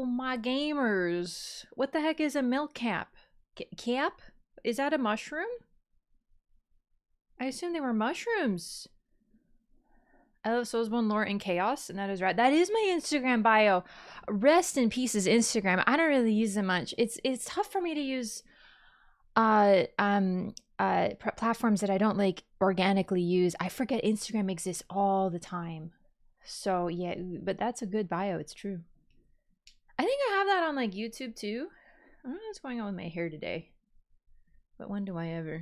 Oh, my gamers. What the heck is a milk cap? Cap? Is that a mushroom? I assume they were mushrooms. I love Soulsbone lore and chaos, and that is right. That is my Instagram bio. Rest in pieces, Instagram. I don't really use it much. It's tough for me to use platforms that I don't like organically use. I forget Instagram exists all the time. So yeah, but that's a good bio. It's true. I think I have that on like YouTube too. I don't know what's going on with my hair today. But when do I ever?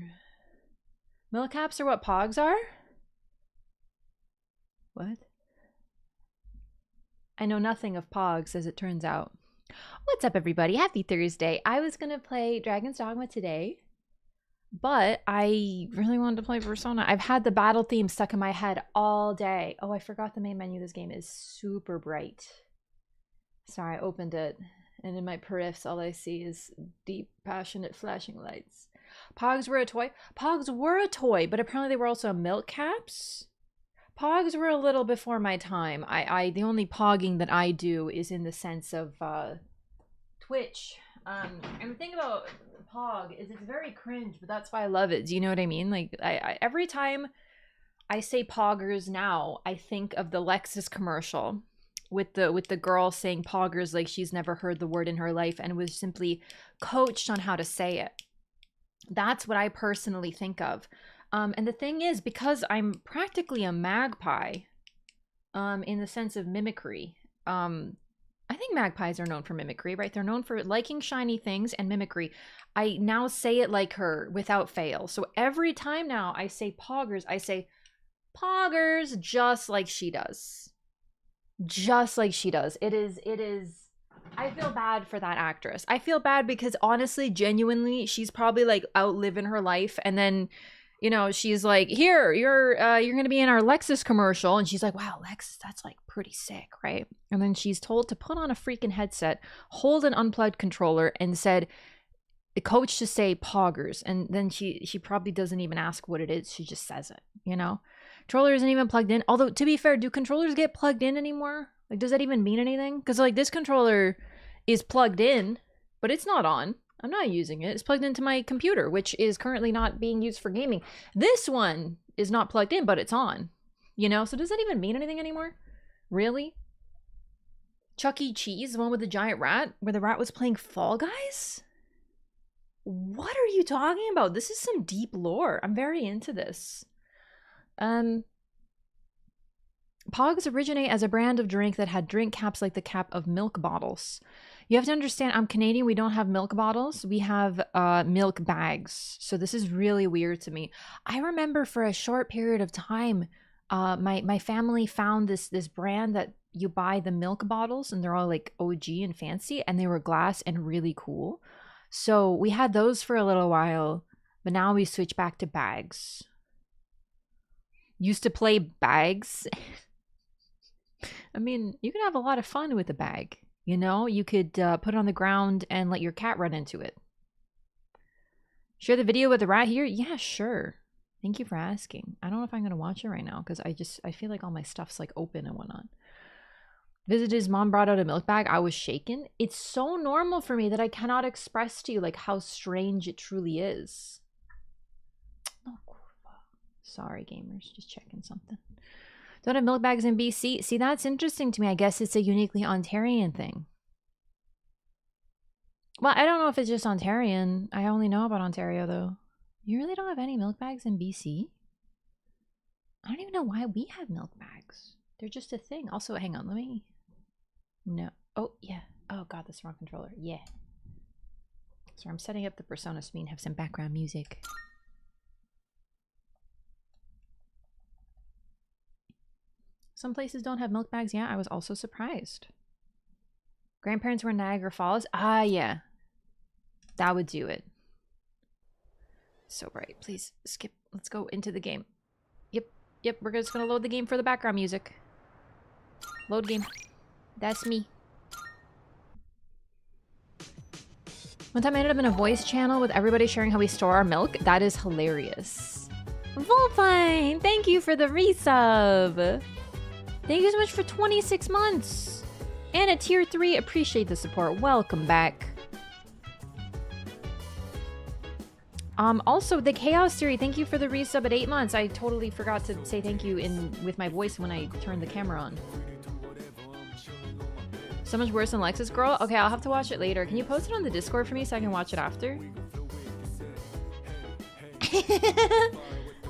Milk caps are what pogs are? What? I know nothing of pogs, as it turns out. What's up, everybody? Happy Thursday. I was gonna play Dragon's Dogma today, but I really wanted to play Persona. I've had the battle theme stuck in my head all day. Oh, I forgot the main menu. This game is super bright. Sorry, I opened it, and in my periffs, all I see is deep, passionate flashing lights. Pogs were a toy? Pogs were a toy, but apparently they were also milk caps. Pogs were a little before my time. The only pogging that I do is in the sense of Twitch. And the thing about Pog is it's very cringe, but that's why I love it. Do you know what I mean? Like I every time I say poggers now, I think of the Lexus commercial with the girl saying poggers like she's never heard the word in her life and was simply coached on how to say it. That's what I personally think of. And the thing is, because I'm practically a magpie, in the sense of mimicry, I think magpies are known for mimicry, right? They're known for liking shiny things and mimicry. I now say it like her without fail. So every time now I say poggers, I say poggers just like she does. Just like she does. It is, I feel bad for that actress. I feel bad because honestly, genuinely, she's probably like out living her life and then, you know, she's like, here, you're going to be in our Lexus commercial. And she's like, wow, Lexus, that's like pretty sick, right? And then she's told to put on a freaking headset, hold an unplugged controller, and said, the coach to say poggers. And then she probably doesn't even ask what it is. She just says it, you know? Controller isn't even plugged in. Although, to be fair, do controllers get plugged in anymore? Like, does that even mean anything? Because, like, this controller is plugged in, but it's not on. I'm not using it. It's plugged into my computer, which is currently not being used for gaming. This one is not plugged in, but it's on. You know? So does that even mean anything anymore? Really? Chuck E. Cheese, the one with the giant rat, where the rat was playing Fall Guys? What are you talking about? This is some deep lore. I'm very into this. Pogs originate as a brand of drink that had drink caps like the cap of milk bottles. You have to understand, I'm Canadian. We don't have milk bottles. We have milk bags. So this is really weird to me. I remember for a short period of time, my family found this brand that you buy the milk bottles and they're all like OG and fancy and they were glass and really cool. So we had those for a little while, but now we switch back to bags. Used to play bags. I mean, you can have a lot of fun with a bag. You know, you could put it on the ground and let your cat run into it. Share the video with the rat here? Yeah, sure. Thank you for asking. I don't know if I'm going to watch it right now because I feel like all my stuff's like open and whatnot. Visited his mom, brought out a milk bag. I was shaken. It's so normal for me that I cannot express to you like how strange it truly is. Oh, sorry, gamers. Just checking something. Don't have milk bags in BC. See, that's interesting to me. I guess it's a uniquely Ontarian thing. Well, I don't know if it's just Ontarian. I only know about Ontario, though. You really don't have any milk bags in BC? I don't even know why we have milk bags. They're just a thing. Also, hang on. Let me... No. Oh, yeah. Oh, God, that's the wrong controller. Yeah. So I'm setting up the Persona so we can have some background music. Some places don't have milk bags. Yeah, I was also surprised. Grandparents were in Niagara Falls. Ah, yeah. That would do it. So bright. Please skip. Let's go into the game. Yep. We're just going to load the game for the background music. Load game. That's me. One time I ended up in a voice channel with everybody sharing how we store our milk. That is hilarious. Volpine, thank you for the resub. Thank you so much for 26 months. And at tier 3, appreciate the support. Welcome back. Also, the Chaos Theory, thank you for the resub at 8 months. I totally forgot to say thank you with my voice when I turned the camera on. So much worse than Lexus Girl? Okay, I'll have to watch it later. Can you post it on the Discord for me so I can watch it after?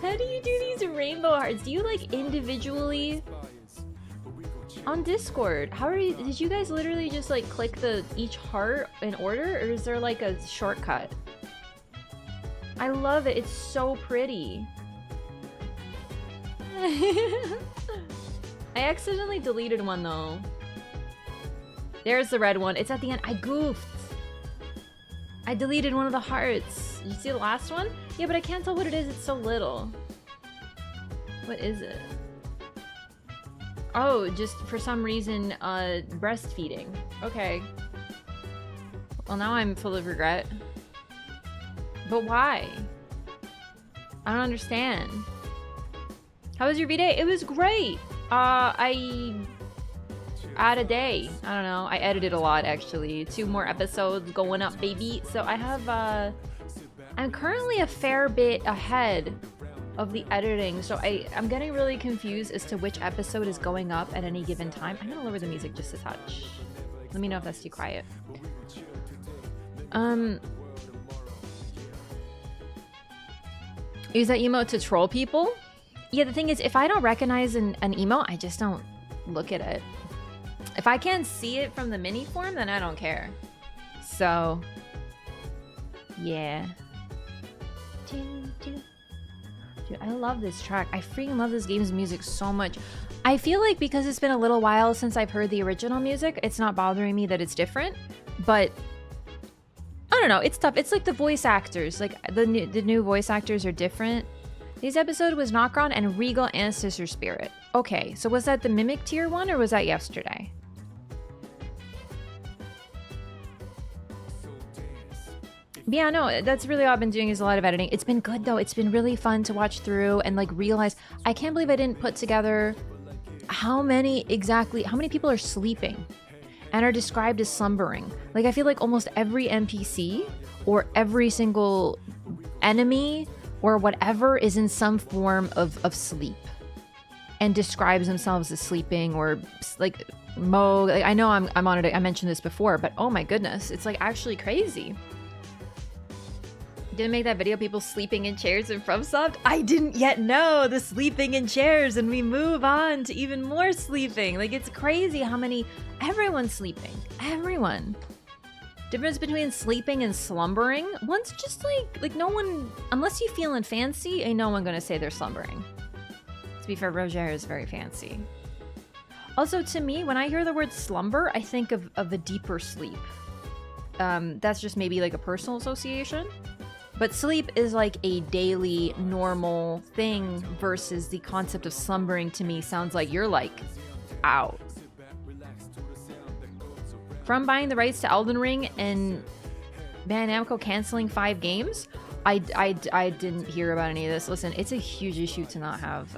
How do you do these rainbow hearts? Do you like individually on Discord? How are you? Did you guys literally just like click each heart in order, or is there like a shortcut? I love it. It's so pretty. I accidentally deleted one though. There's the red one. It's at the end. I goofed. I deleted one of the hearts. You see the last one? Yeah, but I can't tell what it is. It's so little. What is it? Oh, just for some reason, breastfeeding. Okay. Well, now I'm full of regret. But why? I don't understand. How was your V-Day? It was great. I had a day. I don't know. I edited a lot, actually. 2 more episodes going up, baby. So I have, I'm currently a fair bit ahead of the editing. So I'm getting really confused as to which episode is going up at any given time. I'm gonna lower the music just a touch. Let me know if that's too quiet. Use that emote to troll people? Yeah, the thing is, if I don't recognize an emote, I just don't look at it. If I can't see it from the mini form, then I don't care. So, yeah. Dude, I love this track. I freaking love this game's music so much. I feel like because it's been a little while since I've heard the original music, it's not bothering me that it's different, but I don't know, it's tough. It's like the voice actors, like the new voice actors are different. This episode was Nocron and Regal Ancestor Spirit. Okay, so was that the Mimic tier one or was that yesterday? Yeah, no, that's really all I've been doing is a lot of editing. It's been good though. It's been really fun to watch through and like realize, I can't believe I didn't put together how many people are sleeping and are described as slumbering. Like I feel like almost every NPC or every single enemy or whatever is in some form of sleep and describes themselves as sleeping, or like Mo. Like, I know I'm on it. I mentioned this before, but oh my goodness, it's like actually crazy. Didn't make that video people sleeping in chairs in FromSoft? I didn't yet know the sleeping in chairs, and we move on to even more sleeping. Like it's crazy how many, everyone's sleeping. Everyone. Difference between sleeping and slumbering. One's just like no one, unless you feeling fancy, ain't no one gonna say they're slumbering. To be fair, Roger is very fancy. Also, to me, when I hear the word slumber, I think of a deeper sleep. That's just maybe like a personal association. But sleep is like a daily, normal thing versus the concept of slumbering to me sounds like you're like out. From buying the rights to Elden Ring and Bandai Namco canceling 5 games, I didn't hear about any of this. Listen, it's a huge issue to not have,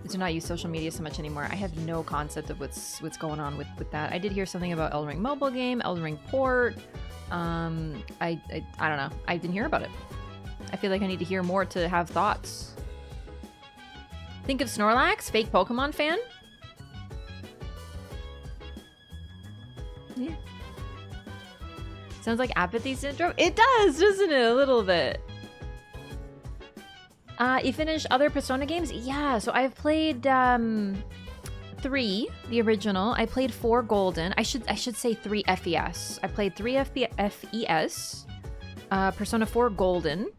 to not use social media so much anymore. I have no concept of what's going on with that. I did hear something about Elden Ring mobile game, Elden Ring port. I don't know. I didn't hear about it. I feel like I need to hear more to have thoughts. Think of Snorlax, fake Pokemon fan? Yeah. Sounds like apathy syndrome. It does, doesn't it? A little bit. You finished other Persona games? Yeah, so I've played 3, the original. I played 4 Golden. I should say 3 FES. I played 3 FES, Persona 4 Golden,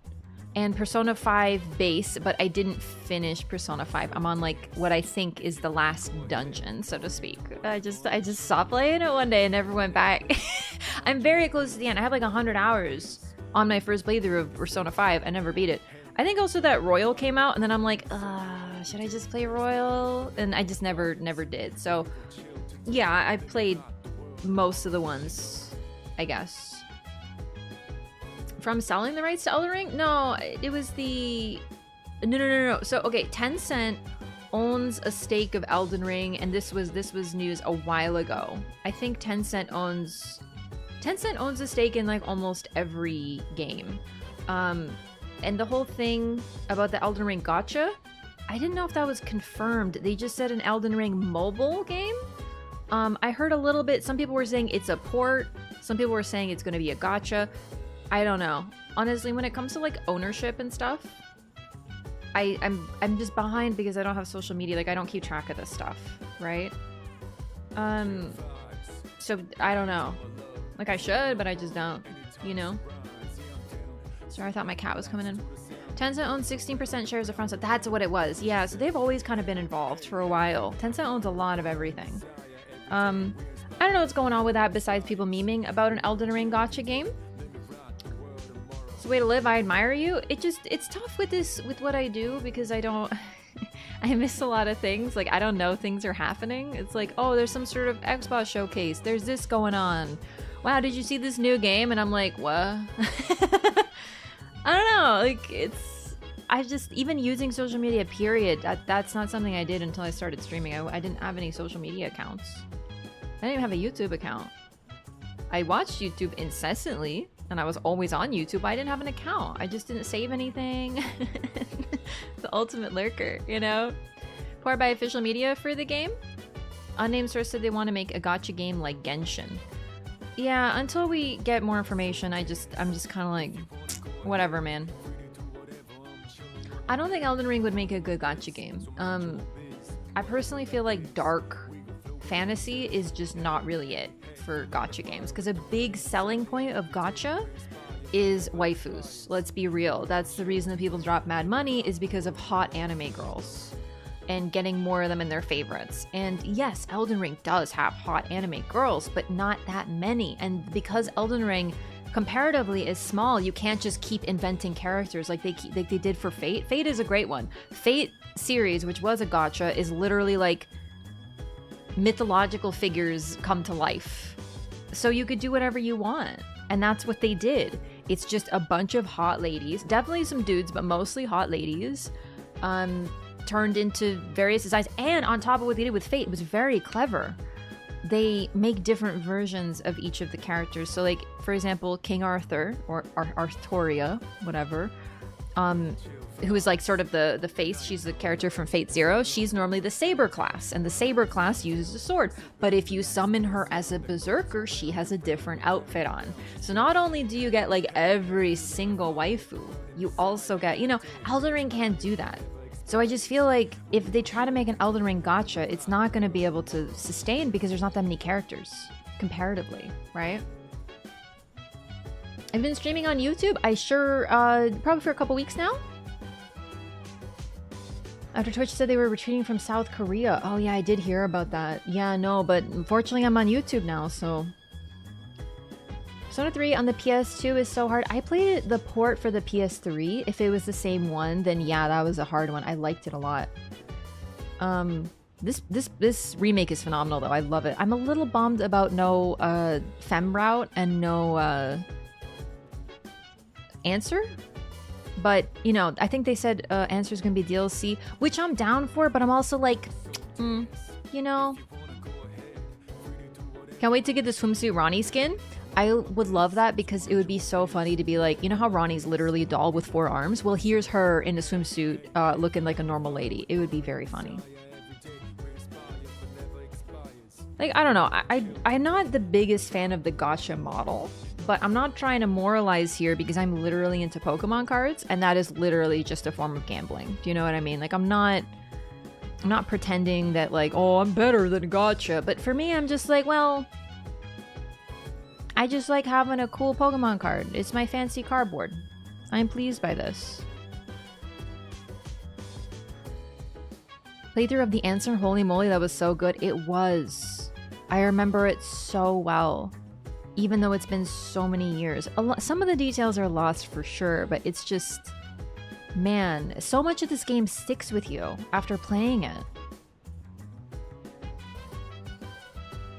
and Persona 5 Base, but I didn't finish Persona 5. I'm on like what I think is the last dungeon, so to speak. I just stopped playing it one day and never went back. I'm very close to the end. I have like 100 hours on my first playthrough of Persona 5. I never beat it. I think also that Royal came out, and then I'm like, should I just play Royal? And I just never did. So yeah, I played most of the ones, I guess. From selling the rights to Elden Ring? No, it was the... No. So, okay, Tencent owns a stake of Elden Ring, and this was news a while ago. I think Tencent owns a stake in like almost every game. And the whole thing about the Elden Ring gacha, I didn't know if that was confirmed. They just said an Elden Ring mobile game. I heard a little bit. Some people were saying it's a port. Some people were saying it's going to be a gacha. I don't know. Honestly, when it comes to like ownership and stuff, I'm just behind because I don't have social media. Like I don't keep track of this stuff, right? So I don't know. Like I should, but I just don't, you know? Sorry, I thought my cat was coming in. Tencent owns 16% shares of Front. That's what it was. Yeah, so they've always kind of been involved for a while. Tencent owns a lot of everything. I don't know what's going on with that besides people memeing about an Elden Ring gacha game. It's a way to live. I admire you. It's tough with what I do because I don't... I miss a lot of things. Like, I don't know things are happening. It's like, oh, there's some sort of Xbox showcase. There's this going on. Wow, did you see this new game? And I'm like, what? I don't know. Like, I just, even using social media, period, that's not something I did until I started streaming. I didn't have any social media accounts. I didn't even have a YouTube account. I watched YouTube incessantly, and I was always on YouTube. I didn't have an account. I just didn't save anything. The ultimate lurker, you know? Powered by official media for the game? Unnamed source said they want to make a gacha game like Genshin. Yeah, until we get more information, I'm just kind of like, whatever, man. I don't think Elden Ring would make a good gacha game. I personally feel like dark fantasy is just not really it for gacha games, because a big selling point of gacha is waifus. Let's be real. That's the reason that people drop mad money, is because of hot anime girls and getting more of them in their favorites. And yes, Elden Ring does have hot anime girls, but not that many. And because Elden Ring comparatively is small, you can't just keep inventing characters like they did for Fate. Fate is a great one. Fate series, which was a gacha, is literally like mythological figures come to life. So you could do whatever you want. And that's what they did. It's just a bunch of hot ladies, definitely some dudes, but mostly hot ladies, turned into various designs. And on top of what they did with Fate, it was very clever. They make different versions of each of the characters. So like, for example, King Arthur, or Arthuria, whatever, who is like sort of the face. She's the character from Fate Zero. She's normally the Saber class, and the Saber class uses a sword. But if you summon her as a berserker, she has a different outfit on. So not only do you get like every single waifu, you also get, you know, Elden Ring can't do that. So I just feel like if they try to make an Elden Ring gacha, it's not going to be able to sustain because there's not that many characters comparatively, right? I've been streaming on YouTube. I sure, probably for a couple weeks now. After Twitch said they were retreating from South Korea. Oh yeah, I did hear about that. Yeah, no, but unfortunately I'm on YouTube now, so... Persona 3 on the PS2 is so hard. I played the port for the PS3. If it was the same one, then yeah, that was a hard one. I liked it a lot. This remake is phenomenal though. I love it. I'm a little bummed about no fem route and no answer. But, you know, I think they said Answer's gonna be DLC, which I'm down for, but I'm also like, you know. Can't wait to get the swimsuit Ronnie skin. I would love that because it would be so funny to be like, you know how Ronnie's literally a doll with 4 arms? Well, here's her in a swimsuit looking like a normal lady. It would be very funny. Like, I don't know. I'm not the biggest fan of the gacha model, but I'm not trying to moralize here because I'm literally into Pokemon cards, and that is literally just a form of gambling. Do you know what I mean? Like, I'm not pretending that like, oh, I'm better than gacha. But for me, I'm just like, well, I just like having a cool Pokemon card. It's my fancy cardboard. I'm pleased by this. Playthrough of the Answer, holy moly, that was so good. It was. I remember it so well. Even though it's been so many years. Some of the details are lost for sure, but it's just... Man, so much of this game sticks with you after playing it.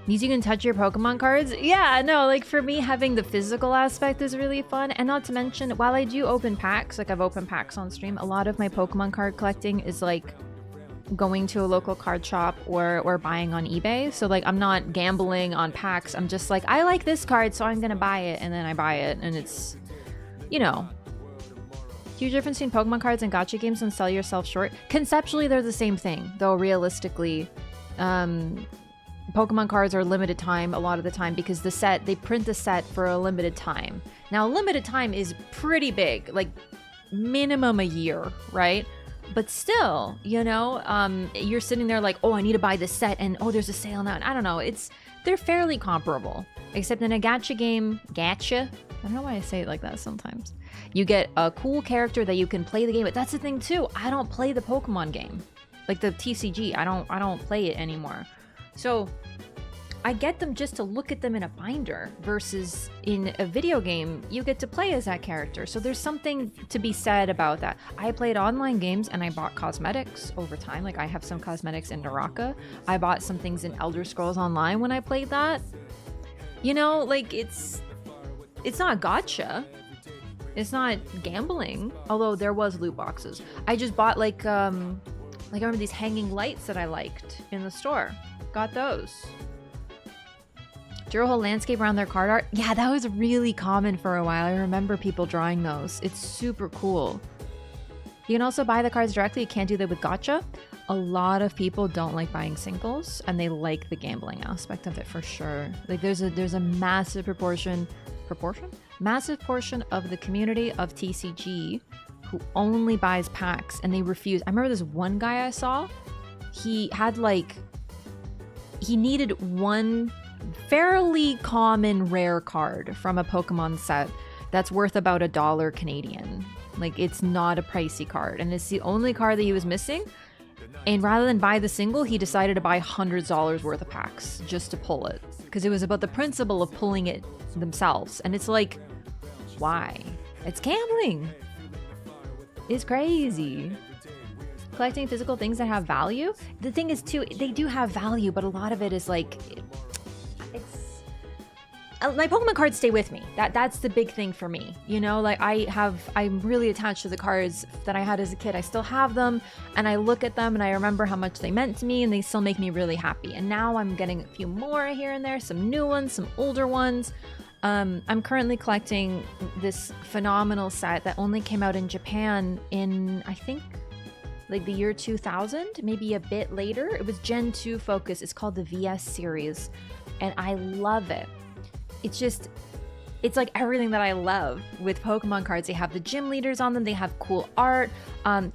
Means you can touch your Pokemon cards? Yeah, no, like for me, having the physical aspect is really fun. And not to mention, while I do open packs, like I've opened packs on stream, a lot of my Pokemon card collecting is like going to a local card shop or buying on eBay. So like I'm not gambling on packs. I'm just like, I like this card, so I'm gonna buy it, and then I buy it, and it's, you know, huge difference between Pokemon cards and gacha games and sell yourself short. Conceptually, they're the same thing, though realistically, Pokemon cards are limited time a lot of the time because they print the set for a limited time. Now, limited time is pretty big, like minimum a year, right? But still, you know, you're sitting there like, oh, I need to buy this set, and oh, there's a sale now. And I don't know, they're fairly comparable, except in a gacha game, I don't know why I say it like that sometimes. You get a cool character that you can play the game with. That's the thing too. I don't play the Pokemon game, like the TCG. I don't play it anymore. So I get them just to look at them in a binder versus in a video game, you get to play as that character. So there's something to be said about that. I played online games and I bought cosmetics over time. Like I have some cosmetics in Naraka. I bought some things in Elder Scrolls Online when I played that. You know, like it's not gacha. It's not gambling, although there was loot boxes. I just bought like I remember these hanging lights that I liked in the store. Got those. Drew a whole landscape around their card art. Yeah, that was really common for a while. I remember people drawing those. It's super cool. You can also buy the cards directly. You can't do that with gacha. A lot of people don't like buying singles, and they like the gambling aspect of it for sure. Like there's a massive massive portion of the community of TCG who only buys packs, and they refuse. I remember this one guy I saw. He needed one fairly common rare card from a Pokemon set that's worth about $1 Canadian. Like it's not a pricey card, and it's the only card that he was missing. And rather than buy the single, he decided to buy hundreds of dollars worth of packs just to pull it, because it was about the principle of pulling it themselves. And it's like, why? It's gambling. It's crazy. Collecting physical things that have value. The thing is too, they do have value, but a lot of it is like, my Pokemon cards stay with me. That's the big thing for me. You know, like I'm really attached to the cards that I had as a kid. I still have them, and I look at them and I remember how much they meant to me, and they still make me really happy. And now I'm getting a few more here and there, some new ones, some older ones. I'm currently collecting this phenomenal set that only came out in Japan in, I think, like the year 2000, maybe a bit later. It was Gen 2 focus. It's called the VS series, and I love it. It's like everything that I love with Pokemon cards. They have the gym leaders on them. They have cool art.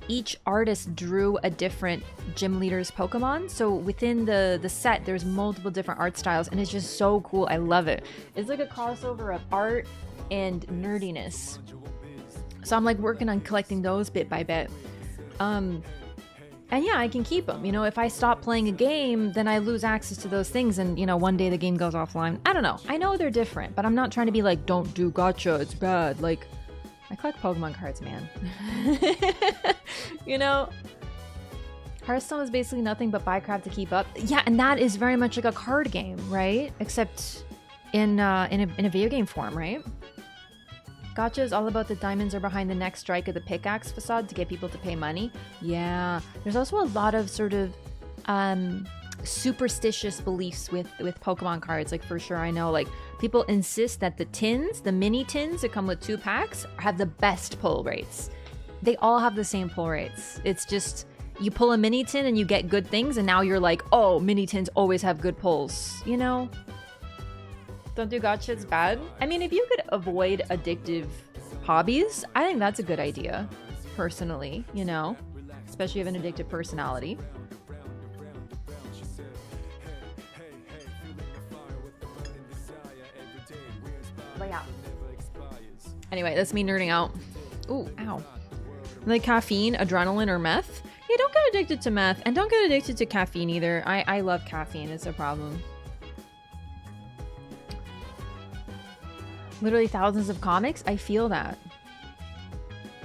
Each artist drew a different gym leader's Pokemon. So within the set, there's multiple different art styles, and it's just so cool. I love it. It's like a crossover of art and nerdiness. So I'm like working on collecting those bit by bit. And yeah, I can keep them. You know, if I stop playing a game, then I lose access to those things, and, you know, one day the game goes offline. I don't know. I know they're different, but I'm not trying to be like, don't do gacha, it's bad. Like, I collect Pokemon cards, man. You know? Hearthstone is basically nothing but buy crap to keep up. Yeah, and that is very much like a card game, right? Except in a video game form, right? Gacha is all about the diamonds are behind the next strike of the pickaxe facade to get people to pay money. Yeah. There's also a lot of sort of superstitious beliefs with Pokemon cards. Like, for sure, I know, like, people insist that the mini tins that come with 2 packs have the best pull rates. They all have the same pull rates. It's just, you pull a mini tin and you get good things, and now you're like, oh, mini tins always have good pulls, you know? Don't do gacha, it's bad. I mean, if you could avoid addictive hobbies, I think that's a good idea, personally, you know? Especially if you have an addictive personality. But yeah. Anyway, that's me nerding out. Ooh, ow. Like caffeine, adrenaline, or meth? Yeah, don't get addicted to meth, and don't get addicted to caffeine either. I love caffeine, it's a problem. Literally thousands of comics. I feel that.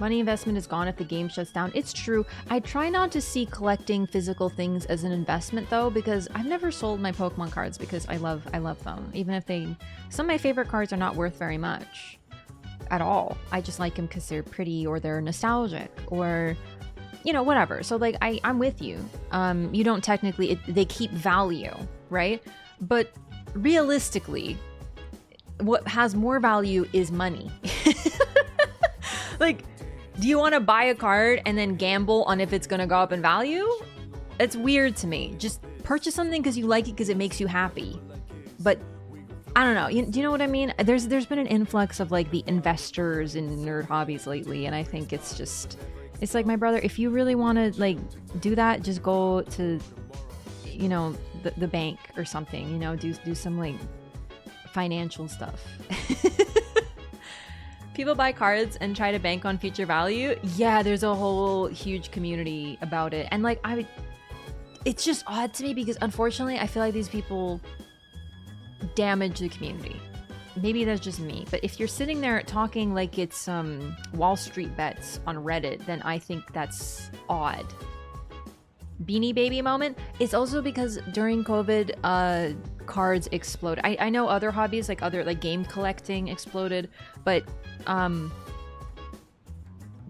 Money investment is gone if the game shuts down. It's true. I try not to see collecting physical things as an investment though, because I've never sold my Pokemon cards because I love them. Even if some of my favorite cards are not worth very much at all. I just like them because they're pretty, or they're nostalgic, or you know, whatever. So like I'm with you. You don't technically, they keep value, right? But realistically, what has more value is money. Like, do you want to buy a card and then gamble on if it's going to go up in value? It's weird to me. Just purchase something because you like it, because it makes you happy. But I don't know. Do you know what I mean? There's been an influx of like the investors in nerd hobbies lately, and I think it's just, it's like, my brother, if you really want to like do that, just go to, you know, the bank or something, you know, do some like financial stuff. People buy cards and try to bank on future value. Yeah, there's a whole huge community about it. And like, it's just odd to me because unfortunately I feel like these people damage the community. Maybe that's just me, but if you're sitting there talking like it's Wall Street bets on Reddit, then I think that's odd. Beanie Baby moment. It's also because during COVID, cards exploded. I know other hobbies, like other like game collecting exploded, but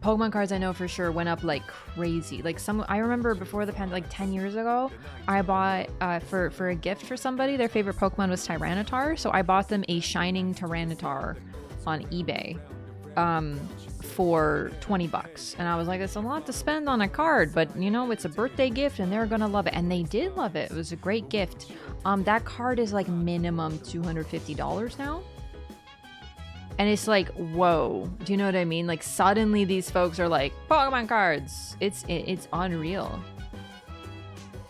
Pokemon cards I know for sure went up like crazy. Like I remember before the pandemic, like 10 years ago, I bought for a gift for somebody, their favorite Pokemon was Tyranitar, so I bought them a Shining Tyranitar on eBay for $20, and I was like, it's a lot to spend on a card, but you know, it's a birthday gift and they're gonna love it, and they did love it. It was a great gift. That card is like minimum $250 now. And it's like, whoa, do you know what I mean? Like suddenly these folks are like, Pokemon cards. It's unreal.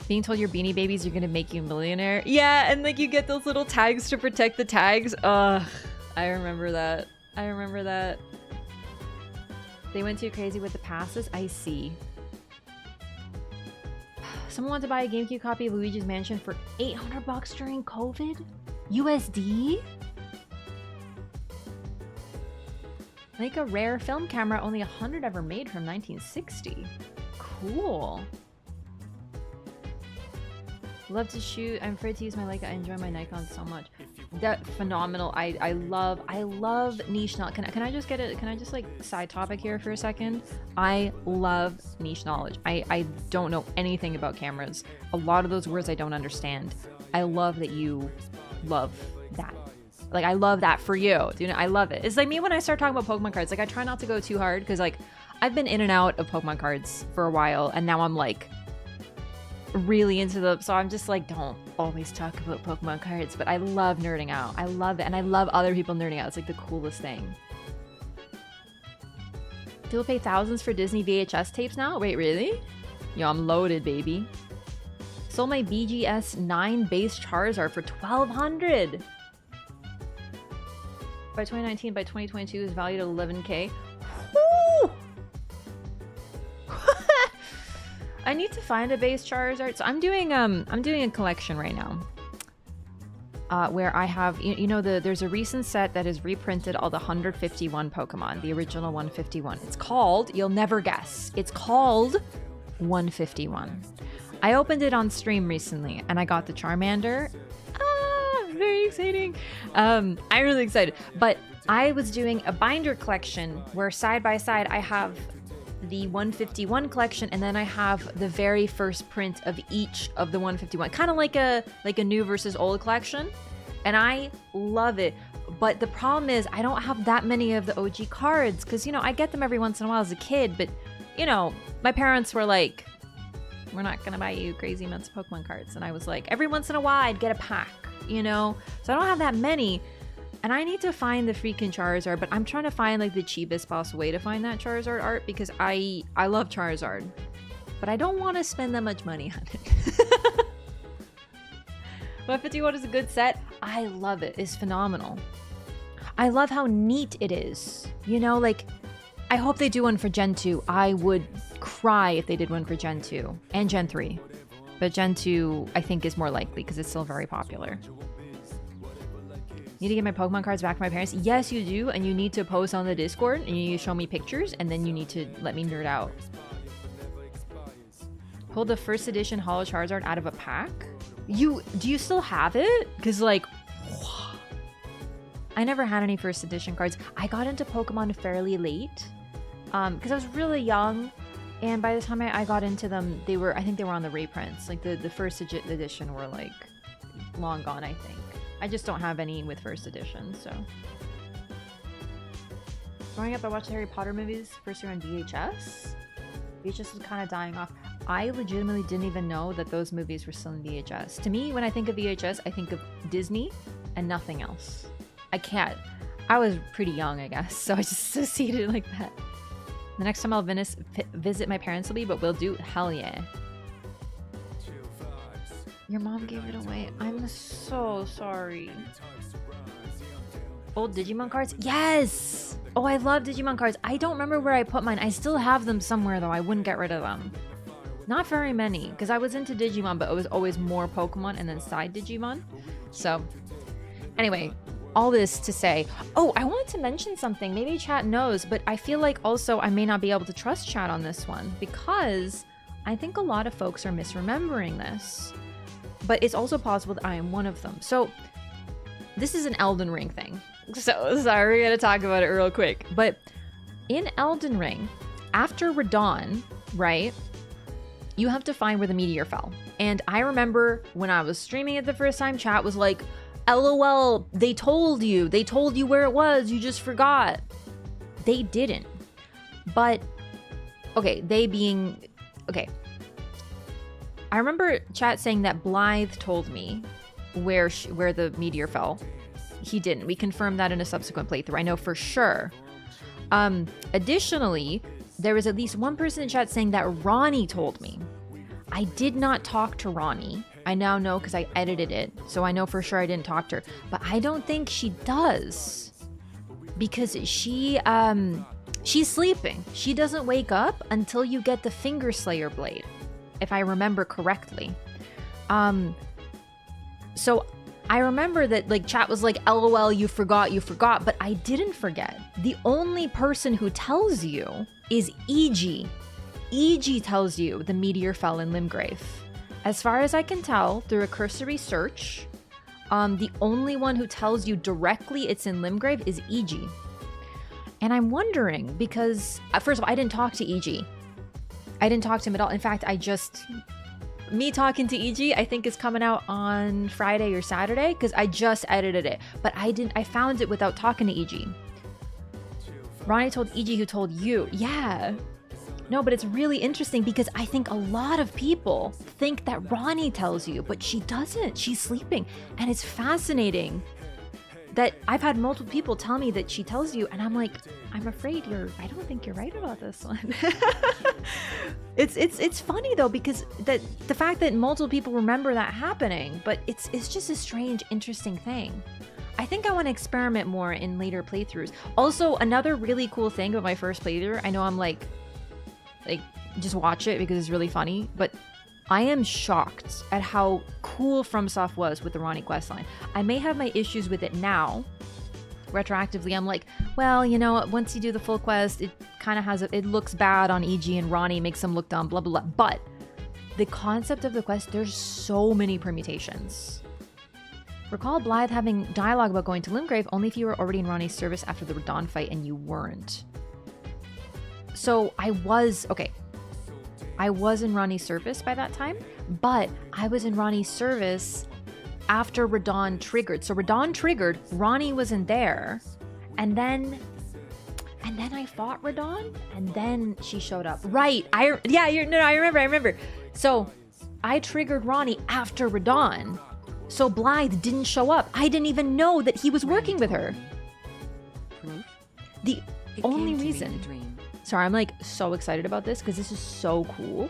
Being told your Beanie Babies are gonna make you a millionaire. Yeah, and like you get those little tags to protect the tags. Ugh, I remember that. They went too crazy with the passes. I see. Someone wanted to buy a GameCube copy of Luigi's Mansion for $800 during COVID? USD? Like a rare film camera, only 100 ever made from 1960. Cool. Love to shoot. I'm afraid to use my Leica. I enjoy my Nikon so much. That phenomenal. I love niche knowledge. Can I just get it? Can I just like side topic here for a second? I love niche knowledge. I don't know anything about cameras. A lot of those words I don't understand. I love that you love that. Like, I love that for you. You know, I love it. It's like me when I start talking about Pokemon cards. Like, I try not to go too hard because, like, I've been in and out of Pokemon cards for a while, and now I'm, like, really into them. So I'm just like, don't always talk about Pokemon cards. But I love nerding out. I love it. And I love other people nerding out. It's, like, the coolest thing. People pay thousands for Disney VHS tapes now? Wait, really? Yo, I'm loaded, baby. Sold my BGS 9 base Charizard for $1,200. By 2019, by 2022 is valued at $11K. Woo! I need to find a base Charizard. So I'm doing a collection right now. Where I have, you know, there's a recent set that is reprinted all the 151 Pokemon, the original 151. It's called, you'll never guess, it's called 151. I opened it on stream recently and I got the Charmander. Very exciting. I'm really excited. But I was doing a binder collection where side by side I have the 151 collection and then I have the very first print of each of the 151. Kind of like a new versus old collection. And I love it. But the problem is I don't have that many of the OG cards because, you know, I get them every once in a while as a kid. But, you know, my parents were like, we're not going to buy you crazy amounts of Pokemon cards. And I was like, every once in a while I'd get a pack. You know, so I don't have that many, and I need to find the freaking Charizard, but I'm trying to find like the cheapest possible way to find that Charizard art because I love Charizard, but I don't want to spend that much money on it. 151 is a good set. I love it. It's phenomenal. I love how neat it is. You know, like, I hope they do one for Gen 2. I would cry if they did one for Gen 2 and Gen 3. But Gen 2, I think, is more likely because it's still very popular. Need to get my Pokemon cards back from my parents? Yes, you do. And you need to post on the Discord and you need to show me pictures and then you need to let me nerd out. Pull the first edition Holo Charizard out of a pack? Do you still have it? Because, like, I never had any first edition cards. I got into Pokemon fairly late because I was really young. And by the time I got into them, I think they were on the reprints. Like the first edition were like long gone, I think. I just don't have any with first edition, so. Growing up, I watched the Harry Potter movies first year on VHS. VHS was kind of dying off. I legitimately didn't even know that those movies were still in VHS. To me, when I think of VHS, I think of Disney and nothing else. I was pretty young, I guess, so I just associated it like that. The next time I'll visit my parents will be, but we'll do, hell yeah. Your mom gave it away. I'm so sorry. Old Digimon cards? Yes! Oh, I love Digimon cards. I don't remember where I put mine. I still have them somewhere, though. I wouldn't get rid of them. Not very many, because I was into Digimon, but it was always more Pokemon and then side Digimon. So, anyway, all this to say, oh, I wanted to mention something. Maybe chat knows, but I feel like also I may not be able to trust chat on this one, because I think a lot of folks are misremembering this. But it's also possible that I am one of them. So, this is an Elden Ring thing. So, sorry, we're gonna talk about it real quick. But in Elden Ring, after Radahn, right, you have to find where the meteor fell. And I remember when I was streaming it the first time, chat was like, LOL, they told you where it was, you just forgot. They didn't. But, okay, I remember chat saying that Blythe told me where the meteor fell. He didn't. We confirmed that in a subsequent playthrough. I know for sure. Additionally, there was at least one person in chat saying that Ronnie told me. I did not talk to Ronnie. I now know because I edited it, so I know for sure I didn't talk to her. But I don't think she does, because she's sleeping. She doesn't wake up until you get the Finger Slayer blade, if I remember correctly. So I remember that like chat was like, LOL, you forgot, but I didn't forget. The only person who tells you is EG. EG tells you the meteor fell in Limgrave. As far as I can tell, through a cursory search, the only one who tells you directly it's in Limgrave is EG. And I'm wondering, because, first of all, I didn't talk to EG. I didn't talk to him at all. In fact, me talking to EG, I think is coming out on Friday or Saturday, because I just edited it. But I found it without talking to EG. Ronnie told EG who told you. Yeah. No, but it's really interesting because I think a lot of people think that Ronnie tells you, but she doesn't. She's sleeping. And it's fascinating that I've had multiple people tell me that she tells you, and I'm like, I'm afraid I don't think you're right about this one. It's funny though, because the fact that multiple people remember that happening, but it's just a strange, interesting thing. I think I want to experiment more in later playthroughs. Also, another really cool thing about my first playthrough, I know I'm like just watch it because it's really funny, but I am shocked at how cool FromSoft was with the Ronnie questline. I may have my issues with it now. Retroactively, I'm like, well, you know, once you do the full quest, it kind of it looks bad on EG and Ronnie, makes them look dumb, blah, blah, blah. But the concept of the quest, there's so many permutations. Recall Blythe having dialogue about going to Limgrave only if you were already in Ronnie's service after the Radahn fight and you weren't. So I was in Ronnie's service by that time, but I was in Ronnie's service after Radahn triggered. So Radahn triggered, Ronnie wasn't there, and then I fought Radahn, and then she showed up. Right? I remember. So I triggered Ronnie after Radahn, so Blythe didn't show up. I didn't even know that he was working with her. The only reason. Sorry, I'm like so excited about this because this is so cool.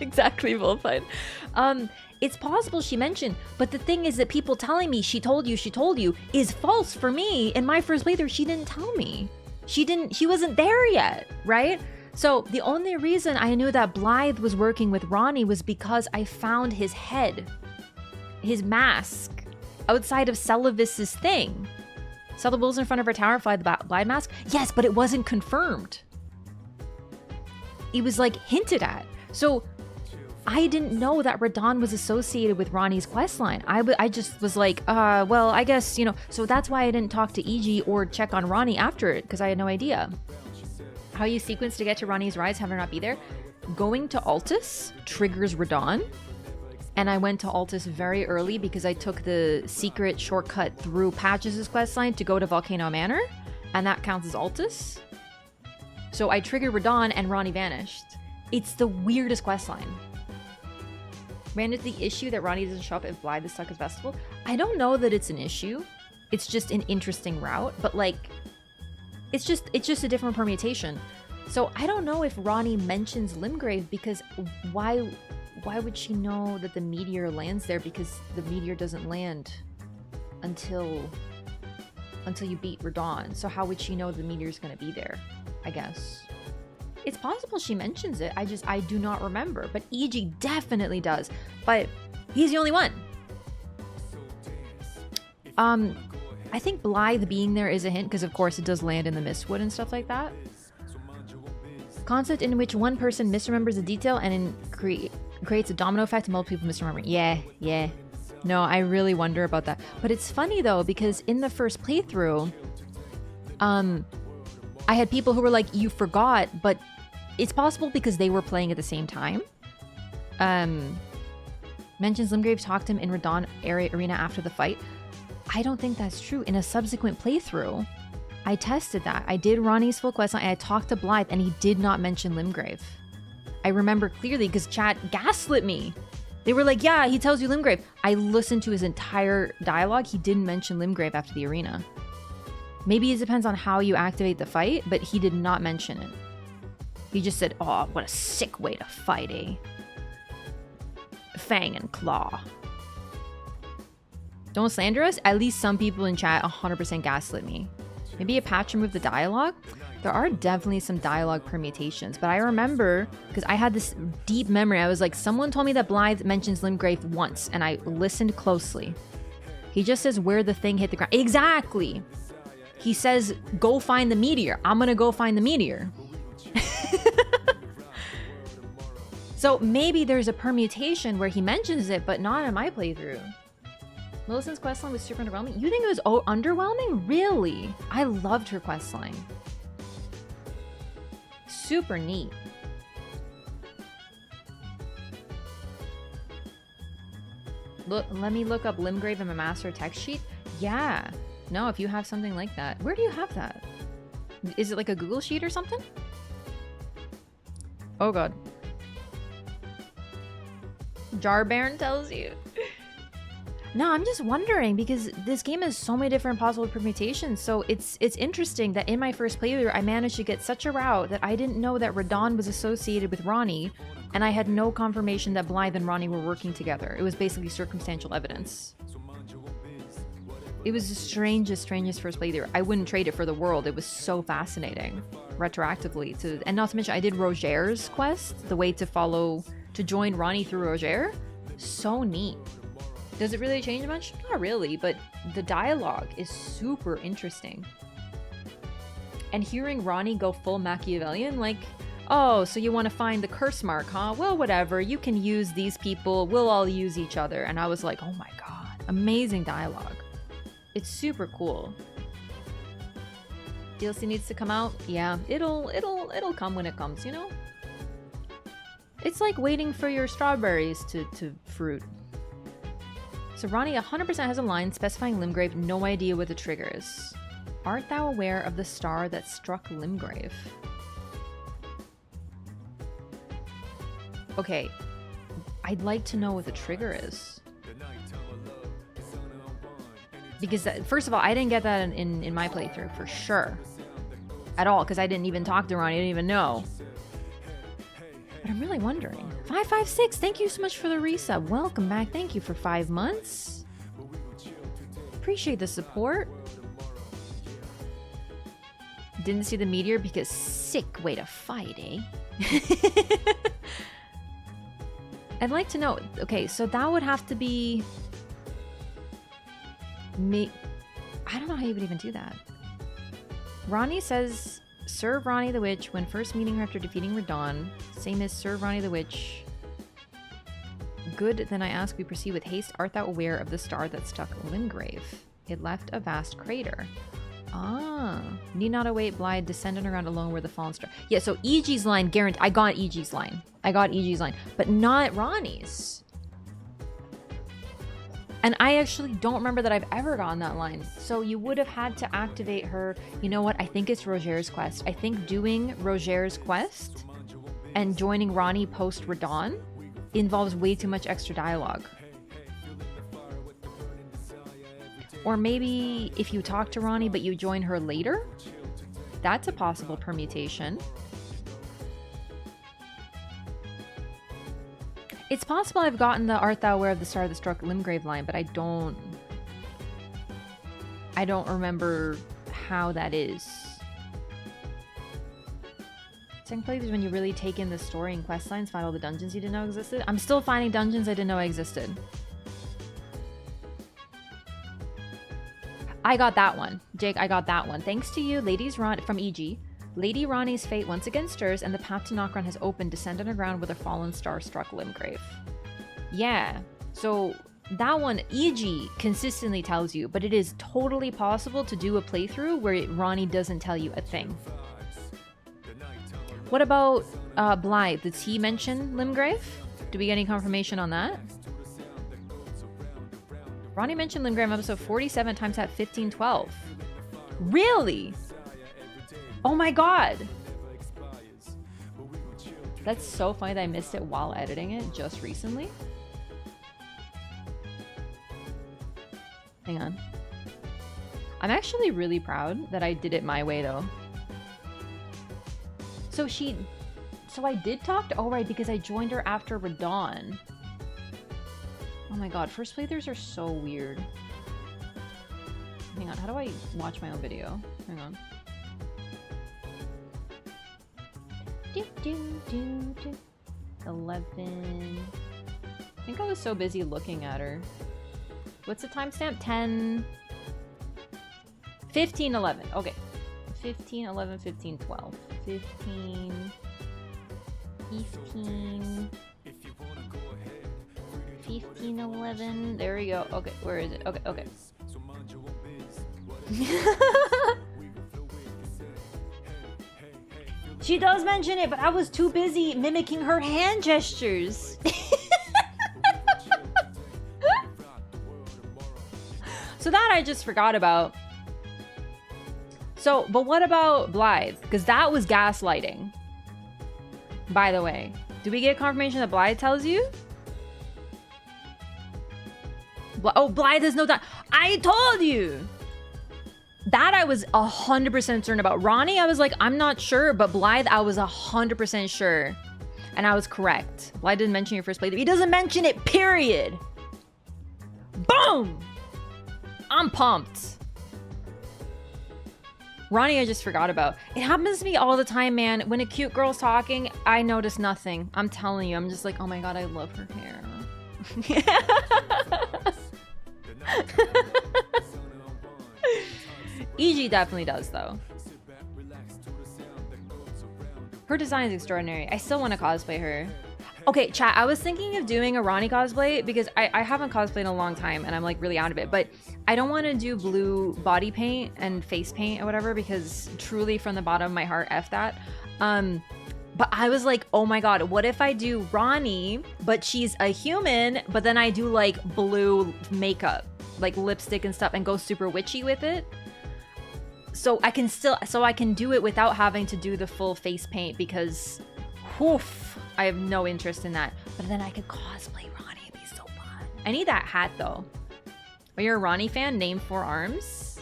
Exactly, Bullfight. It's possible she mentioned, but the thing is that people telling me she told you is false for me. In my first playthrough, she didn't tell me. She wasn't there yet, right? So the only reason I knew that Blythe was working with Ronnie was because I found his head, his mask, outside of Celavis's thing. Saw the wolves in front of her tower fly the Blythe mask? Yes, but it wasn't confirmed. It was like hinted at. So I didn't know that Radahn was associated with Ronnie's questline. I just was like, well, I guess, you know, so that's why I didn't talk to EG or check on Ronnie after it, because I had no idea. How you sequence to get to Ronnie's rise, have her not be there. Going to Altus triggers Radon. And I went to Altus very early because I took the secret shortcut through Patches' questline to go to Volcano Manor. And that counts as Altus. So I triggered Radon and Ronnie vanished. It's the weirdest questline. Ran into the issue that Ronnie doesn't show up if Blythe is stuck as Festival. I don't know that it's an issue. It's just an interesting route. But like, it's just a different permutation. So I don't know if Ronnie mentions Limgrave because why would she know that the meteor lands there? Because the meteor doesn't land until you beat Radon. So how would she know the meteor's gonna be there? I guess. It's possible she mentions it. I do not remember. But EG definitely does. But he's the only one. I think Blythe being there is a hint because of course it does land in the Mistwood and stuff like that. Concept in which one person misremembers a detail and creates a domino effect and multiple people misremember. Yeah. No, I really wonder about that. But it's funny though, because in the first playthrough, I had people who were like, you forgot, but it's possible because they were playing at the same time. Mentions Limgrave talked to him in Radon arena after the fight. I don't think that's true. In a subsequent playthrough, I tested that. I did Ronnie's full questline and I talked to Blythe and he did not mention Limgrave. I remember clearly because chat gaslit me. They were like, yeah, he tells you Limgrave. I listened to his entire dialogue. He didn't mention Limgrave after the arena. Maybe it depends on how you activate the fight, but he did not mention it. He just said, oh, what a sick way to fight, eh? Fang and claw. Don't slander us? At least some people in chat 100% gaslit me. Maybe a patch removed the dialogue? There are definitely some dialogue permutations, but I remember, because I had this deep memory, I was like, someone told me that Blythe mentions Limgrave once, and I listened closely. He just says where the thing hit the ground. Exactly! He says, go find the meteor. I'm gonna go find the meteor. So maybe there's a permutation where he mentions it, but not in my playthrough. Millicent's questline was super underwhelming. You think it was underwhelming? Really? I loved her questline. Super neat. Let me look up Limgrave in my master text sheet. Yeah. No, if you have something like that. Where do you have that? Is it like a Google sheet or something? Oh god. Jarbairn tells you. No, I'm just wondering because this game has so many different possible permutations. So it's interesting that in my first playthrough, I managed to get such a route that I didn't know that Radon was associated with Ronnie, and I had no confirmation that Blythe and Ronnie were working together. It was basically circumstantial evidence. It was the strangest first playthrough. I wouldn't trade it for the world. It was so fascinating, retroactively. And not to mention, I did Roger's quest, the way to join Ronnie through Roger. So neat. Does it really change much? Not really, but the dialogue is super interesting. And hearing Ronnie go full Machiavellian, like, oh, so you want to find the curse mark, huh? Well, whatever. You can use these people. We'll all use each other. And I was like, oh my god, amazing dialogue. It's super cool. DLC needs to come out. Yeah, it'll come when it comes, you know? It's like waiting for your strawberries to fruit. So Ronnie 100% has a line specifying Limgrave, no idea what the trigger is. Art thou aware of the star that struck Limgrave? Okay, I'd like to know what the trigger is. Because first of all, I didn't get that in my playthrough for sure. At all, because I didn't even talk to Ronnie, I didn't even know. But I'm really wondering. 556, thank you so much for the resub. Welcome back. Thank you for 5 months. Appreciate the support. Didn't see the meteor because sick way to fight, eh? I'd like to know. Okay, so that would have to be me. I don't know how you would even do that. Ronnie says, serve Ronnie the Witch when first meeting her after defeating Radon. Same as serve Ronnie the Witch. Good, then I ask, we proceed with haste. Art thou aware of the star that struck Limgrave? It left a vast crater. Ah, need not await Blythe, descendant around alone where the fallen star. Yeah, so EG's line, guarantee. I got EG's line. I got EG's line, but not Ronnie's. And I actually don't remember that I've ever gotten that line. So you would have had to activate her. You know what? I think it's Roger's quest. I think doing Roger's quest and joining Ronnie post Radon involves way too much extra dialogue. Or maybe if you talk to Ronnie but you join her later, that's a possible permutation. It's possible I've gotten the Art Thou Aware of the Star that Struck Limgrave line, but I don't remember how that is. Second playthrough is when you really take in the story and quest lines, find all the dungeons you didn't know existed. I'm still finding dungeons I didn't know existed. I got that one. Jake, I got that one. Thanks to you, ladies Ron from EG. Lady Ronnie's fate once again stirs, and the path to Nokron has opened. Descend underground with a fallen star struck Limgrave. Yeah, so that one EG consistently tells you, but it is totally possible to do a playthrough where Ronnie doesn't tell you a thing. What about Blythe? Did he mention Limgrave? Do we get any confirmation on that? Ronnie mentioned Limgrave episode 47 times at 1512. Really? Oh my god! That's so funny that I missed it while editing it just recently. Hang on. I'm actually really proud that I did it my way though. So I did talk to, oh right, because I joined her after Radon. Oh my god, first playthroughs are so weird. Hang on, how do I watch my own video? Hang on. 11. I think I was so busy looking at her. What's the timestamp? 10. 15, 11. Okay. 15, 11, 15, 12. 15. 15. 15, 11. There we go. Okay, where is it? Okay, okay. She does mention it, but I was too busy mimicking her hand gestures. So that I just forgot about. So, but what about Blythe? Because that was gaslighting. By the way, do we get confirmation that Blythe tells you? Oh, Blythe has no time. I told you! That I was 100% certain about. Ronnie, I was like, I'm not sure, but Blythe, I was 100% sure. And I was correct. Blythe didn't mention your first playthrough. He doesn't mention it, period. Boom! I'm pumped. Ronnie, I just forgot about. It happens to me all the time, man. When a cute girl's talking, I notice nothing. I'm telling you, I'm just like, oh my god, I love her hair. EG definitely does, though. Her design is extraordinary. I still want to cosplay her. Okay, chat, I was thinking of doing a Ronnie cosplay because I haven't cosplayed in a long time and I'm like really out of it, but I don't want to do blue body paint and face paint or whatever because truly from the bottom of my heart, F that. But I was like, oh my god, what if I do Ronnie, but she's a human, but then I do like blue makeup, like lipstick and stuff and go super witchy with it? So I can do it without having to do the full face paint because, whoof, I have no interest in that. But then I could cosplay Ronnie, it'd be so fun. I need that hat though. Are you a Ronnie fan? Name 4 arms.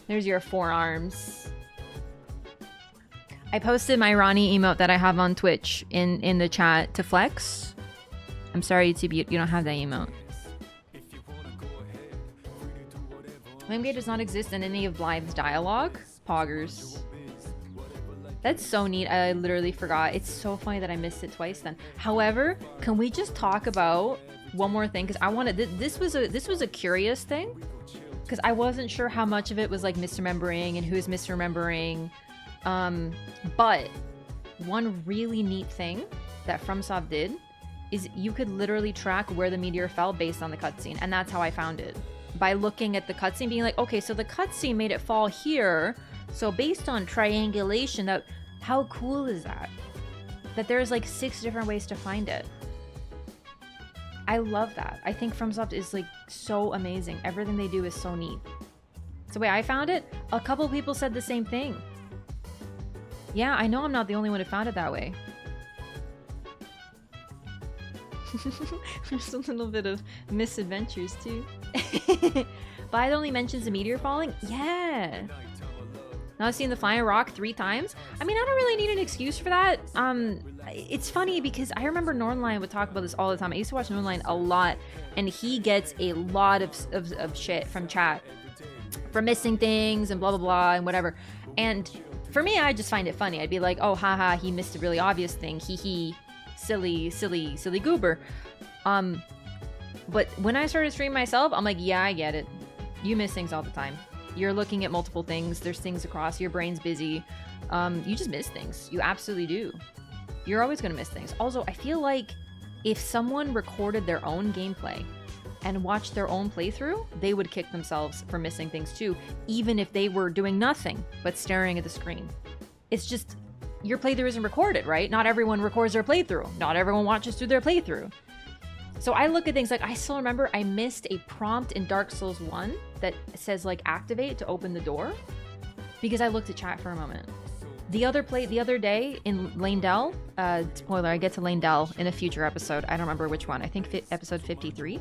There's your 4 arms. I posted my Ronnie emote that I have on Twitch in the chat to flex. I'm sorry, YouTube, you don't have that emote. Limgrave does not exist in any of Blythe's dialogue. Poggers. That's so neat. I literally forgot. It's so funny that I missed it twice then. However, can we just talk about one more thing? Because I wanted this was a curious thing. Because I wasn't sure how much of it was like misremembering and who's misremembering. But one really neat thing that FromSoft did is you could literally track where the meteor fell based on the cutscene, and that's how I found it. By looking at the cutscene, being like, okay, so the cutscene made it fall here, so based on triangulation, that how cool is that? That there's like 6 different ways to find it. I love that. I think FromSoft is like so amazing. Everything they do is so neat. It's the way I found it. A couple people said the same thing. Yeah, I know I'm not the only one who found it that way. There's a little bit of misadventures too. But it only mentions the meteor falling? Yeah. Now I've seen the flying rock 3 times. I mean, I don't really need an excuse for that. It's funny because I remember Nornline would talk about this all the time. I used to watch Nornline a lot, and he gets a lot of shit from chat for missing things and blah blah blah and whatever. And for me, I just find it funny. I'd be like, oh haha, he missed a really obvious thing. Hee hee. Silly goober. But when I started streaming myself, I'm like, yeah, I get it. You miss things all the time. You're looking at multiple things. There's things across. Your brain's busy. You just miss things. You absolutely do. You're always going to miss things. Also, I feel like if someone recorded their own gameplay and watched their own playthrough, they would kick themselves for missing things too, even if they were doing nothing but staring at the screen. It's just, your playthrough isn't recorded, right? Not everyone records their playthrough. Not everyone watches through their playthrough. So I look at things like, I still remember I missed a prompt in Dark Souls 1 that says like activate to open the door because I looked at chat for a moment. The other day in Lanedell, spoiler, I get to Lanedell in a future episode. I don't remember which one. I think episode 53.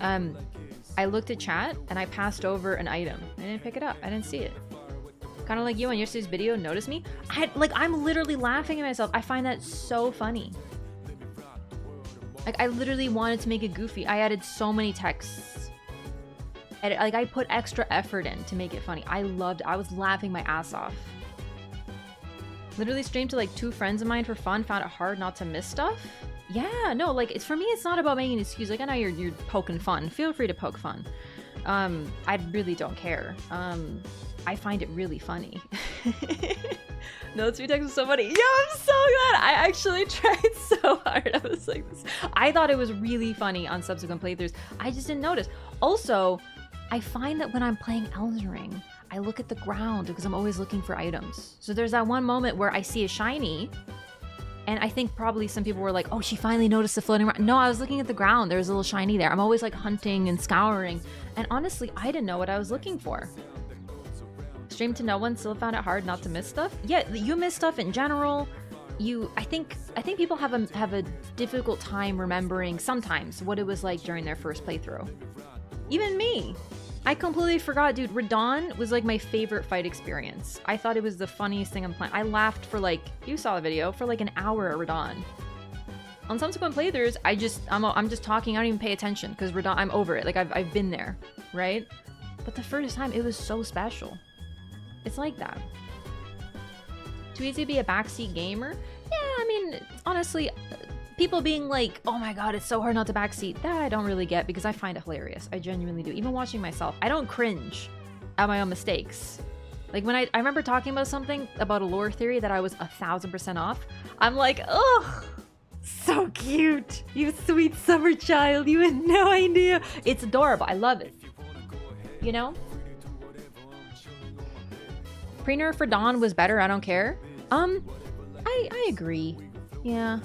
I looked at chat and I passed over an item. I didn't pick it up. I didn't see it. Kind of like you on yesterday's video, notice me? I'm literally laughing at myself. I find that so funny. Like, I literally wanted to make it goofy. I added so many texts. And, like, I put extra effort in to make it funny. I was laughing my ass off. Literally streamed to, like, 2 friends of mine for fun. Found it hard not to miss stuff. Yeah, no, like, it's for me, it's not about making an excuse. Like, I know you're poking fun. Feel free to poke fun. I really don't care. I find it really funny. No, 3 texts was so funny. Yeah, I'm so glad. I actually tried so hard. I was like, I thought it was really funny on subsequent playthroughs. I just didn't notice. Also, I find that when I'm playing Elden Ring, I look at the ground because I'm always looking for items. So there's that one moment where I see a shiny, and I think probably some people were like, oh, she finally noticed the floating around. No, I was looking at the ground. There's a little shiny there. I'm always like hunting and scouring. And honestly, I didn't know what I was looking for. Stream to no one, still found it hard not to miss stuff. Yeah, you miss stuff in general. I think people have a difficult time remembering sometimes what it was like during their first playthrough. Even me. I completely forgot, dude. Radon was like my favorite fight experience. I thought it was the funniest thing I'm playing. I laughed for like, you saw the video, for like an hour at Radon. On subsequent playthroughs, I'm just talking, I don't even pay attention because Radon, I'm over it. Like I've been there, right? But the first time, it was so special. It's like that. Too easy to be a backseat gamer? Yeah, I mean, honestly, people being like, oh my god, it's so hard not to backseat, that I don't really get because I find it hilarious. I genuinely do. Even watching myself, I don't cringe at my own mistakes. Like when I remember talking about something, about a lore theory that I was 1000% off, I'm like, ugh, so cute. You sweet summer child, you had no idea. It's adorable, I love it. You know? Pre-nerf for Dawn was better, I don't care. I agree. Yeah.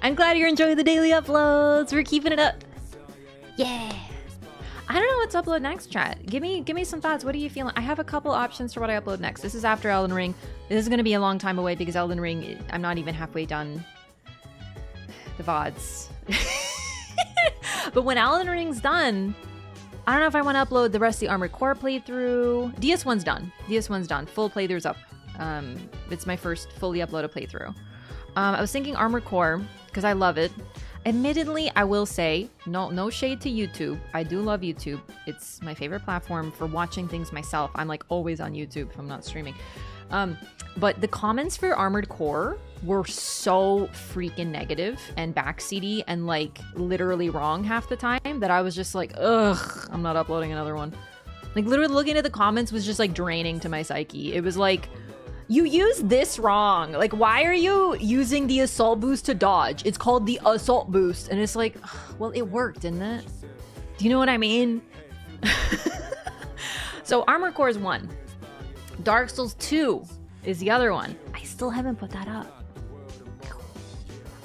I'm glad you're enjoying the daily uploads. We're keeping it up. Yeah. I don't know what to upload next, chat. Give me some thoughts. What are you feeling? I have a couple options for what I upload next. This is after Elden Ring. This is going to be a long time away because Elden Ring, I'm not even halfway done the VODs. But when Elden Ring's done, I don't know if I want to upload the rest of the Armored Core playthrough. DS1's done. DS1's done. Full playthrough's up. It's my first fully uploaded playthrough. I was thinking Armored Core because I love it. Admittedly, I will say, no shade to YouTube. I do love YouTube. It's my favorite platform for watching things myself. I'm like always on YouTube if I'm not streaming. But the comments for Armored Core were so freaking negative and backseaty and like literally wrong half the time that I was just like, ugh, I'm not uploading another one. Like literally looking at the comments was just like draining to my psyche. It was like, You use this wrong. Like, why are you using the assault boost to dodge? It's called the assault boost. And it's like, well, it worked, didn't it? Do you know what I mean? So Armored Core is one. Dark Souls 2 is the other one. I still haven't put that up.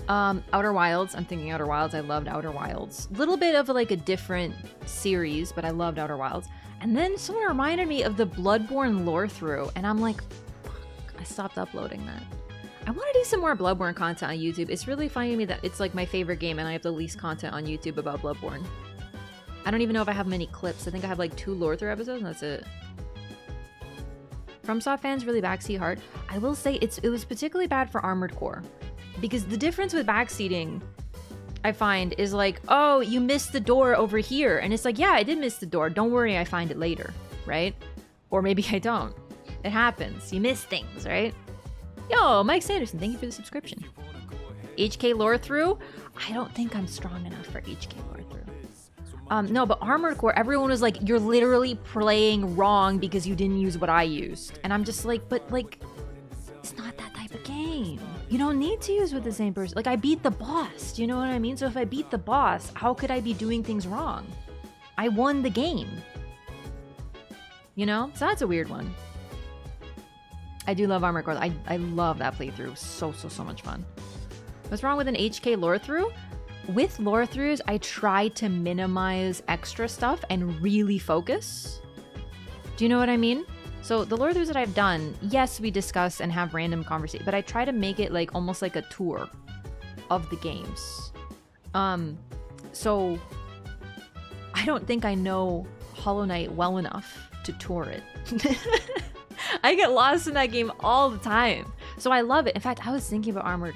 Outer Wilds. I'm thinking Outer Wilds. I loved Outer Wilds. A little bit of like a different series, but I loved Outer Wilds. And then someone reminded me of the Bloodborne lore through, and I'm like, fuck, I stopped uploading that. I want to do some more Bloodborne content on YouTube. It's really funny to me that it's like my favorite game and I have the least content on YouTube about Bloodborne. I don't even know if I have many clips. I think I have like 2 lore through episodes and that's it. FromSoft fans really backseat hard. I will say it was particularly bad for Armored Core. Because the difference with backseating, I find, is like, oh, you missed the door over here. And it's like, yeah, I did miss the door. Don't worry, I find it later, right? Or maybe I don't. It happens. You miss things, right? Yo, Mike Sanderson, thank you for the subscription. HK lore through? I don't think I'm strong enough for HK lore through. No, but Armored Core, everyone was like, you're literally playing wrong because you didn't use what I used. And I'm just like, but like, it's not that type of game. You don't need to use with the same person. Like, I beat the boss. Do you know what I mean? So if I beat the boss, how could I be doing things wrong? I won the game. You know? So that's a weird one. I do love Armored Core. I love that playthrough. So much fun. What's wrong with an HK lore through? With lore throughs, I try to minimize extra stuff and really focus. Do you know what I mean? So the lore throughs that I've done, yes, we discuss and have random conversations, but I try to make it like almost like a tour of the games. So I don't think I know Hollow Knight well enough to tour it. I get lost in that game all the time. So I love it. In fact, I was thinking about Armored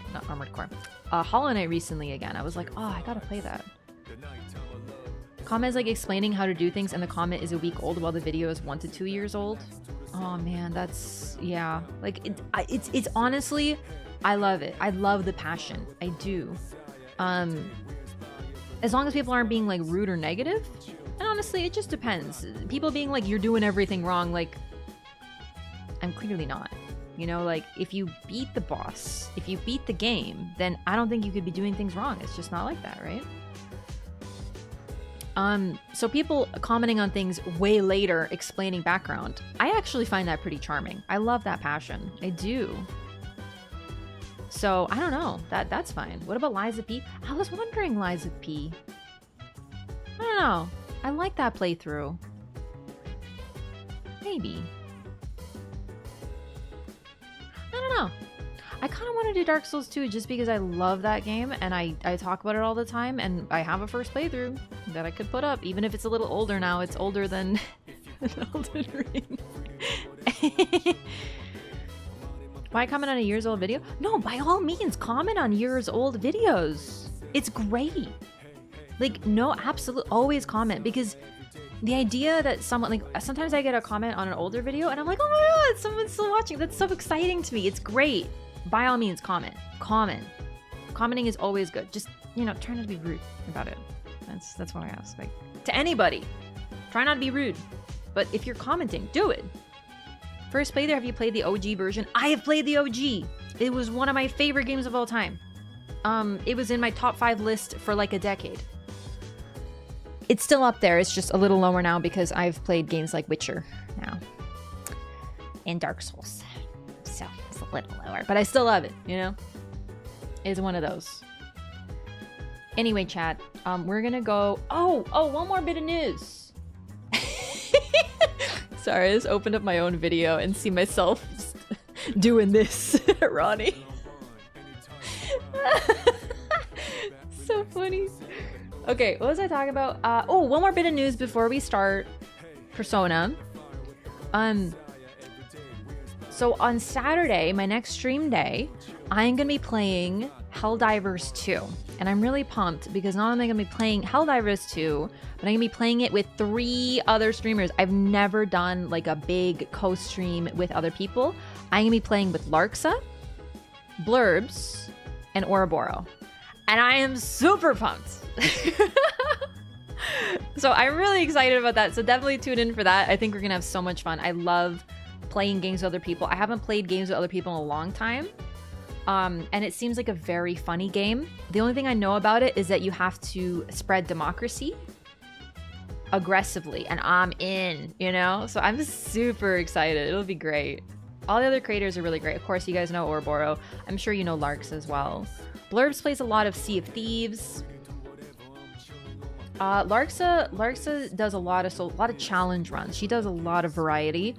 Core. Hollow Knight recently again. I was like, oh, I gotta play that. Comment is like explaining how to do things and the comment is a week old while the video is 1 to 2 years old. Oh man, that's, yeah. Like, it's honestly, I love it. I love the passion. I do. As long as people aren't being like rude or negative. And honestly, it just depends. People being like, you're doing everything wrong, like, I'm clearly not. You know, like, if you beat the boss, if you beat the game, then I don't think you could be doing things wrong. It's just not like that, right? So people commenting on things way later, explaining background, I actually find that pretty charming. I love that passion. I do. So, I don't know. That's fine. What about Liza P? I was wondering, Liza P. I don't know. I like that playthrough. Maybe. I don't know. I kind of want to do Dark Souls 2 just because I love that game and I talk about it all the time and I have a first playthrough that I could put up. Even if it's a little older now, it's older than Elden Ring. Why comment on a years old video? No, by all means, comment on years old videos. It's great. Like, no, absolutely, always comment, because the idea that someone, like, sometimes I get a comment on an older video and I'm like, oh my god, someone's still watching. That's so exciting to me. It's great. By all means, comment. Commenting is always good. Just, you know, try not to be rude about it. That's what I ask. Like, to anybody, try not to be rude. But if you're commenting, do it. First playthrough, have you played the OG version? I have played the OG. It was one of my favorite games of all time. It was in my top 5 list for like a decade. It's still up there. It's just a little lower now because I've played games like Witcher now. And Dark Souls. So it's a little lower. But I still love it, you know? It's one of those. Anyway, chat. We're gonna go... Oh, one more bit of news. Sorry, I just opened up my own video and see myself doing this, Ronnie. So funny. Okay, what was I talking about? One more bit of news before we start Persona. So on Saturday, my next stream day, I'm gonna be playing Helldivers 2. And I'm really pumped because not only am I gonna be playing Helldivers 2, but I'm gonna be playing it with 3 other streamers. I've never done like a big co-stream with other people. I'm gonna be playing with Larksa, Blurbs, and Ouroboros. And I am super pumped. So I'm really excited about that. So definitely tune in for that. I think we're gonna have so much fun. I love playing games with other people. I haven't played games with other people in a long time. And it seems like a very funny game. The only thing I know about it is that you have to spread democracy aggressively, and I'm in, you know? So I'm super excited. It'll be great. All the other creators are really great. Of course, you guys know Ouroboros. I'm sure you know Larks as well. Blurbs plays a lot of Sea of Thieves. Larksa does a lot of challenge runs. She does a lot of variety.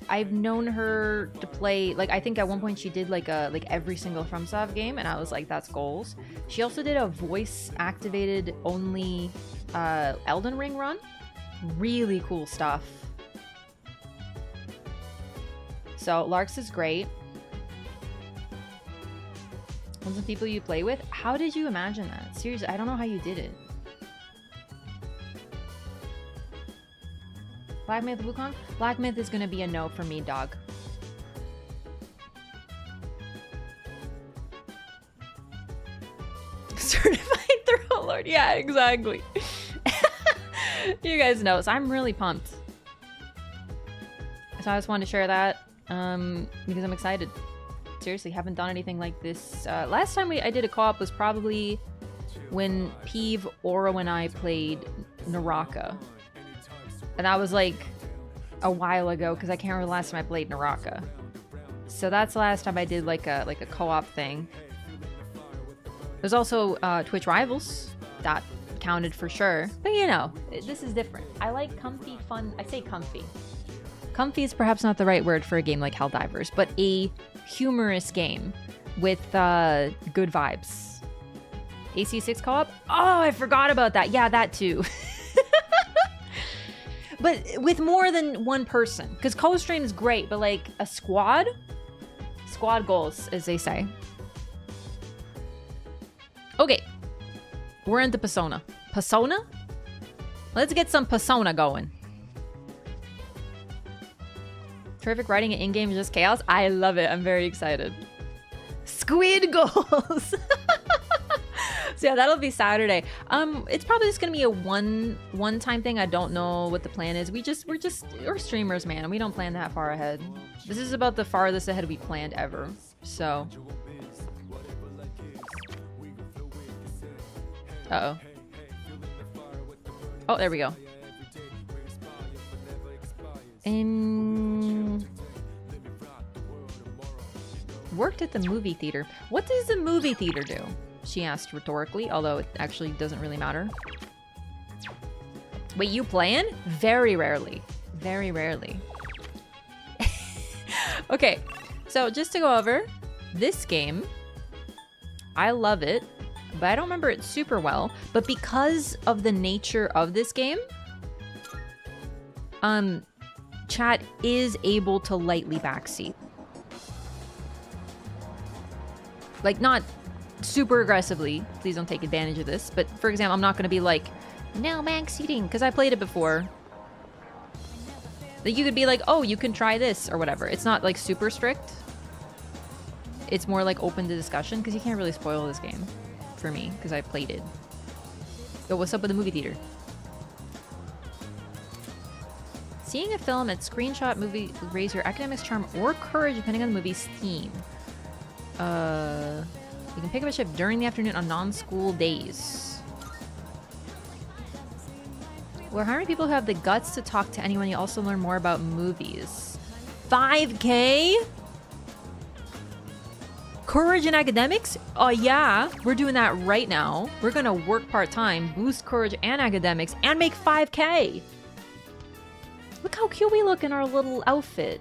I've known her to play, like, I think at one point she did like every single FromSoft game, and I was like, that's goals. She also did a voice activated only Elden Ring run. Really cool stuff. So Larks is great. Ones of people you play with? How did you imagine that? Seriously, I don't know how you did it. Black Myth Wukong? Black Myth is gonna be a no for me, dog. Certified Throat Lord. Yeah, exactly. You guys know, so I'm really pumped. So I just wanted to share that because I'm excited. Seriously, haven't done anything like this. Last time I did a co-op was probably when Peeve, Oro, and I played Naraka. And that was like a while ago because I can't remember the last time I played Naraka. So that's the last time I did like a co-op thing. There's also Twitch Rivals. That counted for sure. But you know, this is different. I like comfy, fun. I say comfy. Comfy is perhaps not the right word for a game like Helldivers, but a humorous game with good vibes. AC6 co-op? Oh, I forgot about that. Yeah, that too. But with more than one person. Because co-stream is great, but like a squad? Squad goals, as they say. Okay. We're into Persona. Persona? Let's get some Persona going. Terrific writing and in-game is just chaos. I love it. I'm very excited. Squid goals. So yeah, that'll be Saturday. It's probably just gonna be a one-time thing. I don't know what the plan is. We're streamers, man. We don't plan that far ahead. This is about the farthest ahead we planned ever. So. Uh-oh. Oh, there we go. Worked at the movie theater. What does the movie theater do? She asked rhetorically, although it actually doesn't really matter. Wait, you playing? Very rarely. Very rarely. Okay, so just to go over this game, I love it, but I don't remember it super well. But because of the nature of this game, chat is able to lightly backseat. Like, not super aggressively. Please don't take advantage of this. But for example, I'm not going to be like, no backseating, because I played it before. Like, you could be like, oh, you can try this or whatever. It's not like super strict. It's more like open to discussion because you can't really spoil this game for me because I played it. Yo, what's up with the movie theater? Seeing a film at screenshot movie will raise your academics charm or courage depending on the movie's theme. You can pick up a shift during the afternoon on non-school days. We're hiring people who have the guts to talk to anyone. You also learn more about movies. 5K? Courage in academics? Oh yeah, we're doing that right now. We're gonna work part-time, boost courage and academics, and make 5K. Look how cute we look in our little outfit.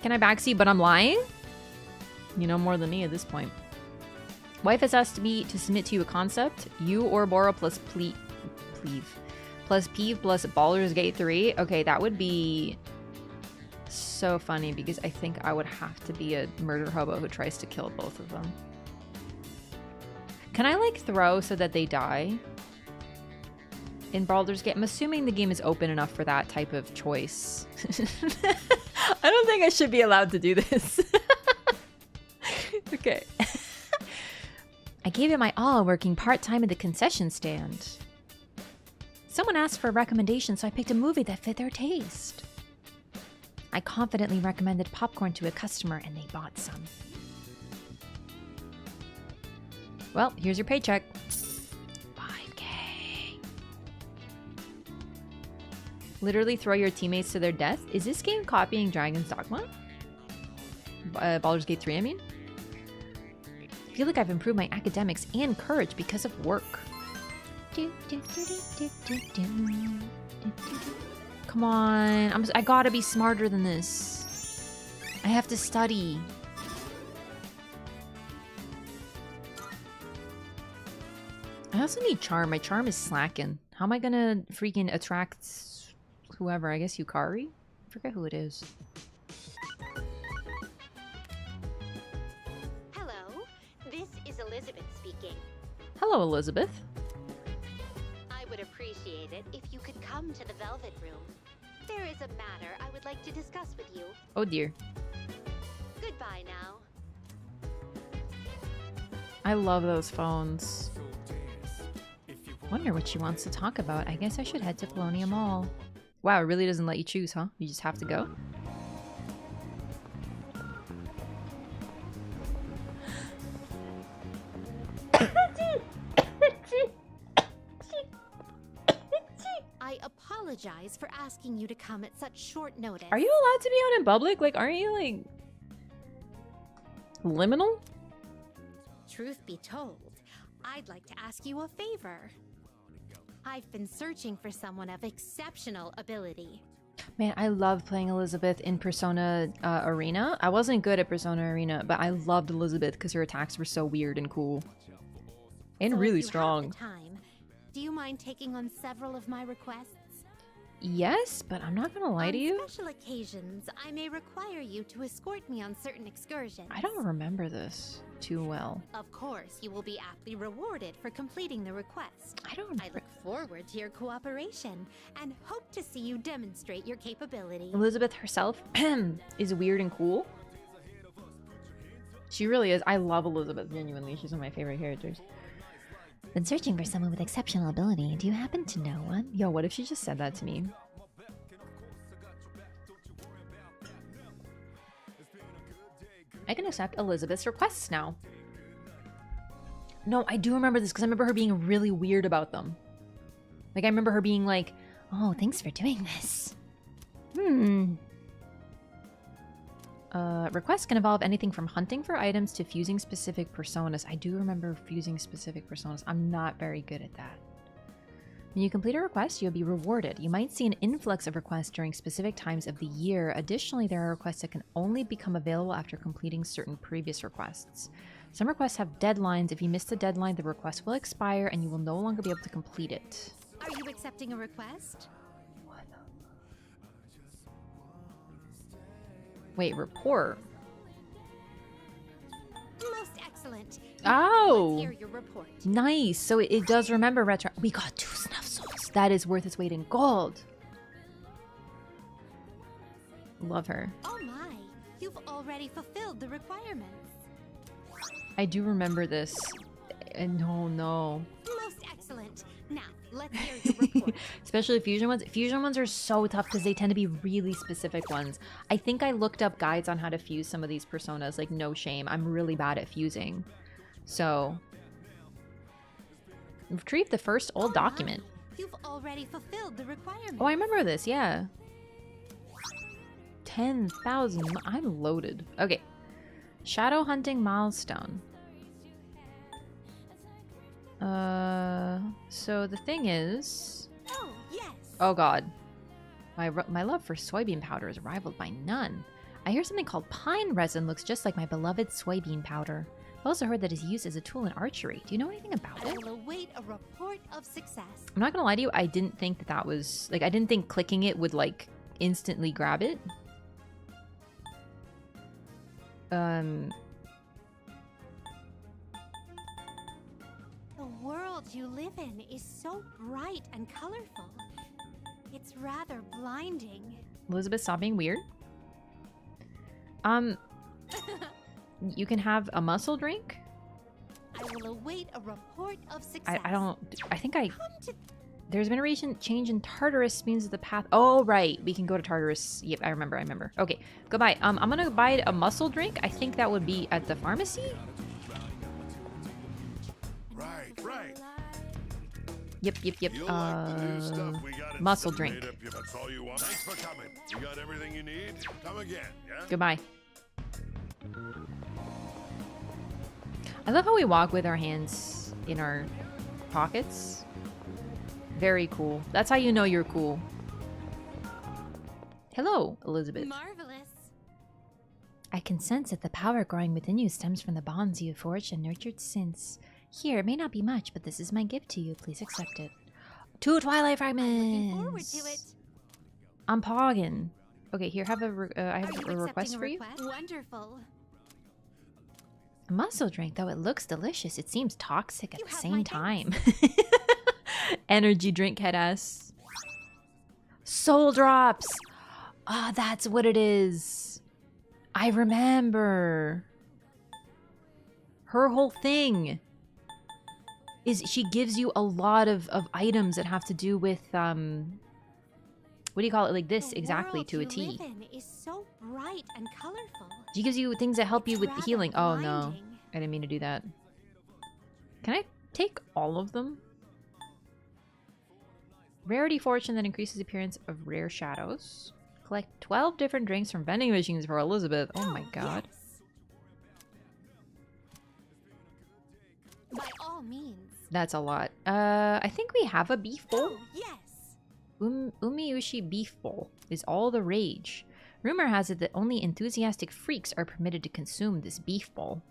Can I backseat, but I'm lying? You know more than me at this point. Wife has asked me to submit to you a concept. You or Bora plus Peeve plus Baldur's Gate 3. Okay, that would be so funny because I think I would have to be a murder hobo who tries to kill both of them. Can I like throw so that they die? In Baldur's Gate, I'm assuming the game is open enough for that type of choice. I don't think I should be allowed to do this. Okay. I gave it my all working part-time at the concession stand. Someone asked for a recommendation, so I picked a movie that fit their taste. I confidently recommended popcorn to a customer and they bought some. Well, here's your paycheck. 5K. Literally throw your teammates to their death? Is this game copying Dragon's Dogma? Baldur's Gate 3, I mean? I feel like I've improved my academics and courage because of work. Come on, I gotta be smarter than this. I have to study. I also need charm. My charm is slacking. How am I gonna freaking attract whoever? I guess Yukari? I forget who it is. Hello, this is Elizabeth speaking. Hello, Elizabeth. I would appreciate it if you could come to the Velvet Room. There is a matter I would like to discuss with you. Oh dear. Goodbye now. I love those phones. Wonder what she wants to talk about. I guess I should head to Polonium Mall. Wow, it really doesn't let you choose, huh? You just have to go? I apologize for asking you to come at such short notice. Are you allowed to be out in public? Like, aren't you, like, liminal? Truth be told, I'd like to ask you a favor. I've been searching for someone of exceptional ability. Man, I love playing Elizabeth in Persona Arena. I wasn't good at Persona Arena, but I loved Elizabeth because her attacks were so weird and cool. And So really if you strong. have the time, do you mind taking on several of my requests? Yes, but I'm not gonna lie to you. On special occasions, I may require you to escort me on certain excursions. I don't remember this too well. Of course, you will be aptly rewarded for completing the request. I don't... I look forward to your cooperation and hope to see you demonstrate your capability. Elizabeth herself is weird and cool. She really is. I love Elizabeth, genuinely. She's one of my favorite characters. Been searching for someone with exceptional ability. Do you happen to know one? Yo, what if she just said that to me? I can accept Elizabeth's requests now. No, I do remember this because I remember her being really weird about them. Like, I remember her being like, oh, thanks for doing this. Requests can involve anything from hunting for items to fusing specific personas. I do remember fusing specific personas. I'm not very good at that. When you complete a request, you'll be rewarded. You might see an influx of requests during specific times of the year. Additionally, there are requests that can only become available after completing certain previous requests. Some requests have deadlines. If you miss the deadline, the request will expire and you will no longer be able to complete it. Are you accepting a request? Wait, report. Most excellent. Oh! Let's hear your report. Nice. So it does remember retro. We got 2 snuff souls. That is worth its weight in gold. Love her. Oh my, you've already fulfilled the requirements. I do remember this. And oh no. Most excellent. Now, let's hear your report. Especially fusion ones. Fusion ones are so tough because they tend to be really specific ones. I think I looked up guides on how to fuse some of these personas. Like, no shame. I'm really bad at fusing. So, retrieve the first old document. You've already fulfilled the requirement. Oh, I remember this. Yeah. 10,000. I'm loaded. Okay. Shadow hunting milestone. So the thing is... Oh, yes. Oh god. My love for soybean powder is rivaled by none. I hear something called pine resin looks just like my beloved soybean powder. I've also heard that it's used as a tool in archery. Do you know anything about I it? will await a report of success. I'm not gonna lie to you, I didn't think that that was... Like, I didn't think clicking it would, like, instantly grab it. The world you live in is so bright and colorful. It's rather blinding. Elizabeth, stop being weird. You can have a muscle drink? I will await a report of success. I don't... I think I... Come to... There's been a recent change in Tartarus means that the path. Oh, right. We can go to Tartarus. Yep, I remember. Okay, goodbye. I'm gonna buy a muscle drink. I think that would be at the pharmacy. Right. Yep. You'll like the new stuff we got in Muscle some drink. made-up- That's all you want. Thanks for coming. You got everything you need? Come again, yeah? Goodbye. I love how we walk with our hands in our pockets. Very cool. That's how you know you're cool. Hello, Elizabeth. Marvelous. I can sense that the power growing within you stems from the bonds you have forged and nurtured since. Here, it may not be much, but this is my gift to you. Please accept it. 2 Twilight Fragments! Looking forward to it. I'm poggin. Okay, here, have I Are have you a request accepting for a you. request? Wonderful. A muscle drink, though it looks delicious, it seems toxic at You the have same my time. Energy drink, head ass. Soul drops! Ah, that's what it is. I remember. Her whole thing is she gives you a lot of items that have to do with, what do you call it? Like this, The exactly, world to a you T. live in is so bright and colorful. She gives you things that help you It's with rather healing. Oh, no. blinding. I didn't mean to do that. Can I take all of them? Rarity fortune that increases appearance of rare shadows. Collect 12 different drinks from vending machines for Elizabeth. Oh my god. Yes. By all means. That's a lot. I think we have a beef bowl. Oh, yes. Umiushi beef bowl is all the rage. Rumor has it that only enthusiastic freaks are permitted to consume this beef bowl.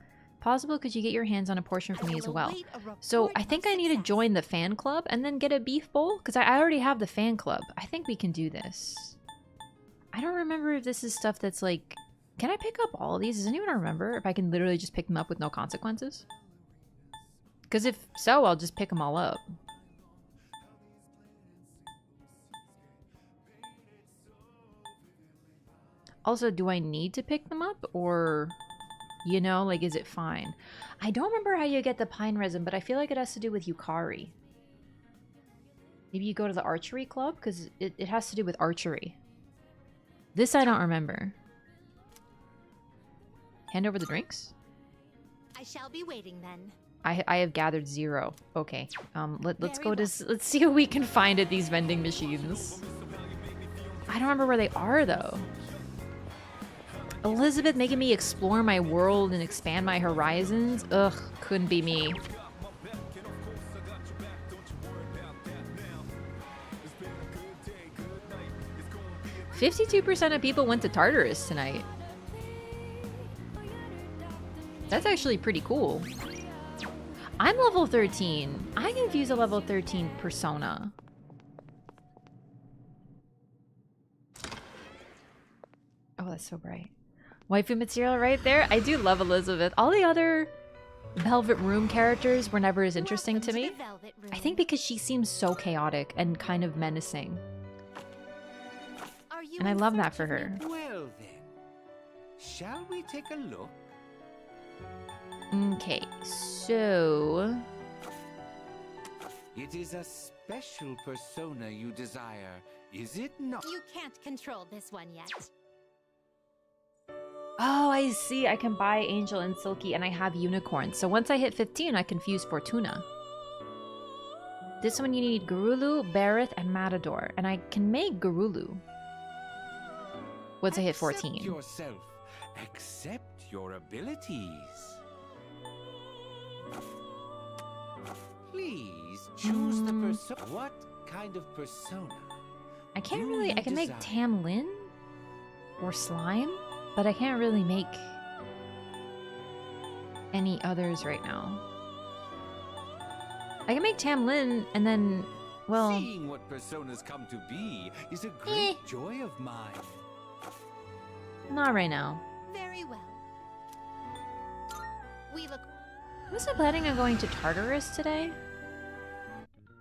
Possible could you get your hands on a portion for me as well? So I think I need to join the fan club and then get a beef bowl because I already have the fan club. I think we can do this. I don't remember if this is stuff that's like, can I pick up all of these? Does anyone remember if I can literally just pick them up with no consequences? Because if so, I'll just pick them all up. Also, do I need to pick them up or, you know, like, is it fine? I don't remember how you get the pine resin, but I feel like it has to do with Yukari. Maybe you go to the archery club because it has to do with archery. This I don't remember. Hand over the drinks? I shall be waiting then. I have gathered 0. Okay. Let's Very go to well. let's see what we can find at these vending machines. I don't remember where they are though. Elizabeth making me explore my world and expand my horizons. Ugh, couldn't be me. "52% of people went to Tartarus tonight." That's actually pretty cool. I'm level 13. I confuse a level 13 persona. Oh, that's so bright. Waifu material right there. I do love Elizabeth. All the other Velvet Room characters were never as interesting to Welcome me. the Velvet Room. I think because she seems so chaotic and kind of menacing. Are you And I in love that search for of her. Well then, shall we take a look? Okay, so... It is a special persona you desire, is it not? You can't control this one yet. Oh, I see. I can buy Angel and Silky and I have Unicorn. So once I hit 15, I can fuse Fortuna. This one you need Garulu, Bareth, and Matador. And I can make Garulu once I hit 14. Accept yourself. Accept your abilities. Please choose the persona. What kind of persona? I can't Do really... you I can make desire- Tamlin or Slime, but I can't really make any others right now. I can make Tamlin and then, well... Seeing what personas come to be is a great joy of mine. Not right now. Very well. We look. I wasn't planning on going to Tartarus today.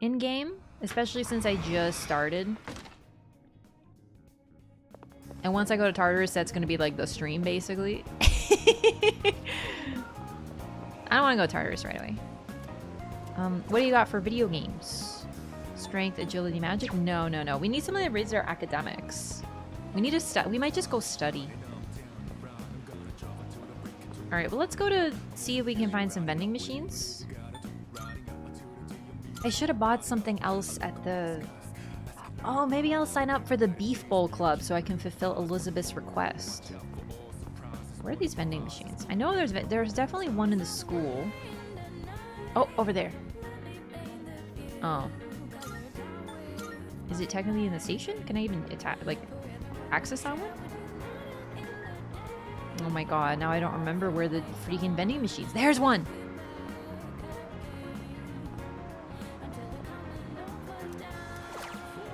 In-game, especially since I just started. And once I go to Tartarus, that's going to be like the stream, basically. I don't want to go to Tartarus right away. What do you got for video games? strength, agility, magic? No, no, no. We need something that raises our academics. We need to we might just go study. Alright, well let's go to see if we can find some vending machines. I should have bought something else at the... Oh, maybe I'll sign up for the Beef Bowl Club so I can fulfill Elizabeth's request. Where are these vending machines? I know there's definitely one in the school. Oh, over there. Oh. Is it technically in the station? Can I even access that one? Oh my god, now I don't remember where the freaking vending machines. There's one!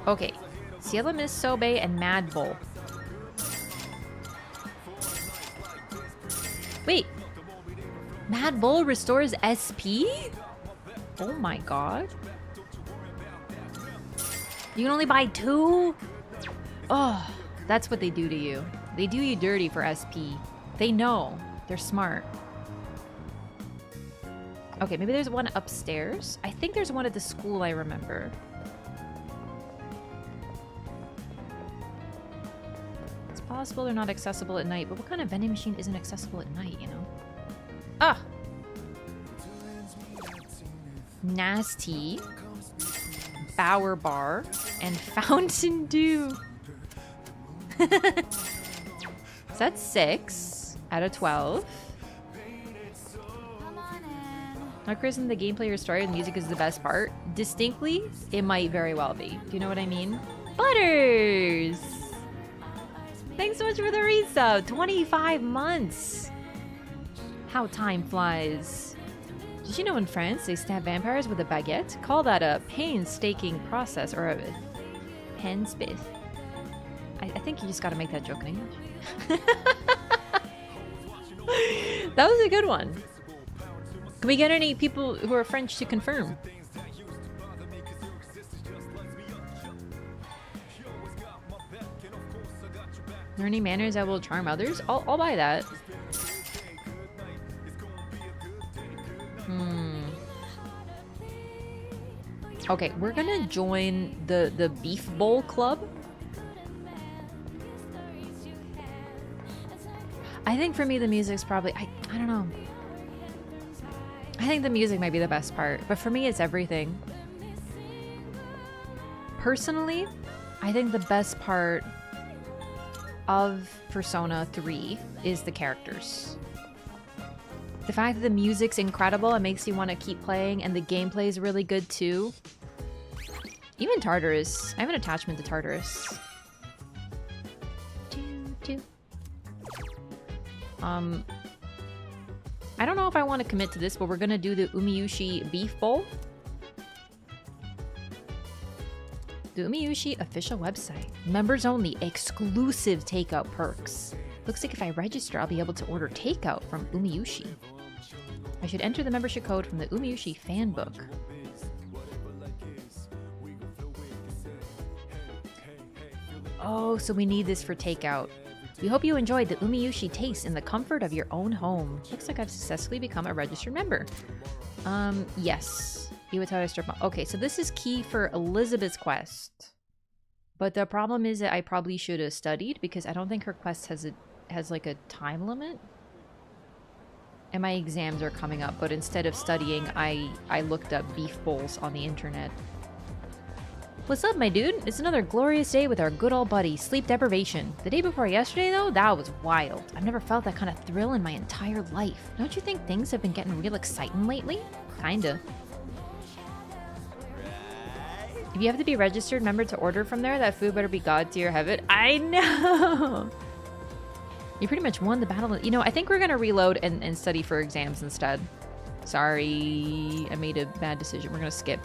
Okay. Cielo Miss Sobe and Mad Bull. Wait. Mad Bull restores SP? Oh my god. You can only buy 2? Oh, that's what they do to you. They do you dirty for SP. They know. They're smart. Okay, maybe there's one upstairs. I think there's one at the school, I remember. It's possible they're not accessible at night, but what kind of vending machine isn't accessible at night, you know? Ah! Nasty. Bower Bar. And Fountain Dew. So that's 6 out of 12. Not criticizing the gameplay or story, the music is the best part. Distinctly, it might very well be. Do you know what I mean? Butters! Thanks so much for the resub. 25 months. How time flies. Did you know in France they stab vampires with a baguette? Call that a painstaking process, or a penspith. I think you just gotta make that joke in English. That was a good one. Can we get any people who are French to confirm? Learning manners that will charm others? I'll buy that. Okay, we're gonna join the Beef Bowl Club. I think for me the music's probably... I don't know. I think the music might be the best part, but for me it's everything. Personally, I think the best part of Persona 3 is the characters. The fact that the music's incredible, it makes you want to keep playing, and the gameplay is really good too. Even Tartarus. I have an attachment to Tartarus. I don't know if I want to commit to this, but we're gonna do the Umiyushi Beef Bowl. The Umiyushi official website. Members only, exclusive takeout perks. Looks like if I register, I'll be able to order takeout from Umiyushi. I should enter the membership code from the Umiyushi fan book. Oh, so we need this for takeout. We hope you enjoyed the Umiyushi taste in the comfort of your own home. Looks like I've successfully become a registered member. Yes. Okay, so this is key for Elizabeth's quest. But the problem is that I probably should have studied because I don't think her quest has like a time limit. And my exams are coming up, but instead of studying, I looked up beef bowls on the internet. What's up, my dude? It's another glorious day with our good old buddy, sleep deprivation. The day before yesterday, though, that was wild. I've never felt that kind of thrill in my entire life. Don't you think things have been getting real exciting lately? Kinda. If you have to be registered member to order from there, that food better be god tier heaven. I know! You pretty much won the battle. You know, I think we're gonna reload and study for exams instead. Sorry, I made a bad decision. We're gonna skip.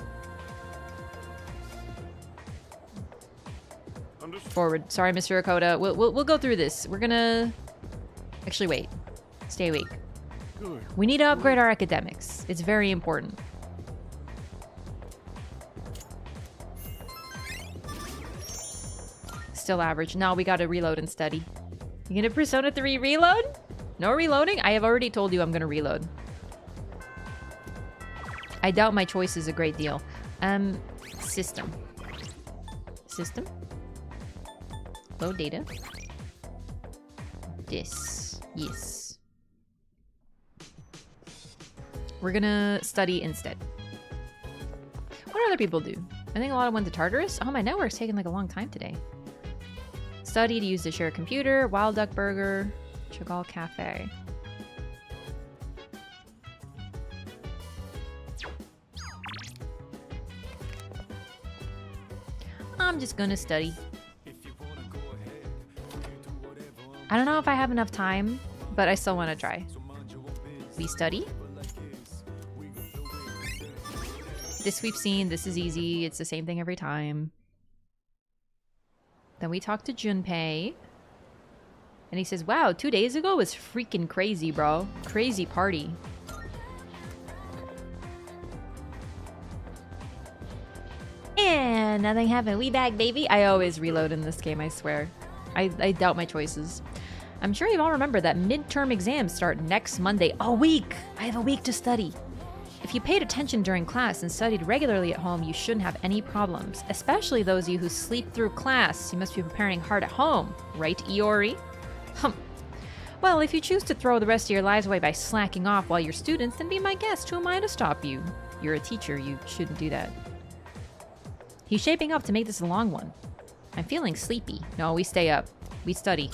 Forward. Sorry, Mr. Akota. We'll go through this. We're gonna... Actually, wait. Stay awake. We need to upgrade our academics. It's very important. Still average. No, we gotta reload and study. You gonna Persona 3 reload? No reloading? I have already told you I'm gonna reload. I doubt my choice is a great deal. System. System. Load data. This. Yes. We're gonna study instead. What do other people do? I think a lot of went to Tartarus. Oh, my network's taking like a long time today. Study to use the shared computer. Wild Duck Burger. Chagall Cafe. I'm just gonna study. I don't know if I have enough time, but I still want to try. We study. This we've seen. This is easy. It's the same thing every time. Then we talk to Junpei. And he says, wow, 2 days ago was freaking crazy, bro. Crazy party. And nothing happened. We back, baby. I always reload in this game, I swear. I doubt my choices. I'm sure you all remember that midterm exams start next Monday. A week! I have a week to study. If you paid attention during class and studied regularly at home, you shouldn't have any problems. Especially those of you who sleep through class. You must be preparing hard at home. Right, Iori? Well, if you choose to throw the rest of your lives away by slacking off while you're students, then be my guest. Who am I to stop you? You're a teacher. You shouldn't do that. He's shaping up to make this a long one. I'm feeling sleepy. No, we stay up. We study.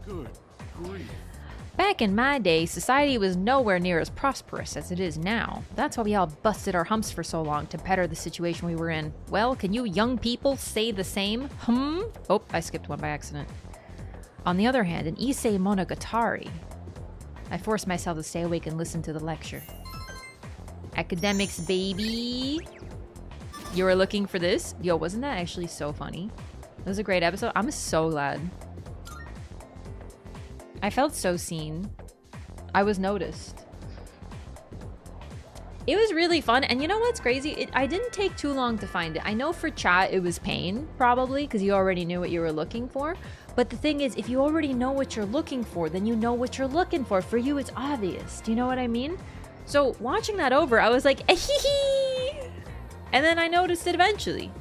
Good grief. Back in my day, society was nowhere near as prosperous as it is now. That's why we all busted our humps for so long to better the situation we were in. Well, can you young people say the same? Oh, I skipped one by accident. On the other hand, in Issei Monogatari, I forced myself to stay awake and listen to the lecture. Academics, baby! You were looking for this? Yo, wasn't that actually so funny? It was a great episode. I'm so glad. I felt so seen. I was noticed. It was really fun, and you know what's crazy? I didn't take too long to find it. I know for chat it was pain, probably, because you already knew what you were looking for. But the thing is, if you already know what you're looking for, then you know what you're looking for. For you, it's obvious. Do you know what I mean? So, watching that over, I was like, hee. And then I noticed it eventually.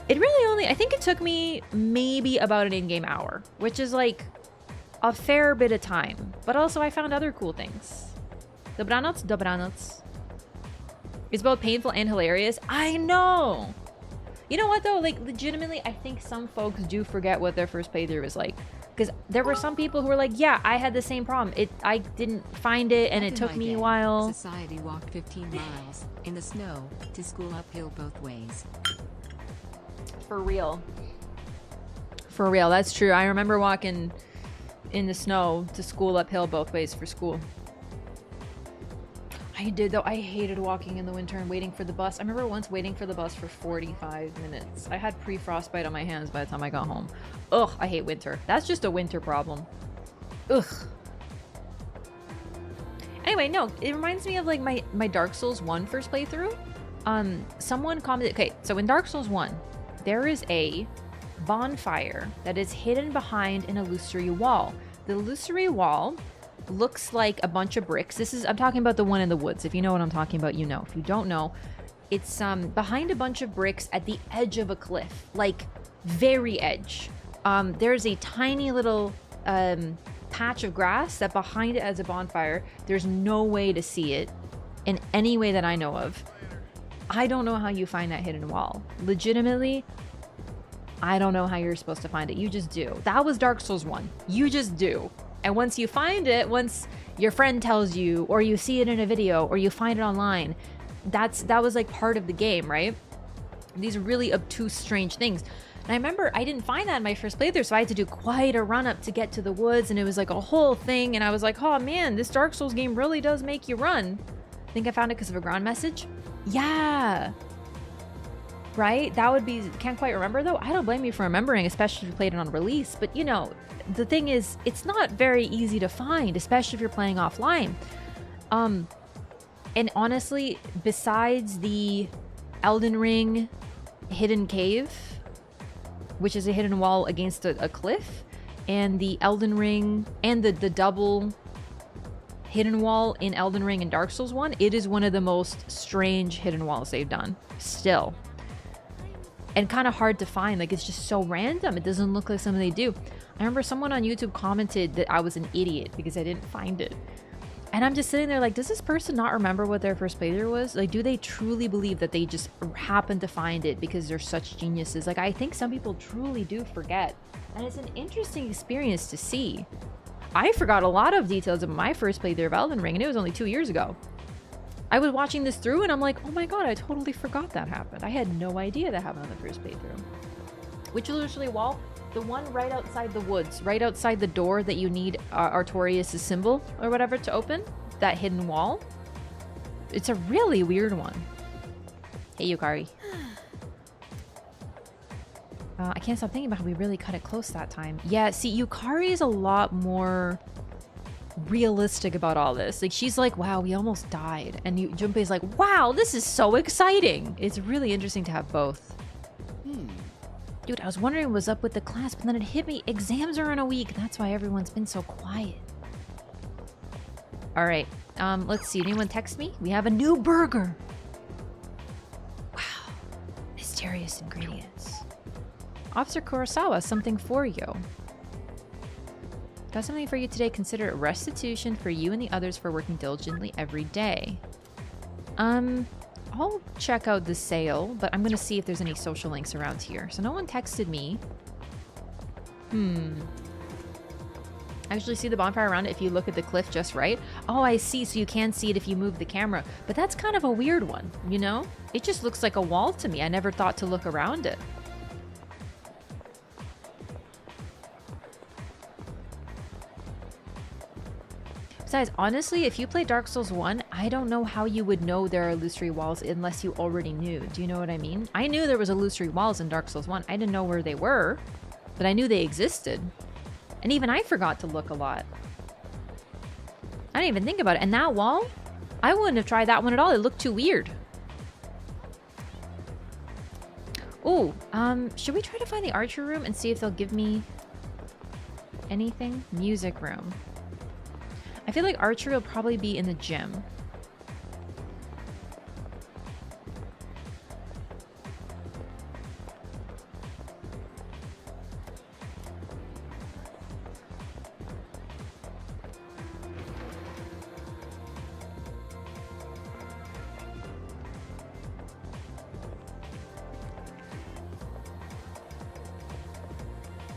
It really only, I think it took me maybe about an in-game hour, which is like a fair bit of time. But also I found other cool things. Dobranoc, dobranoc. It's both painful and hilarious. I know! You know what though? Like, legitimately, I think some folks do forget what their first playthrough was like. Because there were some people who were like, yeah, I had the same problem. I didn't find it, and it took me a while. Society walked 15 miles in the snow to school uphill both ways. For real. For real, that's true. I remember walking in the snow to school uphill both ways for school. I did though. I hated walking in the winter and waiting for the bus. I remember once waiting for the bus for 45 minutes. I had pre-frostbite on my hands by the time I got home. Ugh, I hate winter. That's just a winter problem. Ugh. Anyway, no, it reminds me of like my Dark Souls 1 first playthrough. Someone commented, okay, so in Dark Souls 1, there is a bonfire that is hidden behind an illusory wall. The illusory wall looks like a bunch of bricks. I'm talking about the one in the woods. If you know what I'm talking about, you know. If you don't know, it's behind a bunch of bricks at the edge of a cliff, like very edge. There's a tiny little patch of grass that behind it as a bonfire. There's no way to see it in any way that I know of. I don't know how you find that hidden wall. Legitimately, I don't know how you're supposed to find it. You just do. That was Dark Souls 1. You just do. And once you find it, once your friend tells you, or you see it in a video, or you find it online, that was like part of the game, right? These really obtuse, strange things. And I remember I didn't find that in my first playthrough, so I had to do quite a run up to get to the woods, and it was like a whole thing, and I was like, oh man, this Dark Souls game really does make you run. I think I found it because of a ground message. Yeah. Right? That would be, can't quite remember though. I don't blame you for remembering, especially if you played it on release, but you know, the thing is, it's not very easy to find, especially if you're playing offline. And honestly, besides the Elden Ring hidden cave, which is a hidden wall against a cliff, and the Elden Ring and the double hidden wall in Elden Ring and Dark Souls 1, it is one of the most strange hidden walls they've done. Still. and kind of hard to find. Like, it's just so random. It doesn't look like something they do. I remember someone on YouTube commented that I was an idiot because I didn't find it. And I'm just sitting there like, does this person not remember what their first playthrough was? Like, do they truly believe that they just happen to find it because they're such geniuses? Like, I think some people truly do forget. And it's an interesting experience to see. I forgot a lot of details of my first playthrough of Elden Ring, and it was only 2 years ago. I was watching this through, and I'm like, oh my god, I totally forgot that happened. I had no idea that happened on the first playthrough. Which illusory wall? The one right outside the woods, right outside the door that you need Artorias' symbol or whatever to open. That hidden wall. It's a really weird one. Hey, Yukari. I can't stop thinking about how we really cut it close that time. Yeah, see, Yukari is a lot more realistic about all this. Like, she's like, wow, we almost died. And Junpei's like, wow, this is so exciting. It's really interesting to have both. Dude, I was wondering what was up with the class, but then it hit me. Exams are in a week. That's why everyone's been so quiet. All right. Let's see. Did anyone text me? We have a new burger. Wow. Mysterious ingredients. Officer Kurosawa, something for you. Got something for you today. Consider it restitution for you and the others for working diligently every day. I'll check out the sale, but I'm going to see if there's any social links around here. So no one texted me. I actually see the bonfire around it if you look at the cliff just right. Oh, I see. So you can see it if you move the camera. But that's kind of a weird one, you know? It just looks like a wall to me. I never thought to look around it. Besides, honestly, if you play Dark Souls 1, I don't know how you would know there are illusory walls unless you already knew. Do you know what I mean? I knew there was illusory walls in Dark Souls 1. I didn't know where they were, but I knew they existed. And even I forgot to look a lot. I didn't even think about it. And that wall, I wouldn't have tried that one at all. It looked too weird. Oh, should we try to find the archer room and see if they'll give me anything? Music room. I feel like archery will probably be in the gym.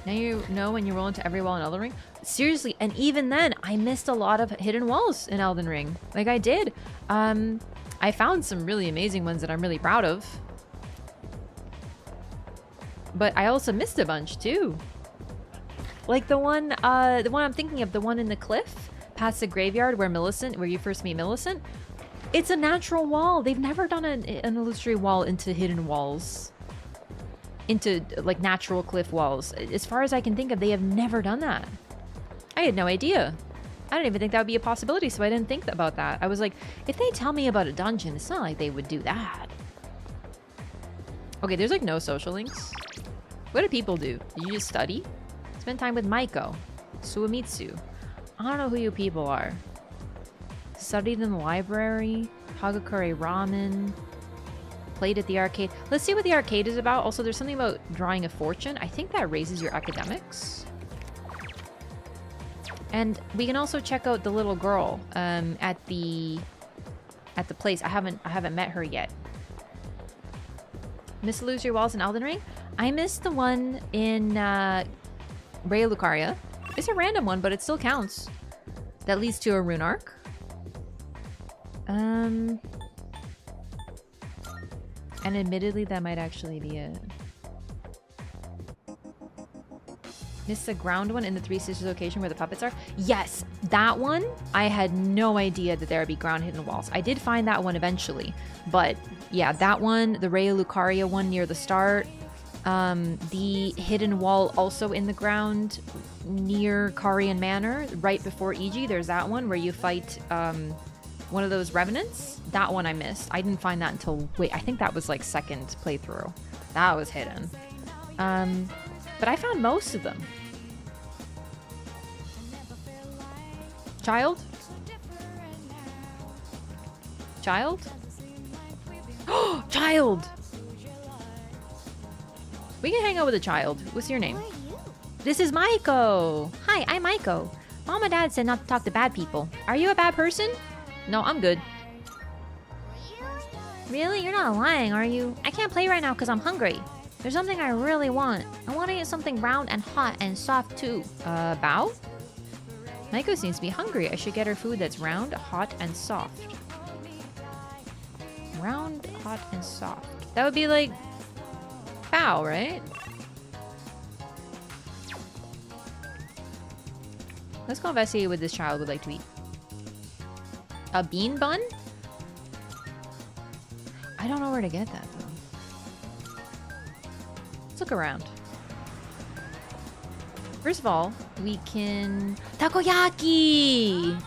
Now you know when you roll into every wall in Elden Ring. Seriously, and even then, I missed a lot of hidden walls in Elden Ring. Like, I did. I found some really amazing ones that I'm really proud of. But I also missed a bunch, too. Like the one I'm thinking of, the one in the cliff, past the graveyard where you first meet Millicent. It's a natural wall. They've never done an illusory wall into hidden walls. Into, like, natural cliff walls. As far as I can think of, they have never done that. I had no idea. I didn't even think that would be a possibility, so I didn't think about that. I was like, if they tell me about a dungeon, it's not like they would do that. Okay, there's, like, no social links. What do people do? Do you just study? Spend time with Maiko. Suamitsu. I don't know who you people are. Studied in the library. Hagakure ramen. Played at the arcade. Let's see what the arcade is about. Also, there's something about drawing a fortune. I think that raises your academics. And we can also check out the little girl at the place. I haven't met her yet. Miss Illusory Walls in Elden Ring? I missed the one in Ray Lucaria. It's a random one, but it still counts. That leads to a rune arc. And admittedly, that might actually be it. Missed the ground one in the Three Sisters location where the puppets are? Yes, that one, I had no idea that there would be ground hidden walls. I did find that one eventually. But yeah, that one, the Ray Lucaria one near the start, the hidden wall also in the ground near Carian Manor, right before Iji, there's that one where you fight one of those revenants. That one I missed. I didn't find that until, wait, I think that was like second playthrough. That was hidden. But I found most of them. Child? Child? Oh, child! We can hang out with a child. What's your name? Who are you? This is Maiko. Hi, I'm Maiko. Mom and Dad said not to talk to bad people. Are you a bad person? No, I'm good. Really? You're not lying, are you? I can't play right now because I'm hungry. There's something I really want. I want to eat something round and hot and soft too. Bao? Maiko seems to be hungry. I should get her food that's round, hot, and soft. Round, hot, and soft. That would be like Bao, right? Let's go investigate what this child would like to eat. A bean bun? I don't know where to get that though. Let's look around. First of all, we can... Takoyaki!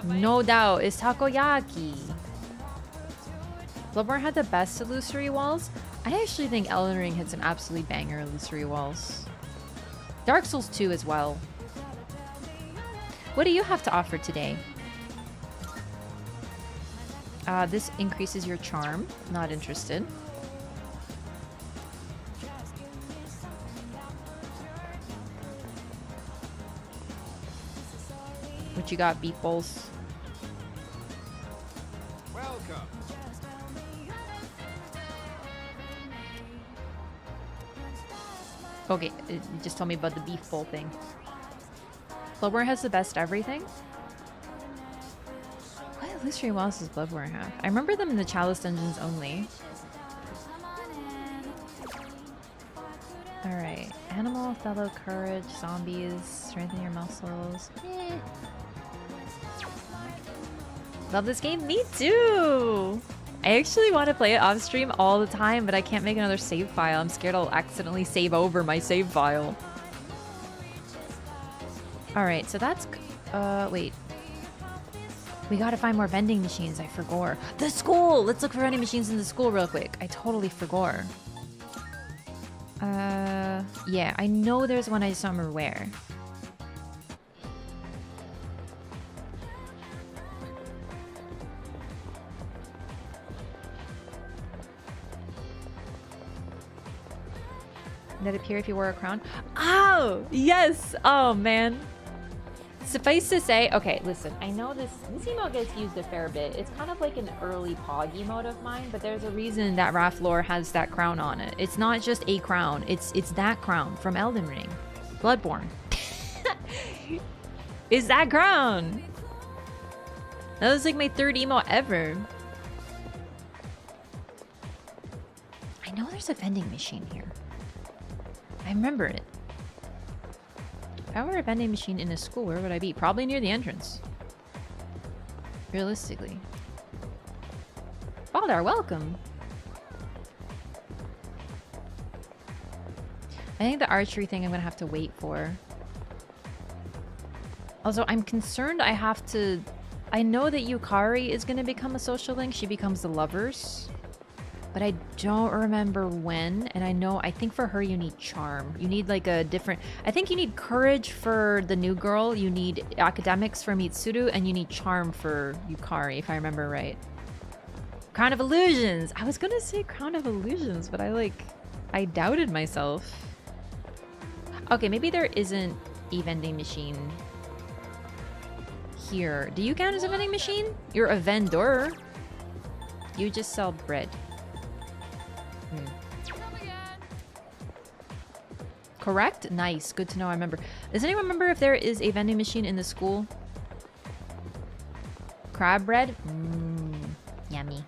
No doubt, it's takoyaki. Bloodborne had the best illusory walls. I actually think Elden Ring had some absolutely banger illusory walls. Dark Souls 2 as well. What do you have to offer today? This increases your charm. Not interested. What you got, beef bowls? Welcome. Okay, it just told me about the beef bowl thing. Bloodborne has the best everything? What illusory walls does Bloodborne have? I remember them in the Chalice dungeons only. Alright. Animal, fellow, courage, zombies, strengthen your muscles. Eh. Love this game? Me too! I actually want to play it off stream all the time, but I can't make another save file. I'm scared I'll accidentally save over my save file. Alright, so that's... wait. We gotta find more vending machines, I forgot. The school! Let's look for vending machines in the school real quick. I totally forgot. Yeah, I know there's one, I just don't remember where. That appear if you wore a crown. Oh, yes. Oh, man. Suffice to say, okay, listen. I know this emote gets used a fair bit. It's kind of like an early Pog emote of mine, but there's a reason that Raflor has that crown on it. It's not just a crown. It's that crown from Elden Ring. Bloodborne. It's that crown. That was like my third emote ever. I know there's a vending machine here. I remember it. If I were a vending machine in a school, where would I be? Probably near the entrance. Realistically. Baldar, welcome! I think the archery thing I'm gonna have to wait for. Also, I'm concerned I have to... I know that Yukari is gonna become a social link. She becomes the lovers. But I don't remember when, and I think for her you need charm. You need like a different... I think you need courage for the new girl, you need academics for Mitsuru, and you need charm for Yukari, if I remember right. Crown of Illusions! I was gonna say Crown of Illusions, but I doubted myself. Okay, maybe there isn't a vending machine here. Do you count as a vending machine? You're a vendor. You just sell bread. Correct? Nice. Good to know. I remember. Does anyone remember if there is a vending machine in the school? Crab bread? Mmm. Yummy.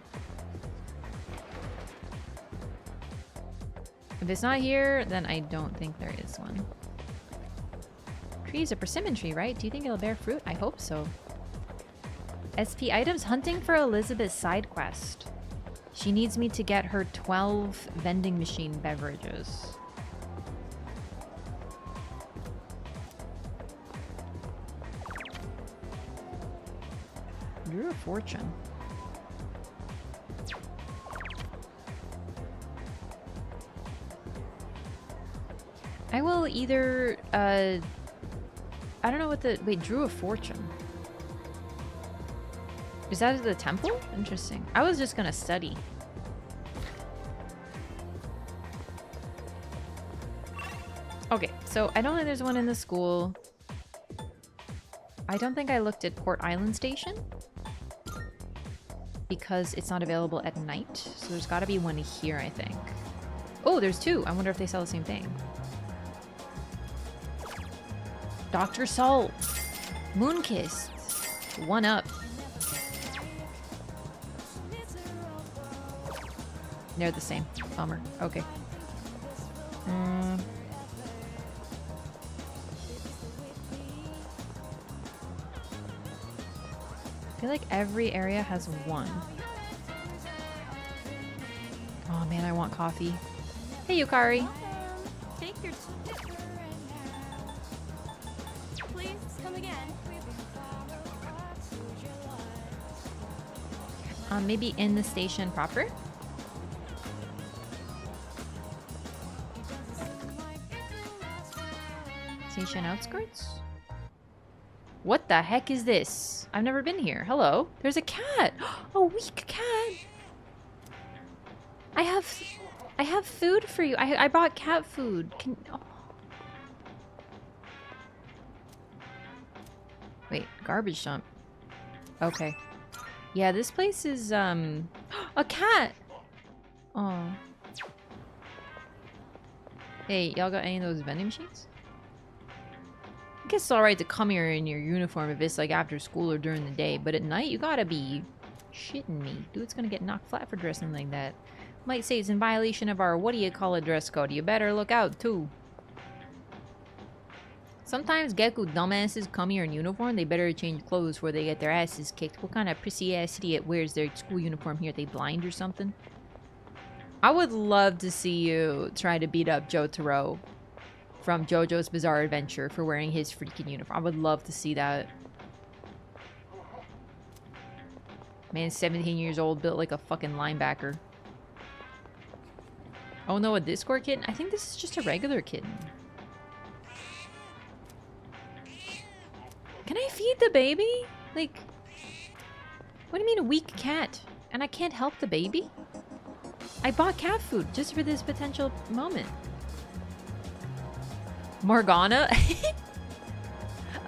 If it's not here, then I don't think there is one. Tree is a persimmon tree, right? Do you think it'll bear fruit? I hope so. SP items. Hunting for Elizabeth's side quest. She needs me to get her 12 vending machine beverages. Drew a fortune. I will either, I don't know what the... Wait, drew a fortune. Is that at the temple? Interesting. I was just gonna study. Okay, so I don't think there's one in the school. I don't think I looked at Port Island Station because it's not available at night. So there's got to be one here, I think. Oh, there's two. I wonder if they sell the same thing. Dr. Salt. Moonkissed. One up. They're the same. Bummer. Okay. I feel like every area has one. Oh man, I want coffee. Hey, Yukari. Take your please come again. Maybe in the station proper? Station outskirts? What the heck is this? I've never been here. Hello. There's a cat. A weak cat. I have food for you. I brought cat food. Can oh. Wait, garbage dump. Okay. Yeah, this place is a cat. Oh. Hey, y'all got any of those vending machines? I guess it's alright to come here in your uniform if it's like after school or during the day, but at night you gotta be shitting me. Dude's gonna get knocked flat for dressing like that. Might say it's in violation of our what-do-you-call-it dress code. You better look out too. Sometimes Geku dumbasses come here in uniform. They better change clothes before they get their asses kicked. What kind of prissy-ass idiot wears their school uniform here? Are they blind or something? I would love to see you try to beat up Jotaro from JoJo's Bizarre Adventure for wearing his freaking uniform. I would love to see that. Man, 17 years old, built like a fucking linebacker. Oh no, a Discord kitten? I think this is just a regular kitten. Can I feed the baby? Like, what do you mean a weak cat? And I can't help the baby? I bought cat food just for this potential moment. Morgana?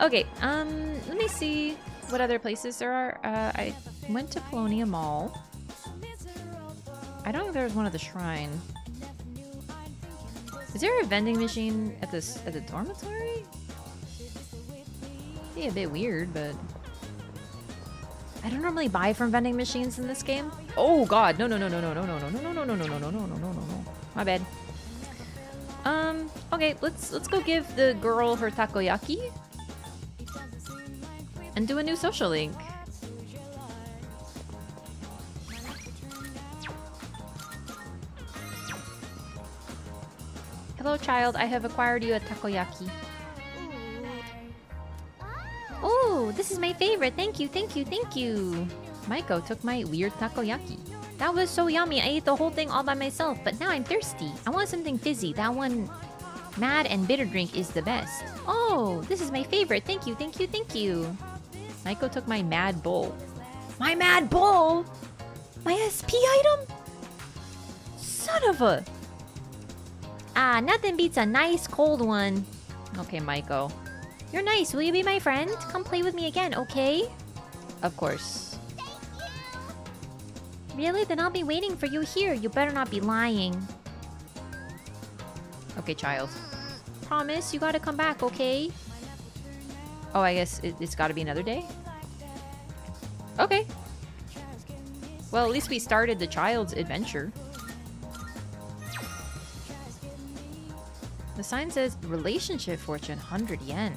Okay, let me see what other places there are. I went to Colonia Mall. I don't think there was one at the shrine. Is there a vending machine at the dormitory? Be a bit weird, but I don't normally buy from vending machines in this game. Oh god, no. My bad. Okay, let's go give the girl her takoyaki and do a new social link. Hello, child. I have acquired you a takoyaki. Oh, this is my favorite. Thank you. Maiko took my weird takoyaki. That was so yummy. I ate the whole thing all by myself, but now I'm thirsty. I want something fizzy. That one mad and bitter drink is the best. Oh, this is my favorite. Thank you. Maiko took my mad bowl. My mad bowl? My SP item? Son of a... Ah, nothing beats a nice cold one. Okay, Maiko. You're nice. Will you be my friend? Come play with me again, okay? Of course. Really? Then I'll be waiting for you here. You better not be lying. Okay, child. Promise, you gotta come back, okay? Oh, I guess it's gotta be another day? Okay. Well, at least we started the child's adventure. The sign says, relationship fortune, 100 yen.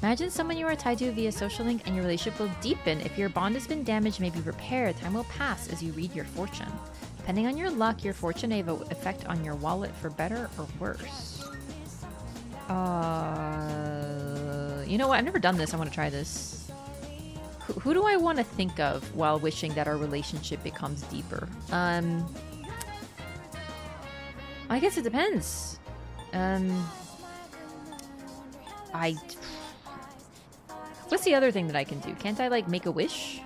Imagine someone you are tied to via social link and your relationship will deepen. If your bond has been damaged, maybe repaired. Time will pass as you read your fortune. Depending on your luck, your fortune may have an effect on your wallet for better or worse. You know what? I've never done this. I want to try this. Who do I want to think of while wishing that our relationship becomes deeper? I guess it depends. What's the other thing that I can do? Can't I, like, make a wish?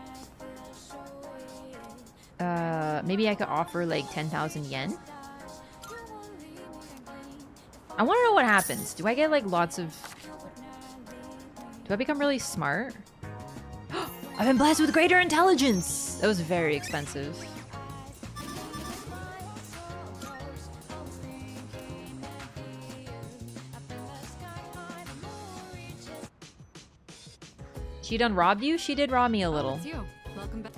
Maybe I could offer like 10,000 yen. I want to know what happens. Do I get like lots of... Do I become really smart? I've been blessed with greater intelligence! That was very expensive. She done robbed you? She did rob me a little. It's you. Welcome back.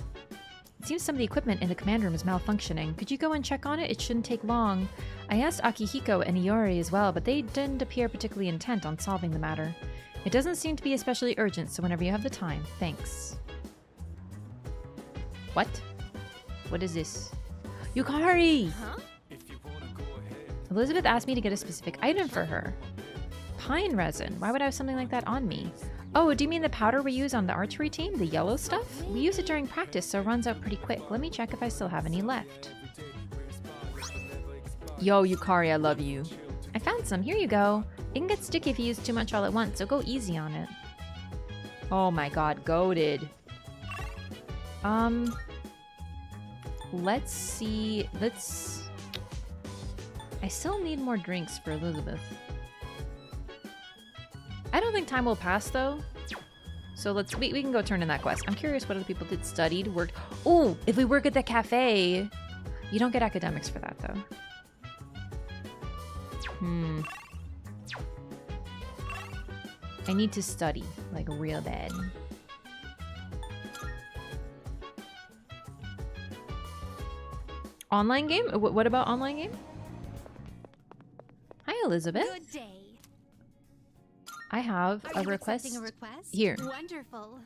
It seems some of the equipment in the command room is malfunctioning. Could you go and check on it? It shouldn't take long. I asked Akihiko and Iori as well, but they didn't appear particularly intent on solving the matter. It doesn't seem to be especially urgent, so whenever you have the time, thanks. What? What is this? Yukari! Huh? Elizabeth asked me to get a specific item for her. Pine resin. Why would I have something like that on me? Oh, do you mean the powder we use on the archery team? The yellow stuff? We use it during practice, so it runs out pretty quick. Let me check if I still have any left. Yo, Yukari, I love you. I found some. Here you go. It can get sticky if you use too much all at once, so go easy on it. Oh my god, goated. Let's see. I still need more drinks for Elizabeth. I don't think time will pass though. So we can go turn in that quest. I'm curious what other people did. Studied, worked. Oh, if we work at the cafe. You don't get academics for that though. I need to study, like real bad. Online game? What about online game? Hi, Elizabeth. Good day. I have Are a you request. accepting a request? Here. Wonderful.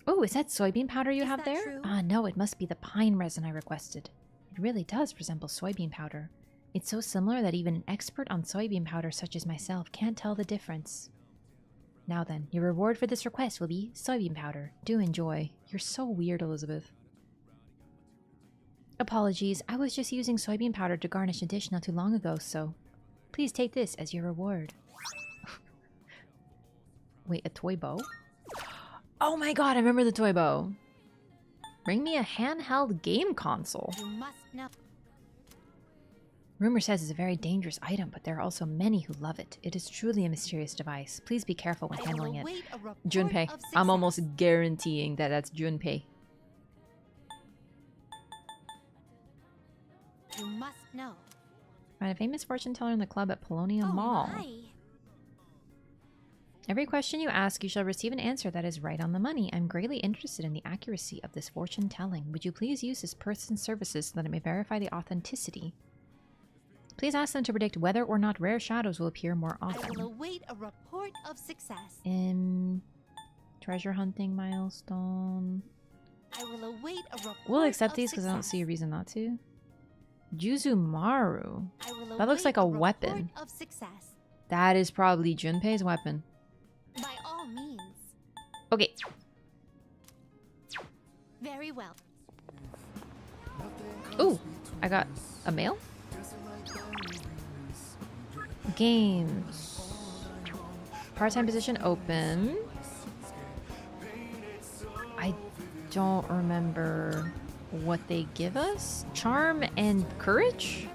Oh, is that soybean powder you Is have that there? true? Ah, no, it must be the pine resin I requested. It really does resemble soybean powder. It's so similar that even an expert on soybean powder such as myself can't tell the difference. Now then, your reward for this request will be soybean powder. Do enjoy. You're so weird, Elizabeth. Apologies, I was just using soybean powder to garnish a dish not too long ago, so please take this as your reward. Wait, a toy bow? Oh my god, I remember the toy bow. Bring me a handheld game console. You must know. Rumor says it's a very dangerous item, but there are also many who love it. It is truly a mysterious device. Please be careful when I will handling it. await a report Junpei. of I'm almost success. guaranteeing that that's Junpei. You must know. Find a famous fortune teller in the club at Polonia Oh Mall. my. Every question you ask, you shall receive an answer that is right on the money. I'm greatly interested in the accuracy of this fortune telling. Would you please use this person's services so that it may verify the authenticity? Please ask them to predict whether or not rare shadows will appear more I will often. await a report of success. Treasure hunting milestone. I will await a report We'll accept of these because I don't success. see a reason not to. Juzumaru. I will That looks await like a report weapon. of success. That is probably Junpei's weapon. By all means. Okay. Very well. Ooh, I got a mail? Games. Part-time position open. I don't remember what they give us. Charm and courage?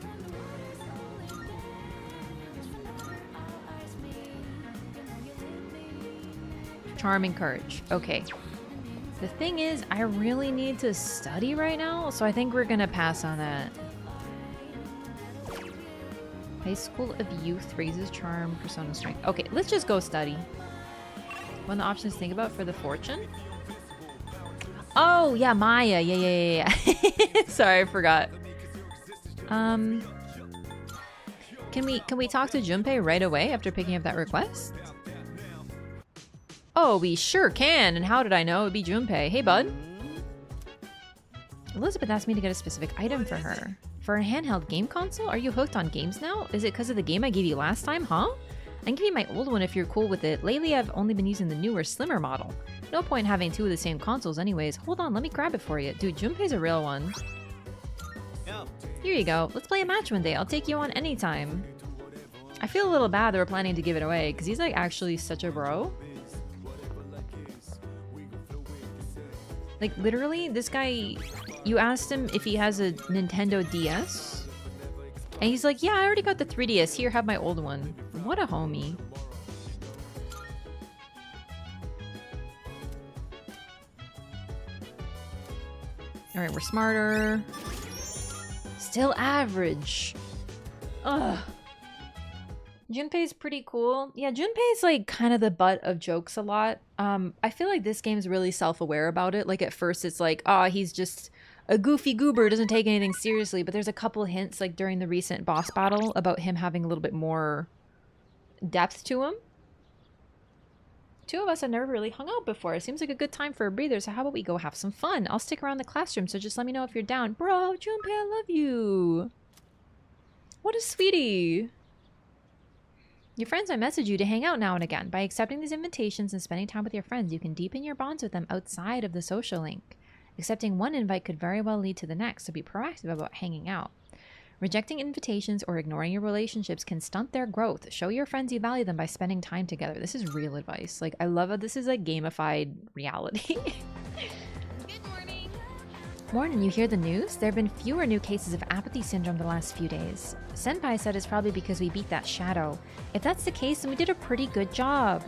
Charm and courage. Okay. The thing is, I really need to study right now, so I think we're gonna pass on that. High School of Youth raises charm, persona strength. Okay, let's just go study. One of the options to think about for the fortune? Oh, yeah, Maya. Yeah. Sorry, I forgot. Can we talk to Junpei right away after picking up that request? Oh, we sure can. And how did I know it'd be Junpei? Hey, bud. Elizabeth asked me to get a specific item for her. For a handheld game console? Are you hooked on games now? Is it because of the game I gave you last time, huh? I can give you my old one if you're cool with it. Lately, I've only been using the newer, slimmer model. No point having two of the same consoles anyways. Hold on, let me grab it for you. Dude, Junpei's a real one. Here you go. Let's play a match one day. I'll take you on anytime. I feel a little bad that we're planning to give it away, because he's like actually such a bro. Like, literally, this guy, you asked him if he has a Nintendo DS, and he's like, yeah, I already got the 3DS. Here, have my old one. What a homie. All right, we're smarter. Still average. Ugh. Junpei's pretty cool. Yeah, Junpei's like kind of the butt of jokes a lot. I feel like this game's really self-aware about it. Like at first it's like, oh, he's just a goofy goober, doesn't take anything seriously. But there's a couple hints like during the recent boss battle about him having a little bit more depth to him. Two of us have never really hung out before. It seems like a good time for a breather, so how about we go have some fun? I'll stick around the classroom, so just let me know if you're down. Bro, Junpei, I love you. What a sweetie. Your friends might message you to hang out now and again. By accepting these invitations and spending time with your friends, you can deepen your bonds with them outside of the social link. Accepting one invite could very well lead to the next, so be proactive about hanging out. Rejecting invitations or ignoring your relationships can stunt their growth. Show your friends you value them by spending time together. This is real advice. Like, I love how this is like gamified reality. Good morning. Morning, you hear the news? There have been fewer new cases of apathy syndrome the last few days. Senpai said it's probably because we beat that shadow. If that's the case, then we did a pretty good job.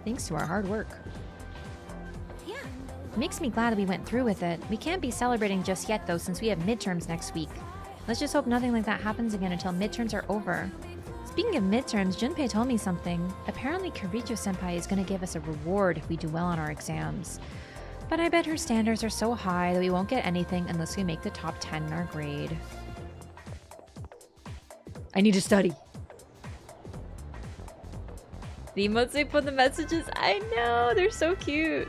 Thanks to our hard work. Yeah. Makes me glad we went through with it. We can't be celebrating just yet though, since we have midterms next week. Let's just hope nothing like that happens again until midterms are over. Speaking of midterms, Junpei told me something. Apparently Kiricho-senpai is going to give us a reward if we do well on our exams. But I bet her standards are so high that we won't get anything unless we make the top 10 in our grade. I need to study. The emotes they put in the messages, I know, they're so cute.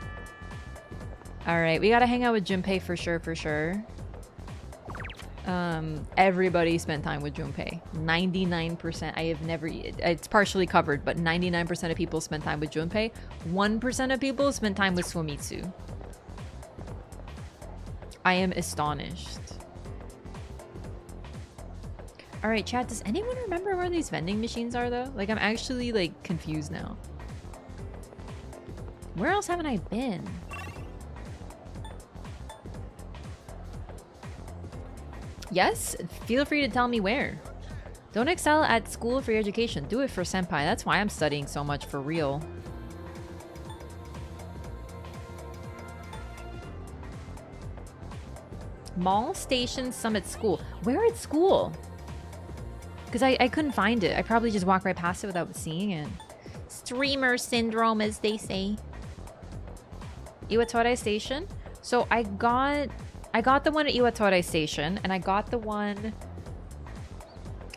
Alright, we gotta hang out with Junpei for sure, for sure. Everybody spent time with Junpei. 99%. I have never, it's partially covered, but 99% of people spent time with Junpei. 1% of people spent time with Suomitsu. I am astonished. Alright, chat, does anyone remember where these vending machines are though? Like, I'm actually like confused now. Where else haven't I been? Yes, feel free to tell me where. Don't excel at school for your education. Do it for senpai. That's why I'm studying so much for real. Mall Station Summit School. Where at school? Because I couldn't find it. I probably just walked right past it without seeing it. Streamer syndrome, as they say. Iwatore Station. So I got the one at Iwatore Station, and I got the one...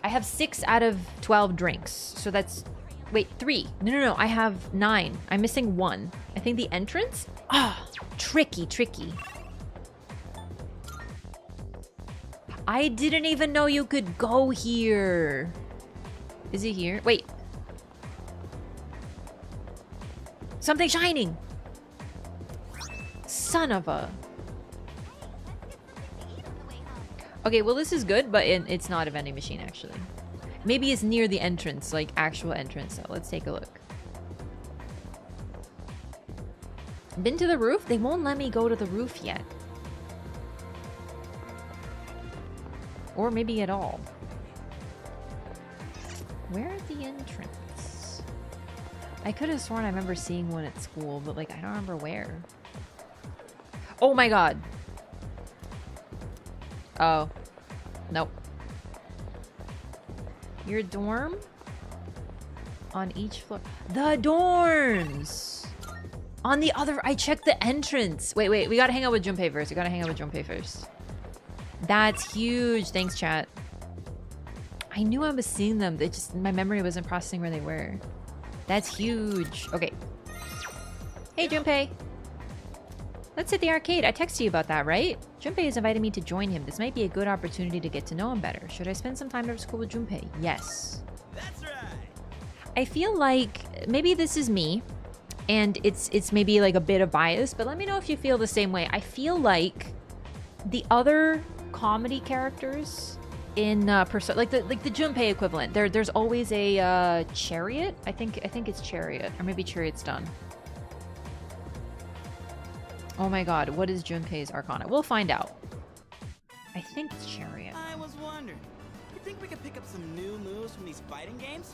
I have 6 out of 12 drinks. So that's... Wait, 3. No. I have 9. I'm missing 1. I think the entrance? Ah, tricky. I didn't even know you could go here. Is it here? Wait. Something shining. Son of a... Okay, well this is good, but it's not a vending machine actually. Maybe it's near the entrance, like actual entrance. So let's take a look. Been to the roof? They won't let me go to the roof yet. Or maybe at all. Where at the entrance? I could have sworn I remember seeing one at school, but like I don't remember where. Oh my god. Oh. Nope. Your dorm? On each floor. The dorms! On the other... I checked the entrance. Wait. We gotta hang out with Junpei first. That's huge. Thanks, chat. I knew I was seeing them. They just... My memory wasn't processing where they were. That's huge. Okay. Hey, Junpei. Let's hit the arcade. I texted you about that, right? Junpei has invited me to join him. This might be a good opportunity to get to know him better. Should I spend some time after school with Junpei? Yes. That's right. I feel like maybe this is me, and it's maybe like a bit of bias, but let me know if you feel the same way. I feel like the other comedy characters in Persona, like the Junpei equivalent, there's always a Chariot. I think it's Chariot, or maybe Chariot's done. Oh my god, what is Junpei's Arcana? We'll find out. I think it's Chariot. I was wondering, you think we could pick up some new moves from these fighting games?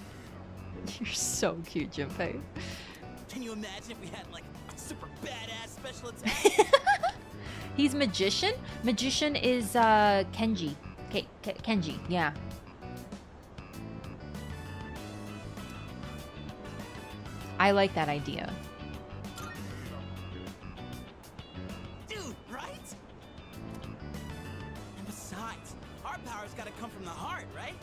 You're so cute, Junpei. Can you imagine if we had like a super badass special attack? He's Magician? Magician is Kenji. Kenji, yeah. I like that idea. Dude, right? And besides, our power's gotta come from the heart, right?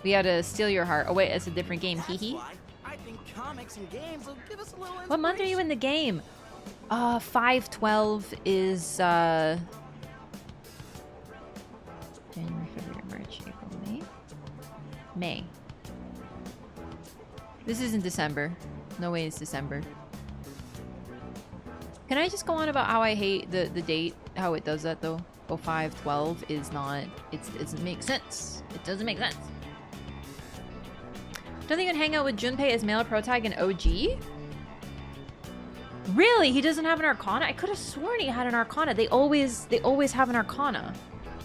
We had to steal your heart. Oh wait, it's a different game. Hee That's hee. why I think comics and games will give us a little What month are you in the game? 5/12 is January, February, March, April, May. May. This isn't December. No way it's December. Can I just go on about how I hate the date? How it does that though? 05/12 is not. It doesn't make sense. It doesn't make sense. Don't think you can hang out with Junpei as male protag in OG? Really? He doesn't have an Arcana? I could have sworn he had an Arcana. They always have an Arcana.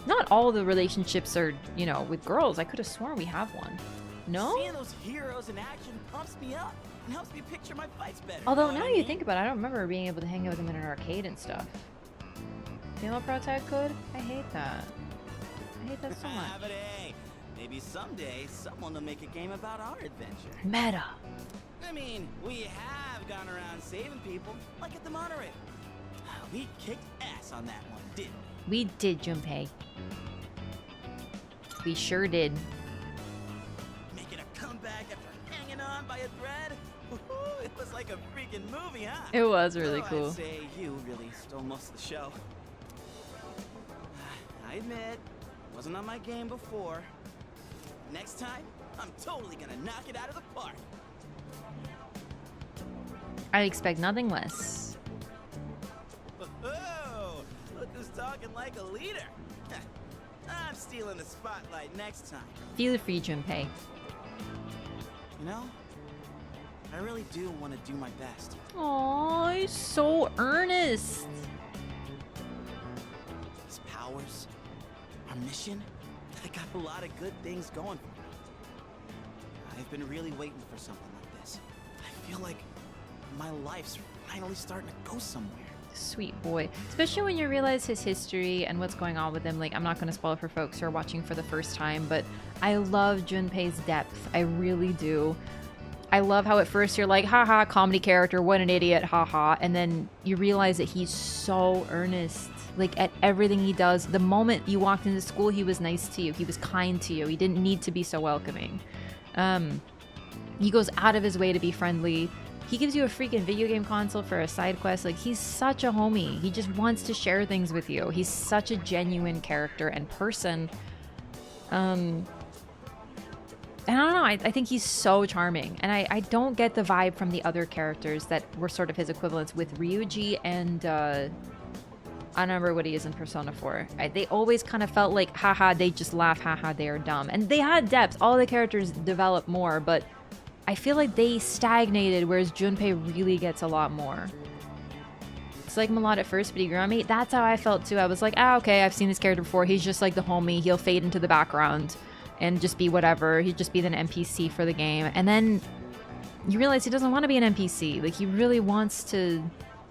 Not all the relationships are, you know, with girls. I could have sworn we have one. No? Seeing those heroes in action pumps me up and helps me picture my fights better. Although know now what I you mean? think about it, I don't remember being able to hang out with him in an arcade and stuff. Female protag could? I hate that. I hate that so much. But hey, maybe someday someone will make a game about our adventure. Meta. I mean, we have gone around saving people, like at the monorail. We kicked ass on that one, didn't we? We did, Junpei. We sure did. Making a comeback after hanging on by a thread. Woohoo, it was like a freaking movie, huh? It was really Though cool. I'd say you really stole most of the show. I admit, wasn't on my game before. Next time, I'm totally gonna knock it out of the park. I expect nothing less. Oh, look who's talking like a leader. I'm stealing the spotlight next time. Feel free, Junpei. You know, I really do want to do my best. Aw, he's so earnest. These powers, our mission, I got a lot of good things going for me. I've been really waiting for something like this. I feel like my life's finally starting to go somewhere. Sweet boy. Especially when you realize his history and what's going on with him. Like, I'm not going to spoil it for folks who are watching for the first time, but I love Junpei's depth. I really do. I love how at first you're like, haha, comedy character, what an idiot, haha. And then you realize that he's so earnest. Like, at everything he does. The moment you walked into school, he was nice to you. He was kind to you. He didn't need to be so welcoming. He goes out of his way to be friendly. He gives you a freaking video game console for a side quest. Like, he's such a homie. He just wants to share things with you. He's such a genuine character and person. And I don't know, I think he's so charming. And I don't get the vibe from the other characters that were sort of his equivalents with Ryuji and, I don't remember what he is in Persona 4. They always kind of felt like, haha, they just laugh, haha, they are dumb. And they had depth. All the characters developed more, but I feel like they stagnated, whereas Junpei really gets a lot more. It's like Malad at first, but he grew on me. That's how I felt too. I was like, okay, I've seen this character before. He's just like the homie. He'll fade into the background and just be whatever. He'd just be an NPC for the game. And then you realize he doesn't want to be an NPC. Like, he really wants to...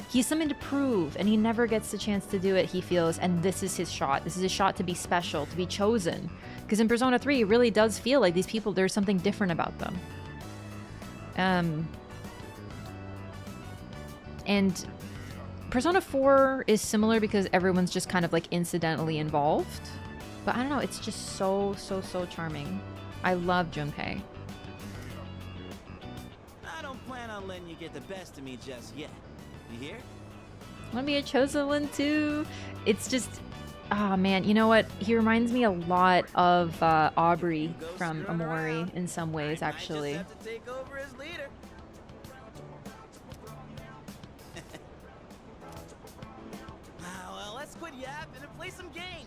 He's something to prove, and he never gets the chance to do it, he feels, and this is his shot. This is his shot to be special, to be chosen. Because in Persona 3, it really does feel like these people, there's something different about them. And Persona 4 is similar because everyone's just kind of like incidentally involved. But I don't know, it's just so charming. I love Junpei. I don't plan on letting you get the best of me just yet. You hear? I want to be a chosen one too. It's just, oh man, you know what? He reminds me a lot of Aubrey from Amori in some ways, actually. I just have to take over as leader. Well, let's quit yapping and play some games.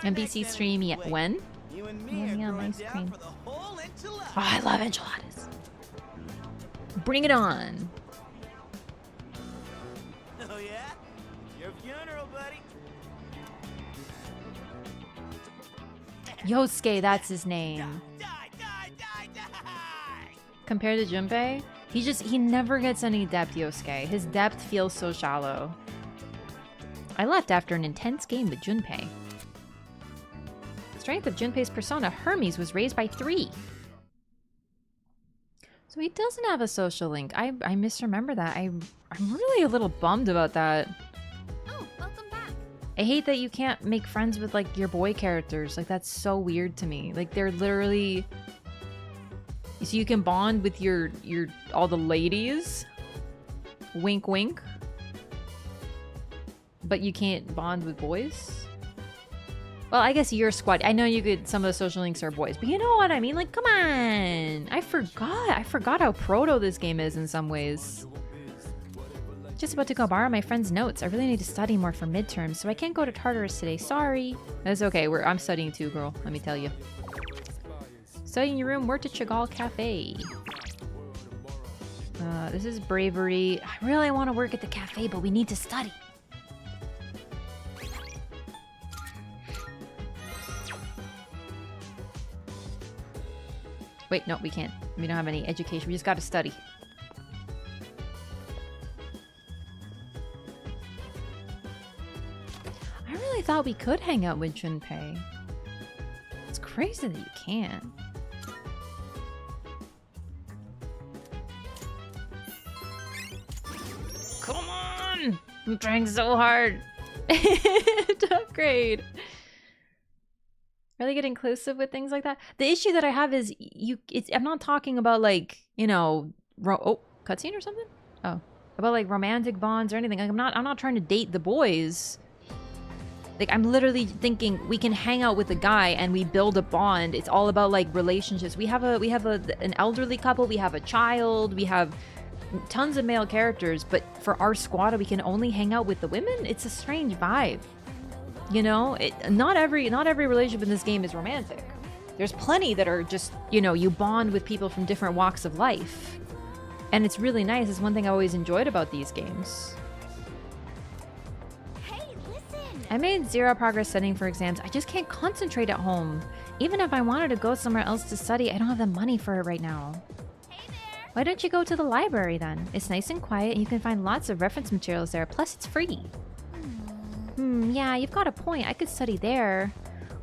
Our NBC next stream enemy's yet away. when? You and me Yeah, are yeah, throwing nice down cream. for the whole enchilada. Oh, I love enchiladas. Bring it on. Oh yeah? Yosuke, that's his name. Compared to Junpei, he never gets any depth, Yosuke. His depth feels so shallow. I left after an intense game with Junpei. Strength of Junpei's persona, Hermes, was raised by 3. So he doesn't have a social link. I misremember that. I'm really a little bummed about that. Oh, welcome back. I hate that you can't make friends with like your boy characters. Like that's so weird to me. Like they're literally so you can bond with your all the ladies. Wink wink. But you can't bond with boys? Well, I guess your squad. I know you could. Some of the social links are boys, but you know what I mean. Like, come on! I forgot how proto this game is in some ways. Just about to go borrow my friend's notes. I really need to study more for midterms, so I can't go to Tartarus today. Sorry. That's okay. I'm studying too, girl. Let me tell you. Study in your room. Work to Chagall Cafe. This is bravery. I really want to work at the cafe, but we need to study. Wait, no, we can't. We don't have any education. We just gotta study. I really thought we could hang out with Junpei. It's crazy that you can't. Come on! I'm trying so hard to upgrade. Really get inclusive with things like that. The issue that I have is I'm not talking about like, you know, cutscene or something? Oh, about like romantic bonds or anything. Like I'm not trying to date the boys. Like I'm literally thinking we can hang out with a guy and we build a bond. It's all about like relationships. We have an elderly couple, we have a child, we have tons of male characters, but for our squad we can only hang out with the women. It's a strange vibe. You know, not every relationship in this game is romantic. There's plenty that are just, you know, you bond with people from different walks of life. And it's really nice. It's one thing I always enjoyed about these games. Hey, listen. I made 0 progress studying for exams. I just can't concentrate at home. Even if I wanted to go somewhere else to study, I don't have the money for it right now. Hey there. Why don't you go to the library then? It's nice and quiet and you can find lots of reference materials there. Plus, it's free. Yeah, you've got a point. I could study there.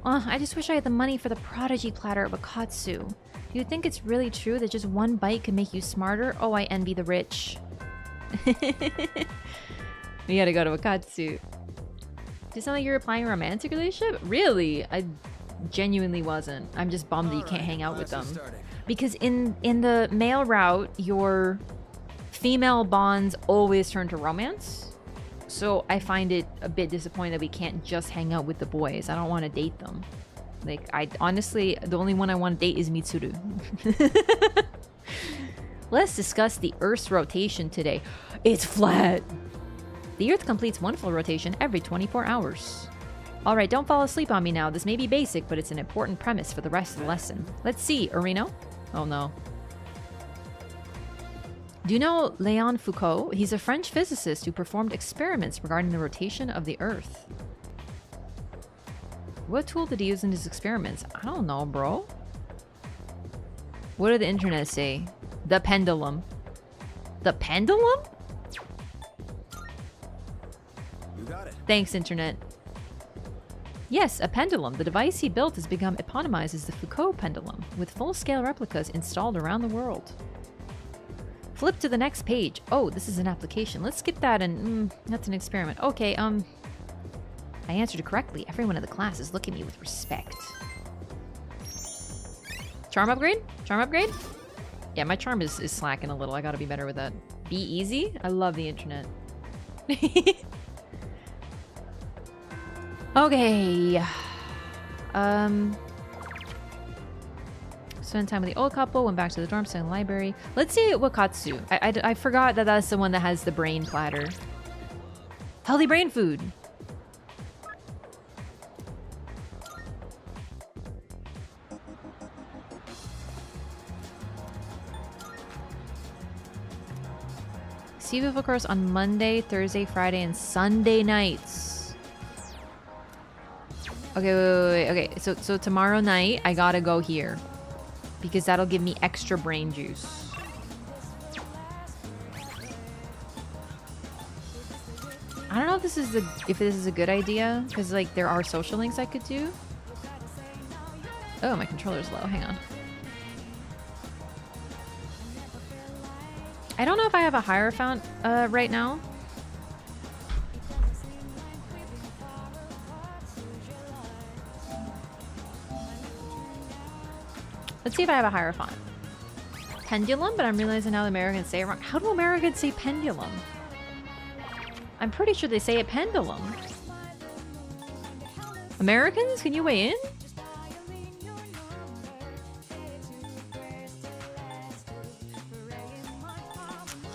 I just wish I had the money for the prodigy platter at Wakatsu. Do you think it's really true that just one bite could make you smarter? Oh, I envy the rich. We gotta go to Wakatsu. Does it sound like you're applying a romantic relationship? Really? I genuinely wasn't. I'm just bummed that you can't hang out with them. Because in the male route, your female bonds always turn to romance. So I find it a bit disappointing that we can't just hang out with the boys. I don't want to date them. Like, honestly, the only one I want to date is Mitsuru. Let's discuss the Earth's rotation today. It's flat. The Earth completes one full rotation every 24 hours. Alright, don't fall asleep on me now. This may be basic, but it's an important premise for the rest of the lesson. Let's see, Arino? Oh no. Do you know Léon Foucault? He's a French physicist who performed experiments regarding the rotation of the Earth. What tool did he use in his experiments? I don't know, bro. What did the internet say? The pendulum. The pendulum? You got it. Thanks, internet. Yes, a pendulum. The device he built has become eponymized as the Foucault pendulum, with full-scale replicas installed around the world. Flip to the next page. Oh, this is an application. Let's skip that and that's an experiment. Okay, I answered it correctly. Everyone in the class is looking at me with respect. Charm upgrade? Charm upgrade? Yeah, my charm is slacking a little. I gotta be better with that. Be easy? I love the internet. Okay. Spent time with the old couple, went back to the dorm, stayed in the library. Let's see Wakatsu. I forgot that that's the one that has the brain platter. Healthy brain food. CVF course on Monday, Thursday, Friday, and Sunday nights. Okay, wait. Okay, so tomorrow night I gotta go here because that'll give me extra brain juice. I don't know if this is a good idea because like there are social links I could do. Oh, my controller's low. Hang on. I don't know if I have a Hierophant right now. Let's see if I have a Hierophant. Pendulum, but I'm realizing now the Americans say it wrong. How do Americans say pendulum? I'm pretty sure they say it pendulum. Americans, can you weigh in?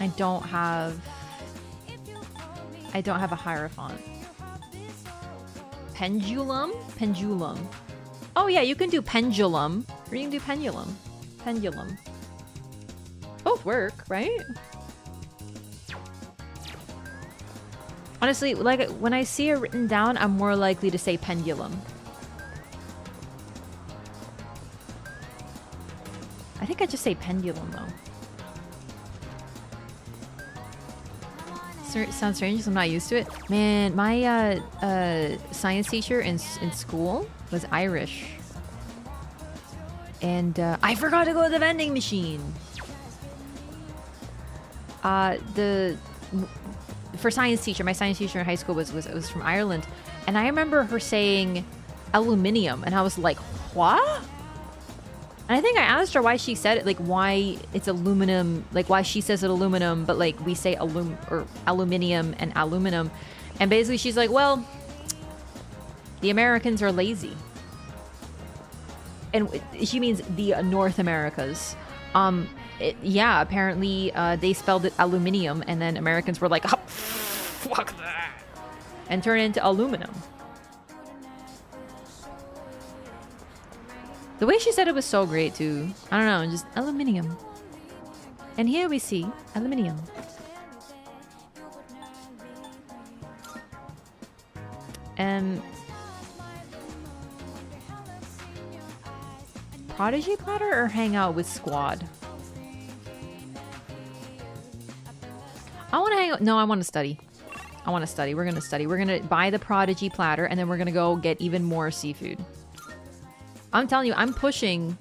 I don't have a Hierophant. Pendulum? Pendulum. Oh yeah, you can do pendulum. Or you can do pendulum. Pendulum. Both work, right? Honestly, like when I see it written down, I'm more likely to say pendulum. I think I just say pendulum though. Sounds strange because I'm not used to it. Man, my science teacher in school was Irish. And I forgot to go to the vending machine. For science teacher, my science teacher in high school was from Ireland. And I remember her saying aluminium. And I was like, what? And I think I asked her why she said it, like why it's aluminum, like why she says it aluminum, but like we say aluminium and aluminum. And basically she's like, well, the Americans are lazy. And she means the North Americas. Yeah, apparently they spelled it aluminium and then Americans were like, oh, fuck that. And turned it into aluminum. The way she said it was so great too. I don't know, just aluminium. And here we see aluminium. Prodigy platter or hang out with squad? I want to hang out. No, I want to study. I want to study. We're going to study. We're going to buy the Prodigy platter and then we're going to go get even more seafood. I'm telling you, I'm pushing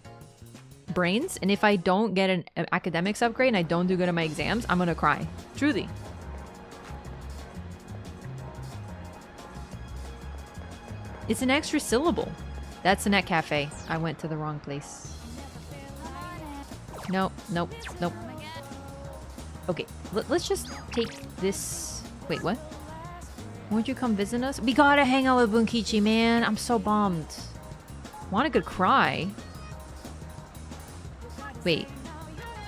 brains, and if I don't get an academics upgrade and I don't do good on my exams, I'm gonna cry. Truly. It's an extra syllable. That's the Net Cafe. I went to the wrong place. Nope. Okay, let's just take this... Wait, what? Won't you come visit us? We gotta hang out with Bunkichi, man. I'm so bummed. Wanna good cry. Wait.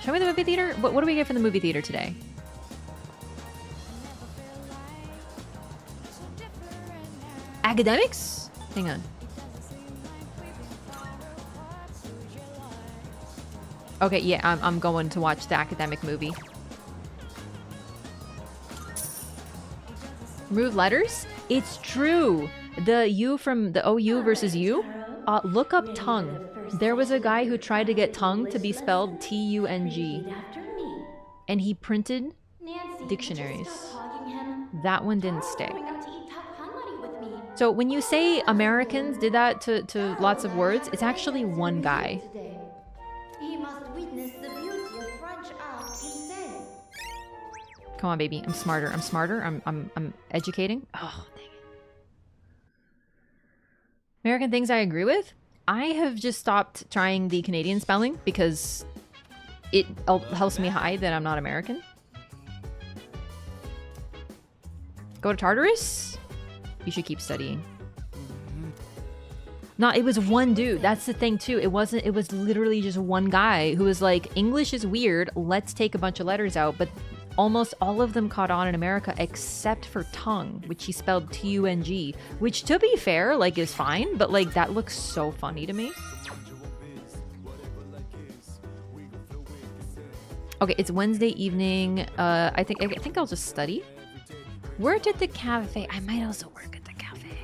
Show me the movie theater? What do we get from the movie theater today? Academics? Hang on. Okay, yeah, I'm going to watch the academic movie. Remove letters? It's true. The U from the OU versus U? Look up tongue. There was a guy who tried to get tongue to be spelled T-U-N-G. And he printed dictionaries. That one didn't stick. So when you say Americans did that to lots of words, it's actually one guy. Come on, baby. I'm smarter. I'm educating. Oh, dang it. American things I agree with? I have just stopped trying the Canadian spelling because it helps me hide that I'm not American. Go to Tartarus? You should keep studying. No, it was one dude. That's the thing too. It was literally just one guy who was like, English is weird. Let's take a bunch of letters out. But almost all of them caught on in America except for tongue, which he spelled T-U-N-G, which to be fair, like is fine, but like that looks so funny to me. Okay, it's Wednesday evening. I think I'll just study. Worked at the cafe. I might also work at the cafe.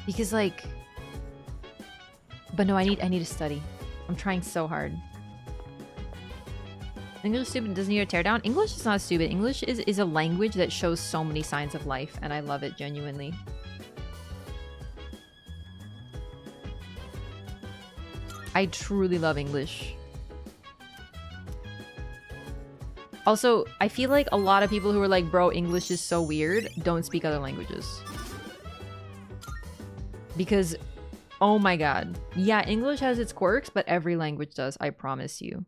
Because like, but no, I need to study. I'm trying so hard. English is stupid and doesn't need a teardown. English is not stupid. English is a language that shows so many signs of life, and I love it genuinely. I truly love English. Also, I feel like a lot of people who are like, bro, English is so weird, don't speak other languages. Because, oh my god. Yeah, English has its quirks, but every language does, I promise you.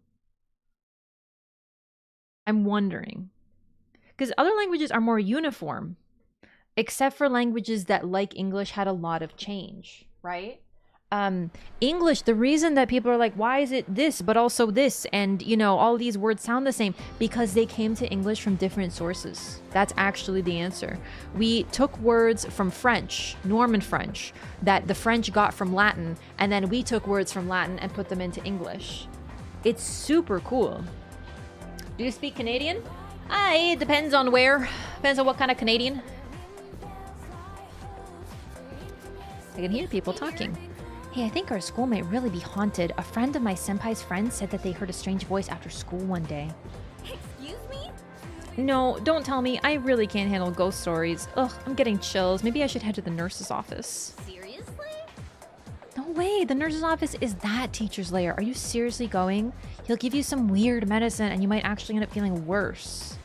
I'm wondering. Because other languages are more uniform. Except for languages that, like English, had a lot of change, right? English, the reason that people are like, why is it this, but also this, and, you know, all these words sound the same, because they came to English from different sources. That's actually the answer. We took words from French, Norman French, that the French got from Latin, and then we took words from Latin and put them into English. It's super cool. Do you speak Canadian? It depends on where. Depends on what kind of Canadian. I can hear people talking. Hey, I think our school might really be haunted. A friend of my senpai's friend said that they heard a strange voice after school one day. Excuse me? No, don't tell me. I really can't handle ghost stories. Ugh, I'm getting chills. Maybe I should head to the nurse's office. Seriously? No way, the nurse's office is that teacher's lair. Are you seriously going? He'll give you some weird medicine and you might actually end up feeling worse.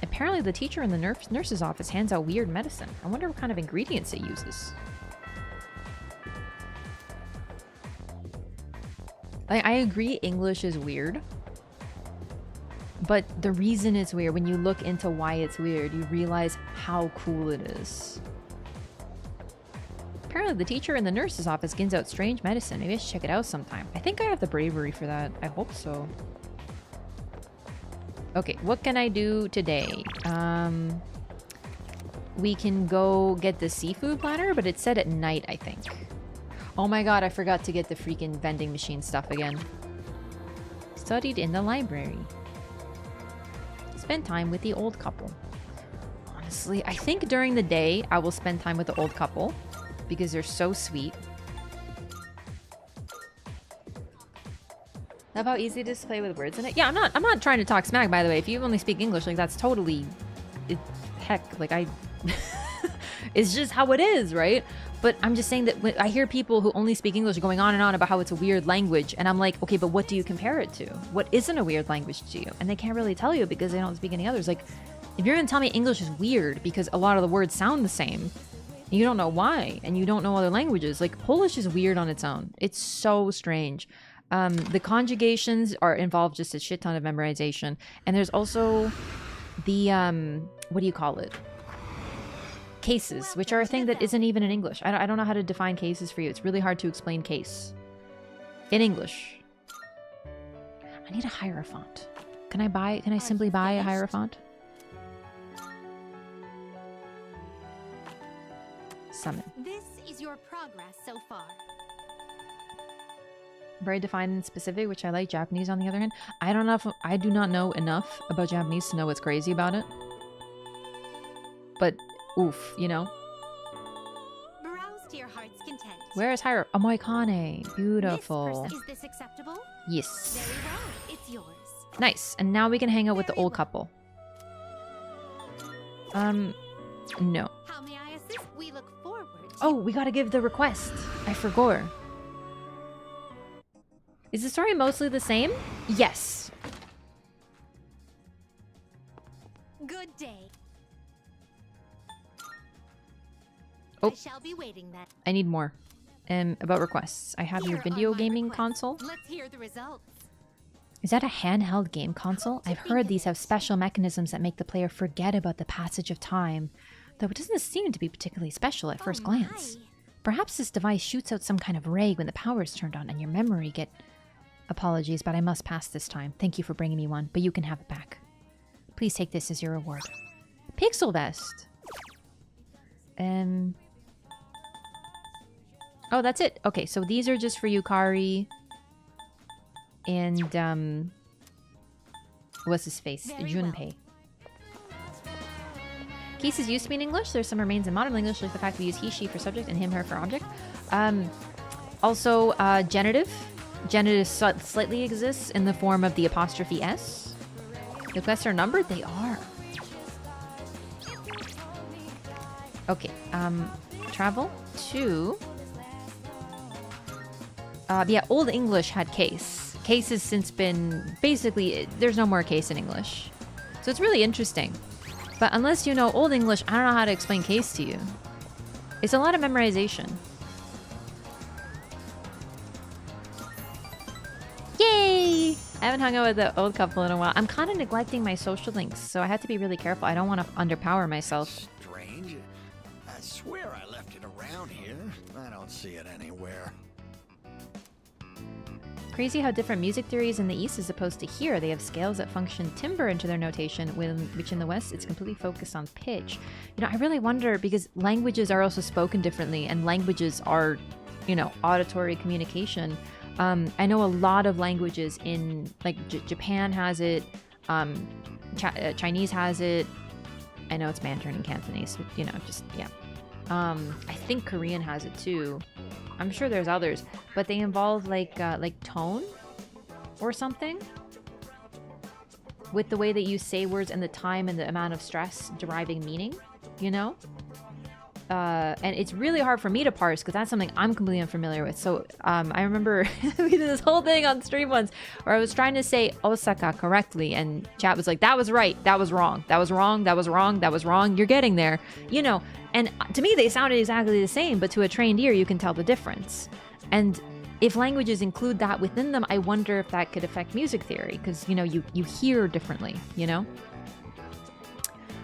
Apparently the teacher in the nurse's office hands out weird medicine. I wonder what kind of ingredients it uses. I agree English is weird. But the reason it's weird, when you look into why it's weird, you realize how cool it is. Apparently the teacher in the nurse's office gives out strange medicine. Maybe I should check it out sometime. I think I have the bravery for that. I hope so. Okay, what can I do today? We can go get the seafood platter, but it said at night, I think. Oh my god, I forgot to get the freaking vending machine stuff again. Studied in the library. Spend time with the old couple. Honestly, I think during the day I will spend time with the old couple because they're so sweet. Love how easy it is to play with words in it. Yeah, I'm not trying to talk smack, by the way. If you only speak English, like that's totally heck, like I it's just how it is, right? But I'm just saying that when I hear people who only speak English going on and on about how it's a weird language, and I'm like, okay, but what do you compare it to? What isn't a weird language to you? And they can't really tell you because they don't speak any others. Like, if you're gonna tell me English is weird because a lot of the words sound the same, you don't know why, and you don't know other languages. Like, Polish is weird on its own. It's so strange. The conjugations are involved just a shit ton of memorization. And there's also the, what do you call it? Cases, which are a thing that isn't even in English. I don't know how to define cases for you. It's really hard to explain case in English. I need a Hierophant. Can I simply buy a Hierophant? Summon. This is your progress so far. Very defined and specific, which I like. Japanese, on the other hand, I do not know enough about Japanese to know what's crazy about it. But oof, you know. Browse to your heart's content. Where is Hiro? Oh, Moikane. Beautiful. Is this acceptable? Yes. Very well. It's yours. Nice. And now we can hang out with the old couple. No. How may I assist? We look forward to... Oh, we gotta give the request. I forgot. Is the story mostly the same? Yes. Good day. Oh. I shall be waiting then. I need more. About requests. I have your Here video are my gaming requests. console. Let's hear the results. Is that a handheld game console? I've heard these have special mechanisms that make the player forget about the passage of time, though it doesn't seem to be particularly special at first glance. My. Perhaps this device shoots out some kind of ray when the power is turned on and your memory get... Apologies, but I must pass this time. Thank you for bringing me one, but you can have it back. Please take this as your reward. Pixel Vest! Oh, that's it. Okay, so these are just for Yukari. And, what's his face? Very Junpei. Cases used to be in English. There's some remains in modern English, like the fact we use he, she for subject and him, her for object. Also, genitive. Genitive slightly exists in the form of the apostrophe s. The quests are numbered? They are. Okay, travel to... yeah, Old English had case. Case has since been... Basically, there's no more case in English. So it's really interesting. But unless you know Old English, I don't know how to explain case to you. It's a lot of memorization. Yay! I haven't hung out with the old couple in a while. I'm kind of neglecting my social links, so I have to be really careful. I don't want to underpower myself. Strange. I swear I left it around here. I don't see it anywhere. Crazy how different music theories in the East is opposed to here. They have scales that function timbre into their notation, which in the West it's completely focused on pitch. You know, I really wonder, because languages are also spoken differently, and languages are, you know, auditory communication. I know a lot of languages in, like, Japan has it, Chinese has it. I know it's Mandarin and Cantonese, but, you know, just, yeah. I think Korean has it too. I'm sure there's others, but they involve like tone or something with the way that you say words and the time and the amount of stress deriving meaning, you know? And it's really hard for me to parse because that's something I'm completely unfamiliar with. So I remember we did this whole thing on stream once where I was trying to say Osaka correctly, and chat was like, that was right, that was wrong, that was wrong, that was wrong, that was wrong, you're getting there, you know. And to me, they sounded exactly the same, but to a trained ear, you can tell the difference. And if languages include that within them, I wonder if that could affect music theory, because, you know, you hear differently, you know?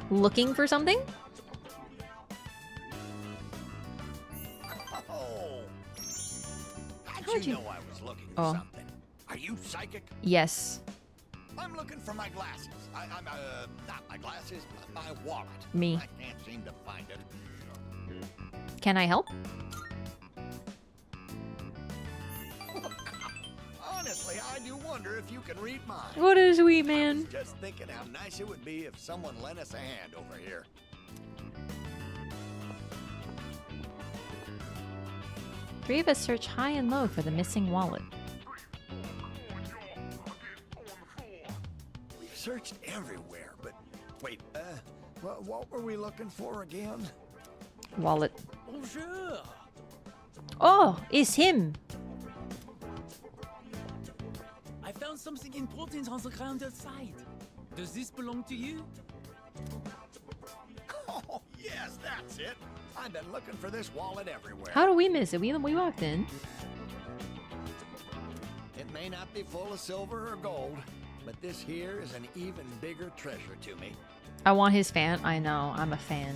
Looking for something? Oh. How'd How'd you you- know I was looking for something? Are you psychic? Yes. I'm looking for my glasses. I'm not my glasses, my wallet. Me. I can't seem to find it. Can I help? Honestly, I do wonder if you can read mine. What a sweet I man. was just thinking how nice it would be if someone lent us a hand over here. Three of us search high and low for the missing wallet. We've searched everywhere, but wait, what were we looking for again? Wallet. Bonjour. Oh, it's him. I found something important on the ground outside. Does this belong to you? Oh, yes, that's it. I've been looking for this wallet everywhere. How do we miss it? We walked in. It may not be full of silver or gold, but this here is an even bigger treasure to me. I want his fan. I know, I'm a fan.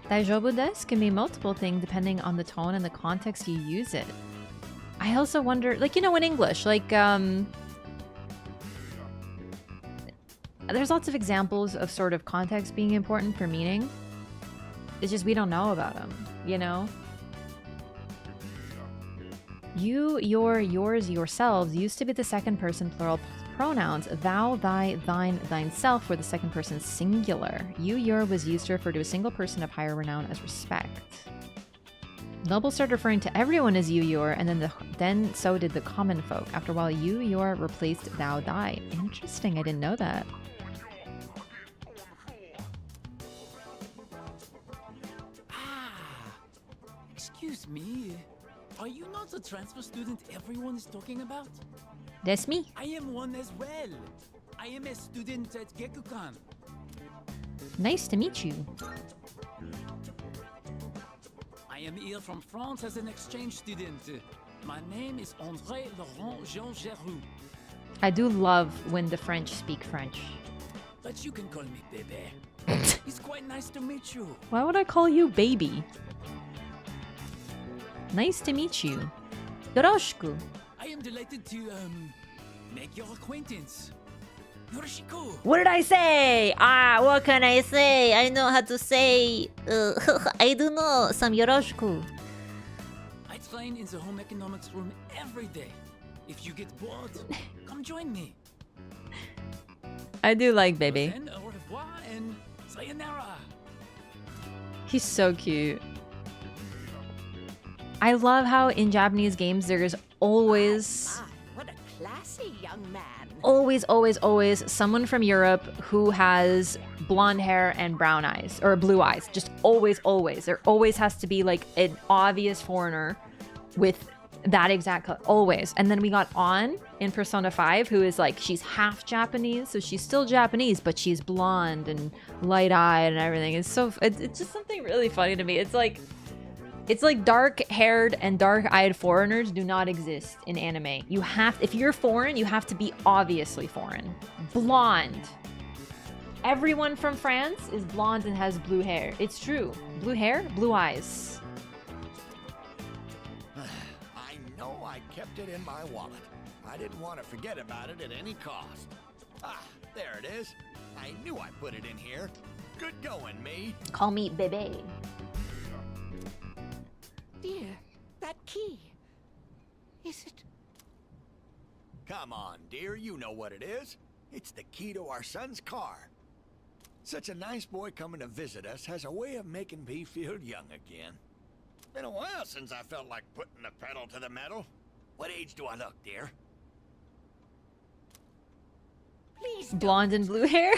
Daijoubu desu can mean multiple things depending on the tone and the context you use it. I also wonder, like, you know, in English, like, there's lots of examples of sort of context being important for meaning. It's just we don't know about them, you know? You, your, yours, yourselves used to be the second person plural pronouns. Thou, thy, thine, thine self were the second person singular. You, your was used to refer to a single person of higher renown as respect. Nobles started referring to everyone as you, your, and then so did the common folk. After a while, you, your replaced thou, thy. Interesting, I didn't know that. Excuse me. Are you not the transfer student everyone is talking about? That's me. I am one as well. I am a student at Gekukan. Nice to meet you. I am here from France as an exchange student. My name is André Laurent Jean Geroux. I do love when the French speak French. But you can call me Bebe. It's quite nice to meet you. Why would I call you baby? Nice to meet you. Yoroshiku. I am delighted to, make your acquaintance. Yoroshiku. What did I say? What can I say? I know how to say. I do know some yoroshiku. I train in the home economics room every day. If you get bored, come join me. I do like baby. Then au revoir and sayonara. He's so cute. I love how in Japanese games there's always, What a classy young man. always someone from Europe who has blonde hair and brown eyes or blue eyes. Just always. There always has to be like an obvious foreigner with that exact color. Always. And then we got On in Persona 5 who is like, she's half Japanese, so she's still Japanese, but she's blonde and light-eyed and everything. It's just something really funny to me. It's like dark-haired and dark-eyed foreigners do not exist in anime. If you're foreign, you have to be obviously foreign. Blonde. Everyone from France is blonde and has blue hair. It's true. Blue hair, blue eyes. I know I kept it in my wallet. I didn't want to forget about it at any cost. Ah, there it is. I knew I put it in here. Good going, me. Call me Bebe. Dear, that key. Is it? Come on, dear, you know what it is. It's the key to our son's car. Such a nice boy coming to visit us has a way of making me feel young again. Been a while since I felt like putting the pedal to the metal. What age do I look, dear? Please Blonde and blue hair?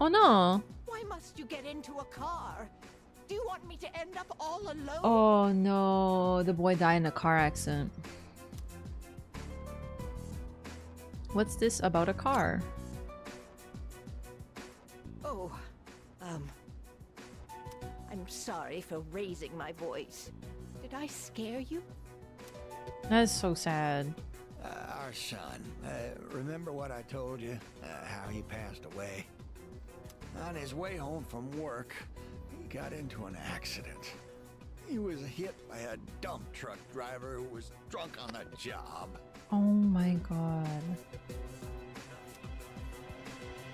Oh no. Why must you get into a car? Do you want me to end up all alone? Oh no, the boy died in a car accident. What's this about a car? Oh, I'm sorry for raising my voice. Did I scare you? That's so sad. Our son. Remember what I told you? How he passed away? On his way home from work, he got into an accident. He was hit by a dump truck driver who was drunk on the job. Oh my god.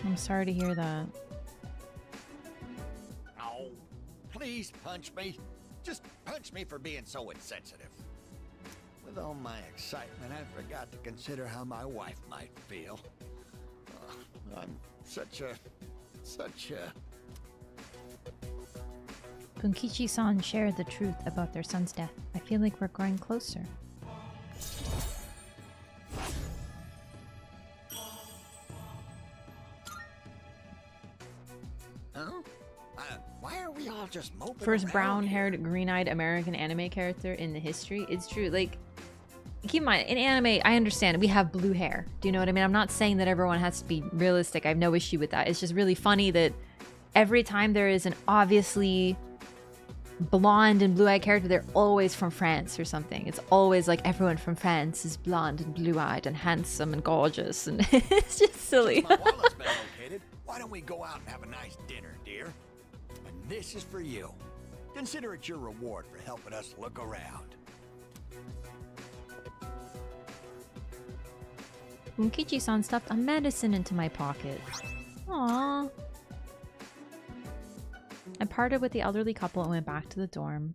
I'm sorry to hear that. Oh, please punch me. Just punch me for being so insensitive. With all my excitement, I forgot to consider how my wife might feel. I'm such a... Bunkichi-san shared the truth about their son's death. I feel like we're growing closer. Huh? Why are we all just moping First around brown-haired, here? green-eyed American anime character in the history. It's true. Like, keep in mind, in anime, I understand we have blue hair. Do you know what I mean? I'm not saying that everyone has to be realistic. I have no issue with that. It's just really funny that every time there is an obviously blonde and blue-eyed character, they're always from France or something. It's always like everyone from France is blonde and blue-eyed and handsome and gorgeous, and it's just silly. Since my wallet's been located, why don't we go out and have a nice dinner, dear? And this is for you. Consider it your reward for helping us look around. Bunkichi-san stuffed a medicine into my pocket. Aww. I parted with the elderly couple and went back to the dorm.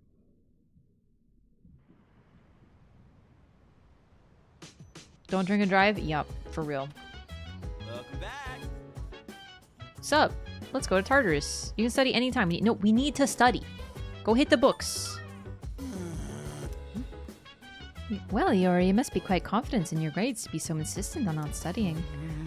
Don't drink and drive? Yup, for real. Welcome back. Sup? Let's go to Tartarus. You can study anytime. No, we need to study. Go hit the books. Well, Yori, you must be quite confident in your grades to be so insistent on not studying.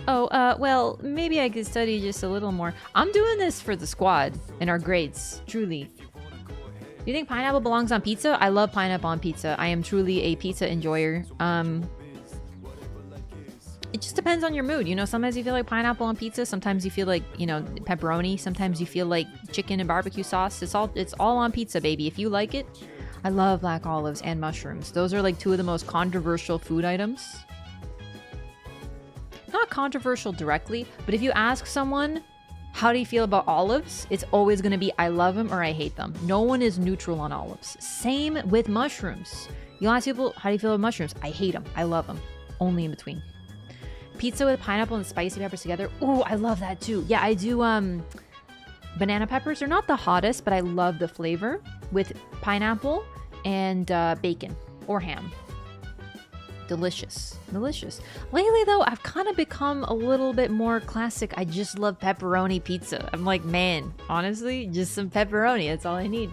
Oh, well, maybe I could study just a little more. I'm doing this for the squad and our grades, truly. Do you think pineapple belongs on pizza? I love pineapple on pizza. I am truly a pizza enjoyer. It just depends on your mood. You know, sometimes you feel like pineapple on pizza. Sometimes you feel like, you know, pepperoni. Sometimes you feel like chicken and barbecue sauce. It's all on pizza, baby. If you like it. I love black olives and mushrooms. Those are like two of the most controversial food items. Not controversial directly, but if you ask someone, how do you feel about olives? It's always going to be, I love them or I hate them. No one is neutral on olives. Same with mushrooms. You ask people, how do you feel about mushrooms? I hate them. I love them. Only in between. Pizza with pineapple and spicy peppers together. Ooh, I love that too. Yeah, I do, banana peppers are not the hottest, but I love the flavor with pineapple and bacon or ham. Delicious. Delicious. Lately, though, I've kind of become a little bit more classic. I just love pepperoni pizza. I'm like, man, honestly, just some pepperoni. That's all I need.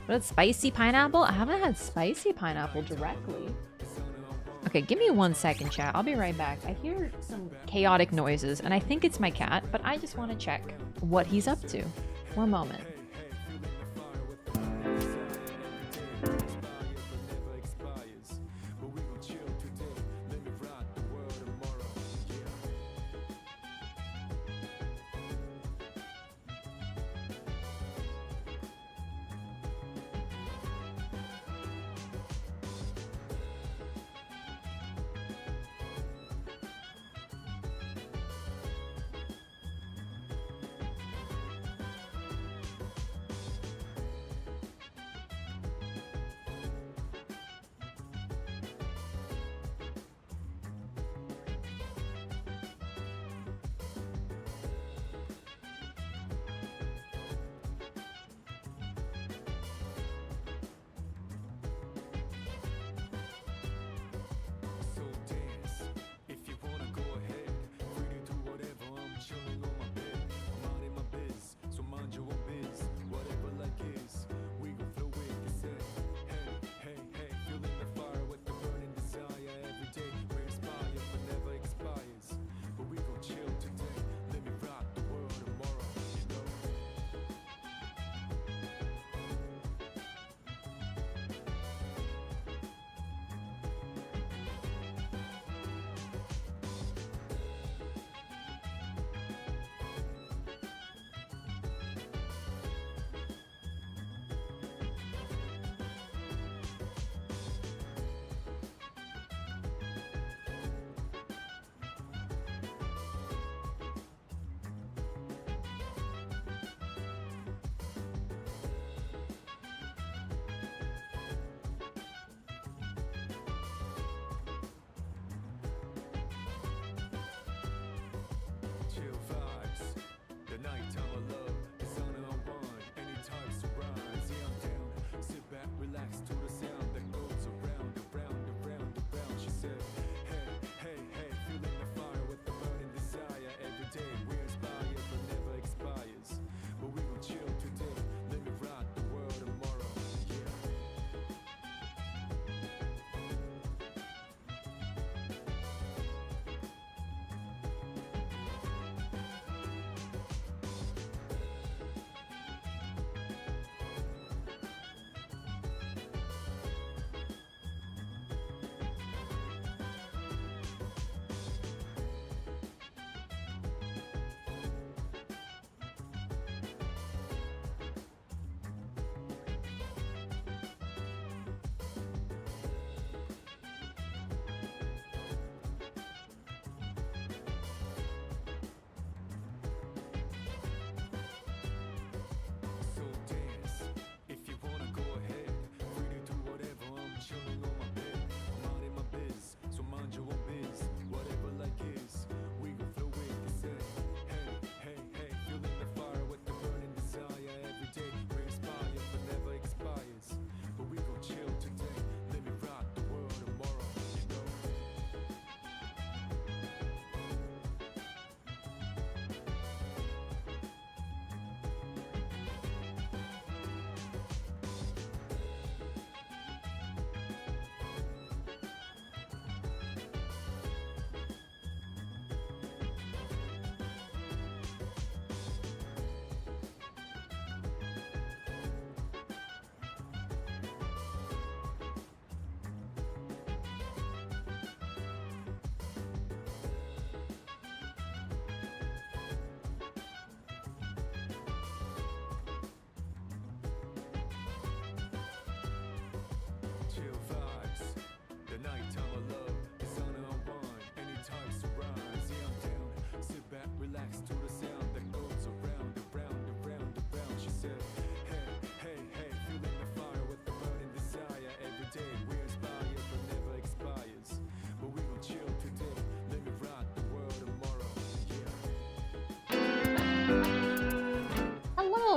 But spicy pineapple? I haven't had spicy pineapple directly. Okay, give me 1 second, chat. I'll be right back. I hear some chaotic noises, and I think it's my cat, but I just want to check what he's up to. 1 moment.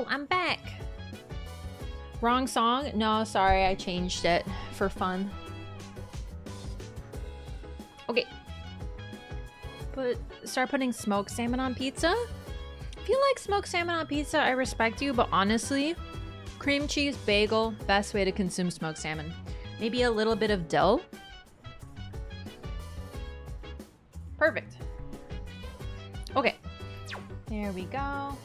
I'm back. Wrong song? No, sorry, I changed it for fun. start putting smoked salmon on pizza? If you like smoked salmon on pizza, I respect you, but honestly, cream cheese, bagel, best way to consume smoked salmon. Maybe a little bit of dough. Perfect. Okay. There we go.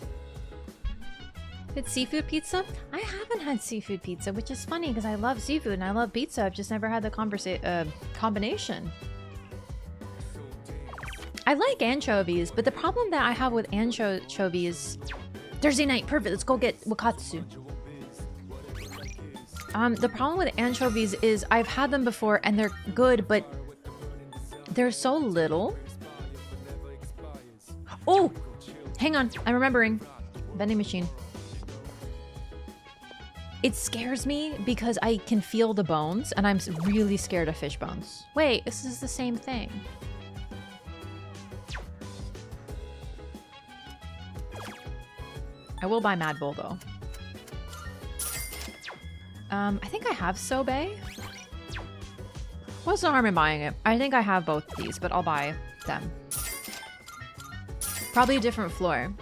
It's seafood pizza? I haven't had seafood pizza, which is funny because I love seafood and I love pizza. I've just never had the combination. I like anchovies, but the problem that I have with anchovies... Thursday night, perfect. Let's go get wakatsu. The problem with anchovies is I've had them before and they're good, but they're so little. Oh! Hang on. I'm remembering. Vending machine. It scares me because I can feel the bones and I'm really scared of fish bones. Wait, this is the same thing. I will buy Mad Bull though. I think I have Sobe. What's the harm in buying it? I think I have both these, but I'll buy them. Probably a different floor.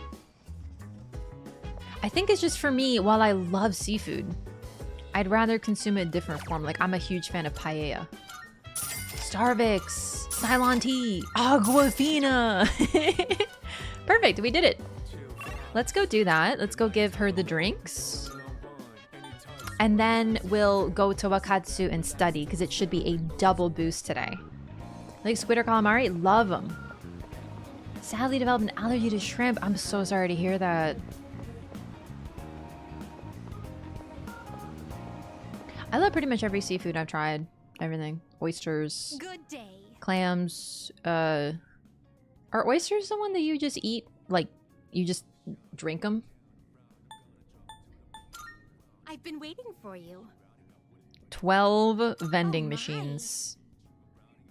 I think it's just for me, while I love seafood, I'd rather consume it in different form. Like, I'm a huge fan of paella. Starbucks, Cylon tea, Aquafina. Perfect, we did it. Let's go do that. Let's go give her the drinks. And then we'll go to Wakatsu and study, because it should be a double boost today. Like squid or calamari? Love them. Sadly developed an allergy to shrimp. I'm so sorry to hear that. I love pretty much every seafood I've tried. Everything. Oysters. Good day. Clams. Are oysters the one that you just eat? Like, you just drink them? I've been waiting for you. 12 vending machines.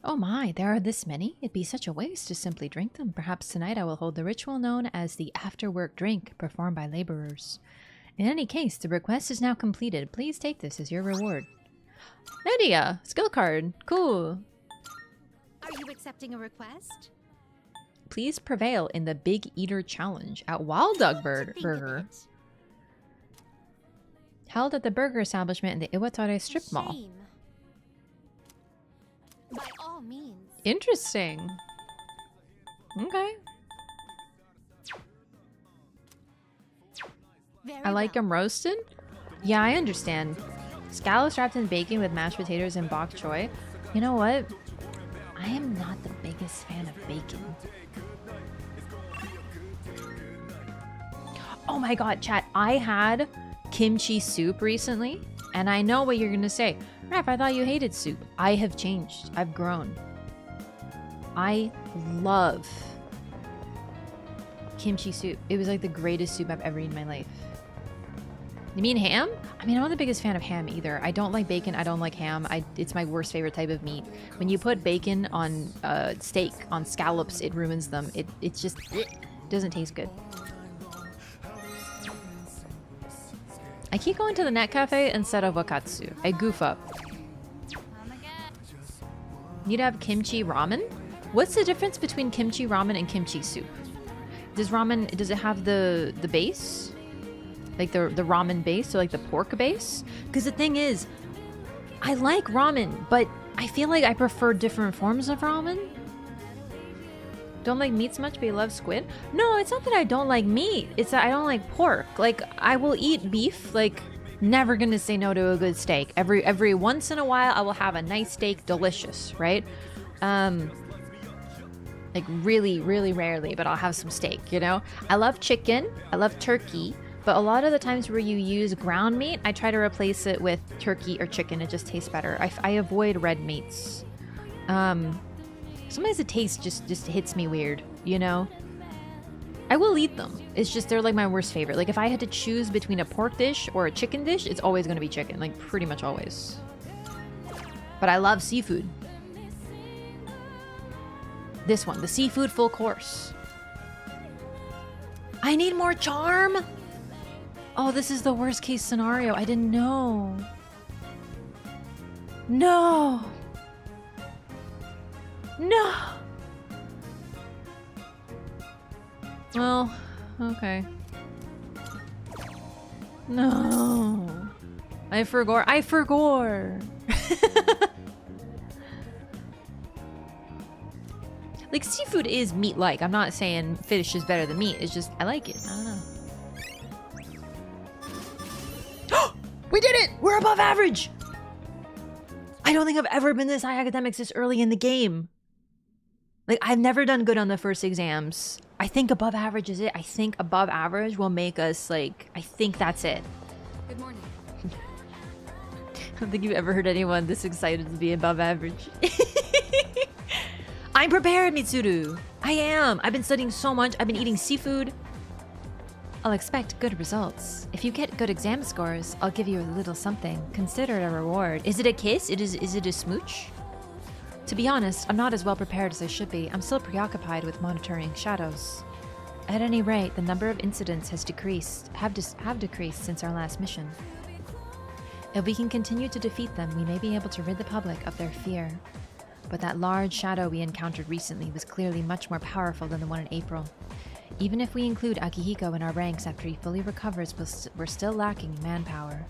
Oh my, there are this many? It'd be such a waste to simply drink them. Perhaps tonight I will hold the ritual known as the after-work drink performed by laborers. In any case, the request is now completed. Please take this as your reward. Lydia, skill card. Cool. Are you accepting a request? Please prevail in the Big Eater Challenge at Wild Dog Burger. Held at the burger establishment in the Iwatare Strip Mall. Shame. By all means. Interesting. Okay. I like them roasted. Yeah, I understand. Scallops wrapped in bacon with mashed potatoes and bok choy. You know what? I am not the biggest fan of bacon. Oh my god, chat. I had kimchi soup recently, and I know what you're gonna say. Raph, I thought you hated soup. I have changed. I've grown. I love kimchi soup. It was like the greatest soup I've ever eaten in my life. You mean ham? I mean, I'm not the biggest fan of ham either. I don't like bacon. I don't like ham. It's my worst favorite type of meat. When you put bacon on steak, on scallops, it ruins them. It just doesn't taste good. I keep going to the Net Cafe instead of Wakatsu. I goof up. Need to have kimchi ramen? What's the difference between kimchi ramen and kimchi soup? Does it have the base? Like the ramen base, or like the pork base? Because the thing is, I like ramen, but I feel like I prefer different forms of ramen. Don't like meats much, but you love squid? No, it's not that I don't like meat. It's that I don't like pork. Like, I will eat beef. Like, never gonna say no to a good steak. Every once in a while, I will have a nice steak. Delicious, right? Like, really, really rarely, but I'll have some steak, you know? I love chicken. I love turkey. But a lot of the times where you use ground meat, I try to replace it with turkey or chicken. It just tastes better. I avoid red meats. Sometimes the taste just hits me weird, you know? I will eat them. It's just they're like my worst favorite. Like if I had to choose between a pork dish or a chicken dish, it's always going to be chicken. Like pretty much always. But I love seafood. This one, the seafood full course. I need more charm. Oh, this is the worst case scenario. I didn't know. No. No. Well, okay. No. I forgot. I forgot. Like, seafood is meat-like. I'm not saying fish is better than meat. It's just, I like it. I don't know. We did it! We're above average! I don't think I've ever been this high academics this early in the game. Like, I've never done good on the first exams. I think above average is it. I think above average will make us, like, I think that's it. Good morning. I don't think you've ever heard anyone this excited to be above average. I'm prepared, Mitsuru. I am. I've been studying so much. I've been eating seafood. I'll expect good results. If you get good exam scores, I'll give you a little something. Consider it a reward. Is it a kiss? Is it a smooch? To be honest, I'm not as well prepared as I should be. I'm still preoccupied with monitoring shadows. At any rate, the number of incidents have decreased since our last mission. If we can continue to defeat them, we may be able to rid the public of their fear. But that large shadow we encountered recently was clearly much more powerful than the one in April. Even if we include Akihiko in our ranks after he fully recovers, we're still lacking manpower.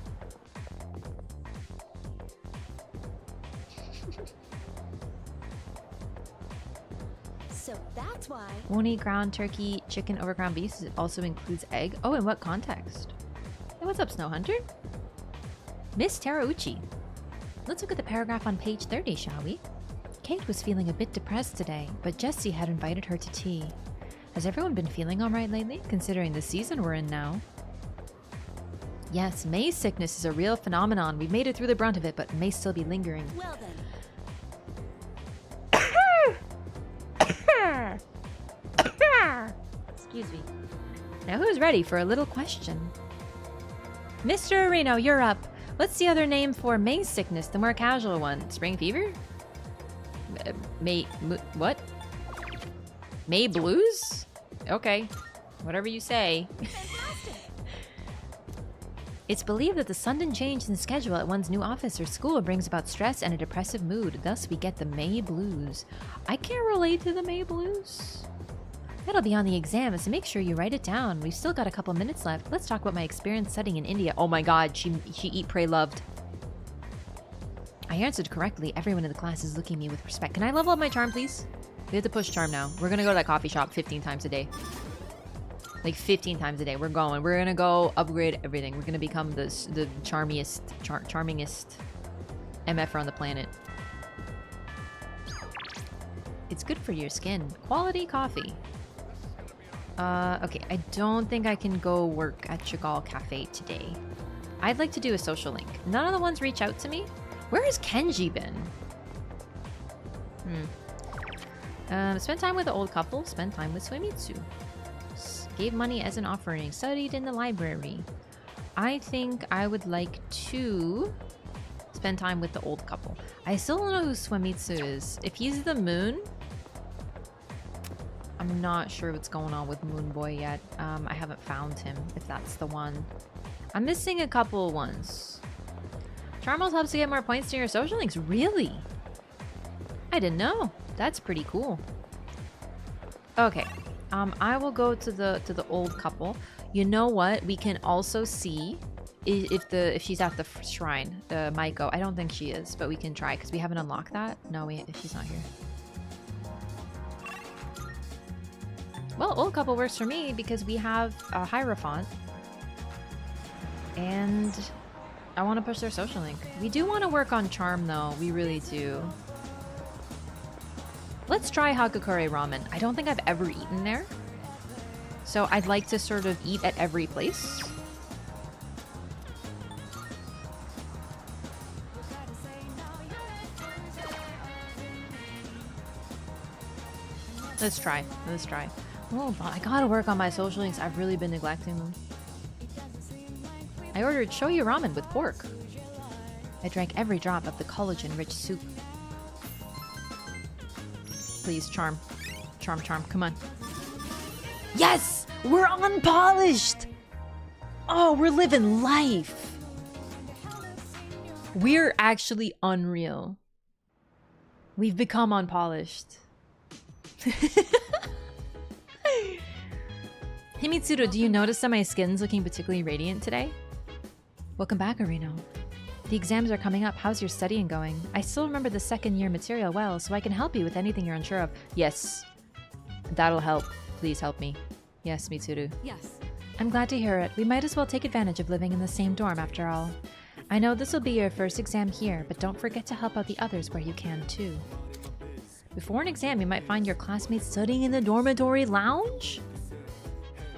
So that's why. Won't eat ground turkey, chicken over ground beef. It also includes egg. Oh, in what context? Hey, what's up, Snow Hunter? Miss Terauchi. Let's look at the paragraph on page 30, shall we? Kate was feeling a bit depressed today, but Jessie had invited her to tea. Has everyone been feeling alright lately, considering the season we're in now? Yes, May's sickness is a real phenomenon. We've made it through the brunt of it, but may still be lingering. Well then. Excuse me. Now who's ready for a little question? Mr. Reno, you're up. What's the other name for May's sickness, the more casual one? Spring fever? What? May blues? Okay. Whatever you say. It's believed that the sudden change in schedule at one's new office or school brings about stress and a depressive mood. Thus, we get the May blues. I can't relate to the May blues. That'll be on the exam, so make sure you write it down. We've still got a couple minutes left. Let's talk about my experience studying in India. Oh my god, she eat, pray, loved. I answered correctly. Everyone in the class is looking at me with respect. Can I level up my charm, please? We have to push charm now. We're gonna go to that coffee shop 15 times a day. Like 15 times a day. We're going. We're gonna go upgrade everything. We're gonna become the charmingest MFer on the planet. It's good for your skin. Quality coffee. Okay. I don't think I can go work at Chagall Cafe today. I'd like to do a social link. None of the ones reach out to me. Where has Kenji been? Spend time with the old couple. Spend time with Suemitsu. Gave money as an offering. Studied in the library. I think I would like to spend time with the old couple. I still don't know who Suemitsu is. If he's the moon, I'm not sure what's going on with Moon Boy yet. I haven't found him, if that's the one. I'm missing a couple ones. Charmels helps you get more points to your social links. Really? I didn't know. That's pretty cool. Okay. I will go to the old couple. You know what? We can also see if she's at the shrine, the Maiko. I don't think she is, but we can try because we haven't unlocked that. No, she's not here. Well, old couple works for me because we have a Hierophant. And I want to push their social link. We do want to work on charm though. We really do. Let's try Hagakure Ramen. I don't think I've ever eaten there. So I'd like to sort of eat at every place. Let's try. Let's try. Oh, I gotta work on my social links. I've really been neglecting them. I ordered shoyu ramen with pork. I drank every drop of the collagen-rich soup. Please, charm. Charm, charm, come on. Yes! We're unpolished! Oh, we're living life! We're actually unreal. We've become unpolished. Mitsuru, do you notice that my skin's looking particularly radiant today? Welcome back, Arino. The exams are coming up. How's your studying going? I still remember the second year material well, so I can help you with anything you're unsure of. Yes. That'll help. Please help me. Yes, Mitsuru. Yes. I'm glad to hear it. We might as well take advantage of living in the same dorm after all. I know this will be your first exam here, but don't forget to help out the others where you can too. Before an exam, you might find your classmates studying in the dormitory lounge?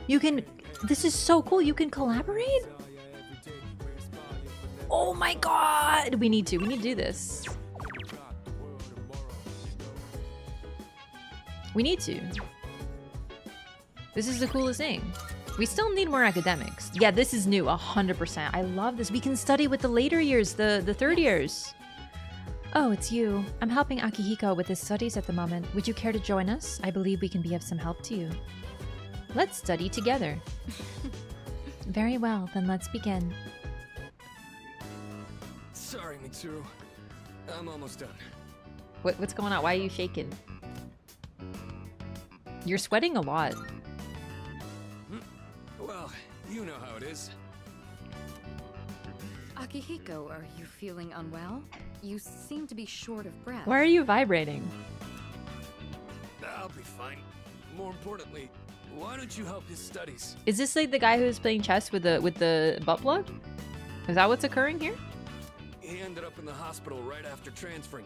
You can... This is so cool. You can collaborate? Oh my god! We need to do this. We need to. This is the coolest thing. We still need more academics. Yeah, this is new, 100%. I love this. We can study with the later years, the third years. Oh, it's you. I'm helping Akihiko with his studies at the moment. Would you care to join us? I believe we can be of some help to you. Let's study together. Very well, then let's begin. Sorry, Mitsuru. I'm almost done. What's going on? Why are you shaking? You're sweating a lot. Well, you know how it is. Akihiko, are you feeling unwell? You seem to be short of breath. Why are you vibrating? I'll be fine. More importantly, why don't you help his studies? Is this like the guy who was playing chess with the butt plug? Is that what's occurring here? He ended up in the hospital right after transferring.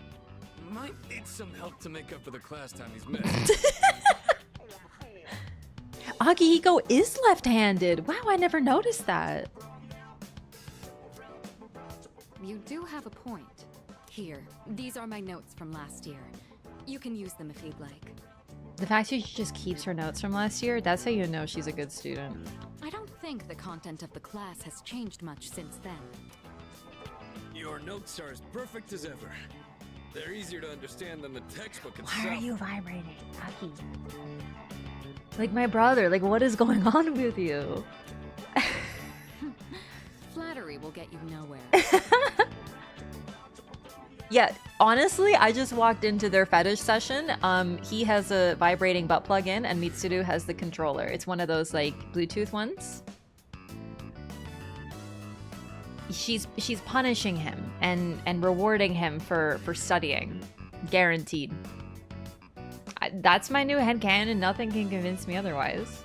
Might need some help to make up for the class time he's missed. Akihiko is left-handed. Wow, I never noticed that. You do have a point. Here, these are my notes from last year. You can use them if you'd like. The fact that she just keeps her notes from last year, that's how you know she's a good student. I don't think the content of the class has changed much since then. Your notes are as perfect as ever. They're easier to understand than the textbook itself. Why are you vibrating, Aki? Like my brother, like what is going on with you? Flattery will get you nowhere. Yeah, honestly, I just walked into their fetish session. He has a vibrating butt plug in and Mitsuru has the controller. It's one of those like Bluetooth ones. She's punishing him and rewarding him for studying. Guaranteed. That's my new headcanon and nothing can convince me otherwise.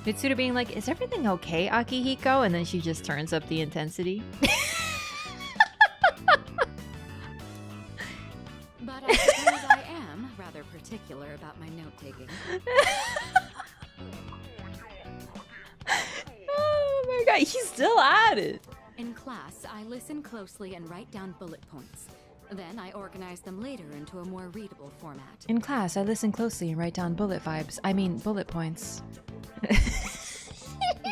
Mitsuru being like, is everything okay, Akihiko? And then she just turns up the intensity. But I suppose I am rather particular about my note-taking. Oh my god, he's still at it. In class, I listen closely and write down bullet points. Then I organize them later into a more readable format. In class, I listen closely and write down bullet points.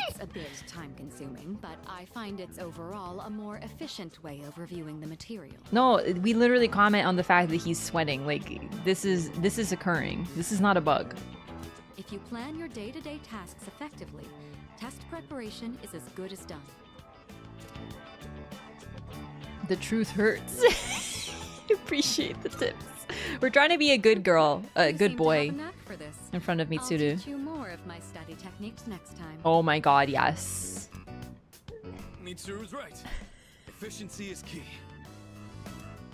It's a bit time-consuming, but I find it's overall a more efficient way of reviewing the material. No, we literally comment on the fact that he's sweating. Like, this is occurring. This is not a bug. If you plan your day-to-day tasks effectively, test preparation is as good as done. The truth hurts. Appreciate the tips. We're trying to be a good girl, a good boy in front of Mitsuru. I'll teach you more of my study techniques next time. Oh my god, yes. Mitsuru's right. Efficiency is key.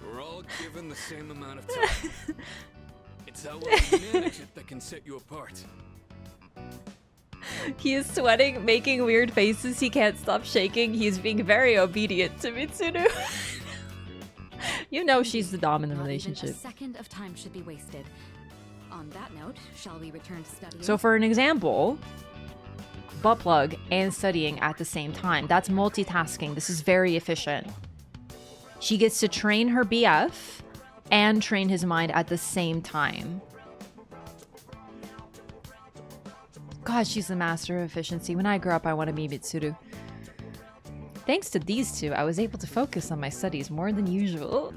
We're all given the same amount of time. It's how well you manage it that can set you apart. He is sweating, making weird faces. He can't stop shaking. He's being very obedient to Mitsuru. You know she's the dom in the relationship. Not even a second of time should be wasted. On that note, shall we return to studying? So for an example, butt plug and studying at the same time. That's multitasking. This is very efficient. She gets to train her BF and train his mind at the same time. God, she's the master of efficiency. When I grow up, I want to be Mitsuru. Thanks to these two, I was able to focus on my studies more than usual.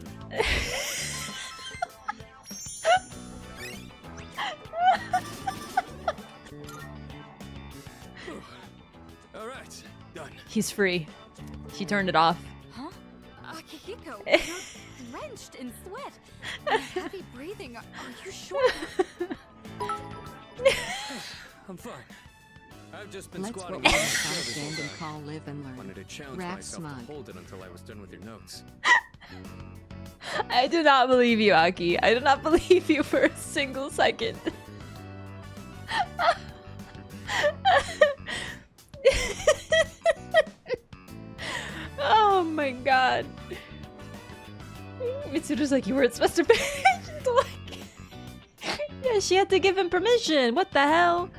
All right, done. He's free. She turned it off. Huh? Akihiko, you're drenched in sweat and heavy breathing. Are you sure? I'm fine. I've just been Let's squatting roll around on the the chair this stand whole and time. call live and learn. Wanted to challenge Rat myself smug. to hold it until I was done with your notes. I do not believe you, Aki. I do not believe you for a single second. Oh my god. Mitsuru's like, you weren't supposed to be. Yeah, she had to give him permission. What the hell?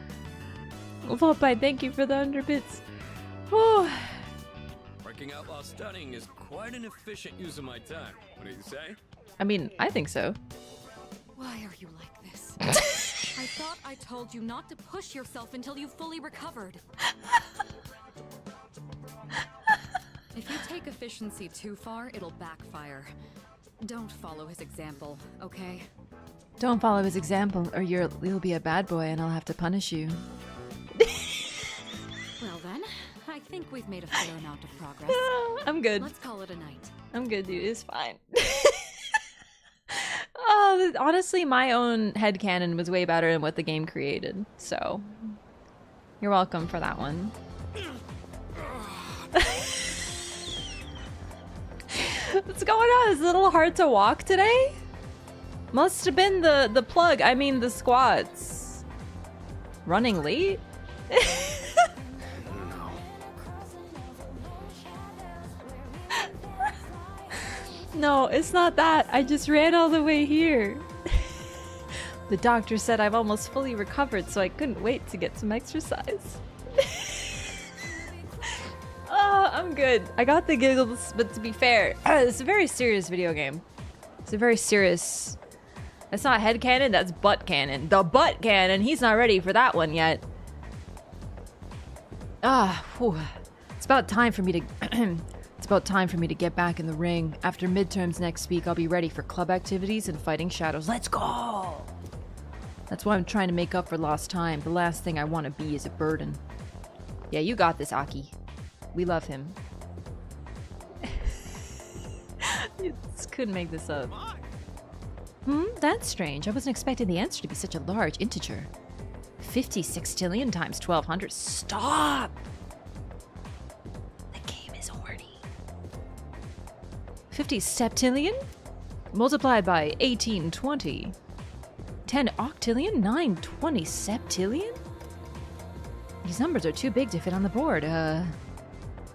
Volpine, thank you for the 100 bits. Whew. Working out while studying is quite an efficient use of my time. What do you say? I mean, I think so. Why are you like this? I thought I told you not to push yourself until you fully recovered. If you take efficiency too far, it'll backfire. Don't follow his example, okay? Don't follow his example, or you'll be a bad boy and I'll have to punish you. Well then, I think we've made a fair amount of progress. I'm good. Let's call it a night. I'm good, dude. It's fine. Oh, honestly, my own headcanon was way better than what the game created. So, you're welcome for that one. What's going on? Is it a little hard to walk today? Must have been the plug. I mean, the squats. Running late? No, it's not that. I just ran all the way here. The doctor said I've almost fully recovered, so I couldn't wait to get some exercise. Oh, I'm good. I got the giggles, but to be fair, it's a very serious video game. It's a very serious... That's not head cannon, that's butt cannon. The butt cannon! He's not ready for that one yet. Ah, whew. It's about time for me to... It's about time for me to get back in the ring. After midterms next week, I'll be ready for club activities and fighting shadows. Let's go! That's why I'm trying to make up for lost time. The last thing I want to be is a burden. Yeah, you got this, Aki. We love him. You just couldn't make this up. That's strange. I wasn't expecting the answer to be such a large integer. 50 sextillion times 1200. Stop! The game is horny. 50 septillion? Multiplied by 1820. 10 octillion? 920 septillion? These numbers are too big to fit on the board.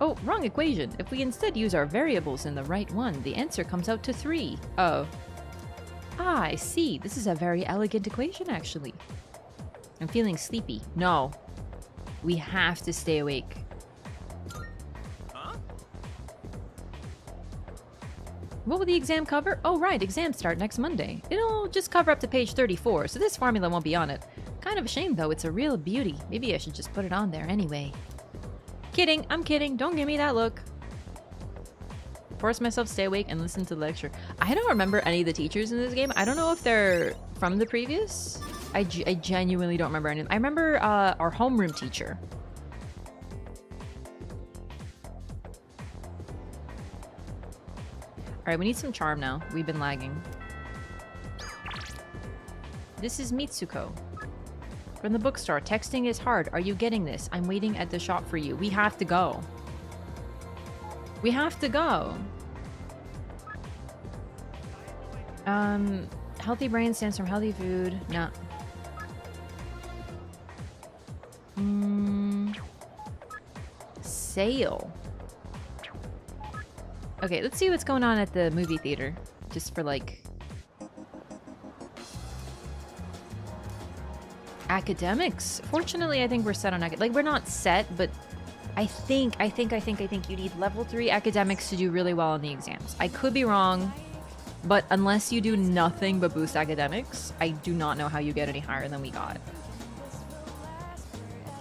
Oh, wrong equation. If we instead use our variables in the right one, the answer comes out to 3. Oh. Ah, I see. This is a very elegant equation, actually. I'm feeling sleepy. No. We have to stay awake. Huh? What will the exam cover? Oh, right. Exams start next Monday. It'll just cover up to page 34, so this formula won't be on it. Kind of a shame, though. It's a real beauty. Maybe I should just put it on there anyway. Kidding. I'm kidding. Don't give me that look. Force myself to stay awake and listen to the lecture. I don't remember any of the teachers in this game. I don't know if they're from the previous. I genuinely don't remember any of them. I remember our homeroom teacher. Alright, we need some charm now. We've been lagging. This is Mitsuko. From the bookstore. Texting is hard. Are you getting this? I'm waiting at the shop for you. We have to go. We have to go. Healthy brain stands from healthy food. Nah. Sale. Okay, let's see what's going on at the movie theater. Just for like... academics. Fortunately, I think we're set on like we're not set, but I think you need level 3 academics to do really well on the exams. I could be wrong, but unless you do nothing but boost academics, I do not know how you get any higher than we got.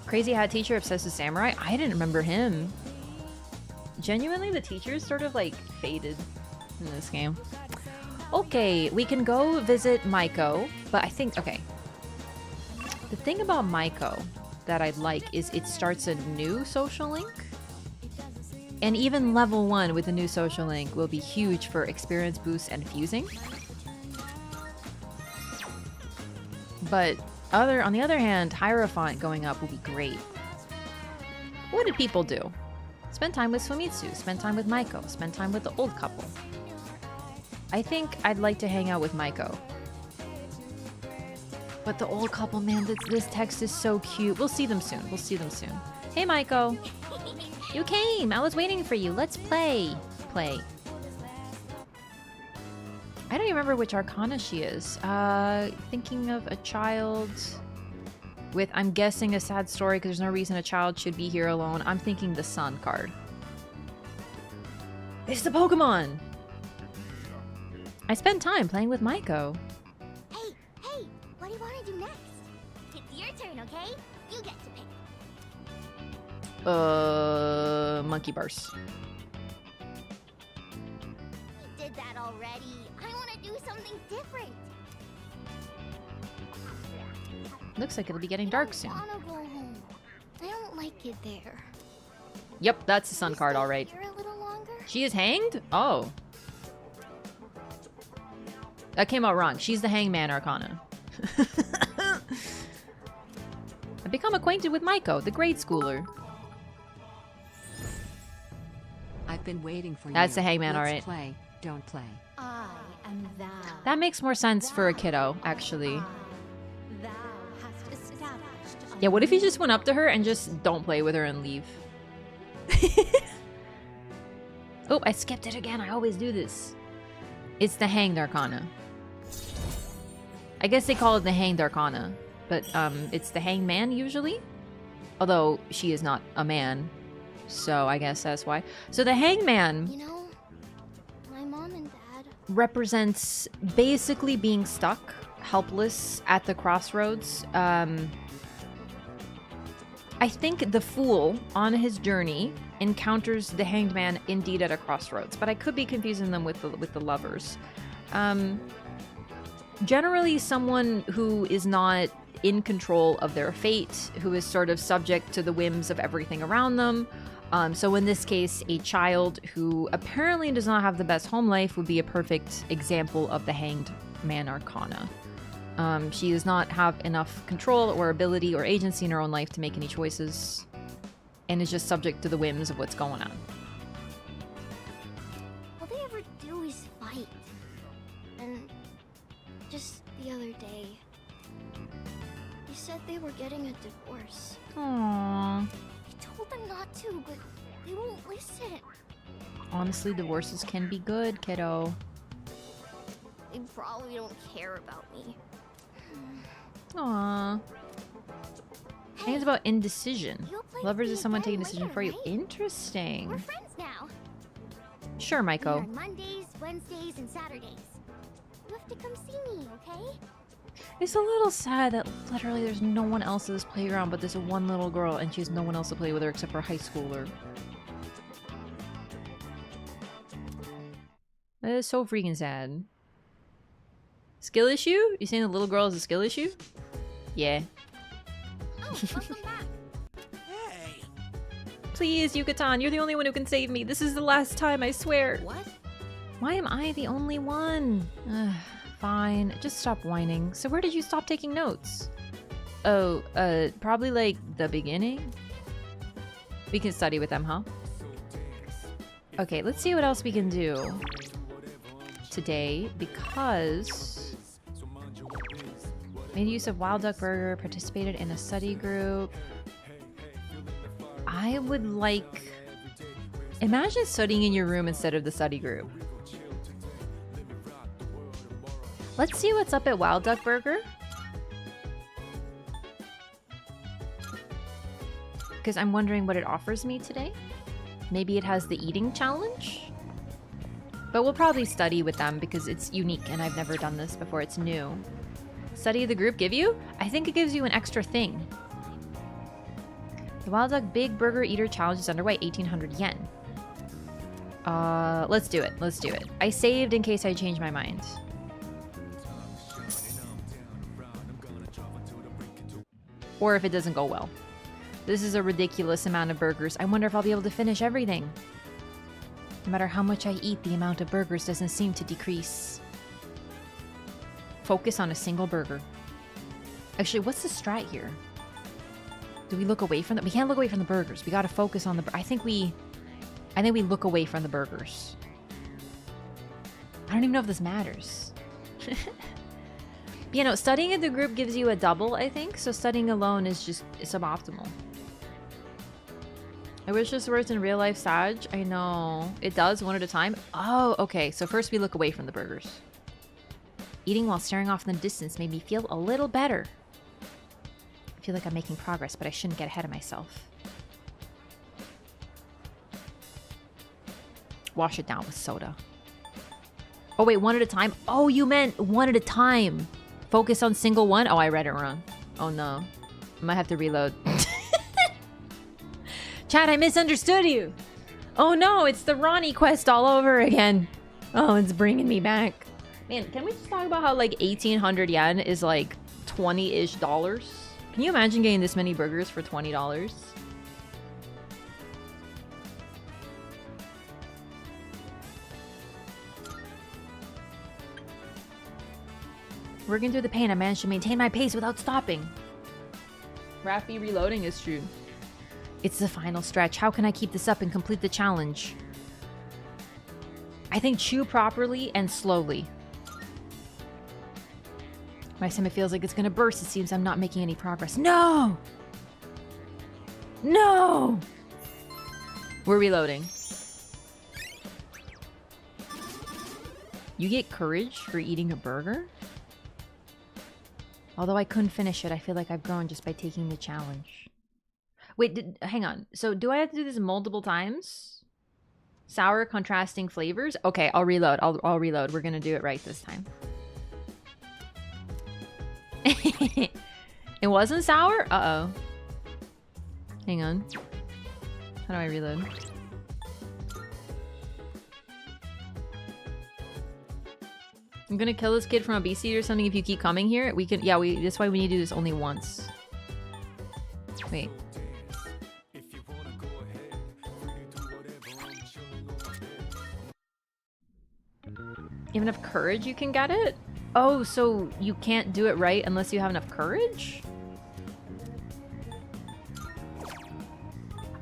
Crazy Hat teacher obsessed with samurai. I didn't remember him. Genuinely, the teachers sort of like faded in this game. Okay, we can go visit Maiko, but I think okay. The thing about Maiko that I'd like is it starts a new social link. And even level 1 with the new social link will be huge for experience boost and fusing. But on the other hand, Hierophant going up will be great. What did people do? Spend time with Famitsu, spend time with Maiko, spend time with the old couple. I think I'd like to hang out with Maiko. But the old couple, man, this text is so cute. We'll see them soon. We'll see them soon. Hey, Maiko. You came. I was waiting for you. Let's play. Play. I don't even remember which arcana she is. Thinking of a child with, I'm guessing, a sad story because there's no reason a child should be here alone. I'm thinking the Sun card. It's the Pokemon! I spent time playing with Maiko. Hey, what do you want to do next? It's your turn, okay? You get to pick. Monkey bars. We did that already. I want to do something different. Looks like it'll be getting dark soon. I want to go home. I don't like it there. Yep, that's the Sun card, Stay alright. here a little longer? She is hanged? Oh. That came out wrong. She's the Hangman Arcana. I've become acquainted with Maiko, the grade schooler. I've been waiting for you. That's the Hangman, Let's alright. play, don't play. I am thou. That makes more sense for a kiddo, actually. Thou hast established. Yeah, what if you just went up to her and just don't play with her and leave? Oh, I skipped it again. I always do this. It's the Hanged Arcana. I guess they call it the Hanged Arcana, but it's the Hangman usually. Although she is not a man, so I guess that's why. So the Hangman, You know, my mom and dad. represents basically being stuck, helpless at the crossroads. I think the Fool, on his journey, encounters the Hanged Man indeed at a crossroads, but I could be confusing them with the lovers. Generally, someone who is not in control of their fate, who is sort of subject to the whims of everything around them. So in this case, a child who apparently does not have the best home life would be a perfect example of the Hanged Man Arcana. She does not have enough control or ability or agency in her own life to make any choices, and is just subject to the whims of what's going on. All they ever do is fight. And just the other day, they said they were getting a divorce. Aww. I told them not to, but they won't listen. Honestly, divorces can be good, kiddo. They probably don't care about me. Aww. I think it's about indecision. You'll play Lovers with is me someone again taking a decision later, for you. right? Interesting. We're friends now. Sure, Meet Maiko. on Mondays, Wednesdays, and Saturdays. You have to come see me, okay? It's a little sad that literally there's no one else at this playground but this one little girl, and she has no one else to play with her except for a high schooler. That is so freaking sad. Skill issue? You saying the little girl is a skill issue? Yeah. Oh, welcome back. Hey! Please, Yucatan, you're the only one who can save me. This is the last time, I swear. What? Why am I the only one? Ugh, fine, just stop whining. So where did you stop taking notes? Oh, probably like the beginning? We can study with them, huh? Okay, let's see what else we can do today, because made use of Wild Duck Burger, participated in a study group. I would like... Imagine studying in your room instead of the study group. Let's see what's up at Wild Duck Burger. Because I'm wondering what it offers me today. Maybe it has the eating challenge? But we'll probably study with them because it's unique and I've never done this before. It's new. Study the group give you? I think it gives you an extra thing. The Wild Duck Big Burger Eater Challenge is underway. 1,800 yen. Let's do it. Let's do it. I saved in case I change my mind. Or if it doesn't go well. This is a ridiculous amount of burgers. I wonder if I'll be able to finish everything. No matter how much I eat, the amount of burgers doesn't seem to decrease. Focus on a single burger. Actually, what's the strat here? Do we look away from the... We can't look away from the burgers. We gotta focus on the... I think we look away from the burgers. I don't even know if this matters. You know, studying in the group gives you a double, I think. So studying alone is just suboptimal. I wish this worked in real life, Sag. I know. It does, one at a time. Oh, okay. So first we look away from the burgers. Eating while staring off in the distance made me feel a little better. I feel like I'm making progress, but I shouldn't get ahead of myself. Wash it down with soda. Oh, wait, one at a time? Oh, you meant one at a time. Focus on single one? Oh, I read it wrong. Oh, no. I might have to reload. Chat, I misunderstood you. Oh, no, it's the Ronnie quest all over again. Oh, it's bringing me back. Man, can we just talk about how, like, 1,800 yen is, like, $20-ish dollars? Can you imagine getting this many burgers for $20? Working through the pain, I managed to maintain my pace without stopping. Raffy reloading is true. It's the final stretch. How can I keep this up and complete the challenge? I think chew properly and slowly. My stomach feels like it's gonna burst. It seems I'm not making any progress. No! No! We're reloading. You get courage for eating a burger? Although I couldn't finish it, I feel like I've grown just by taking the challenge. Wait, hang on. So do I have to do this multiple times? Sour contrasting flavors? Okay, I'll reload. I'll reload. We're gonna do it right this time. It wasn't sour? Uh-oh. Hang on. How do I reload? I'm gonna kill this kid from obesity or something if you keep coming here. We can, yeah, that's why we need to do this only once. Wait. You have enough courage, you can get it? Oh, so you can't do it right unless you have enough courage?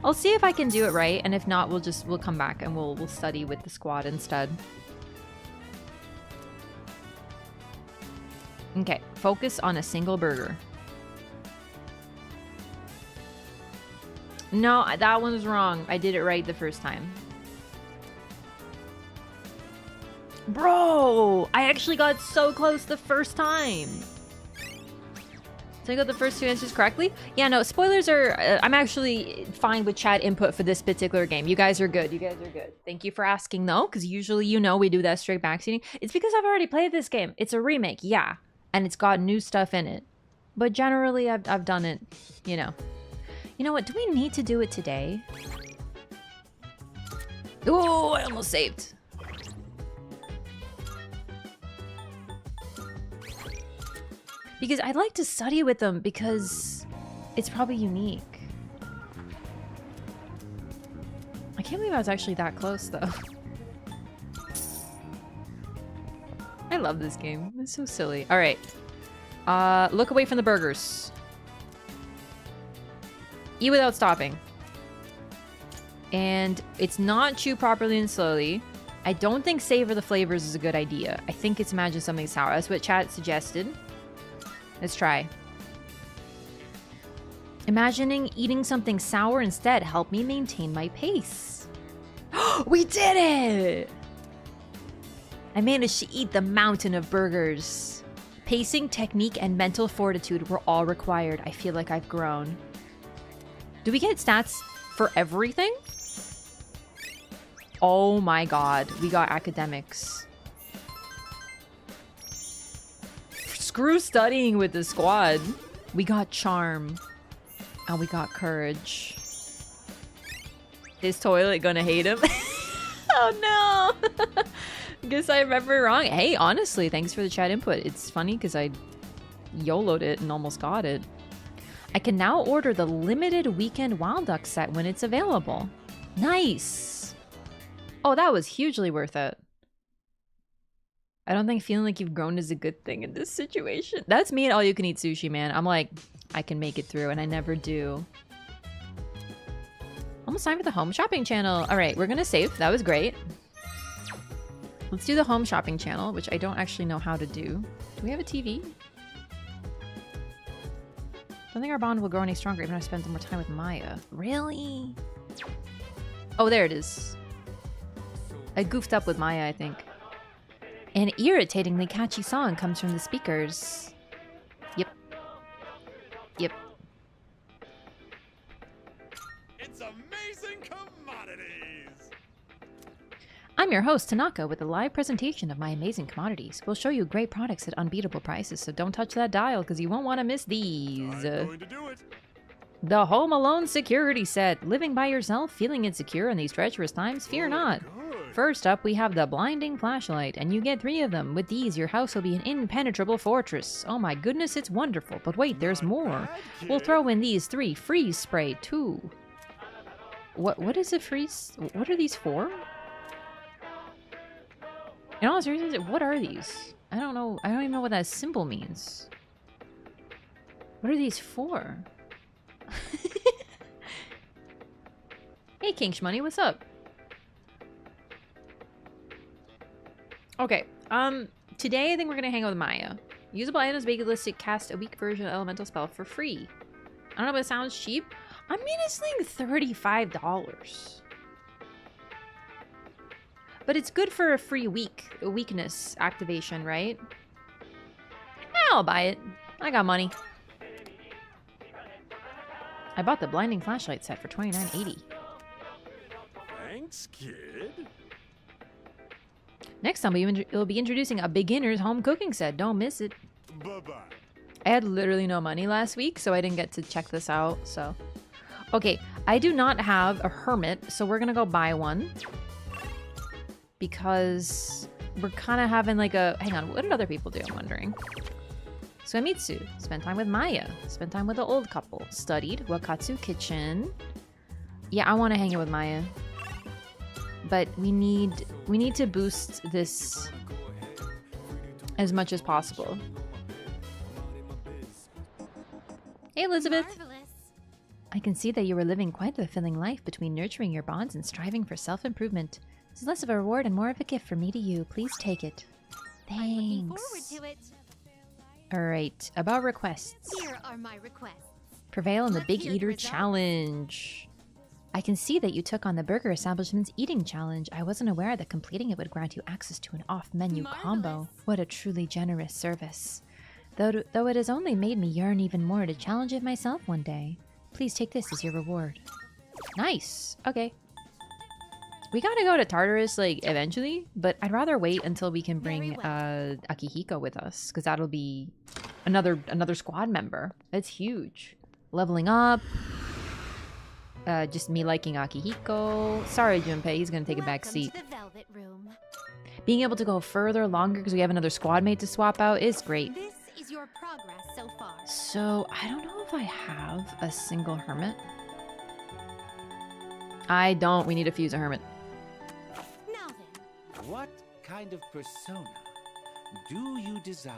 I'll see if I can do it right, and if not, we'll come back and we'll study with the squad instead. Okay, focus on a single burger. No, that one's wrong. I did it right the first time. Bro! I actually got so close the first time. So I got the first two answers correctly? Yeah, no, spoilers are... I'm actually fine with chat input for this particular game. You guys are good. You guys are good. Thank you for asking, though, because usually, you know, we do that straight backseating. It's because I've already played this game. It's a remake, yeah. And it's got new stuff in it. But generally, I've done it, you know. You know what? Do we need to do it today? Oh, I almost saved. Because I'd like to study with them because it's probably unique. I can't believe I was actually that close, though. I love this game. It's so silly. All right. Look away from the burgers. Eat without stopping. And it's not chew properly and slowly. I don't think savor the flavors is a good idea. I think it's imagine something sour. That's what chat suggested. Let's try. Imagining eating something sour instead helped me maintain my pace. We did it! I managed to eat the mountain of burgers. Pacing, technique, and mental fortitude were all required. I feel like I've grown. Do we get stats for everything? Oh my god, we got academics. Screw studying with the squad. We got charm. And we got courage. Is Toilet gonna hate him? Oh no! Guess I remember wrong. Hey, honestly, thanks for the chat input. It's funny because I YOLO'd it and almost got it. I can now order the limited weekend Wild Duck set when it's available. Nice! Oh, that was hugely worth it. I don't think feeling like you've grown is a good thing in this situation. That's me at all you can eat sushi, man. I'm like, I can make it through, and I never do. Almost time for the home shopping channel. All right, we're gonna save. That was great. Let's do the home shopping channel, which I don't actually know how to do. Do we have a TV? I don't think our bond will grow any stronger even if I spend more time with Maya. Really? Oh, there it is. I goofed up with Maya, I think. An irritatingly catchy song comes from the speakers. Yep. Yep. It's amazing commodities. I'm your host, Tanaka, with a live presentation of my amazing commodities. We'll show you great products at unbeatable prices, so don't touch that dial because you won't want to miss these. I'm going to do it. The Home Alone security set. Living by yourself, feeling insecure in these treacherous times? Fear not. Good. First up, we have the blinding flashlight, and you get 3 of them. With these, your house will be an impenetrable fortress. Oh my goodness, it's wonderful. But wait, there's more. We'll throw in these 3 freeze spray, too. What is a freeze? What are these for? In all seriousness, what are these? I don't know. I don't even know what that symbol means. What are these for? Hey, King Shmoney, what's up? Okay, today I think we're gonna hang out with Maya. Usable items make it list to cast a weak version of elemental spell for free. I don't know, but it sounds cheap. I mean, it's like $35. But it's good for a free weakness activation, right? I'll buy it. I got money. I bought the blinding flashlight set for $29.80. Thanks, kid. Next time we'll be introducing a beginner's home cooking set. Don't miss it. Bye-bye. I had literally no money last week, so I didn't get to check this out, so. Okay, I do not have a hermit, so we're gonna go buy one. Because we're kind of having like a... Hang on, what did other people do? I'm wondering. Suemitsu. Spent time with Maya. Spent time with the old couple. Studied. Wakatsu Kitchen. Yeah, I want to hang out with Maya. But we need to boost this as much as possible. Hey, Elizabeth. Marvelous. I can see that you were living quite a fulfilling life between nurturing your bonds and striving for self-improvement. This is less of a reward and more of a gift from me to you. Please take it. I'm looking Thanks. forward to it. Alright, about requests. Here are my requests. Prevail in the Let's Big hear the Eater results. Challenge. I can see that you took on the burger establishment's eating challenge. I wasn't aware that completing it would grant you access to an off-menu combo. Marvelous. What a truly generous service. Though it has only made me yearn even more to challenge it myself one day. Please take this as your reward. Nice. Okay. We gotta go to Tartarus, like, eventually, but I'd rather wait until we can bring Very Akihiko with us, because that'll be another squad member. That's huge. Leveling up. Just me liking Akihiko. Sorry, Junpei, he's gonna take a back Welcome seat. to the Velvet Room. Being able to go further, longer, because we have another squad mate to swap out is great. This is your progress so far. So, I don't know if I have a single hermit. I don't. We need to fuse a hermit. Now then, What kind of persona do you desire?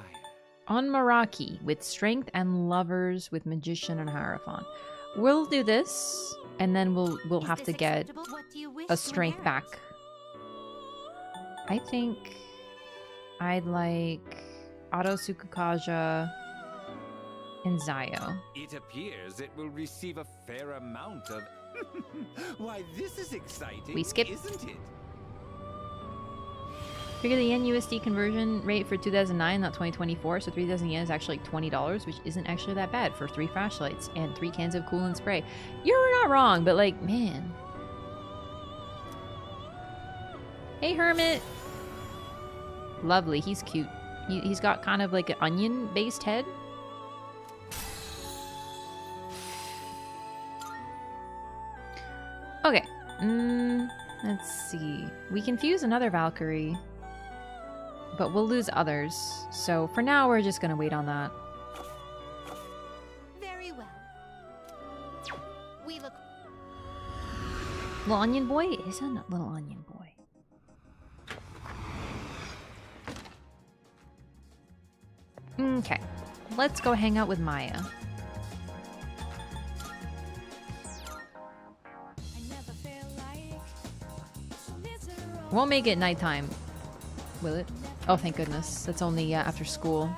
On Meraki with strength and lovers with magician and hierophant. We'll do this, and then we'll is have this to get acceptable? What do you wish a to strength back. inherit? I think I'd like Ado Tsukukaja and Zayo. It appears it will receive a fair amount of... Why, this is exciting, We skip. isn't it? Figure the yen USD conversion rate for 2009, not 2024, so 3,000 yen is actually like $20, which isn't actually that bad for 3 flashlights and 3 cans of coolant spray. You're not wrong, but like, man. Hey, Hermit. Lovely, he's cute. He's got kind of like an onion-based head. Okay. Let's see. We can fuse another Valkyrie, but we'll lose others. So for now, we're just gonna wait on that. Very well. We look. Little Onion Boy is a little Onion Boy. Okay. Let's go hang out with Maya. Won't make it nighttime. Will it? Oh, thank goodness. That's only after school.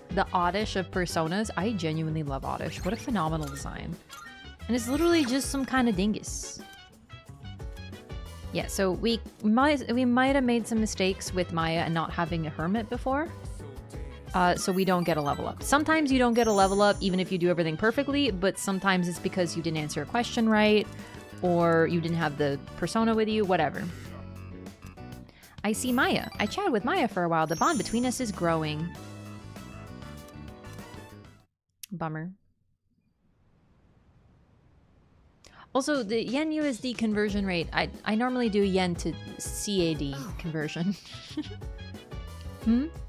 The Oddish of Personas. I genuinely love Oddish. What a phenomenal design. And it's literally just some kind of dingus. Yeah, so we might have made some mistakes with Maya and not having a hermit before. So we don't get a level up. Sometimes you don't get a level up even if you do everything perfectly, but sometimes it's because you didn't answer a question right, or you didn't have the persona with you, whatever. I see Maya. I chatted with Maya for a while. The bond between us is growing. Bummer. Also, the yen USD conversion rate, I normally do yen to CAD conversion.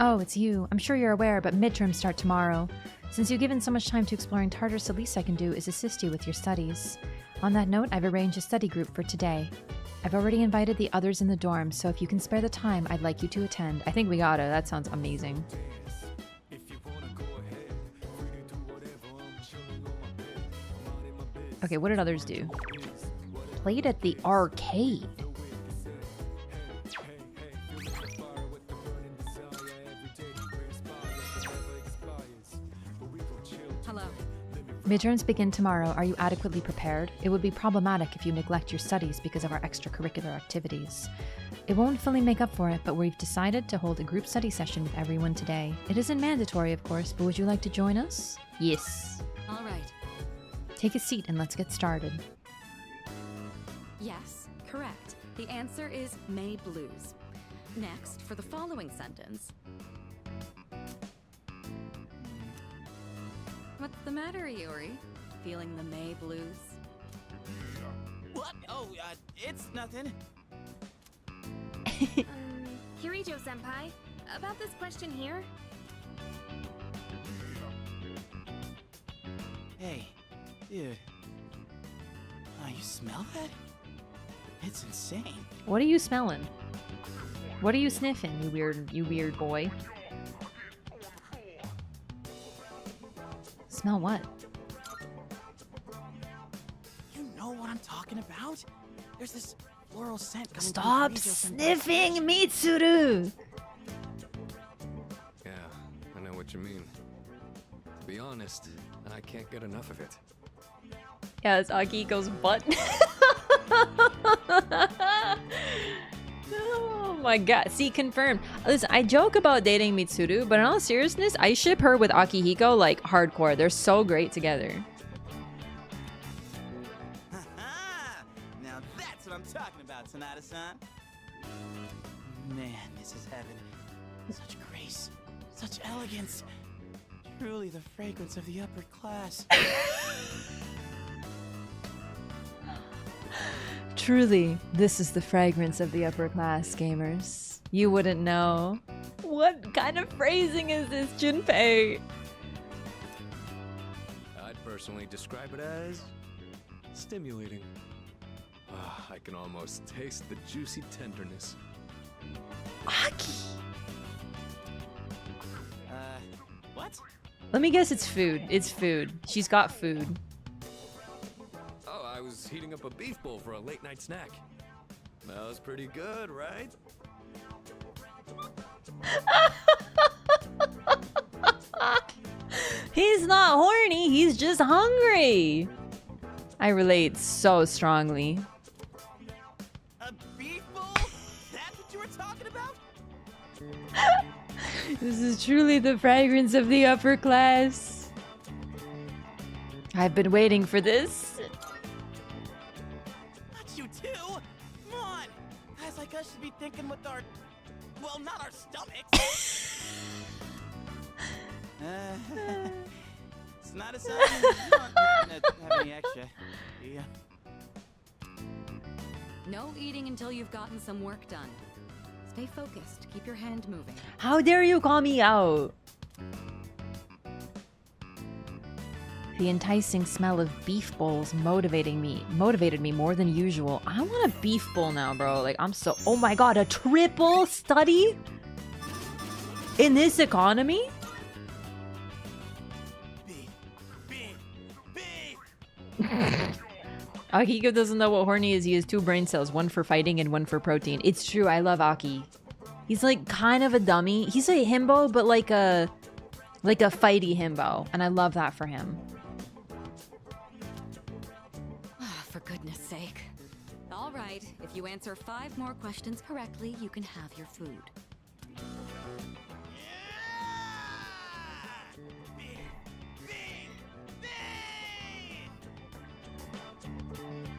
Oh, it's you. I'm sure you're aware, but midterms start tomorrow. Since you've given so much time to exploring Tartarus, the least I can do is assist you with your studies. On that note, I've arranged a study group for today. I've already invited the others in the dorm, so if you can spare the time, I'd like you to attend. I think we gotta. That sounds amazing. Okay, what did others do? Played at the arcade. Hello. Midterms begin tomorrow. Are you adequately prepared? It would be problematic if you neglect your studies because of our extracurricular activities. It won't fully make up for it, but we've decided to hold a group study session with everyone today. It isn't mandatory, of course, but would you like to join us? Yes. All right. Take a seat and let's get started. Yes, correct. The answer is May Blues. Next, for the following sentence. What's the matter, Iori? Feeling the May Blues? What? Oh, it's nothing. Kirijo-senpai, about this question here. Hey, dude. Oh, you smell that? It's insane. What are you smelling? What are you sniffing, you weird boy? Smell what? You know what I'm talking about? There's this floral scent coming Stop from Kirijo-senpai's sniffing, kitchen. Mitsuru! Yeah, I know what you mean. To be honest, I can't get enough of it. Yeah, it's Akihiko's butt. Oh my god. See, confirmed. Listen, I joke about dating Mitsuru, but in all seriousness, I ship her with Akihiko like hardcore. They're so great together. Now that's what I'm talking about, Sonata-san. Man, this is heaven. Such grace, such elegance. Truly the fragrance of the upper class. Truly, this is the fragrance of the upper class, gamers. You wouldn't know. What kind of phrasing is this, Junpei? I'd personally describe it as stimulating. Ah, I can almost taste the juicy tenderness. Aki! What? Let me guess it's food. It's food. She's got food. Oh, I was heating up a beef bowl for a late night snack. That was pretty good, right? He's not horny, he's just hungry. I relate so strongly. A beef bowl? That's what you were talking about? This is truly the fragrance of the upper class. I've been waiting for this. Not you too! Come on! Guys like us should be thinking with our... well, not our stomachs! It's not a sign you don't happen to have any extra, do ya? No eating until you've gotten some work done. Stay focused. Keep your hand moving. How dare you call me out? The enticing smell of beef bowls motivated me more than usual. I want a beef bowl now, bro. Like, I'm so... Oh my god, a triple study? In this economy? Akiko doesn't know what horny is. He has 2 brain cells, one for fighting and one for protein. It's true. I love Aki. He's like kind of a dummy. He's a himbo, but like a fighty himbo, and I love that for him. For goodness sake. All right, if you answer 5 more questions correctly, you can have your food.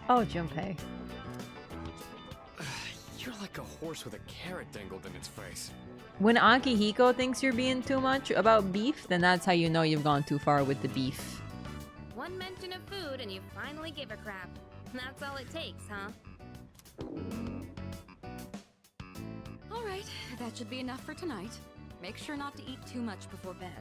Oh, Junpei. You're like a horse with a carrot dangled in its face. When Akihiko thinks you're being too much about beef, then that's how you know you've gone too far with the beef. One mention of food and you finally give a crap. That's all it takes, huh? All right, that should be enough for tonight. Make sure not to eat too much before bed.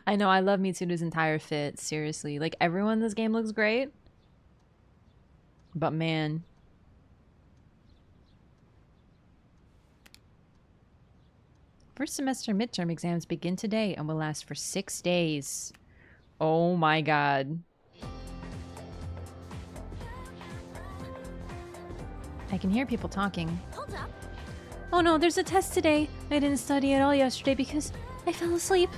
I know, I love Mitsuru's entire fit, seriously. Like, everyone in this game looks great. But man. First semester midterm exams begin today and will last for 6 days. Oh my god. I can hear people talking. Hold up. Oh no, there's a test today. I didn't study at all yesterday because I fell asleep.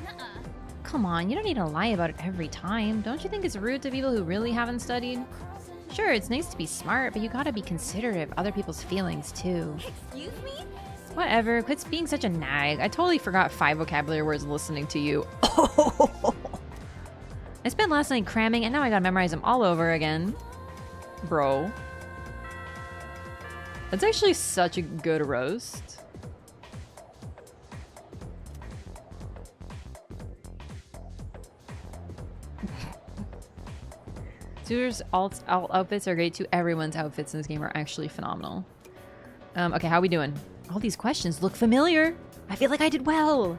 Nuh-uh. Come on, you don't need to lie about it every time. Don't you think it's rude to people who really haven't studied? Sure, it's nice to be smart, but you gotta be considerate of other people's feelings too. Excuse me? Whatever, quit being such a nag. I totally forgot 5 vocabulary words listening to you. I spent last night cramming and now I gotta memorize them all over again. Bro. That's actually such a good roast. Suiter's alt outfits are great too. Everyone's outfits in this game are actually phenomenal. Okay, how are we doing? All these questions look familiar. I feel like I did well.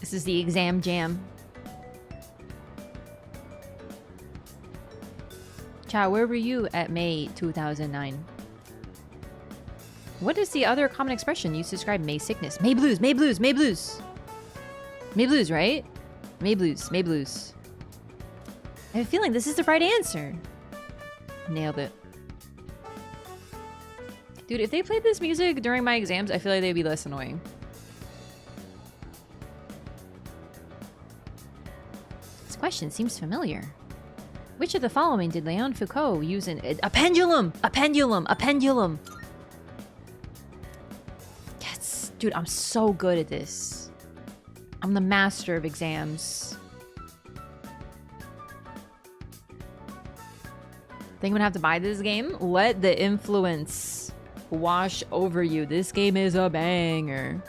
This is the exam jam. Chow, where were you at May 2009? What is the other common expression used to describe May sickness? May blues, May blues, May blues. May blues, right? May blues, May blues. I have a feeling this is the right answer. Nailed it. Dude, if they played this music during my exams, I feel like they'd be less annoying. This question seems familiar. Which of the following did Leon Foucault use in a pendulum? A pendulum! A pendulum! Yes! Dude, I'm so good at this. I'm the master of exams. Think I'm gonna have to buy this game? Let the influence wash over you. This game is a banger.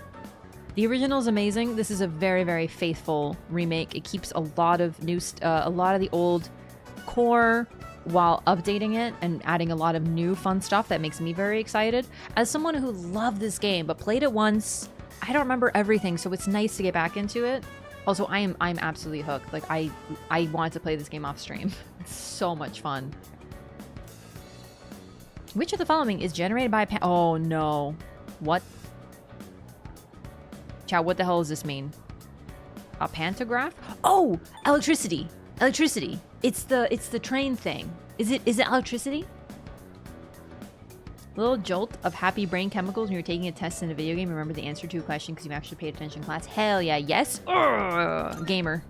The original is amazing. This is a very, very faithful remake. It keeps a lot of new, a lot of the old core while updating it and adding a lot of new fun stuff that makes me very excited. As someone who loved this game but played it once, I don't remember everything, so it's nice to get back into it. Also, I'm absolutely hooked. Like I wanted to play this game off stream. It's so much fun. Which of the following is generated by a oh no. What? Chow, what the hell does this mean? A pantograph? Oh, electricity. Electricity. It's the train thing. Is it electricity? A little jolt of happy brain chemicals when you're taking a test in a video game. Remember the answer to a question because you actually paid attention in class. Hell yeah, yes. Urgh, gamer.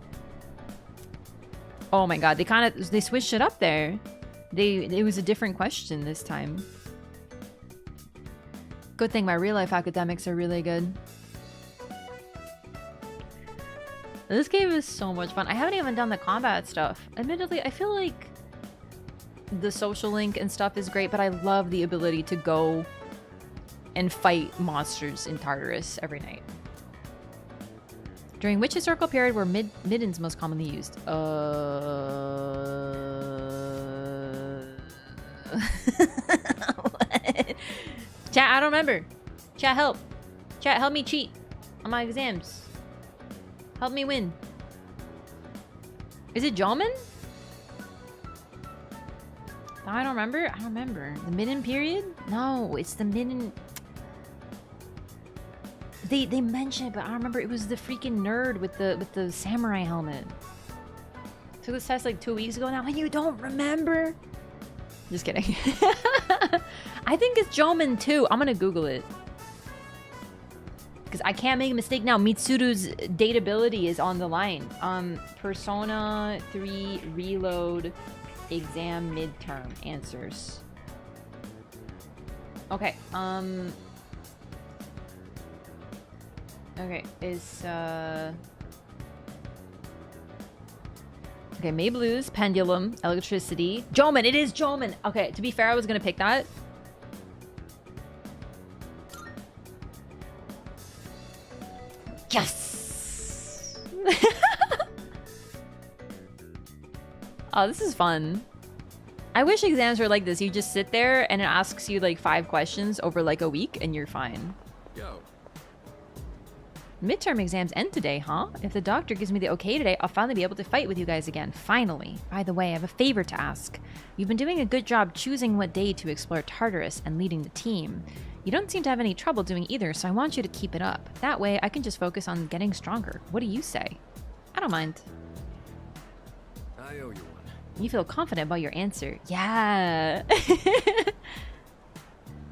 Oh my god, they switched it up there. It was a different question this time. Good thing my real life academics are really good. This game is so much fun. I haven't even done the combat stuff. Admittedly, I feel like the social link and stuff is great, but I love the ability to go and fight monsters in Tartarus every night. During which historical period were middens most commonly used? Chat, I don't remember. Chat, help. Chat, help me cheat on my exams. Help me win. Is it Jolman? I don't remember. I don't remember. The midden period? No, it's the midden. They mentioned it, but I don't remember. It was the freaking nerd with the samurai helmet. Took this test like 2 weeks ago now, and you don't remember? Just kidding. I think it's Joman too. I'm gonna Google it. Because I can't make a mistake now. Mitsuru's dateability is on the line. Persona 3 Reload exam midterm answers. Okay. Okay, is okay, May Blues, Pendulum, Electricity. Joman, it is Joman! Okay, to be fair, I was gonna pick that. Yes! Oh, this is fun. I wish exams were like this. You just sit there and it asks you like 5 questions over like a week and you're fine. Yo. Midterm exams end today, huh? If the doctor gives me the okay today, I'll finally be able to fight with you guys again. Finally. By the way, I have a favor to ask. You've been doing a good job choosing what day to explore Tartarus and leading the team. You don't seem to have any trouble doing either, so I want you to keep it up. That way, I can just focus on getting stronger. What do you say? I don't mind. I owe you one. You feel confident about your answer. Yeah.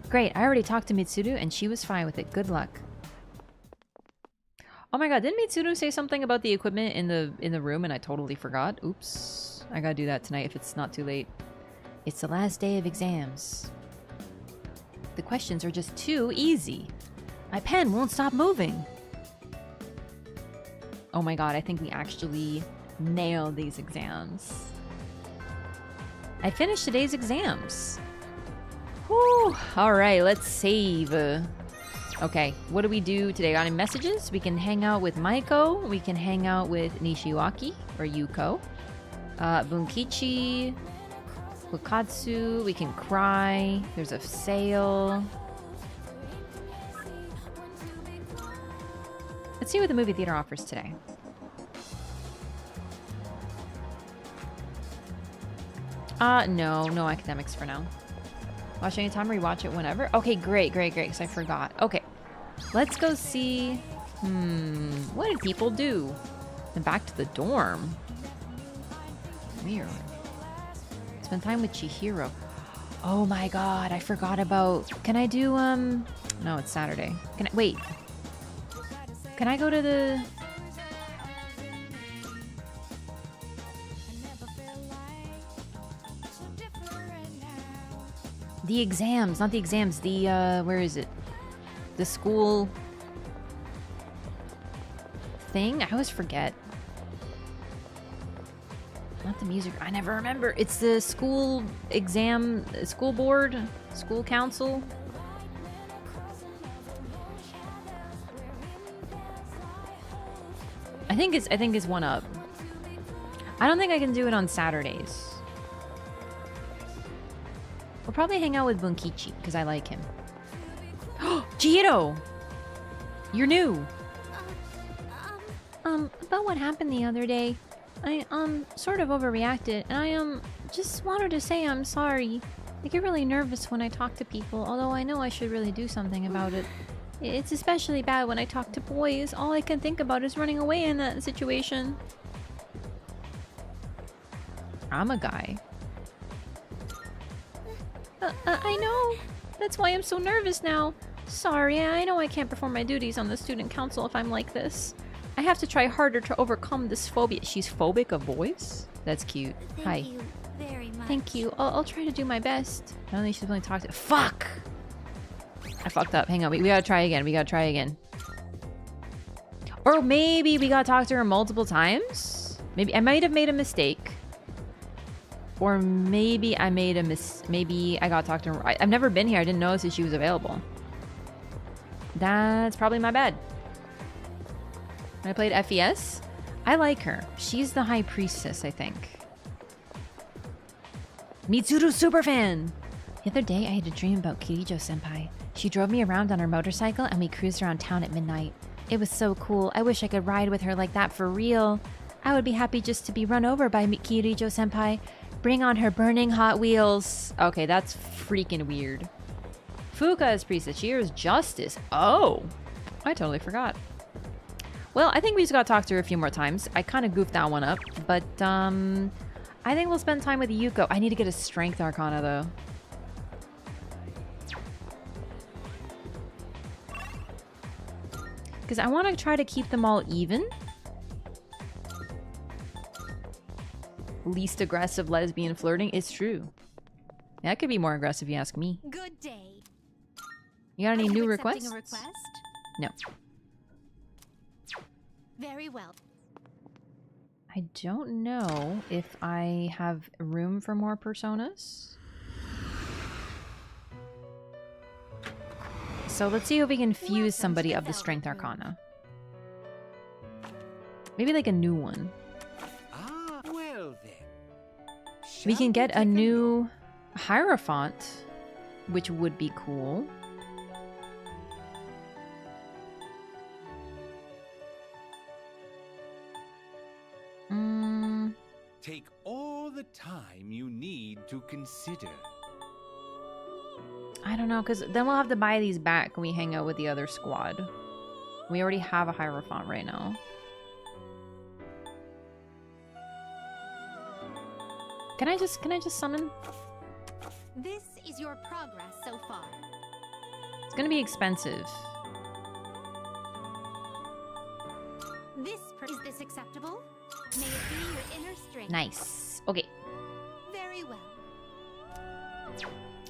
Great, I already talked to Mitsuru and she was fine with it. Good luck. Oh my god, didn't Mitsuru say something about the equipment in the room and I totally forgot? Oops. I gotta do that tonight if it's not too late. It's the last day of exams. The questions are just too easy. My pen won't stop moving. Oh my god, I think we actually nailed these exams. I finished today's exams. Whew. Alright, let's save. Okay, what do we do today? Got any messages? We can hang out with Maiko. We can hang out with Nishiwaki or Yuko. Bunkichi. Wakatsu. We can cry. There's a sale. Let's see what the movie theater offers today. No academics for now. Watch anytime, rewatch it whenever. Okay, great, because I forgot. Okay, let's go see. What did people do? And back to the dorm. Weird. Spend time with Chihiro. Oh my god, I forgot about. Can I do No, it's Saturday. Can I wait? Can I go to the? The exams, not the exams, the, where is it? The school thing? I always forget. Not the music, I never remember. It's the school exam, school board, school council. I think it's one up. I don't think I can do it on Saturdays. We'll probably hang out with Bunkichi, because I like him. Chihiro! You're new! About what happened the other day. I, sort of overreacted, and I, just wanted to say I'm sorry. I get really nervous when I talk to people, although I know I should really do something about it. It's especially bad when I talk to boys. All I can think about is running away in that situation. I'm a guy. I know. That's why I'm so nervous now. Sorry, I know I can't perform my duties on the student council if I'm like this. I have to try harder to overcome this phobia. She's phobic of boys? That's cute. Hi. Thank you very much. Thank you. I'll try to do my best. I don't think she's willing to talk to— Fuck! I fucked up. Hang on. We gotta try again. Or maybe we gotta talk to her multiple times? Maybe I might have made a mistake. Or maybe I made a maybe I gotta talk to her. I've never been here. I didn't notice that she was available. That's probably my bad. When I played FES, I like her. She's the high priestess, I think. Mitsuru superfan! The other day, I had a dream about Kirijo-senpai. She drove me around on her motorcycle and we cruised around town at midnight. It was so cool. I wish I could ride with her like that for real. I would be happy just to be run over by Kirijo-senpai. Bring on her burning Hot Wheels. Okay, that's freaking weird. Fuka is priestess. She is justice. Oh, I totally forgot. Well, I think we just gotta talk to her a few more times. I kind of goofed that one up, but I think we'll spend time with Yuko. I need to get a strength arcana though. Because I want to try to keep them all even. Least aggressive lesbian flirting. It's true. Yeah, I could be more aggressive if you ask me. Good day. You got any Are you new accepting requests? a request? No. Very well. I don't know if I have room for more personas. So let's see if we can fuse somebody of the Strength Arcana. Maybe like a new one. Ah, well then. We can get a new Hierophant, which would be cool. Take all the time you need to consider. I don't know, because then we'll have to buy these back when we hang out with the other squad. We already have a Hierophant right now. Can I just summon? This is your progress so far. It's gonna be expensive. Is this acceptable? May it be your inner strength. Nice. Okay. Very well.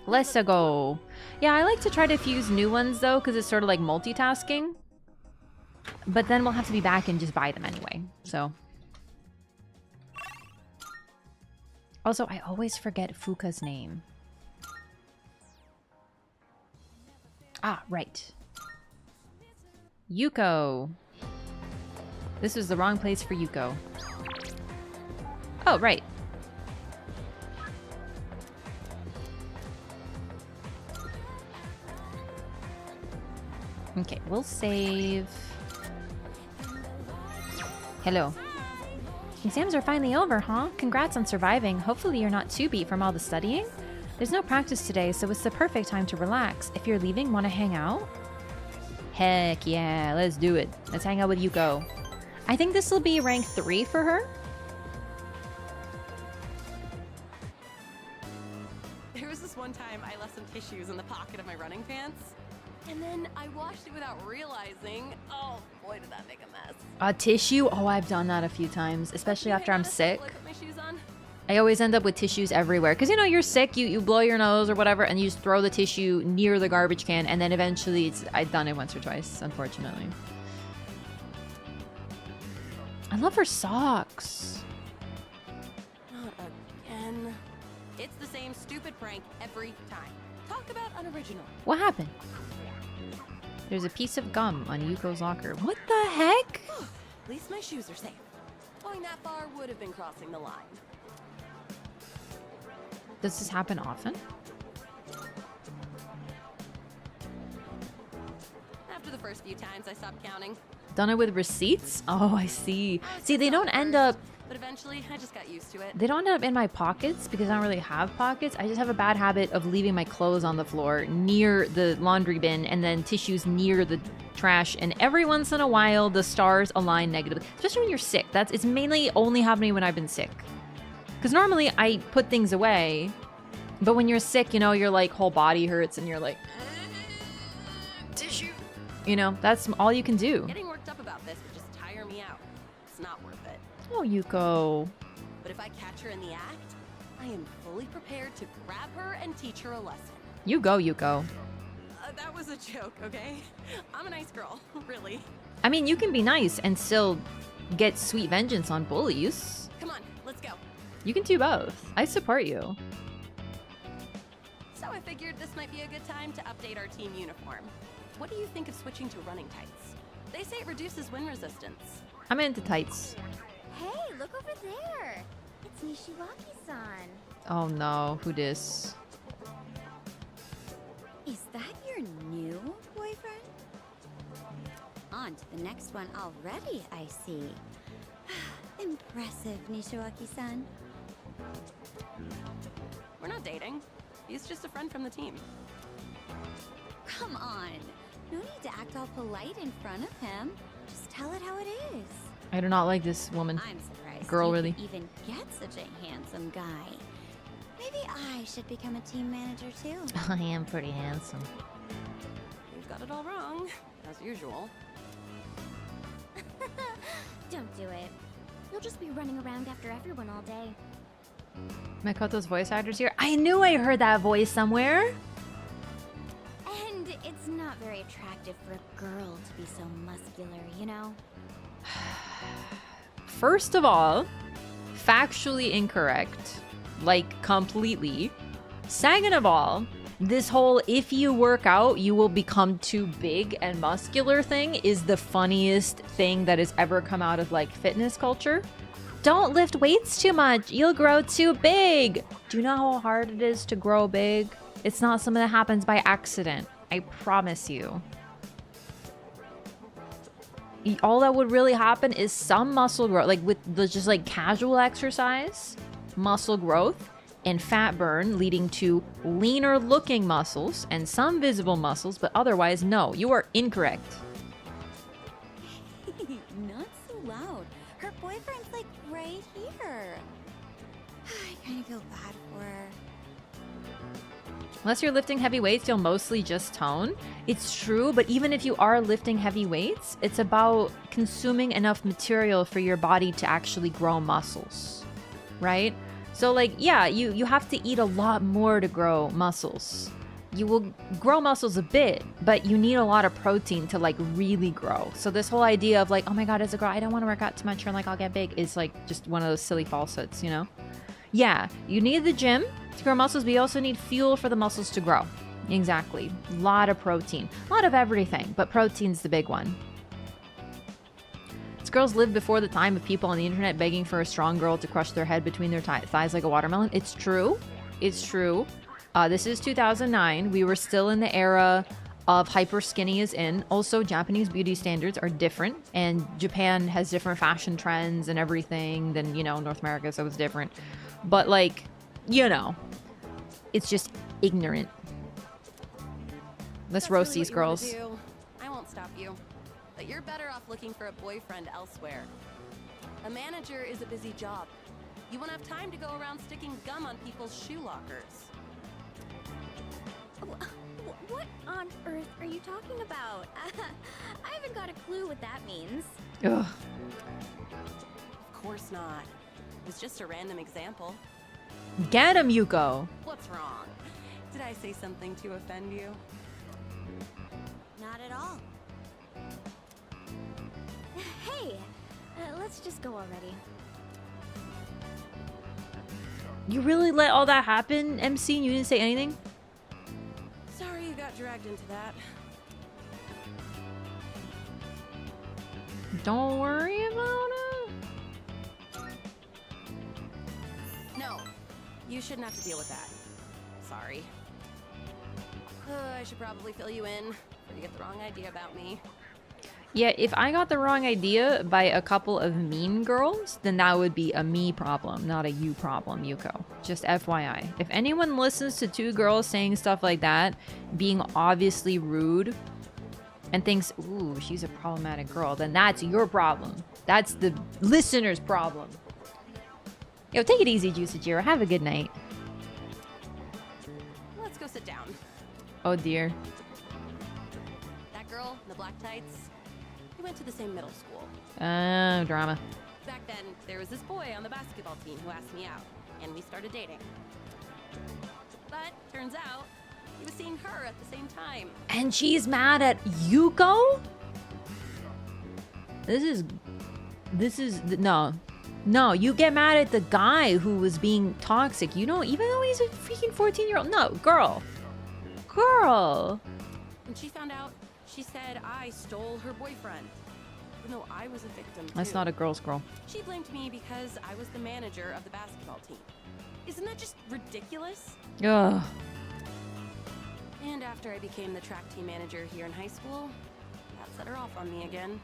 Let's go. Yeah, I like to try to fuse new ones though, because it's sort of like multitasking. But then we'll have to be back and just buy them anyway. So. Also, I always forget Fuka's name. Ah, right. Yuko. This was the wrong place for Yuko. Oh, right. Okay, we'll save. Hello. Exams are finally over, huh? Congrats on surviving. Hopefully you're not too beat from all the studying. There's no practice today, so it's the perfect time to relax. If you're leaving, want to hang out? Heck yeah, let's do it. Let's hang out with Yuko. I think this will be rank 3 for her. There was this one time I left some tissues in the pocket of my running pants. And then I washed it without realizing. Oh boy, did that make a mess. A tissue? Oh, I've done that a few times, especially after I'm sick. I put my shoes on. I always end up with tissues everywhere. Because, you know, you're sick, you blow your nose or whatever, and you just throw the tissue near the garbage can, and then eventually I've done it once or twice, unfortunately. I love her socks. Not again. It's the same stupid prank every time. Talk about unoriginal. What happened? There's a piece of gum on Yuko's locker. What the heck? At least my shoes are safe. Going that far would have been crossing the line. Does this happen often? After the first few times, I stopped counting. Done it with receipts? Oh, I see. See, they don't end up... But eventually, I just got used to it. They don't end up in my pockets because I don't really have pockets. I just have a bad habit of leaving my clothes on the floor near the laundry bin and then tissues near the trash. And every once in a while, the stars align negatively. Especially when you're sick. It's mainly only happening when I've been sick. Because normally I put things away. But when you're sick, you know, your like whole body hurts and you're like... tissue. You know, that's all you can do. Getting worked up about this would just tire me out. It's not worth it. Oh, Yuko. But if I catch her in the act, I am fully prepared to grab her and teach her a lesson. You go, Yuko. That was a joke, okay? I'm a nice girl, really. I mean, you can be nice and still get sweet vengeance on bullies. Come on, let's go. You can do both. I support you. So I figured this might be a good time to update our team uniform. What do you think of switching to running tights? They say it reduces wind resistance. I'm into tights. Hey, look over there. It's Nishiwaki-san. Oh no, who dis? Is that your new boyfriend? On to the next one already, I see. Impressive, Nishiwaki-san. We're not dating. He's just a friend from the team. Come on. No need to act all polite in front of him. Just tell it how it is. I do not like this woman. I'm surprised Girl, you really. could even get such a handsome guy. Maybe I should become a team manager too. I am pretty handsome. You've got it all wrong, as usual. Don't do it. You'll just be running around after everyone all day. Makoto's voice actor's here. I knew I heard that voice somewhere. And it's not very attractive for a girl to be so muscular, you know? First of all, factually incorrect. Like, completely. Second of all, this whole if you work out, you will become too big and muscular thing is the funniest thing that has ever come out of, like, fitness culture. Don't lift weights too much. You'll grow too big. Do you know how hard it is to grow big? It's not something that happens by accident. I promise you. All that would really happen is some muscle growth, like with the just like casual exercise, muscle growth, and fat burn leading to leaner looking muscles and some visible muscles, but otherwise, no, you are incorrect. Not so loud. Her boyfriend's like right here. I kind of feel bad for her. Unless you're lifting heavy weights, you'll mostly just tone. It's true, but even if you are lifting heavy weights, it's about consuming enough material for your body to actually grow muscles, right? So like, yeah, you have to eat a lot more to grow muscles. You will grow muscles a bit, but you need a lot of protein to like really grow. So this whole idea of like, oh my God, as a girl, I don't want to work out too much or like I'll get big is like just one of those silly falsehoods, you know? Yeah, you need the gym to grow muscles, but you also need fuel for the muscles to grow. Exactly. A lot of protein. A lot of everything, but protein's the big one. These girls lived before the time of people on the internet begging for a strong girl to crush their head between their thighs like a watermelon. It's true. It's true. This is 2009. We were still in the era of hyper skinny is in. Also, Japanese beauty standards are different, and Japan has different fashion trends and everything than, you know, North America, so it's different. But like, you know, it's just ignorant. Let's roast these girls. I won't stop you. But you're better off looking for a boyfriend elsewhere. A manager is a busy job. You won't have time to go around sticking gum on people's shoe lockers. What on earth are you talking about? I haven't got a clue what that means. Ugh. Of course not. It was just a random example. Get him, Yuko. What's wrong? Did I say something to offend you? Not at all. Hey, let's just go already. You really let all that happen, MC, and you didn't say anything? Sorry you got dragged into that. Don't worry about it. No, you shouldn't have to deal with that. Sorry. I should probably fill you in before you get the wrong idea about me. Yeah, if I got the wrong idea by a couple of mean girls, then that would be a me problem, not a you problem, Yuko. Just FYI. If anyone listens to two girls saying stuff like that, being obviously rude, and thinks, ooh, she's a problematic girl, then that's your problem. That's the listener's problem. Yo, take it easy, Juicejiro. Have a good night. Let's go sit down. Oh, dear. That girl in the black tights, we went to the same middle school. Oh, drama. Back then, there was this boy on the basketball team who asked me out, and we started dating. But turns out, he was seeing her at the same time. And she's mad at Yuko? No, you get mad at the guy who was being toxic. You know, even though he's a freaking 14-year-old. No, girl. When she found out, she said I stole her boyfriend. Even though I was a victim, That's not a girl's girl. She blamed me because I was the manager of the basketball team. Isn't that just ridiculous? Ugh. And after I became the track team manager here in high school, that set her off on me again.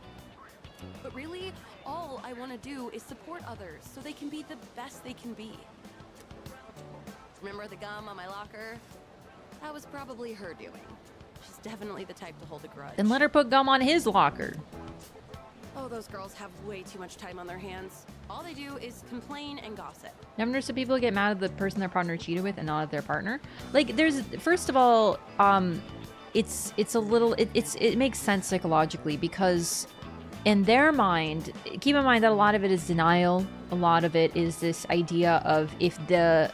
But really, all I want to do is support others so they can be the best they can be. Remember the gum on my locker? That was probably her doing. She's definitely the type to hold a grudge. Then let her put gum on his locker. Oh, those girls have way too much time on their hands. All they do is complain and gossip. Never noticed that people get mad at the person their partner cheated with and not at their partner. Like, there's, first of all, it's a little, it makes sense psychologically because in their mind, keep in mind that a lot of it is denial. A lot of it is this idea of if the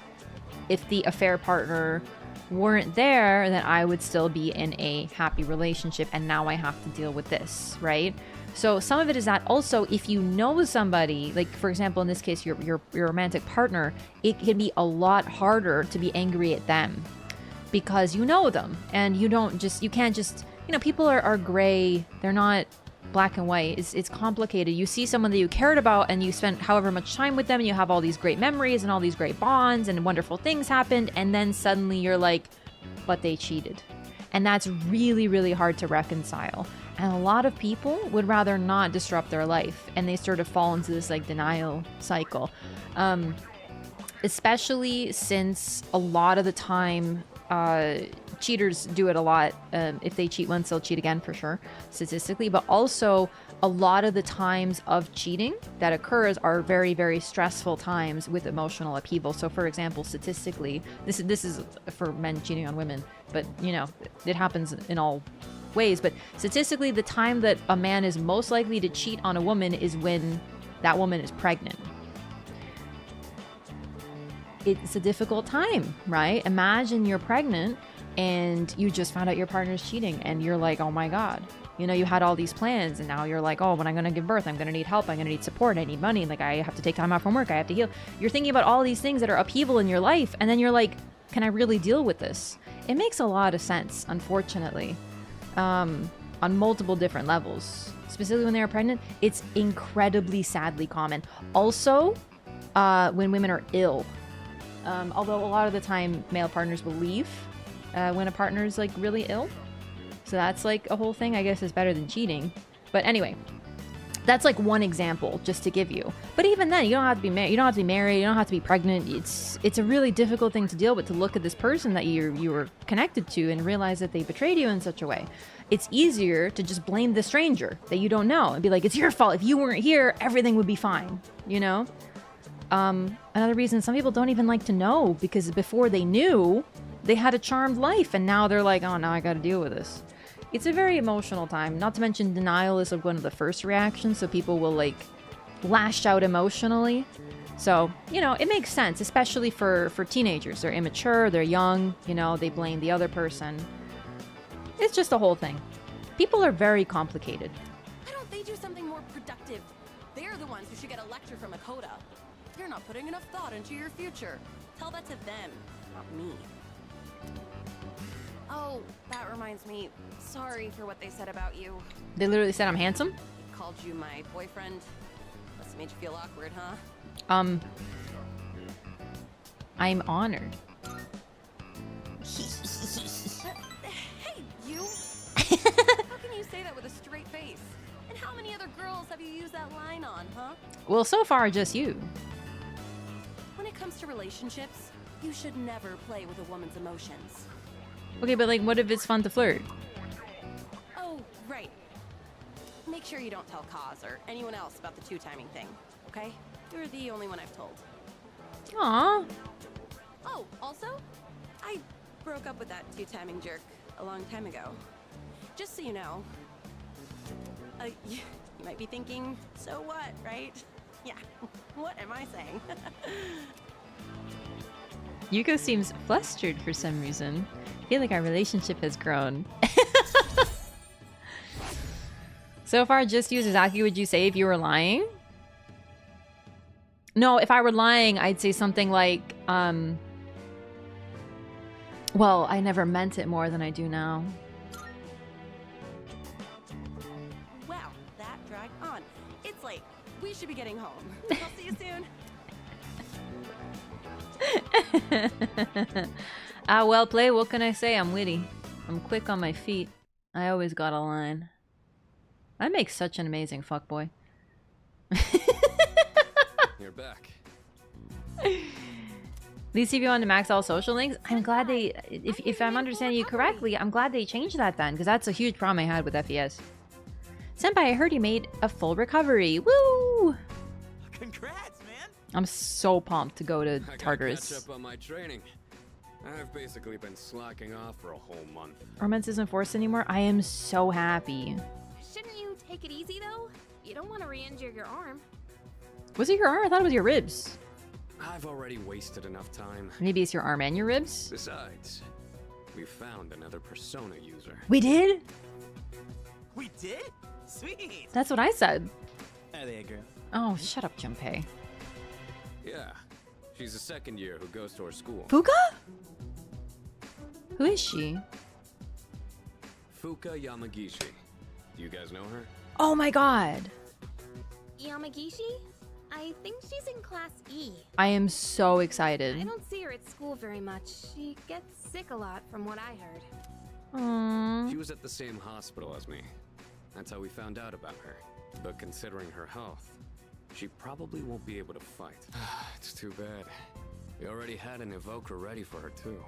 affair partner weren't there, then I would still be in a happy relationship and now I have to deal with this, right? So some of it is that also if you know somebody, like for example in this case your romantic partner, it can be a lot harder to be angry at them because you know them and you can't just, you know, people are gray, they're not black and white. It's complicated. You see someone that you cared about and you spent however much time with them and you have all these great memories and all these great bonds and wonderful things happened, and then suddenly you're like, but they cheated. And that's really, really hard to reconcile. And a lot of people would rather not disrupt their life and they sort of fall into this like denial cycle. Especially since a lot of the time cheaters do it a lot. If they cheat once, they'll cheat again for sure, statistically. But also, a lot of the times of cheating that occurs are very, very stressful times with emotional upheaval. So, for example, statistically, this is for men cheating on women, but you know, it happens in all ways. But statistically, the time that a man is most likely to cheat on a woman is when that woman is pregnant. It's a difficult time, right? Imagine you're pregnant and you just found out your partner's cheating and you're like, oh my God, you know, you had all these plans and now you're like, oh, when I'm going to give birth, I'm going to need help. I'm going to need support. I need money. Like I have to take time off from work. I have to heal. You're thinking about all these things that are upheaval in your life. And then you're like, can I really deal with this? It makes a lot of sense, unfortunately, on multiple different levels. Specifically when they are pregnant, it's incredibly sadly common. Also, when women are ill. Although a lot of the time male partners will leave when a partner is like really ill. So that's like a whole thing. I guess is better than cheating. But anyway, that's like one example just to give you. But even then, you don't have to be married. You don't have to be married. You don't have to be pregnant. It's a really difficult thing to deal with, to look at this person that you were connected to and realize that they betrayed you in such a way. It's easier to just blame the stranger that you don't know and be like, it's your fault. If you weren't here, everything would be fine. You know? Another reason some people don't even like to know, because before they knew, they had a charmed life and now they're like, oh, now I gotta deal with this. It's a very emotional time. Not to mention denial is like one of the first reactions, so people will like lash out emotionally. So, you know, it makes sense, especially for teenagers. They're immature, they're young, you know, they blame the other person. It's just a whole thing. People are very complicated. Why don't they do something more productive? They're the ones who should get a lecture from Makoto. You're not putting enough thought into your future. Tell that to them, not me. Oh, that reminds me. Sorry for what they said about you. They literally said I'm handsome? Called you my boyfriend. Must have made you feel awkward, huh? I'm honored. Hey, you! How can you say that with a straight face? And how many other girls have you used that line on, huh? Well, so far, just you. When it comes to relationships, you should never play with a woman's emotions. Okay, but like, what if it's fun to flirt? Oh, right. Make sure you don't tell Kaz or anyone else about the two-timing thing, okay? You're the only one I've told. Aww. Oh, also, I broke up with that two-timing jerk a long time ago. Just so you know. You might be thinking, so what, right? Yeah, what am I saying? Yuko seems flustered for some reason. I feel like our relationship has grown. So far, just you. Exactly what you say if you were lying? No, if I were lying, I'd say something like, well, I never meant it more than I do now. Wow, that dragged on. It's late. We should be getting home. I'll see you soon. Well played. What can I say? I'm witty. I'm quick on my feet. I always got a line. I make such an amazing fuckboy. You're back. least if you want to max all social links, I'm glad they, if I'm understanding you correctly, I'm glad they changed that then, because that's a huge problem I had with FES. Senpai, I heard you made a full recovery. Woo! Congrats, man! I'm so pumped to go to I gotta Tartarus. catch up on my training. I've basically been slacking off for a whole month. Romance isn't forced anymore. I am so happy. Shouldn't you take it easy though? You don't want to re-injure your arm. Was it your arm? I thought it was your ribs. I've already wasted enough time. Maybe it's your arm and your ribs? Besides, we found another Persona user. We did? We did? Sweet! That's what I said. Are they a girl? Oh, shut up, Junpei. Yeah, she's a second year who goes to our school. Fuka? Who is she? Fuka Yamagishi. Do you guys know her? Oh my god. Yamagishi? I think she's in Class E. I am so I excited. don't see her at school very much. She gets sick a lot from what I heard. Aww. She was at the same hospital as me. That's how we found out about her. But considering her health, she probably won't be able to fight. It's too bad. We already had an evoker ready for her too.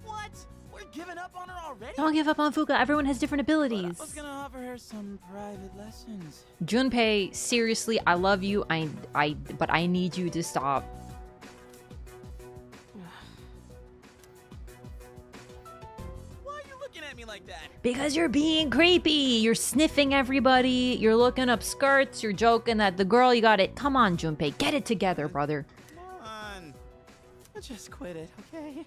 What? We're giving up on her already? Don't give up on Fuka. Everyone has different But abilities. I was gonna offer her some private lessons. Junpei, seriously, I love you. But I need you to stop. Why are you looking at me like that? Because you're being creepy. You're sniffing everybody. You're looking up skirts. You're joking that the girl you got it. Come on, Junpei. Get it together, brother. Come on. Just quit it, okay?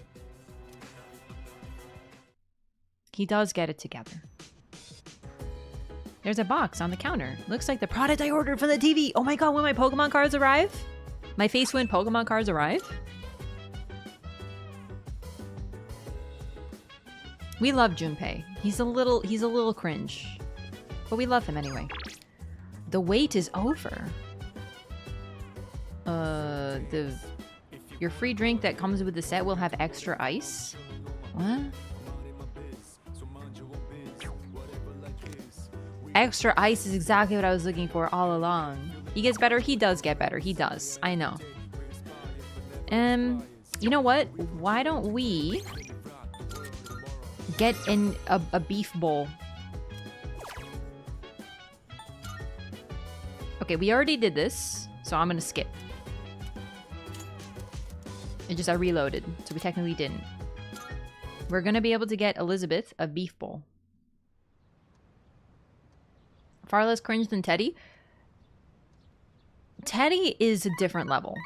He does get it together. There's a box on the counter. Looks like the product I ordered from the TV. Oh my god, when my Pokemon cards arrive? My face when Pokemon cards arrive? We love Junpei. He's a little cringe. But we love him anyway. The wait is over. Your free drink that comes with the set will have extra ice. What? Extra ice is exactly what I was looking for all along. He gets better? He does get better. He does. I know. You know what? Why don't we get in a beef bowl? Okay, we already did this, so I'm gonna skip. I reloaded, so we technically didn't. We're gonna be able to get Elizabeth a beef bowl. Far less cringe than Teddy. Teddy is a different level.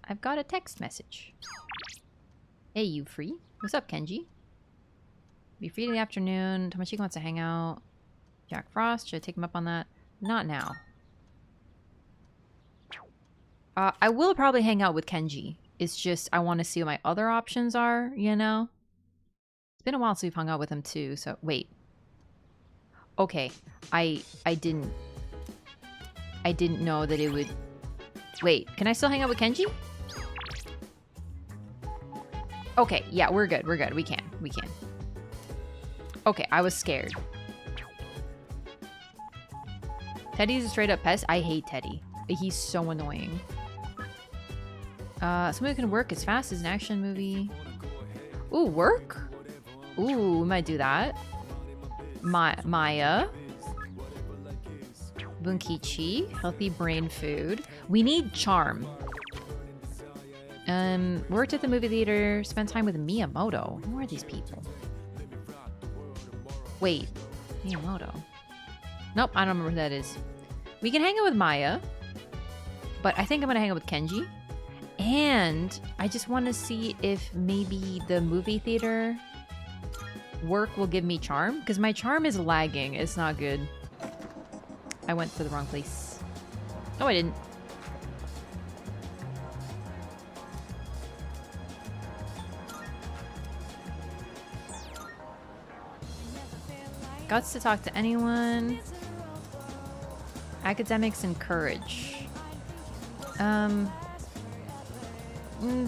I've got a text message. Hey, you free? What's up, Kenji? Be free in the afternoon. Tomoshika wants to hang out. Jack Frost, should I take him up on that? Not now. I will probably hang out with Kenji. It's just I want to see what my other options are, you know? It's been a while since we've hung out with him too, so wait. Okay, I didn't know that it would... Wait, can I still hang out with Kenji? Okay, yeah, we're good, we can. Okay, I was scared. Teddy's a straight up pest. I hate Teddy. He's so annoying. Something that can work as fast as an action movie. Ooh, work? Ooh, we might do that. Maya. Bunkichi. Healthy brain food. We need charm. Worked at the movie theater. Spent time with Miyamoto. Who are these people? Wait. Miyamoto. Nope, I don't remember who that is. We can hang out with Maya. But I think I'm gonna hang out with Kenji. And I just want to see if maybe the movie theater work will give me charm. Because my charm is lagging. It's not good. I went to the wrong place. Oh, I didn't. Guts to talk to anyone. Academics and courage.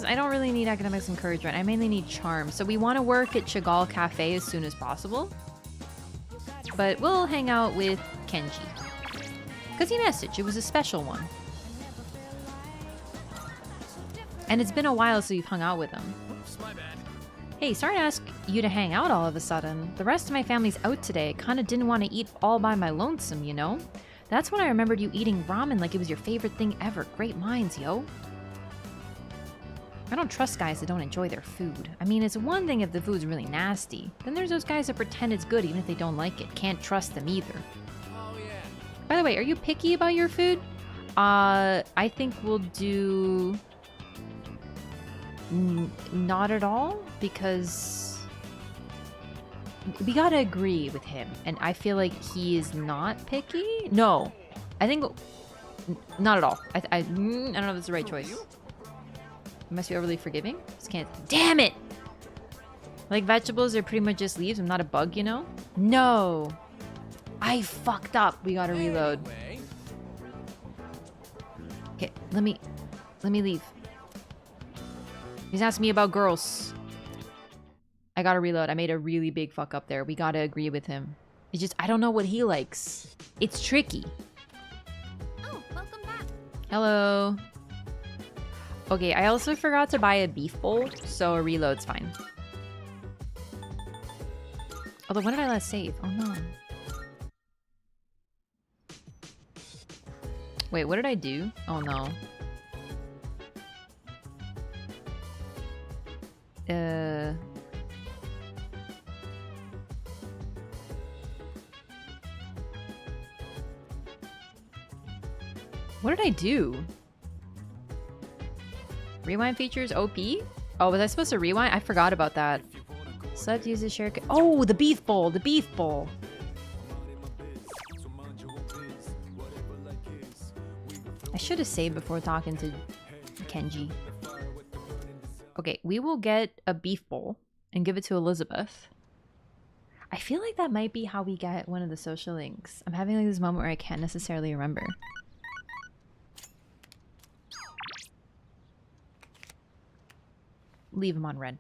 I don't really need academics and courage, right? I mainly need charm. So we want to work at Chagall Cafe as soon as possible. But we'll hang out with Kenji. Because he messaged. It was a special one. And it's been a while since you've hung out with him. Oops, my bad. Hey, sorry to ask you to hang out all of a sudden. The rest of my family's out today. Kinda didn't want to eat all by my lonesome, you know? That's when I remembered you eating ramen like it was your favorite thing ever. Great minds, yo. I don't trust guys that don't enjoy their food. I mean, it's one thing if the food's really nasty. Then there's those guys that pretend it's good even if they don't like it. Can't trust them either. Oh yeah. By the way, are you picky about your food? I think we'll do... not at all, because we gotta agree with him, and I feel like he is not picky. No, I think not at all. I don't know if it's the right choice. I must be overly forgiving. Just can't. Damn it! Like vegetables are pretty much just leaves. I'm not a bug, you know. No, I fucked up. We gotta reload. Okay, let me leave. He's asking me about girls. I gotta reload. I made a really big fuck up there. We gotta agree with him. It's just, I don't know what he likes. It's tricky. Oh, welcome back. Hello. Okay, I also forgot to buy a beef bowl, so a reload's fine. Although, when did I last save? Oh no. Wait, what did I do? Oh no. What did I do? Rewind features OP? Oh, was I supposed to rewind? I forgot about that. Select use the share. Oh, the beef bowl. The beef bowl. I should have saved before talking to Kenji. Okay, we will get a beef bowl and give it to Elizabeth. I feel like that might be how we get one of the social links. I'm having like this moment where I can't necessarily remember. Leave them on red.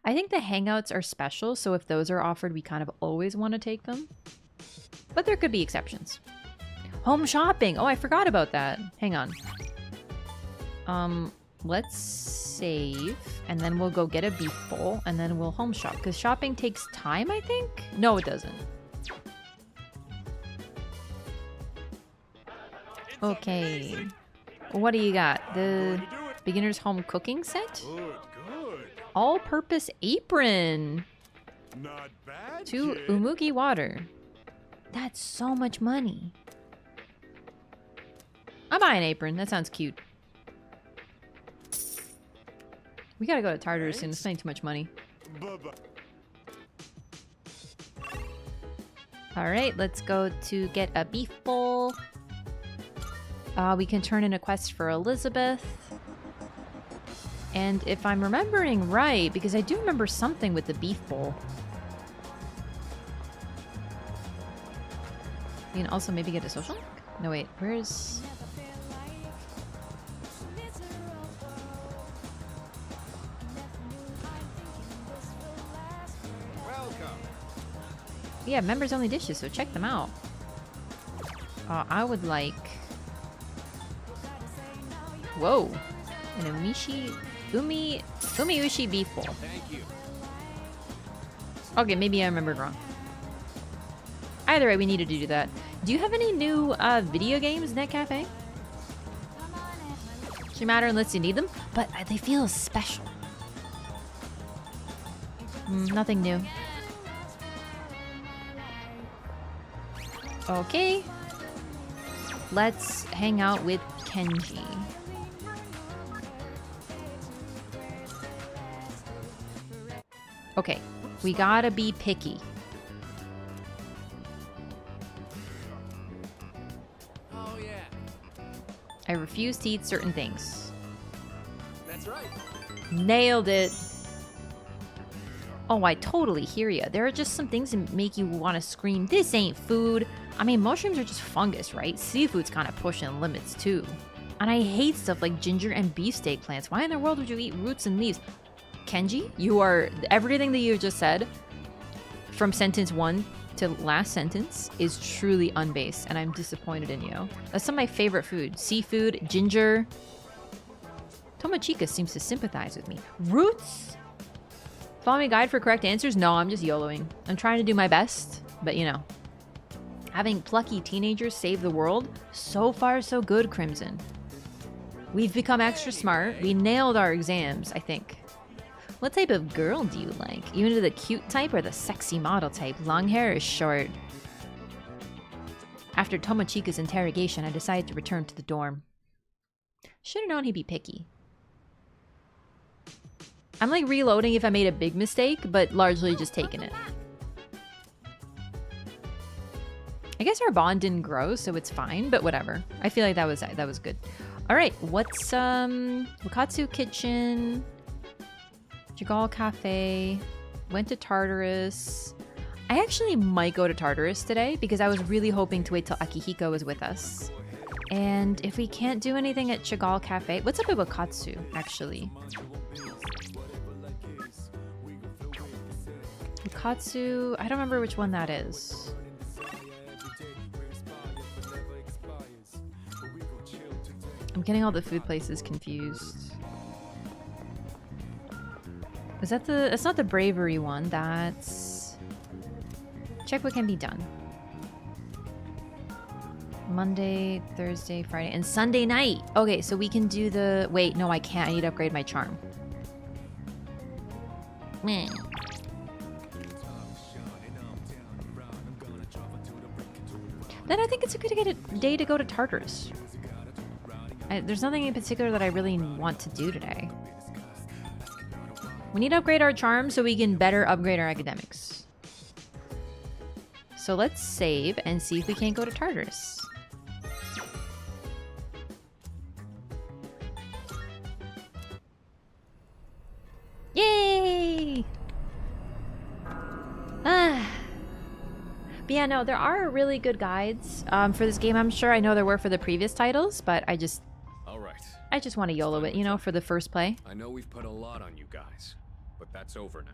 I think the hangouts are special, so if those are offered, we kind of always want to take them. But there could be exceptions. Home shopping! Oh, I forgot about that. Hang on. Let's save, and then we'll go get a beef bowl, and then we'll home shop, because shopping takes time, I think? No, it doesn't. Okay. What do you got? The beginner's home cooking set? All-purpose apron. Not bad. 2 umugi water. That's so much money. I'll buy an apron. That sounds cute. We gotta go to Tartarus soon. It's spending too much money. Alright, let's go to get a beef bowl. We can turn in a quest for Elizabeth. And if I'm remembering right, because I do remember something with the beef bowl. We can also maybe get a social link? No, wait, where's... Yeah, members only dishes, so check them out. I would like... Whoa. An umiushi beef bowl. Thank you. Okay, maybe I remembered wrong. Either way, we needed to do that. Do you have any new video games, NetCafe? Doesn't matter unless you need them, but they feel special. Nothing new. Okay. Let's hang out with Kenji. Okay, we gotta be picky. Oh yeah. I refuse to eat certain things. That's right. Nailed it. Oh, I totally hear ya. There are just some things that make you want to scream, this ain't food. I mean, mushrooms are just fungus, right? Seafood's kind of pushing limits too. And I hate stuff like ginger and beefsteak plants. Why in the world would you eat roots and leaves? Kenji, you are... Everything that you just said from sentence 1 to last sentence is truly unbased, and I'm disappointed in you. That's some of my favorite food. Seafood, ginger. Tomochica seems to sympathize with me. Roots? Follow me guide for correct answers? No, I'm just YOLOing. I'm trying to do my best, but you know. Having plucky teenagers save the world? So far, so good, Crimson. We've become extra smart. We nailed our exams, I think. What type of girl do you like? You into the cute type or the sexy model type? Long hair or short? After Tomochica's interrogation, I decided to return to the dorm. Should have known he'd be picky. I'm like reloading if I made a big mistake, but largely just taking it. I guess our bond didn't grow, so it's fine, but whatever. I feel like that was good. All right, what's Wakatsu Kitchen, Jagal Cafe, went to Tartarus. I actually might go to Tartarus today because I was really hoping to wait till Akihiko was with us. And if we can't do anything at Chagall Cafe, what's up with Wakatsu, actually? Wakatsu, I don't remember which one that is. I'm getting all the food places confused. Is that the... It's not the Bravery one, that's... Check what can be done. Monday, Thursday, Friday, and Sunday night! Okay, so we can do the... Wait, no I can't. I need to upgrade my charm. Meh. Then I think it's a good day to go to Tartarus. There's nothing in particular that I really want to do today. We need to upgrade our charm so we can better upgrade our academics. So let's save and see if we can't go to Tartarus. Yay! Ah. But yeah, no, there are really good guides for this game. I'm sure I know there were for the previous titles, but I just want to YOLO it, you know, for the first play. I know we've put a lot on you guys, but that's over now.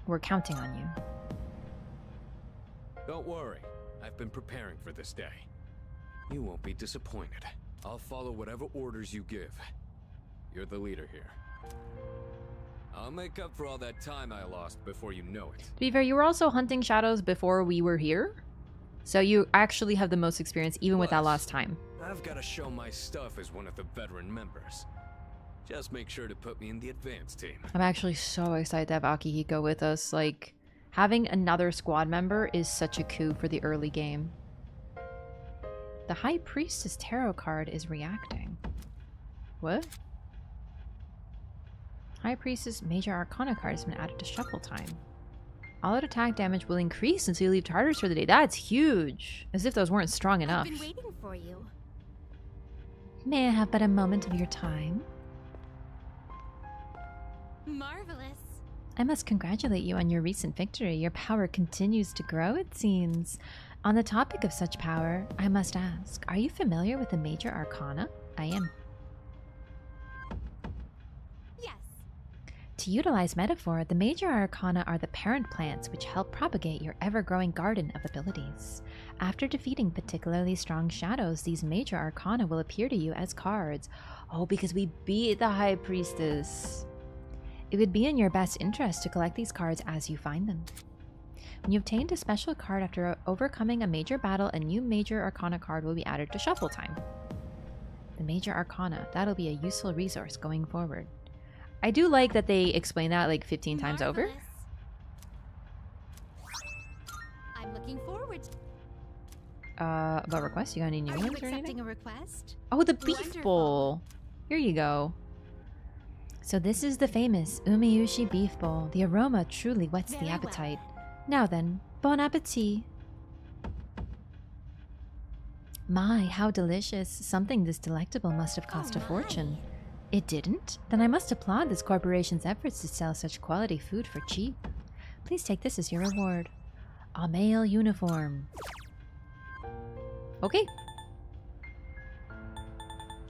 We're counting on you. Don't worry. I've been preparing for this day. You won't be disappointed. I'll follow whatever orders you give. You're the leader here. I'll make up for all that time I lost before you know it. To be fair, you were also hunting shadows before we were here. So you actually have the most experience even with that lost time. I've got to show my stuff as one of the veteran members. Just make sure to put me in the advanced team. I'm actually so excited to have Akihiko with us. Like, having another squad member is such a coup for the early game. The High Priestess Tarot card is reacting. What? High Priestess Major Arcana card has been added to shuffle time. All out attack damage will increase until you leave Tartarus for the day. That's huge. As if those weren't strong enough. I've been waiting for you. May I have but a moment of your time? Marvelous. I must congratulate you on your recent victory. Your power continues to grow, it seems. On the topic of such power, I must ask, are you familiar with the Major Arcana? I am. Yes. To utilize metaphor, the Major Arcana are the parent plants which help propagate your ever-growing garden of abilities. After defeating particularly strong shadows, these Major Arcana will appear to you as cards. Oh, because we beat the High Priestess. It would be in your best interest to collect these cards as you find them. When you obtained a special card after overcoming a major battle, a new Major Arcana card will be added to shuffle time. The Major Arcana, that'll be a useful resource going forward. I do like that they explain that like 15 times over. I'm looking forward to About requests? You got any new Are ones you or anything? accepting a request? Oh, the beef Wonderful. bowl. Here you go. So this is the famous Umiyushi beef bowl. The aroma truly whets the Very appetite. Now then, bon appetit. My, how delicious. Something this delectable must have cost a fortune. It didn't? Then I must applaud this corporation's efforts to sell such quality food for cheap. Please take this as your reward. A male uniform. Okay.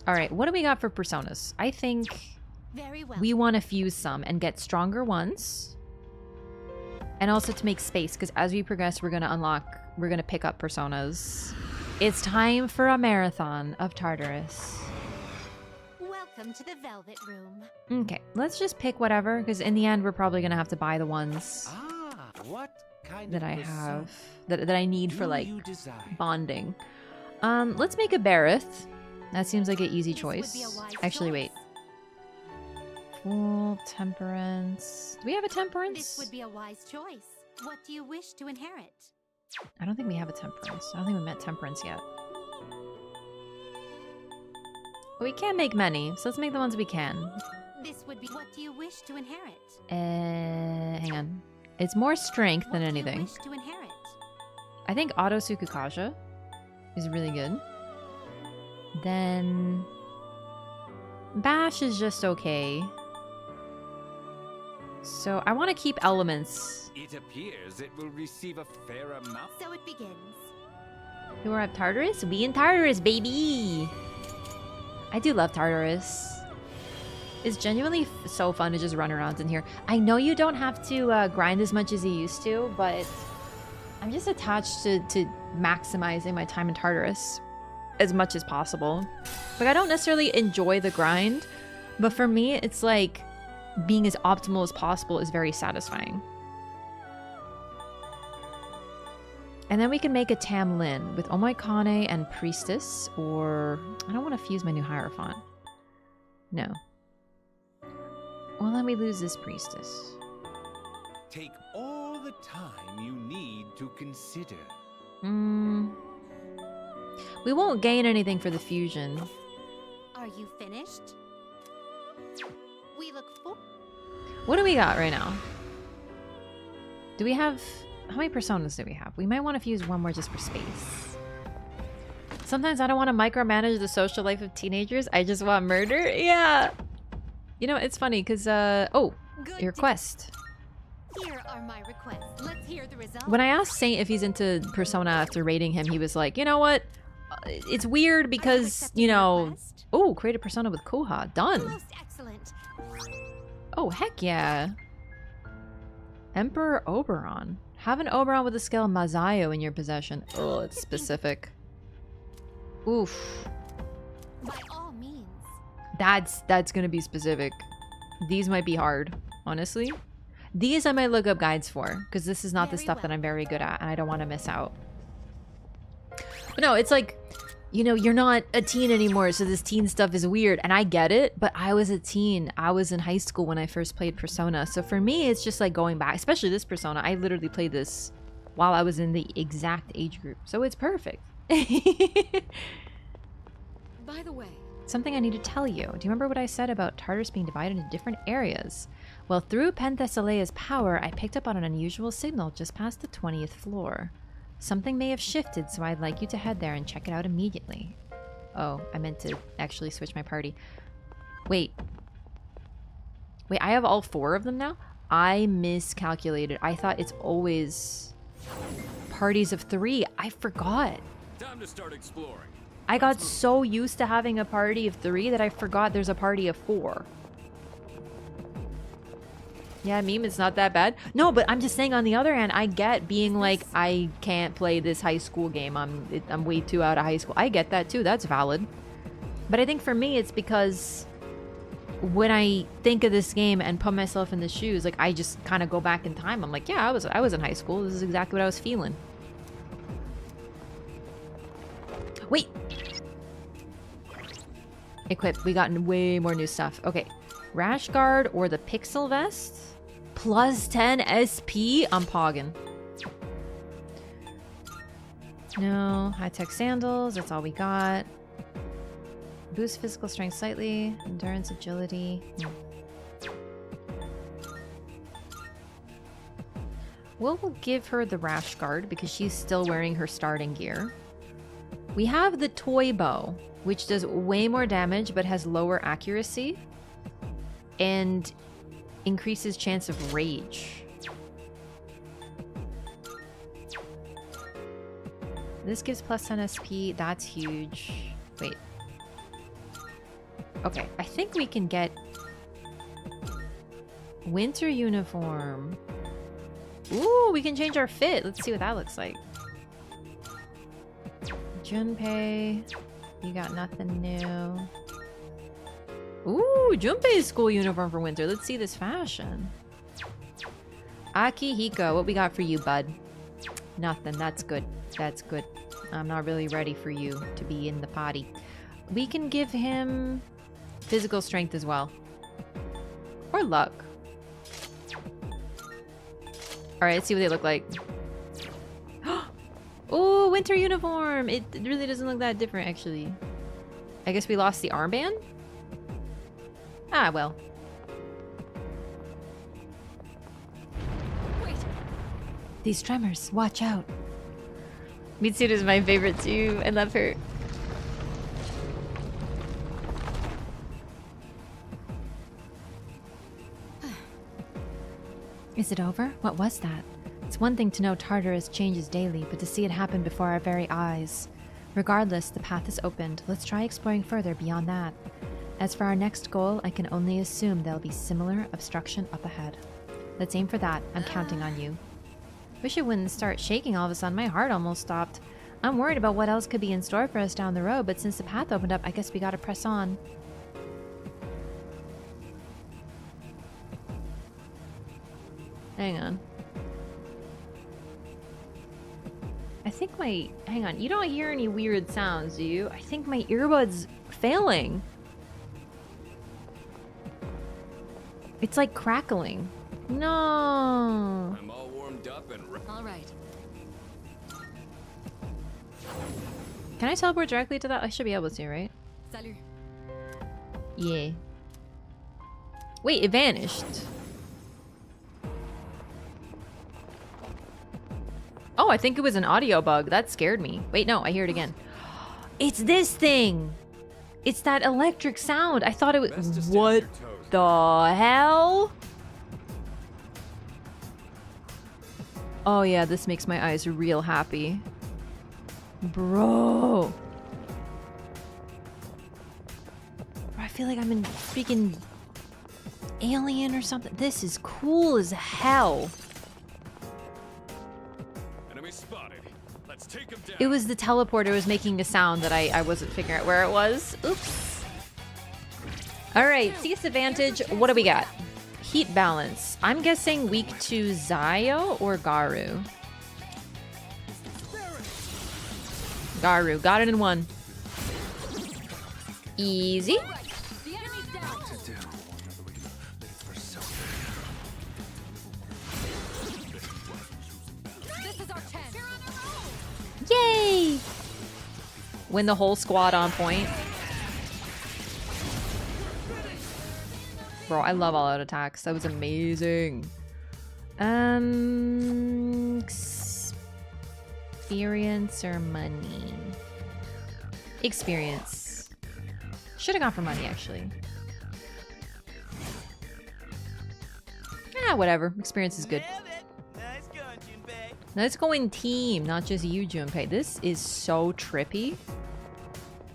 Alright, what do we got for personas? I think Very well. we want to fuse some and get stronger ones. And also to make space, because as we progress, we're gonna pick up personas. It's time for a marathon of Tartarus. Welcome to the Velvet Room. Okay, let's just pick whatever, because in the end, we're probably gonna have to buy the ones What kind that of I persona have, that I need for do like you desire? bonding. Let's make a Bareth. That seems like an easy This would be a choice. wise Actually, choice. wait. Full temperance. Do we have a temperance? This would be a wise choice. What do you wish to inherit? I don't think we have a temperance. I don't think we met temperance yet. We can't make many, so let's make the ones we can. This would be. What do you wish to inherit? Hang on. It's more strength than What do you anything. wish to inherit? I think Auto Sukukaja is really good. Then Bash is just okay. So I want to keep elements. It appears it will receive a fair amount. So it begins. Who are at Tartarus? We in Tartarus, baby! I do love Tartarus. It's genuinely so fun to just run around in here. I know you don't have to grind as much as you used to, but I'm just attached to maximizing my time in Tartarus as much as possible. Like, I don't necessarily enjoy the grind, but for me, it's like being as optimal as possible is very satisfying. And then we can make a Tamlin with Omoikane and Priestess, or I don't want to fuse my new Hierophant. No. Well, then we lose this Priestess. Take all the time you need to consider. We won't gain anything for the fusion. Are you finished? We look for. What do we got right now? Do we have... How many personas do we have? We might want to fuse one more just for space. Sometimes I don't want to micromanage the social life of teenagers. I just want murder. Yeah. You know, it's funny because, oh, your quest. Here are my requests. Let's hear the results. When I asked Saint if he's into Persona after rating him, he was like, you know what? It's weird because, you know... Oh, create a Persona with Koha. Done. Most excellent. Oh, heck yeah. Emperor Oberon. Have an Oberon with the skill Mazayo in your possession. Oh, it's specific. Oof. By all means. That's gonna be specific. These might be hard, honestly. These I might look up guides for, because this is not the stuff that I'm very good at, and I don't want to miss out. But no, it's like, you know, you're not a teen anymore, so this teen stuff is weird, and I get it, but I was a teen. I was in high school when I first played Persona, so for me, it's just like going back, especially this Persona. I literally played this while I was in the exact age group, so it's perfect. By the way, Something I need to tell you. Do you remember what I said about Tartarus being divided into different areas? Well, through Penthesileia's power, I picked up on an unusual signal just past the 20th floor. Something may have shifted, so I'd like you to head there and check it out immediately. Oh, I meant to actually switch my party. Wait. Wait, I have all 4 of them now? I miscalculated. I thought it's always parties of 3. I forgot. Time to start exploring. I got so used to having a party of 3 that I forgot there's a party of 4. Yeah, meme, it's not that bad. No, but I'm just saying on the other hand, I get being like, I can't play this high school game. I'm way too out of high school. I get that too. That's valid. But I think for me, it's because when I think of this game and put myself in the shoes, like I just kind of go back in time. I'm like, yeah, I was in high school. This is exactly what I was feeling. Wait. Equip. We got way more new stuff. Okay. Rash Guard or the Pixel Vest? Plus 10 SP? I'm pogging. No. High-tech sandals. That's all we got. Boost physical strength slightly. Endurance, agility. We'll give her the Rash Guard because she's still wearing her starting gear. We have the Toy Bow, which does way more damage but has lower accuracy and increases chance of rage. This gives plus 10 SP. That's huge. Wait. Okay, I think we can get winter uniform. Ooh, we can change our fit. Let's see what that looks like. Junpei, you got nothing new. Ooh, Junpei's school uniform for winter. Let's see this fashion. Akihiko, what we got for you, bud? Nothing. That's good. That's good. I'm not really ready for you to be in the potty. We can give him physical strength as well. Or luck. Alright, let's see what they look like. Oh, winter uniform! It really doesn't look that different, actually. I guess we lost the armband? Ah, well. Wait. These tremors, watch out. Mitsuru is my favorite too. I love her. Is it over? What was that? It's one thing to know Tartarus changes daily, but to see it happen before our very eyes. Regardless, the path is opened. Let's try exploring further beyond that. As for our next goal, I can only assume there'll be similar obstruction up ahead. Let's aim for that. I'm counting on you. Wish it wouldn't start shaking all of a sudden. My heart almost stopped. I'm worried about what else could be in store for us down the road, but since the path opened up, I guess we gotta press on. Hang on. I think my... Hang on. You don't hear any weird sounds, do you? I think my earbud's failing. It's like crackling. No. I'm all warmed up and... All right. Can I teleport directly to that? I should be able to, right? Salut. Yeah. Wait, it vanished. Oh, I think it was an audio bug. That scared me. Wait, no, I hear it again. It's this thing. It's that electric sound. I thought it was... What the hell? Oh yeah, this makes my eyes real happy. Bro. I feel like I'm in freaking Alien or something. This is cool as hell. Enemy spotted. Let's take him down. It was the teleporter was making a sound that I wasn't figuring out where it was. Oops. Alright, Cease Advantage. What do we got? Heat Balance. I'm guessing weak to Zayo or Garu. Garu. Got it in one. Easy. Yay! Win the whole squad on point. Bro, I love all out attacks. That was amazing. Experience or money? Experience. Should have gone for money, actually. Ah, whatever. Experience is good. Let's go in team, not just you, Junpei. This is so trippy.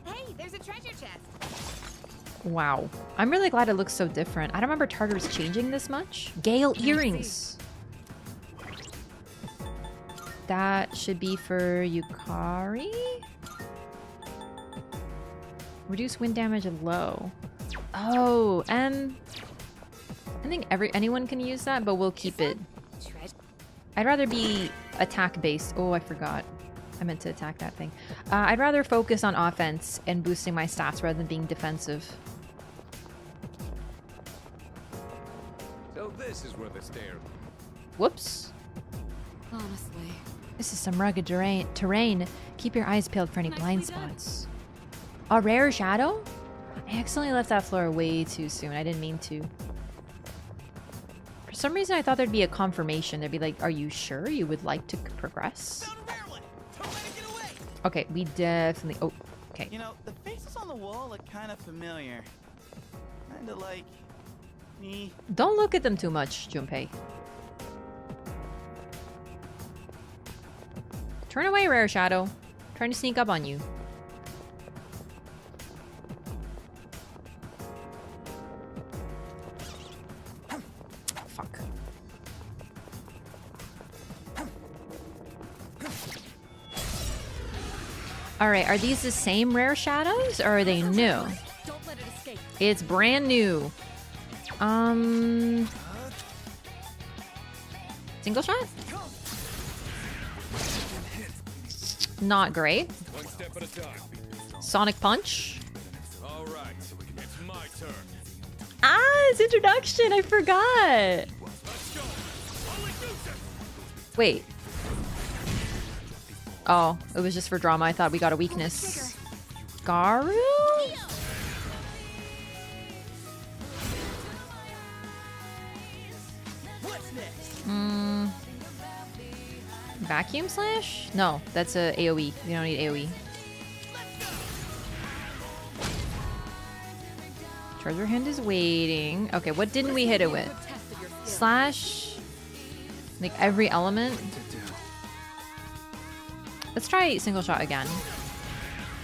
Hey, there's a treasure chest. Wow. I'm really glad it looks so different. I don't remember Tartarus changing this much. Gale earrings. That should be for Yukari. Reduce wind damage low. Oh, I think anyone can use that, but we'll keep it. I'd rather be attack based. Oh, I forgot. I meant to attack that thing. I'd rather focus on offense and boosting my stats rather than being defensive. So this is where the stair. Whoops. Honestly. This is some rugged terrain. Keep your eyes peeled for any blind spots. A rare shadow? I accidentally left that floor way too soon. I didn't mean to. For some reason, I thought there'd be a confirmation. There'd be like, are you sure you would like to progress? Okay, we definitely... Oh, okay. You know, the faces on the wall look kind of familiar. Kind of like me. Don't look at them too much, Junpei. Turn away, Rare Shadow. Trying to sneak up on you. Fuck. Alright, are these the same rare shadows or are they new? Don't let it escape. It's brand new. Single shot? Not great. One step at a time. Sonic punch. All right, it's my turn. Ah, it's introduction. I forgot. Wait. Oh, it was just for drama. I thought we got a weakness. Garu? Vacuum slash? No, that's a AoE. We don't need AoE. Treasure hand is waiting. Okay, what didn't we hit it with? Slash? Like every element? Let's try single shot again.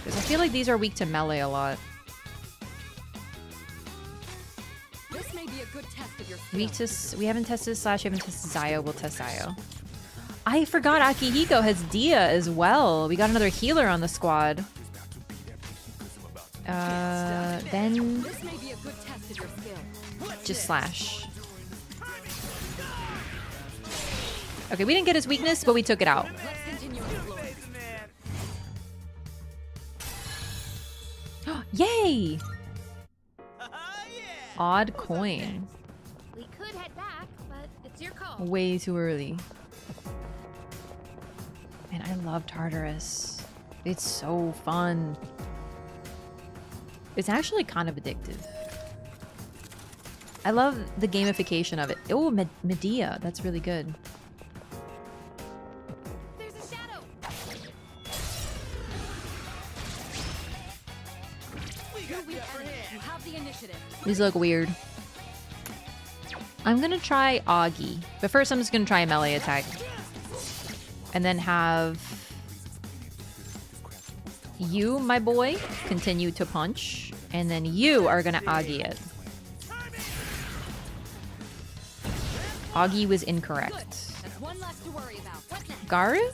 Because I feel like these are weak to melee a lot. This may be a good test of your Weak to... We haven't tested slash, we haven't tested Zio. We'll test Zio. I forgot Akihiko has Dia as well. We got another healer on the squad. Then... This may be a good test of your skill. Just slash. Okay, we didn't get his weakness, but we took it out. Let's continue exploring. Yay! Odd coin. We could head back, but it's your call. Way too early. Man, I love Tartarus. It's so fun. It's actually kind of addictive. I love the gamification of it. Oh, Medea. That's really good. There's a shadow. You have the initiative. These look weird. I'm gonna try Augie. But first I'm just gonna try a melee attack. And then have you, my boy, continue to punch. And then you are gonna Augie it. Augie was incorrect. That's one less to worry about. Garu?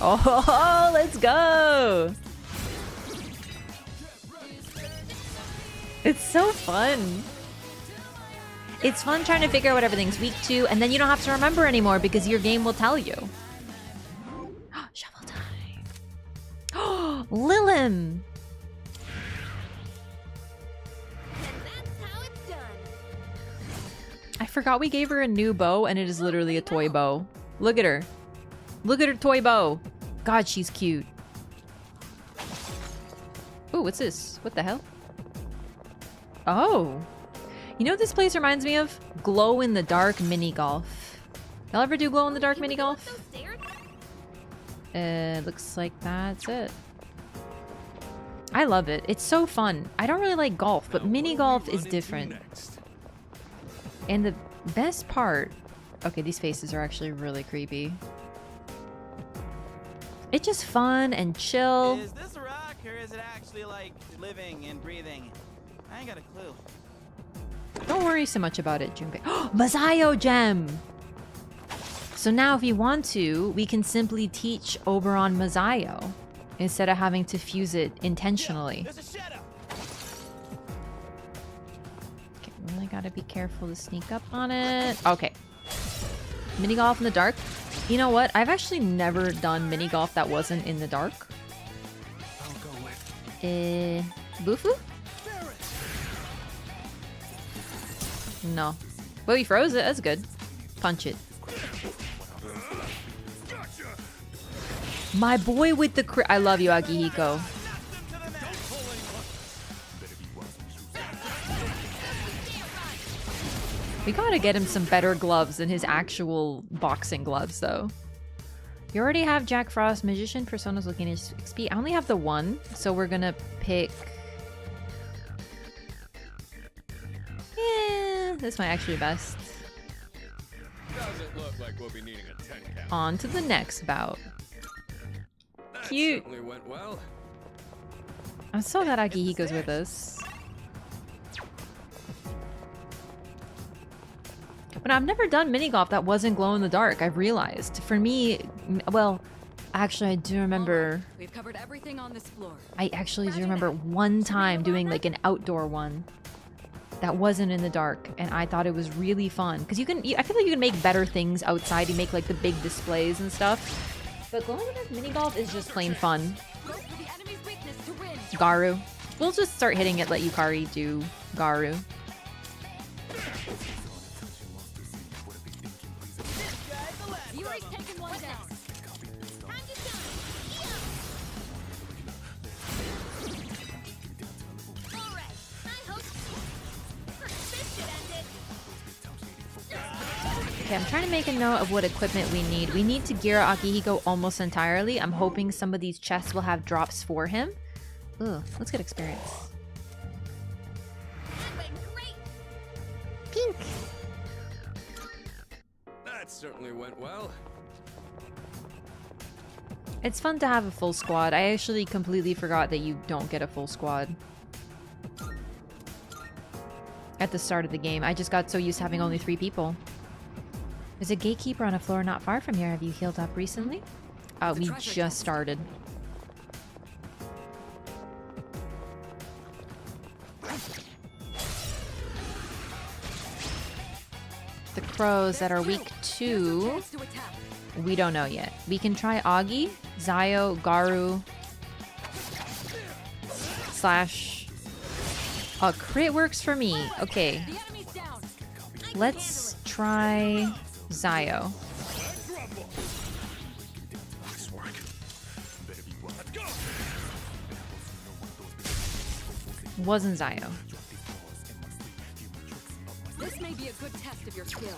Oh, let's go! It's so fun. It's fun trying to figure out what everything's weak to, and then you don't have to remember anymore because your game will tell you. Shovel time. Oh, Lilim! I forgot we gave her a new bow, and it is literally a toy bow. Look at her. Look at her toy bow. God, she's cute. Ooh, what's this? What the hell? Oh. You know what this place reminds me of? Glow in the dark mini golf. Y'all ever do glow in the dark mini golf? Looks like that's it. I love it. It's so fun. I don't really like golf, but mini golf is different. And the best part... Okay, these faces are actually really creepy. It's just fun and chill. Is this a rock or is it actually like living and breathing? I ain't got a clue. Don't worry so much about it, Junpei. Masayo Gem! So now if you want to, we can simply teach Oberon Masayo instead of having to fuse it intentionally. Okay, really gotta be careful to sneak up on it. Okay. Mini golf in the dark. You know what? I've actually never done mini golf that wasn't in the dark. Bufu? No. But we froze it. That's good. Punch it. My boy with the crit. I love you, Akihiko. We gotta get him some better gloves than his actual boxing gloves, though. You already have Jack Frost, Magician, Persona's looking at XP. I only have the one, so we're gonna pick... Yeah, this might actually be best. Doesn't look like we'll be needing a 10 count. On to the next bout. Cute. Certainly went well. I'm so glad Akihiko's with us. But I've never done mini golf that wasn't glow in the dark, I've realized. For me, well, Actually, I do remember. We've covered everything on this floor. I actually do remember one time doing like an outdoor one that wasn't in the dark, and I thought it was really fun because you can. I feel like you can make better things outside. You make like the big displays and stuff. But glowing in the dark mini golf is just plain fun. Garu. We'll just start hitting it. Let Yukari do Garu. Yuri's taken one down. Okay, I'm trying to make a note of what equipment we need. We need to gear Akihiko almost entirely. I'm hoping some of these chests will have drops for him. Ugh, let's get experience. Pink! That certainly went well. It's fun to have a full squad. I actually completely forgot that you don't get a full squad at the start of the game. I just got so used to having only 3 people. There's a gatekeeper on a floor not far from here. Have you healed up recently? We just started. The crows that are weak to... we don't know yet. We can try Augie, Zayo, Garu, slash... crit works for me. Okay. Let's try Zayo. Wasn't Zayo. This may be a good test of your skill.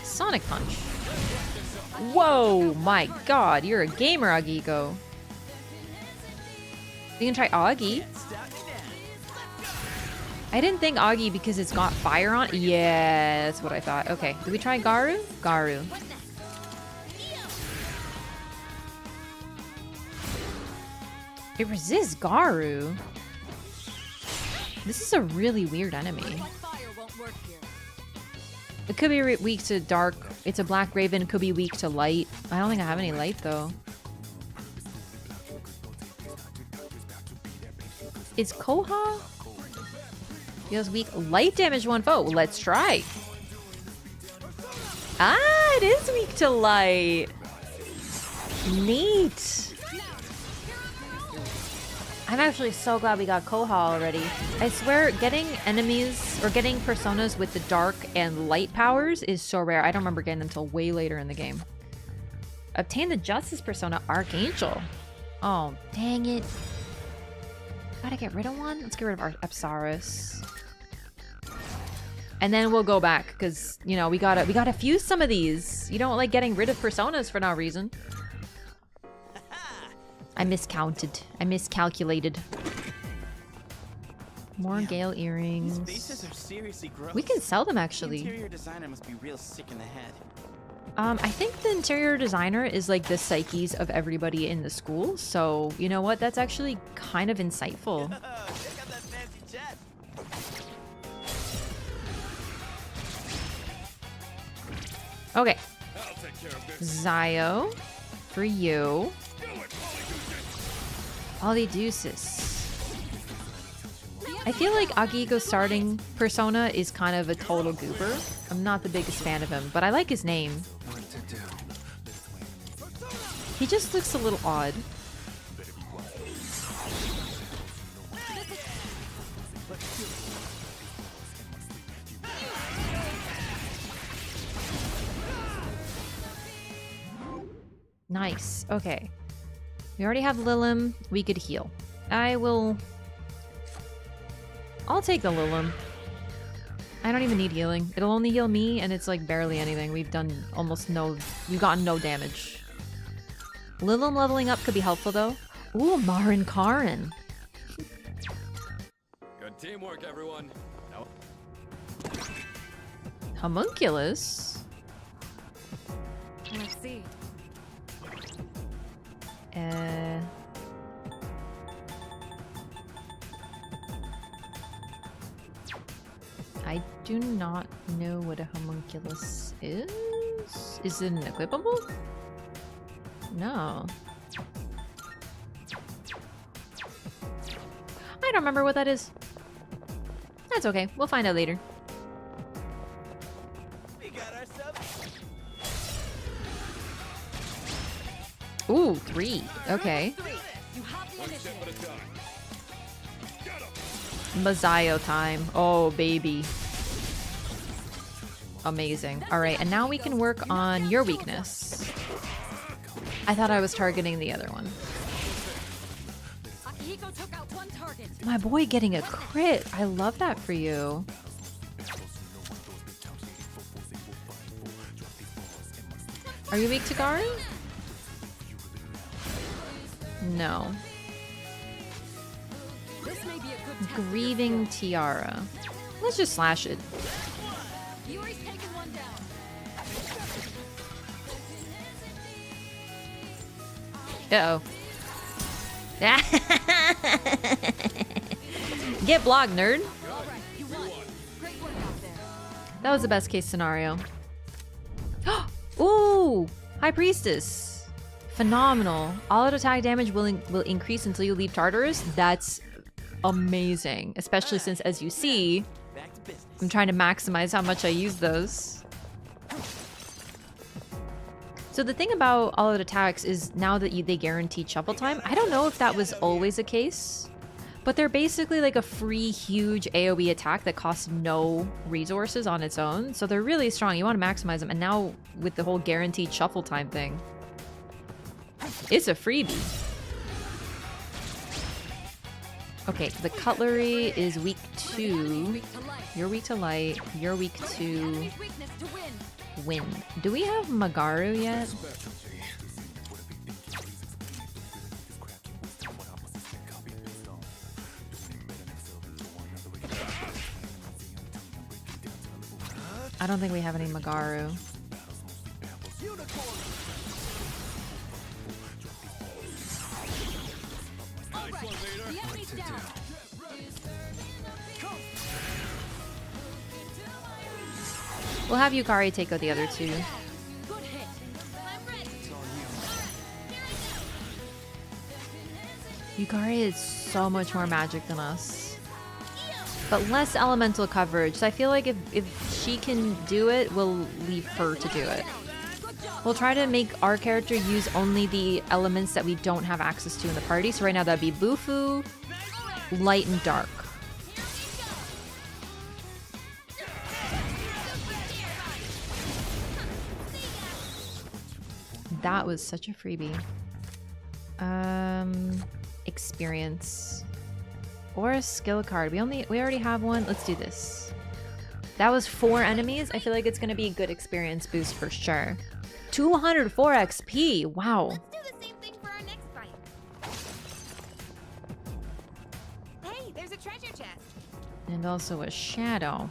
Sonic Punch. Whoa, my god, you're a gamer, Agiko. We can try Augie. I didn't think Augie because it's got fire on. Yeah, that's what I thought. Okay, do we try Garu? Garu. It resists Garu. This is a really weird enemy. It could be weak to dark. It's a black raven. It could be weak to light. I don't think I have any light though. Is Koha? Deals weak light damage to one foe. Let's try. Ah, it is weak to light. Neat. I'm actually so glad we got Koha already. I swear, getting enemies or getting personas with the dark and light powers is so rare. I don't remember getting them until way later in the game. Obtain the Justice persona, Archangel. Oh, dang it. Gotta get rid of one? Let's get rid of our Apsaris. And then we'll go back, because, you know, we gotta fuse some of these. You don't like getting rid of personas for no reason. I miscounted. I miscalculated. More Gale earrings. These bases are seriously gross. We can sell them, actually. The interior designer must be real sick in the head. I think the interior designer is like the psyches of everybody in the school. So, you know what? That's actually kind of insightful. Check out that fancy jet. Okay. I'll take care of this. Zayo. For you. Polydeuces. I feel like Agiko's starting persona is kind of a total goober. I'm not the biggest fan of him, but I like his name. He just looks a little odd. Nice. Okay. We already have Lilim. We could heal. I'll take the Lilim. I don't even need healing. It'll only heal me, and it's like barely anything. We've gotten no damage. Lilim leveling up could be helpful though. Ooh, Marin Karin. Good teamwork, everyone. No. Homunculus. Let's see. I do not know what a homunculus is. Is it an equipable? No. I don't remember what that is. That's okay. We'll find out later. We got ourselves. Ooh, 3. Okay. Mazayo time. Oh, baby. Amazing. Alright, and now we can work on your weakness. I thought I was targeting the other one. My boy getting a crit. I love that for you. Are you weak to Gari? No. Grieving Tiara. Let's just slash it. Uh-oh. Get blocked, nerd. That was the best case scenario. Ooh! High Priestess. Phenomenal. All-out attack damage will increase until you leave Tartarus. That's amazing. Especially since, as you see, I'm trying to maximize how much I use those. So the thing about all-out attacks is now that they guarantee shuffle time, I don't know if that was always a case, but they're basically like a free huge AoE attack that costs no resources on its own. So they're really strong. You want to maximize them. And now with the whole guaranteed shuffle time thing, it's a freebie. Okay, the cutlery is weak to... You're weak to light. You're weak to... wind. Do we have Magaru yet? I don't think we have any Magaru. We'll have Yukari take out the other two. Yukari is so much more magic than us. But less elemental coverage. So I feel like if she can do it, we'll leave her to do it. We'll try to make our character use only the elements that we don't have access to in the party. So right now that'd be Bufu, light, and dark. That was such a freebie. Experience. Or a skill card. We already have one. Let's do this. That was 4 enemies. I feel like it's gonna be a good experience boost for sure. 204 XP. Wow. Let's do the same thing for our next fight. Hey, there's a treasure chest. And also a shadow.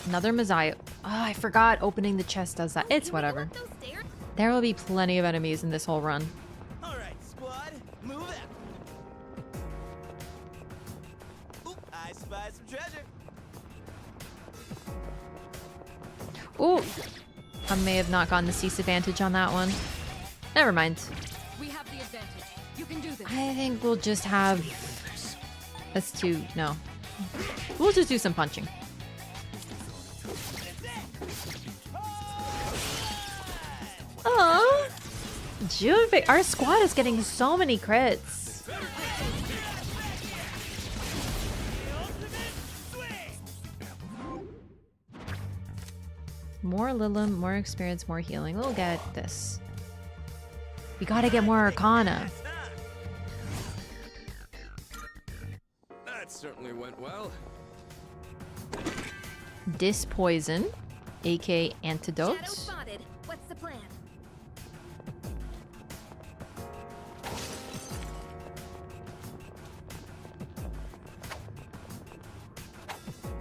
Another Mazayo. Oh, I forgot opening the chest does that. It's whatever. There will be plenty of enemies in this whole run. Alright, squad, move out. Oop, I spy some treasure. Ooh. I may have not gotten the cease advantage on that one. Never mind. We have the advantage. You can do this. I think we'll just have... That's 2. No. We'll just do some punching. Aww. Juve, our squad is getting so many crits. More Lilim, more experience, more healing. We'll get this. We gotta get more Arcana. That certainly went well. Dispoison, aka Antidote. Shadow spotted. What's the plan?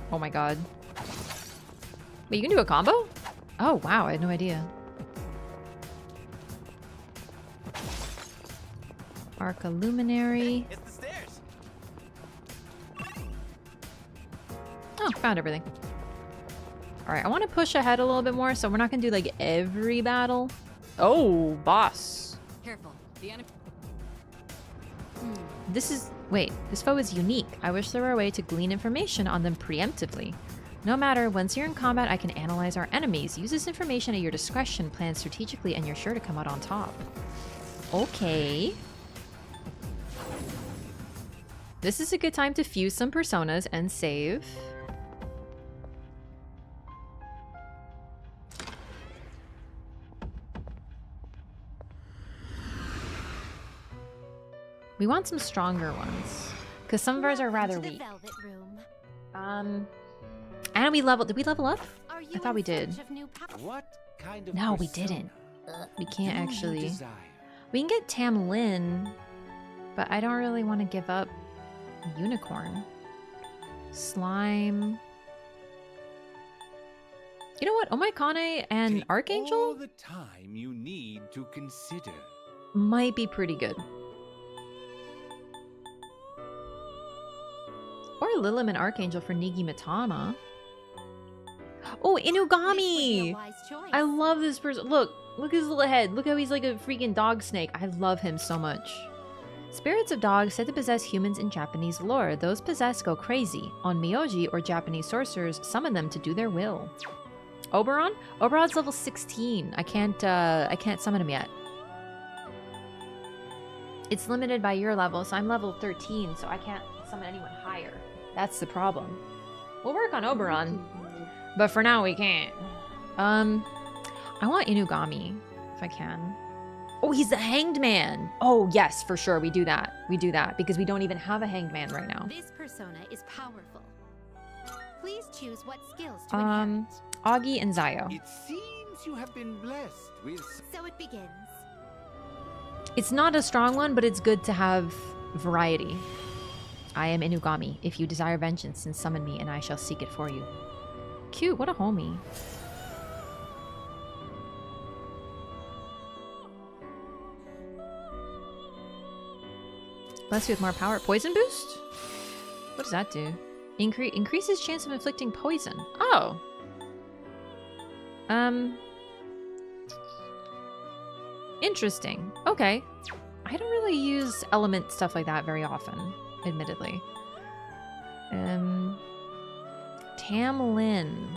Oh my god. Wait, you can do a combo? Oh wow, I had no idea. Arca Luminary. It's the stairs. found everything. Alright, I want to push ahead a little bit more, so we're not going to do like every battle. Oh, boss. Careful. The enemy. This is... Wait, this foe is unique. I wish there were a way to glean information on them preemptively. No matter, once you're in combat, I can analyze our enemies. Use this information at your discretion, plan strategically, and you're sure to come out on top. Okay. This is a good time to fuse some personas and save. We want some stronger ones, because some of ours are rather weak. And we leveled. Did we level up? I thought we did. What kind of No, we persona didn't. We can't do you actually. desire? We can get Tam Lin, but I don't really want to give up Unicorn. Slime. You know what? Omaikane and All Archangel the time you need to consider. might be pretty good. Or Lilim and Archangel for Nigi Matana. Oh, Inugami! I love this person. Look at his little head. Look how he's like a freaking dog snake. I love him so much. Spirits of dogs said to possess humans in Japanese lore. Those possessed go crazy. On Myoji or Japanese sorcerers, summon them to do their will. Oberon? Oberon's level 16. I can't summon him yet. It's limited by your level, so I'm level 13, so I can't summon anyone higher. That's the problem. We'll work on Oberon, but for now we can't. I want Inugami, if I can. Oh, he's the Hanged Man! Oh, yes, for sure, we do that. We do that, because we don't even have a Hanged Man right now. This persona is powerful. Please choose what skills to inherit. Augie and Zio. It seems you have been blessed with... So it begins. It's not a strong one, but it's good to have variety. I am Inugami. If you desire vengeance, then summon me, and I shall seek it for you. Cute, what a homie. Bless you with more power. Poison boost? What does that do? Increases chance of inflicting poison. Oh. Interesting. Okay. I don't really use element stuff like that very often, admittedly. Tam Lin.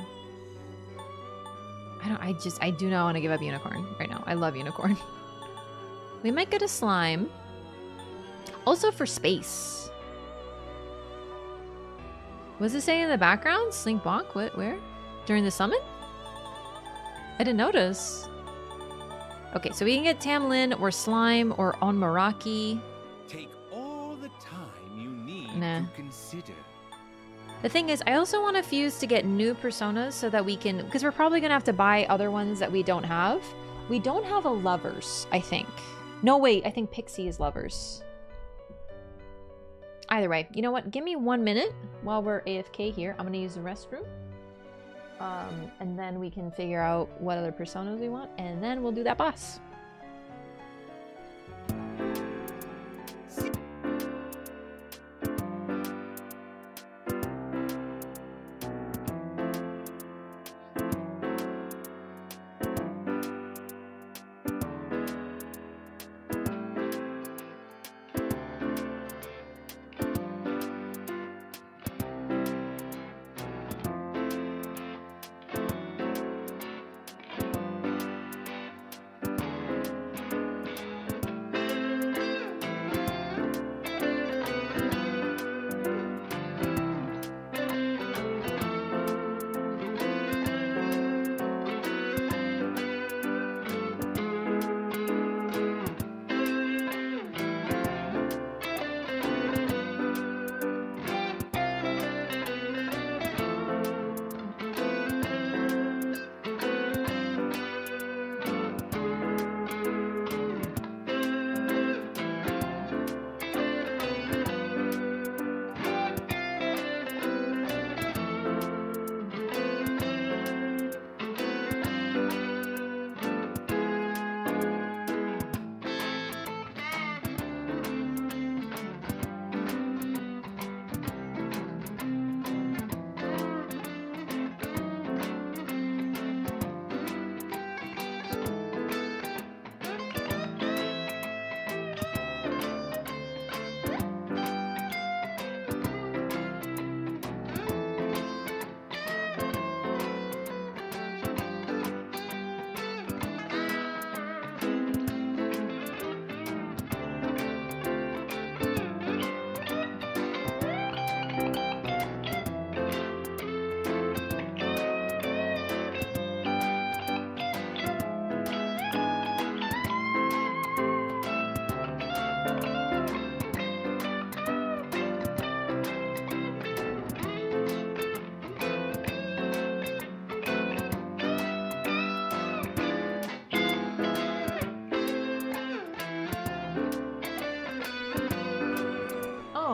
I do not want to give up Unicorn right now. I love Unicorn. We might get a slime. Also for space. What does it say in the background? Slink Bonk? What? Where? During the summon? I didn't notice. Okay, so we can get Tam Lin or Slime or Onmaraki. Take all the time you need Nah. to consider. The thing is, I also want to fuse to get new personas so that we can... Because we're probably going to have to buy other ones that we don't have. We don't have a Lovers, I think. No, wait. I think Pixie is Lovers. Either way, you know what? Give me 1 minute while we're AFK here. I'm going to use the restroom. And then we can figure out what other personas we want. And then we'll do that boss.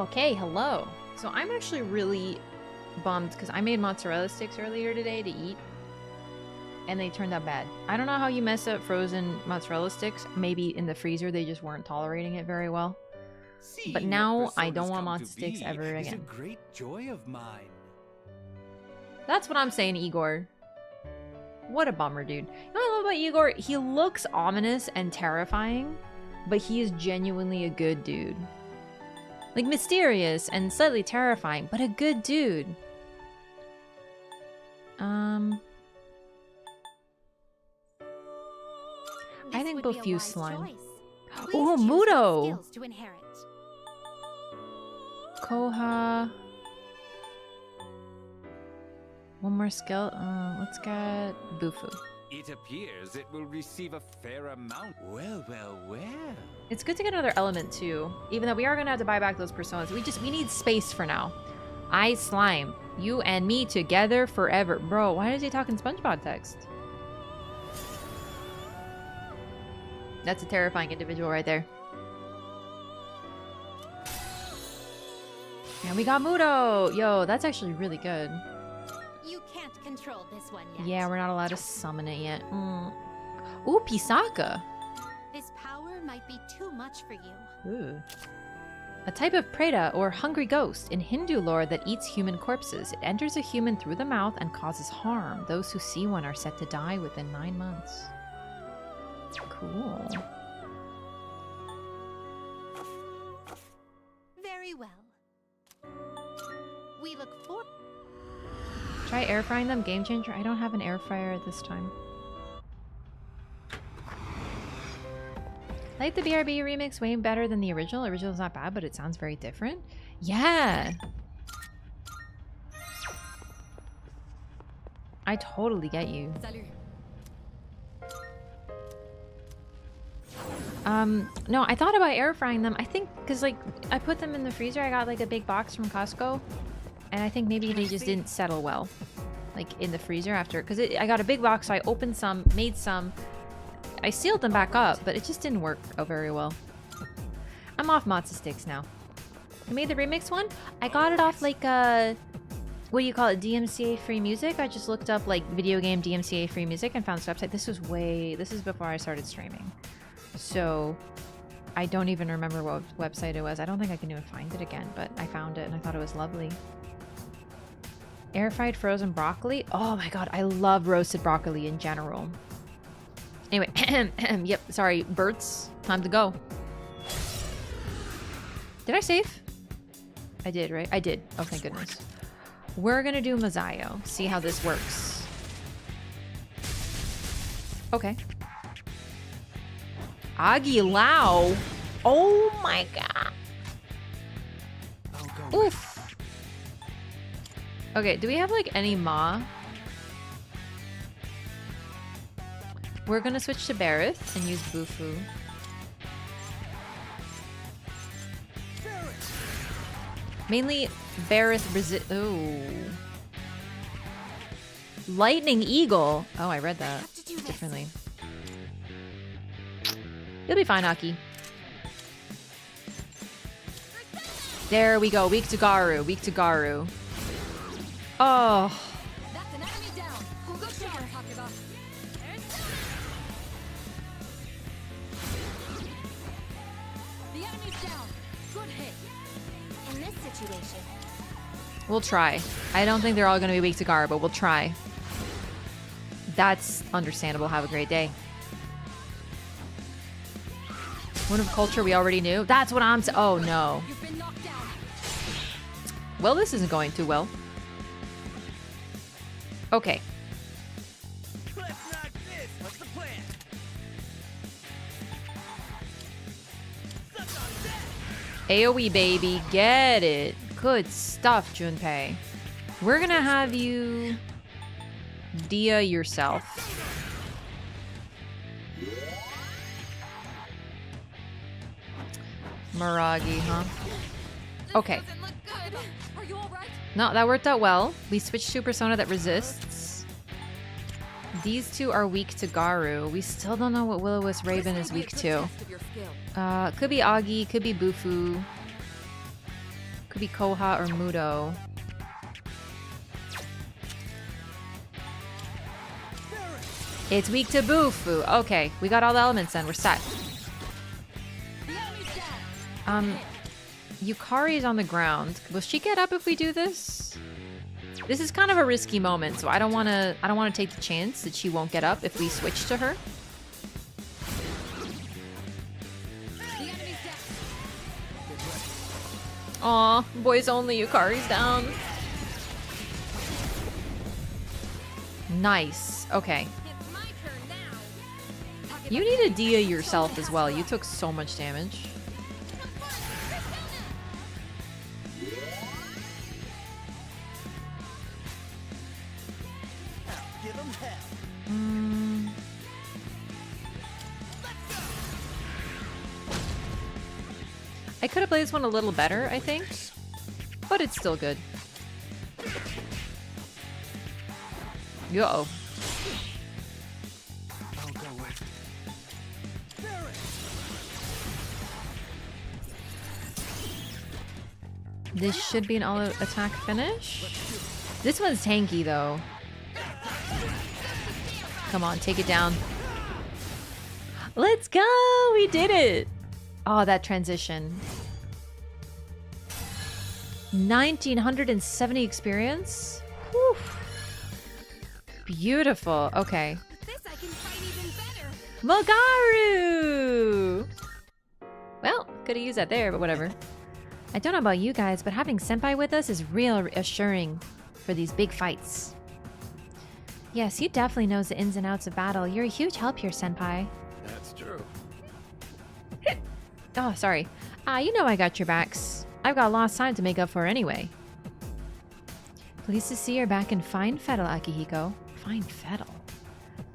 Okay, hello. So I'm actually really bummed because I made mozzarella sticks earlier today to eat, and they turned out bad. I don't know how you mess up frozen mozzarella sticks. Maybe in the freezer they just weren't tolerating it very well. But now I don't want mozzarella sticks ever again. It's a great joy of mine. That's what I'm saying, Igor. What a bummer, dude. You know what I love about Igor? He looks ominous and terrifying, but he is genuinely a good dude. Like, mysterious and slightly terrifying, but a good dude. I think Bofuse slime. Oh, Mudo! Koha. One more skill. Let's get Bufu. It appears it will receive a fair amount. Well, well, well. It's good to get another element too. Even though we are gonna have to buy back those personas. We need space for now. I slime. You and me together forever. Bro, why is he talking SpongeBob text? That's a terrifying individual right there. And we got Mudo! Yo, that's actually really good. You can't control this one yet. Yeah, we're not allowed to summon it yet. Ooh, Pisaka! This power might be too much for you. Ooh. A type of preta, or hungry ghost, in Hindu lore that eats human corpses. It enters a human through the mouth and causes harm. Those who see one are set to die within 9 months. Cool. Very well. We look for. Try air frying them, game changer. I don't have an air fryer at this time. Like the BRB remix way better than the original. Original's not bad, but it sounds very different. Yeah. I totally get you. No, I thought about air frying them. I think because like I put them in the freezer. I got like a big box from Costco, and I think maybe they just didn't settle well, like in the freezer after. Because I got a big box, so I opened some, made some. I sealed them back up, but it just didn't work out very well. I'm off matzo sticks now. I made the remix one. I got it off like what do you call it? DMCA free music. I just looked up like video game DMCA free music and found this website. This is before I started streaming. So I don't even remember what website it was. I don't think I can even find it again, but I found it and I thought it was lovely. Air fried frozen broccoli. Oh my god, I love roasted broccoli in general. Anyway, yep, sorry, Bert's. Time to go. Did I save? I did, right? I did. Oh, thank goodness. We're gonna do Mazayo. See how this works. Okay. Agilao. Oh my god. Oof. Okay, do we have like any Ma? We're gonna switch to Barith and use Bufu. Mainly Barith Ooh. Lightning Eagle. Oh, I read that differently. You'll be fine, Aki. There we go. Weak to Garu. Weak to Garu. Oh. That's an enemy down. We'll go check her, Hakuba. The enemy's down. Good hit. In this situation. We'll try. I don't think they're all going to be weak to Garu, but we'll try. That's understandable. Have a great day. Wound of Culture we already knew. That's what I'm saying. Oh no. You've been knocked down. Well, this isn't going too well. Okay. Let's knock this. What's the plan? AoE baby, get it. Good stuff, Junpei. We're gonna have you Dia yourself. Miragi, huh? Okay. Are you all right? No, that worked out well. We switched to a persona that resists. These two are weak to Garu. We still don't know what Will-O-Wisp Raven is weak to. Could be Agi, could be Bufu. Could be Koha or Mudo. It's weak to Bufu. Okay, we got all the elements then. We're set. Yukari's on the ground. Will she get up if we do this? This is kind of a risky moment, so I don't want to take the chance that she won't get up if we switch to her. Aw, boys only. Yukari's down. Nice. Okay. You need a Dia yourself as well. You took so much damage. I could have played this one a little better, I think. But it's still good. Uh-oh. This should be an auto attack finish. This one's tanky though. Come on, take it down. Let's go! We did it! Oh, that transition. 1970 experience? Whew. Beautiful. Okay. This I can fight even better. Mogaru! Well, could have used that there, but whatever. I don't know about you guys, but having Senpai with us is real reassuring for these big fights. Yes, he definitely knows the ins and outs of battle. You're a huge help here, Senpai. That's true. Oh, sorry. You know I got your backs. I've got lost time to make up for anyway. Pleased to see you're back in fine fettle, Akihiko. Fine fettle.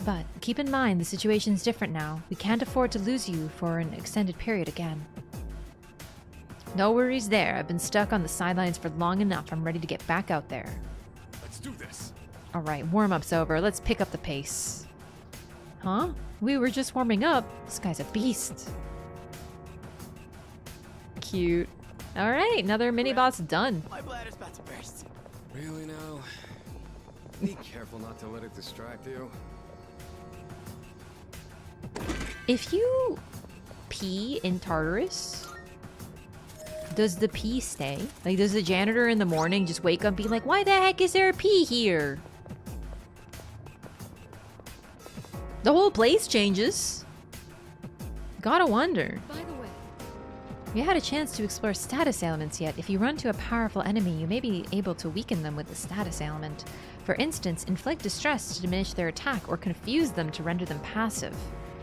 But keep in mind, the situation's different now. We can't afford to lose you for an extended period again. No worries there. I've been stuck on the sidelines for long enough. I'm ready to get back out there. Let's do this. Alright, warm-up's over. Let's pick up the pace. Huh? We were just warming up. This guy's a beast. Cute. Alright, another mini-boss done. My bladder's about to burst. Really now? Be careful not to let it distract you. If you pee in Tartarus, does the pee stay? Like, does the janitor in the morning just wake up and be like, why the heck is there a pee here? The whole place changes. Gotta wonder. By the way, You had a chance to explore status ailments yet. If you run to a powerful enemy, you may be able to weaken them with the status ailment. For instance, inflict distress to diminish their attack or confuse them to render them passive.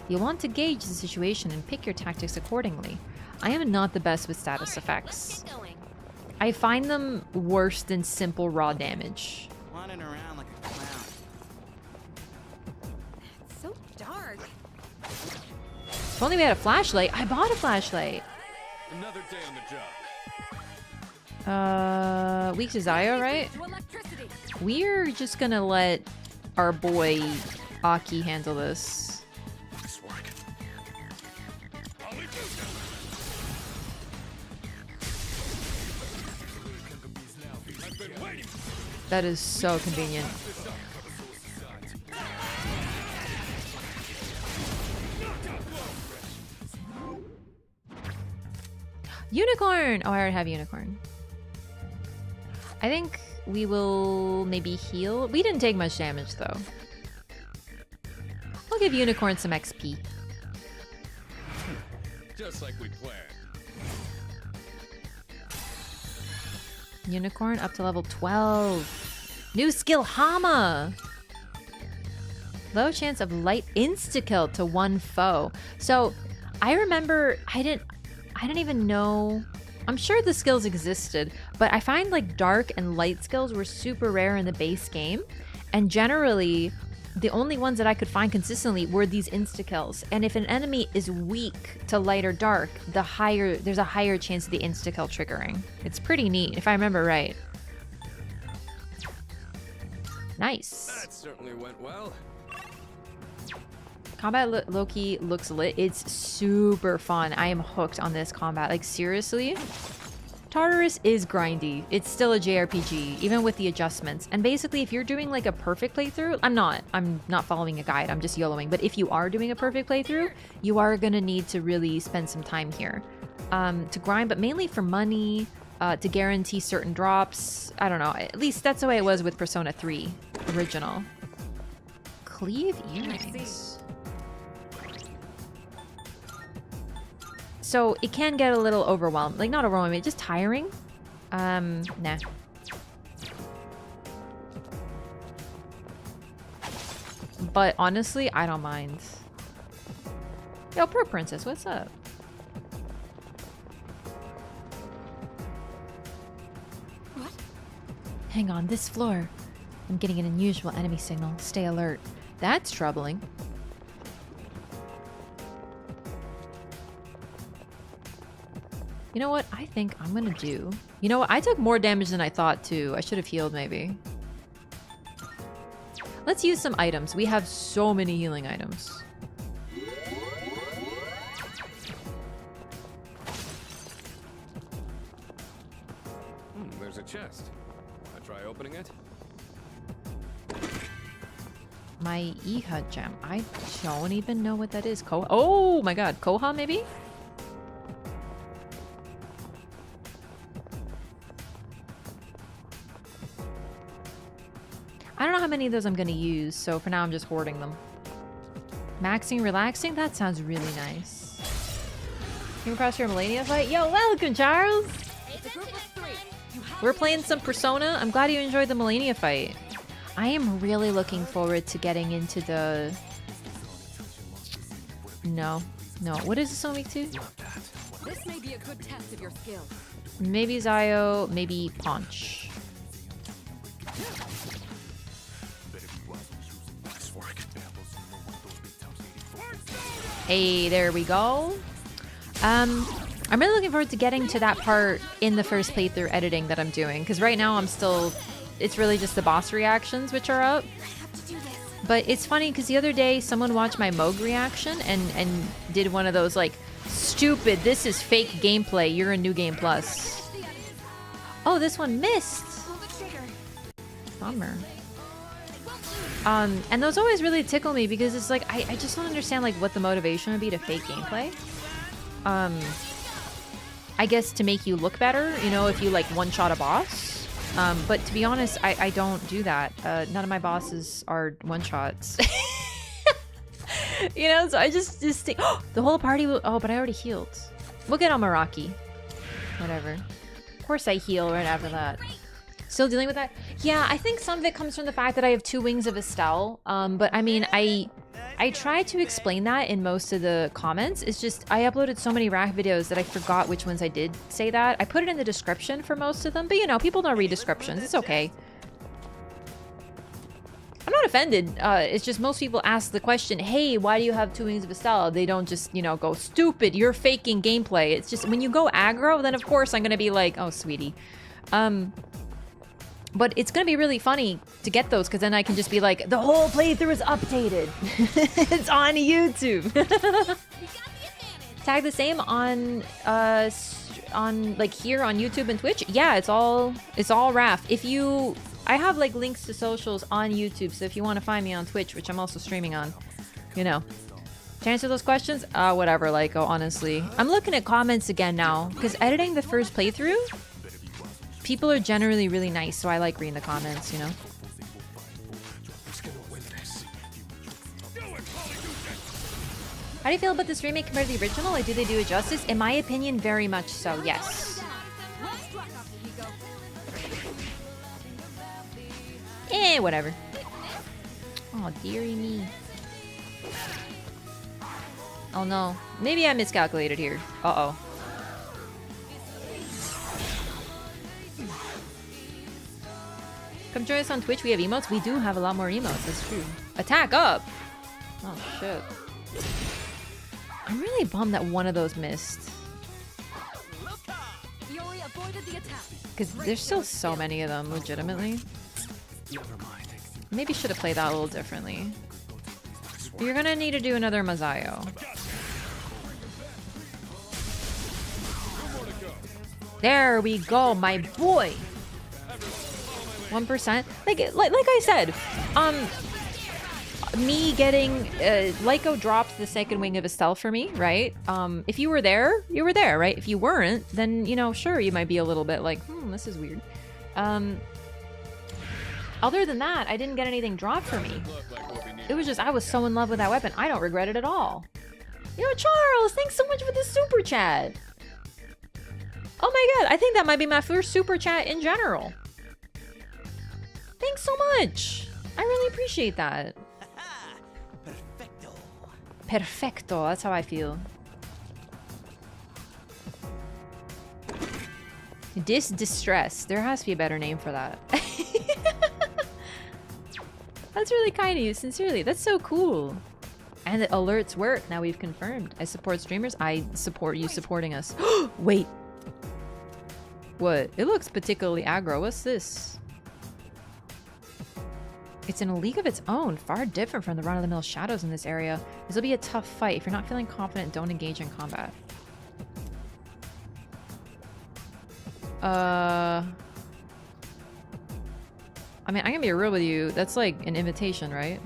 You'll want to gauge the situation and pick your tactics accordingly. I am not the best with status effects. I find them worse than simple raw damage. Running around like a clown. It's so dark. If only we had a flashlight. I bought a flashlight. Another day on the job. Weak to Zio, right? We're just gonna let our boy Aki handle this. Nice work. I've been waiting. That is so convenient. Unicorn! Oh, I already have unicorn. I think we will maybe heal. We didn't take much damage though. I'll give unicorn some XP. Just like we planned. Unicorn up to level 12. New skill Hama. Low chance of light insta-kill to one foe. So I remember I didn't even know. I'm sure the skills existed, but I find like dark and light skills were super rare in the base game. And generally, the only ones that I could find consistently were these insta-kills. And if an enemy is weak to light or dark, there's a higher chance of the insta-kill triggering. It's pretty neat, if I remember right. Nice. That certainly went well. Combat Loki looks lit. It's super fun. I am hooked on this combat. Like, seriously? Tartarus is grindy. It's still a JRPG, even with the adjustments. And basically, if you're doing like a perfect playthrough, I'm not following a guide, I'm just YOLOing. But if you are doing a perfect playthrough, you are gonna need to really spend some time here to grind, but mainly for money, to guarantee certain drops. I don't know, at least that's the way it was with Persona 3 original. Cleave earrings. So it can get a little overwhelmed. Like, not overwhelming, just tiring. Nah. But honestly, I don't mind. Yo, Pro Princess, what's up? What? Hang on, this floor. I'm getting an unusual enemy signal. Stay alert. That's troubling. You know what? I think I'm gonna do... You know what? I took more damage than I thought too. I should have healed maybe. Let's use some items. We have so many healing items. There's a chest. Wanna try opening it? My Iha gem. I don't even know what that is. Oh my god. Koha maybe? I don't know how many of those I'm gonna use, so for now I'm just hoarding them. Maxing, relaxing? That sounds really nice. Came across your Millennia fight? Yo, welcome, Charles! We're playing some Persona. I'm glad you enjoyed the Millennia fight. I am really looking forward to getting into the... No. What is this on week 2? This may be a good test of your skill. Maybe Zio, maybe Paunch. Hey, there we go. I'm really looking forward to getting to that part in the first playthrough editing that I'm doing, because right now I'm still... It's really just the boss reactions which are up. But it's funny because the other day someone watched my Moog reaction and did one of those like, stupid, this is fake gameplay, you're a New Game Plus. Oh, this one missed. Bummer. And those always really tickle me because it's like, I just don't understand like what the motivation would be to fake gameplay. I guess to make you look better, you know, if you like one-shot a boss. But to be honest, I don't do that. None of my bosses are one-shots. You know, so I just think, oh, the whole party will, oh, but I already healed. We'll get on Meraki. Whatever. Of course I heal right after that. Still dealing with that? Yeah, I think some of it comes from the fact that I have 2 wings of Estelle. But I mean, I tried to explain that in most of the comments. It's just, I uploaded so many rack videos that I forgot which ones I did say that. I put it in the description for most of them, but you know, people don't read descriptions. It's okay. I'm not offended. It's just most people ask the question, hey, why do you have 2 wings of Estelle? They don't just, you know, go, stupid, you're faking gameplay. It's just, when you go aggro, then of course I'm gonna be like, oh, sweetie. But it's gonna be really funny to get those, because then I can just be like, the whole playthrough is updated. It's on YouTube. Tag the same on like here on YouTube and Twitch. Yeah, it's all RAF. If you, I have like links to socials on YouTube, so if you want to find me on Twitch, which I'm also streaming on, you know. To answer those questions, whatever, like, oh, honestly. I'm looking at comments again now, because editing the first playthrough, people are generally really nice, so I like reading the comments, you know? How do you feel about this remake compared to the original? Like, do they do it justice? In my opinion, very much so, yes. Whatever. Oh, dearie me. Oh no. Maybe I miscalculated here. Uh-oh. Come join us on Twitch. We have emotes. We do have a lot more emotes. That's true. Attack up! Oh, shit. I'm really bummed that one of those missed. Because there's still so many of them, legitimately. Maybe should have played that a little differently. You're gonna need to do another Mazayo. There we go, my boy. 1%. Like I said, me getting Lyco dropped the second wing of Estelle for me, right? If you were there, you were there, right? If you weren't, then you know, sure, you might be a little bit like, this is weird. Other than that, I didn't get anything dropped for me. It was just I was so in love with that weapon. I don't regret it at all. Yo, Charles, thanks so much for the super chat. Oh my god, I think that might be my first super chat in general. Thanks so much. I really appreciate that. Perfecto, that's how I feel. Distress. There has to be a better name for that. That's really kind of you, sincerely. That's so cool. And the alerts work. Now we've confirmed. I support streamers. I support you supporting us. Wait. What? It looks particularly aggro. What's this? It's in a league of its own, far different from the run-of-the-mill shadows in this area. This will be a tough fight. If you're not feeling confident, don't engage in combat. I mean, I'm gonna be real with you. That's like an invitation, right?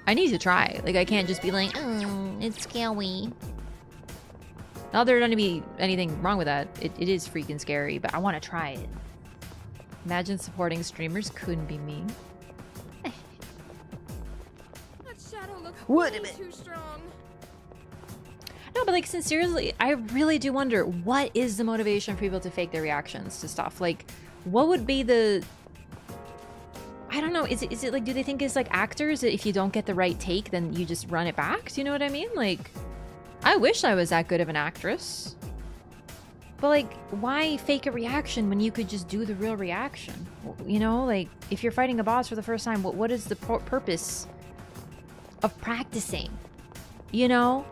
I need to try. Like, I can't just be like, oh, it's scary. Not that there's gonna be anything wrong with that. It is freaking scary, but I want to try it. Imagine supporting streamers. Couldn't be me. That shadow looks What? too strong. No, but like, sincerely, I really do wonder, what is the motivation for people to fake their reactions to stuff? Like, what would be the... I don't know, is it like, do they think it's like actors that if you don't get the right take, then you just run it back? Do you know what I mean? Like, I wish I was that good of an actress. But like, why fake a reaction when you could just do the real reaction? You know, like, if you're fighting a boss for the first time, what is the purpose of practicing? You know?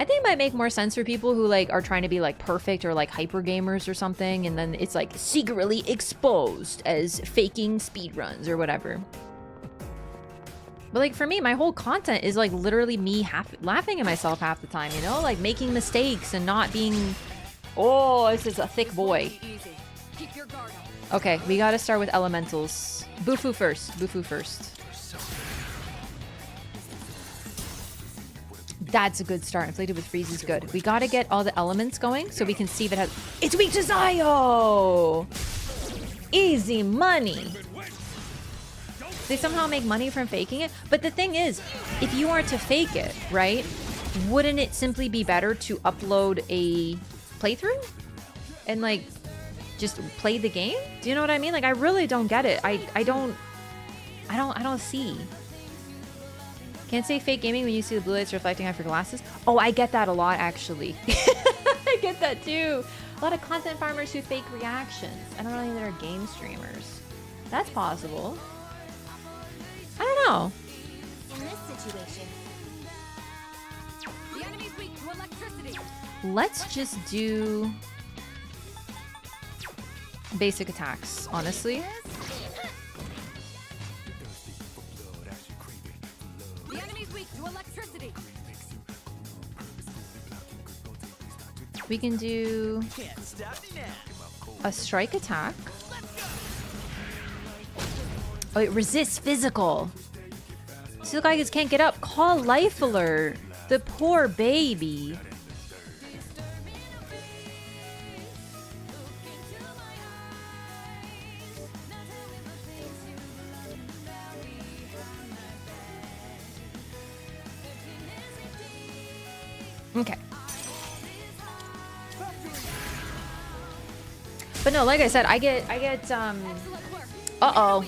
I think it might make more sense for people who like are trying to be like perfect or like hyper gamers or something, and then it's like secretly exposed as faking speedruns or whatever. But like for me, my whole content is like literally me laughing at myself half the time, you know, like making mistakes and not being, oh, this is a thick boy. Okay, we gotta start with elementals. Bufu first. Bufu first. That's a good start. Inflated with freeze is good. We gotta get all the elements going so we can see if it has... It's weak to Zayo! Easy money! They somehow make money from faking it? But the thing is, if you are to fake it, right? Wouldn't it simply be better to upload a playthrough? And like, just play the game? Do you know what I mean? Like, I really don't get it. I don't see. Can't say fake gaming when you see the blue lights reflecting off your glasses. Oh, I get that a lot, actually. I get that too. A lot of content farmers who fake reactions. I don't know if they're game streamers. That's possible. I don't know. In this situation, The enemy's weak to electricity. Let's just do basic attacks, honestly. The enemy's weak to electricity. We can do a strike attack. Oh, it resists physical. So the guy just can't get up. Call life alert. The poor baby. Okay. But no, like I said, I get uh-oh.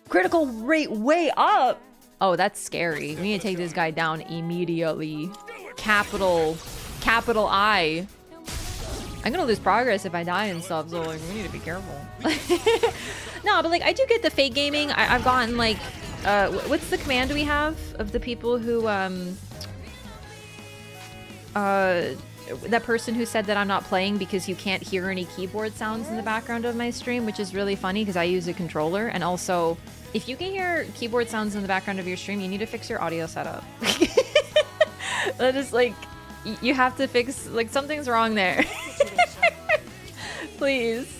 Critical rate way up. Oh, that's scary. We need to take this guy down immediately. Capital I. I'm gonna lose progress if I die and stuff, so like, we need to be careful. No, but like, I do get the fake gaming. I've gotten like, what's the command we have of the people who, that person who said that I'm not playing because you can't hear any keyboard sounds in the background of my stream, which is really funny because I use a controller. And also, if you can hear keyboard sounds in the background of your stream, you need to fix your audio setup. That is like, you have to fix, like, something's wrong there. Please.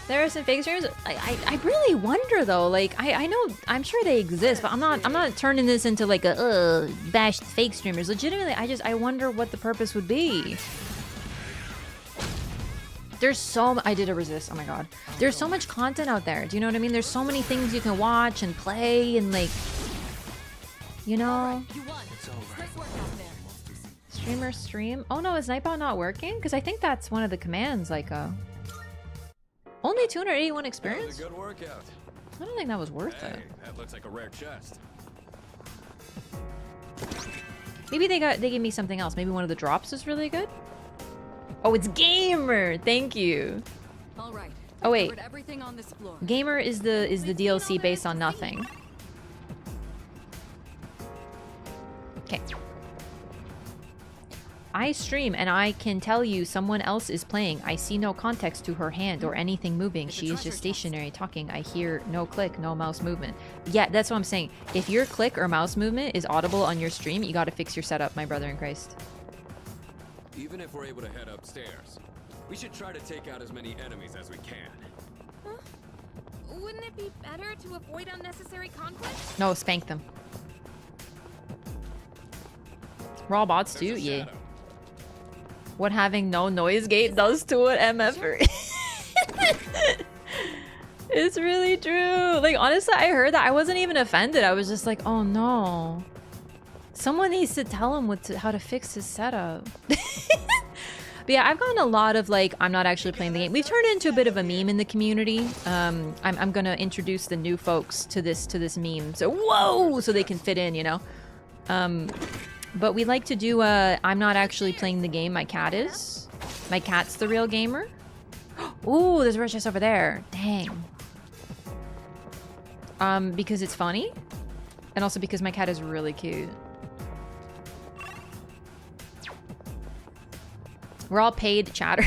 There are some fake streams. I really wonder though. Like I know, I'm sure they exist, but I'm not turning this into like a bash the fake streamers. Legitimately, I wonder what the purpose would be. There's I did a resist. Oh my god. There's so much content out there. Do you know what I mean? There's so many things you can watch and play and like, you know. Streamer stream. Oh no, is Nightbot not working? Because I think that's one of the commands. Like only 281 experience? That was a good workout. I don't think that was worth it. That looks like a rare chest. Maybe they gave me something else. Maybe one of the drops is really good. Oh, it's Gamer. Thank you. All right. Oh wait. Everything on this floor. Gamer is the DLC based on nothing. Okay. I stream and I can tell you someone else is playing. I see no context to her hand or anything moving. She is just stationary talking. I hear no click, no mouse movement. Yeah, that's what I'm saying. If your click or mouse movement is audible on your stream, you gotta fix your setup, my brother in Christ. Even if we're able to head upstairs, we should try to take out as many enemies as we can. Huh? Wouldn't it be better to avoid unnecessary conflict? No, spank them. Raw bots too? Yeah. What having no noise gate does to an MFer. It's really true. Like, honestly, I heard that. I wasn't even offended. I was just like, oh no. Someone needs to tell him how to fix his setup. But yeah, I've gotten a lot of like, I'm not actually playing the game. We've turned it into a bit of a meme in the community. I'm gonna introduce the new folks to this meme. So, whoa! So they can fit in, you know? But we like to do I'm not actually playing the game, my cat is. My cat's the real gamer. Ooh, there's a rare chest over there. Dang. Because it's funny. And also because my cat is really cute. We're all paid chatter.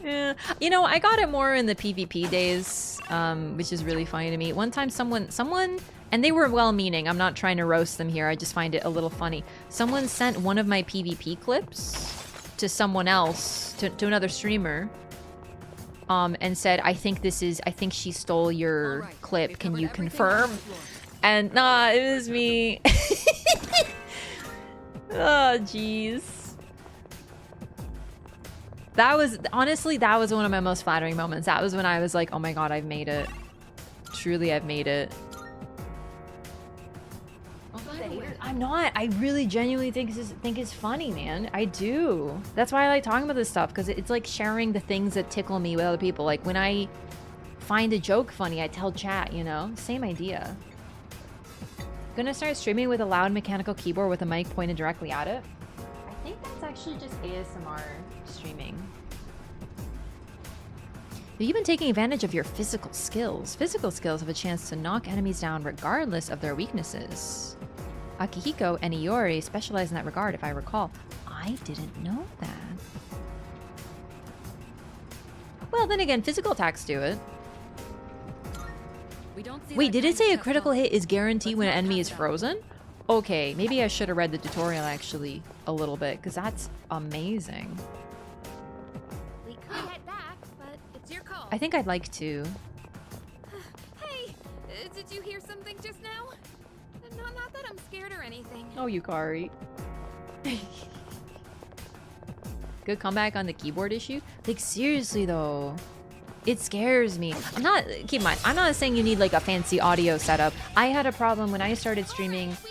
Yeah. You know, I got it more in the PvP days, which is really funny to me. One time someone, and they were well-meaning. I'm not trying to roast them here. I just find it a little funny. Someone sent one of my PvP clips to someone else, to another streamer, and said, I think she stole your clip. Can you confirm? And nah, it was me. Oh, jeez. That was, honestly, that was one of my most flattering moments. That was when I was like, oh my god, I've made it. Truly, I've made it. I'm not. I really genuinely think it's funny, man. I do. That's why I like talking about this stuff, because it's like sharing the things that tickle me with other people. Like when I find a joke funny, I tell chat, you know? Same idea. Gonna start streaming with a loud mechanical keyboard with a mic pointed directly at it. I think that's actually just ASMR streaming. Have you been taking advantage of your physical skills? Physical skills have a chance to knock enemies down regardless of their weaknesses. Akihiko and Iori specialize in that regard, if I recall. I didn't know that. Well, then again, physical attacks do it. Wait, did it say a critical hit is guaranteed when an enemy is frozen? Okay, maybe I should have read the tutorial actually a little bit, because that's amazing. We could head back, but it's your call. I think I'd like to. Hey, did you hear something just now? Not that I'm scared or anything. Oh, Yukari. Good comeback on the keyboard issue. Like, seriously though. It scares me. Keep in mind, I'm not saying you need like a fancy audio setup. I had a problem when I started streaming. This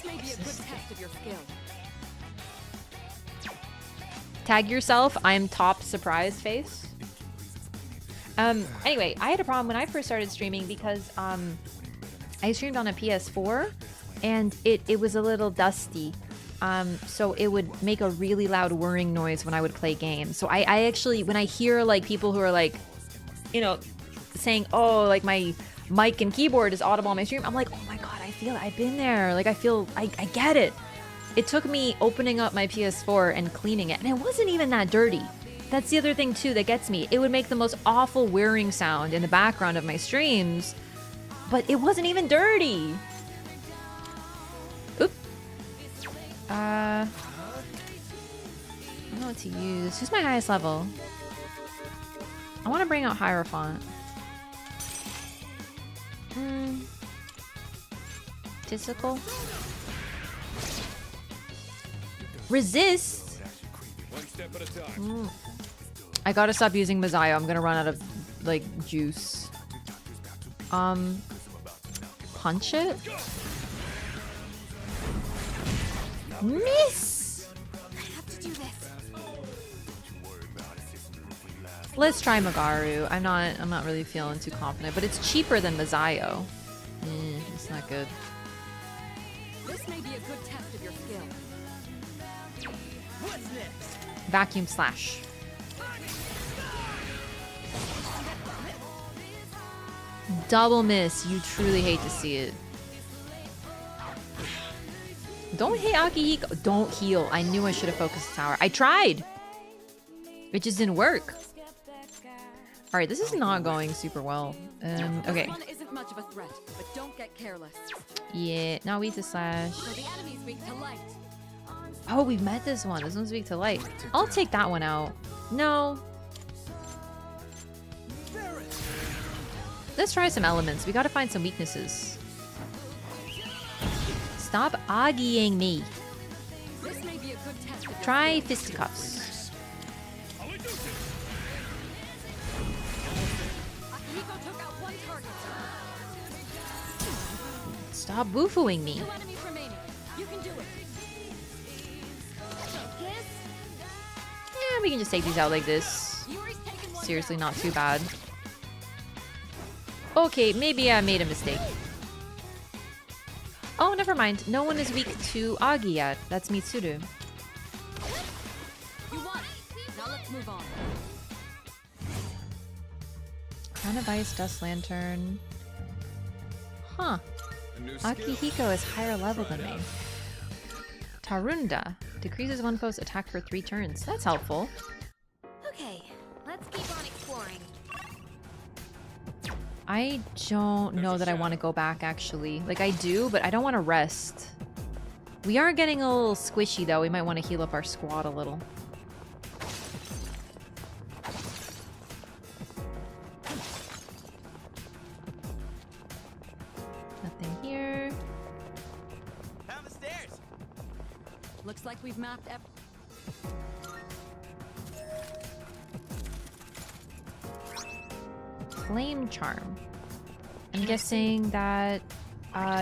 may be a good test of your skill. Tag yourself, I'm top surprise face. Anyway, I had a problem when I first started streaming because I streamed on a PS4 and it was a little dusty. So it would make a really loud whirring noise when I would play games. So I actually, when I hear like people who are like, you know, saying, oh, like my mic and keyboard is audible on my stream. I'm like, oh my god, I feel it. I've been there. Like, I get it. It took me opening up my PS4 and cleaning it, and it wasn't even that dirty. That's the other thing too that gets me. It would make the most awful whirring sound in the background of my streams, but it wasn't even dirty. Oop. I don't know what to use. Who's my highest level? I want to bring out Hierophant. Tisicle. Resist. One step at a time. I gotta stop using Mazayo. I'm gonna run out of like juice. Punch it. Miss. I have to do this. Let's try Magaru. I'm not really feeling too confident, but it's cheaper than Mazayo. It's not good. This may be a good test of your skill. What's next? Vacuum slash. Double miss. You truly hate to see it. Don't hit Akihiko. Don't heal. I knew I should have focused the tower. I tried. It just didn't work. All right, this is not going super well. Okay. This one isn't much of a threat, but don't get careless. Yeah. Now we to slash. So the enemy's weak to light. Oh, we've met this one. This one's weak to light. I'll take that one out. No. Let's try some elements. We gotta find some weaknesses. Stop aggying me. This may be a good test of your Try skill. fisticuffs. Akihiko took out one target. Stop woofooing me. 2 enemies remaining. You can do it. Yeah, we can just take these out like this. Seriously, not too bad. Okay, maybe I made a mistake. Oh, never mind. No one is weak to Agi yet. That's Mitsuru. You won. Now let's move on. Crown of Ice, Dust Lantern. Huh. Akihiko is higher level than me. Tarunda. Decreases one foe's attack for 3 turns. That's helpful. Okay, let's keep on exploring. I don't know that I want to go back, actually. Like, I do, but I don't want to rest. We are getting a little squishy, though. We might want to heal up our squad a little. Nothing here. Have the stairs. Looks like we've mapped Flame Charm. I'm guessing that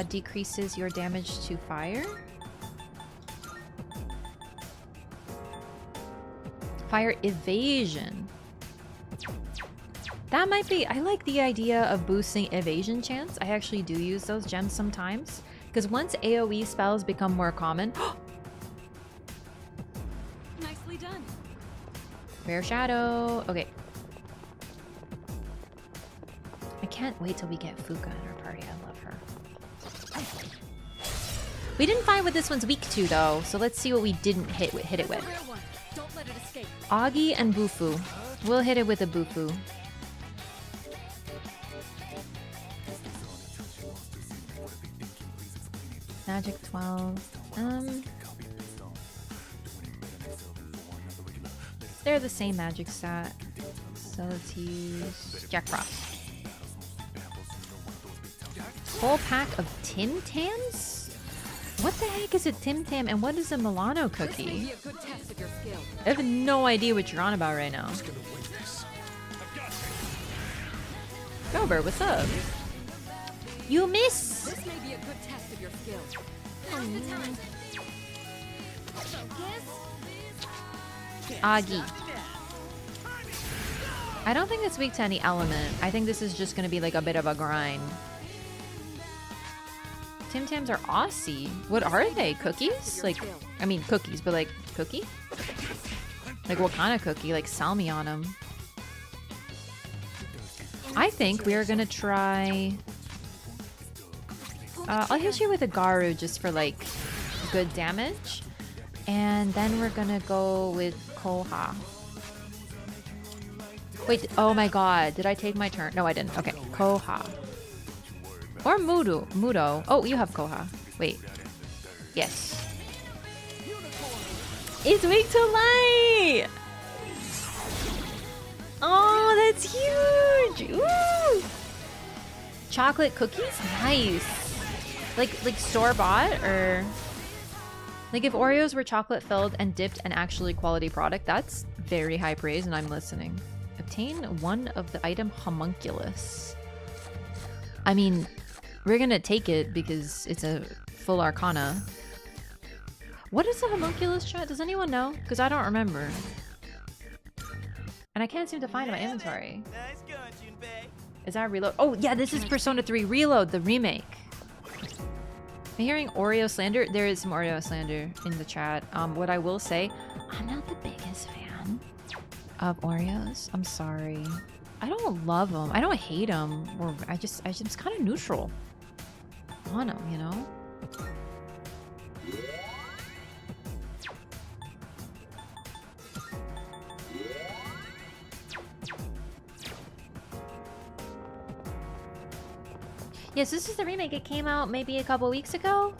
decreases your damage to fire? Fire evasion. That might be... I like the idea of boosting evasion chance. I actually do use those gems sometimes. Because once AoE spells become more common... Nicely done. Rare Shadow. Okay. I can't wait till we get Fuka in our party. I love her. We didn't find what this one's weak to, though. So let's see what we didn't hit it with. Don't let it escape. Agi and Bufu. We'll hit it with a Bufu. Magic 12. They're the same magic stat. So let's use Jack Frost. Whole pack of Tim Tams? What the heck is a Tim Tam and what is a Milano cookie? This may be a good test of your skill. I have no idea what you're on about right now. Robert, what's up? You miss! This may be a good test of your skill. Agi. I don't think it's weak to any element. I think this is just going to be like a bit of a grind. Tim Tams are Aussie. What are they? Cookies? Like, I mean cookies, but like cookie? Like what kind of cookie? Like salmi on them. I think we are gonna try... I'll hit you with a Garu just for like good damage. And then we're gonna go with Koha. Wait, oh my god, did I take my turn? No, I didn't. Okay, Koha. Or Mudo. Oh, you have Koha. Wait. Yes. It's weak to light! Oh, that's huge! Ooh! Chocolate cookies? Nice. Like store-bought, or... Like if Oreos were chocolate filled and dipped and actually quality product, that's very high praise and I'm listening. Obtain one of the item homunculus. I mean, we're gonna take it because it's a full arcana. What is the homunculus, chat? Does anyone know? Because I don't remember. And I can't seem to find it in my inventory. Nice going, Junpei. Is that reload? Oh yeah, this is Persona 3 Reload, the remake. I'm hearing Oreo slander. There is some Oreo slander in the chat. What I will say, I'm not the biggest fan of Oreos. I'm sorry. I don't love them. I don't hate them. Or I just kind of neutral on them, you know? Yes, this is the remake. It came out maybe a couple weeks ago.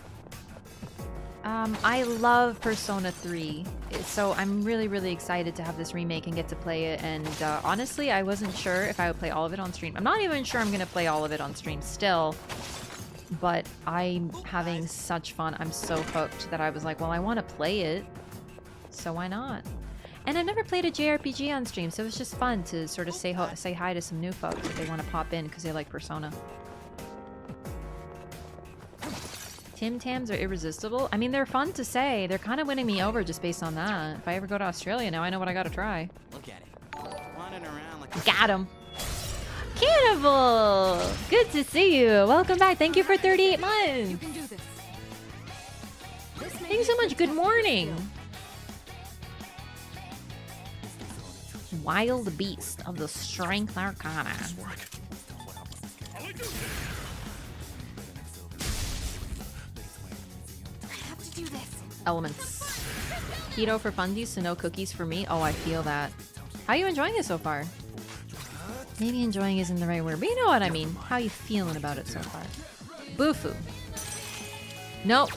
I love Persona 3, so I'm really excited to have this remake and get to play it. And honestly, I wasn't sure if I would play all of it on stream. I'm not even sure I'm gonna play all of it on stream still, but I'm having such fun. I'm so hooked that I was like, well, I want to play it, so why not? And I've never played a JRPG on stream, so it's just fun to sort of say hi to some new folks if they want to pop in because they like Persona. Tim Tams are irresistible. I mean, they're fun to say. They're kind of winning me over just based on that. If I ever go to Australia now, I know what I gotta try. Look at it. Running around like Got him. Cannibal! Good to see you. Welcome back. Thank you for 38 months. Thanks so much. Good morning. Wild Beast of the Strength Arcana. Elements. Keto for fundies, so no cookies for me. Oh, I feel that. How are you enjoying it so far? Maybe enjoying isn't the right word, but you know what I mean. How are you feeling about it so far? Bufu. Nope.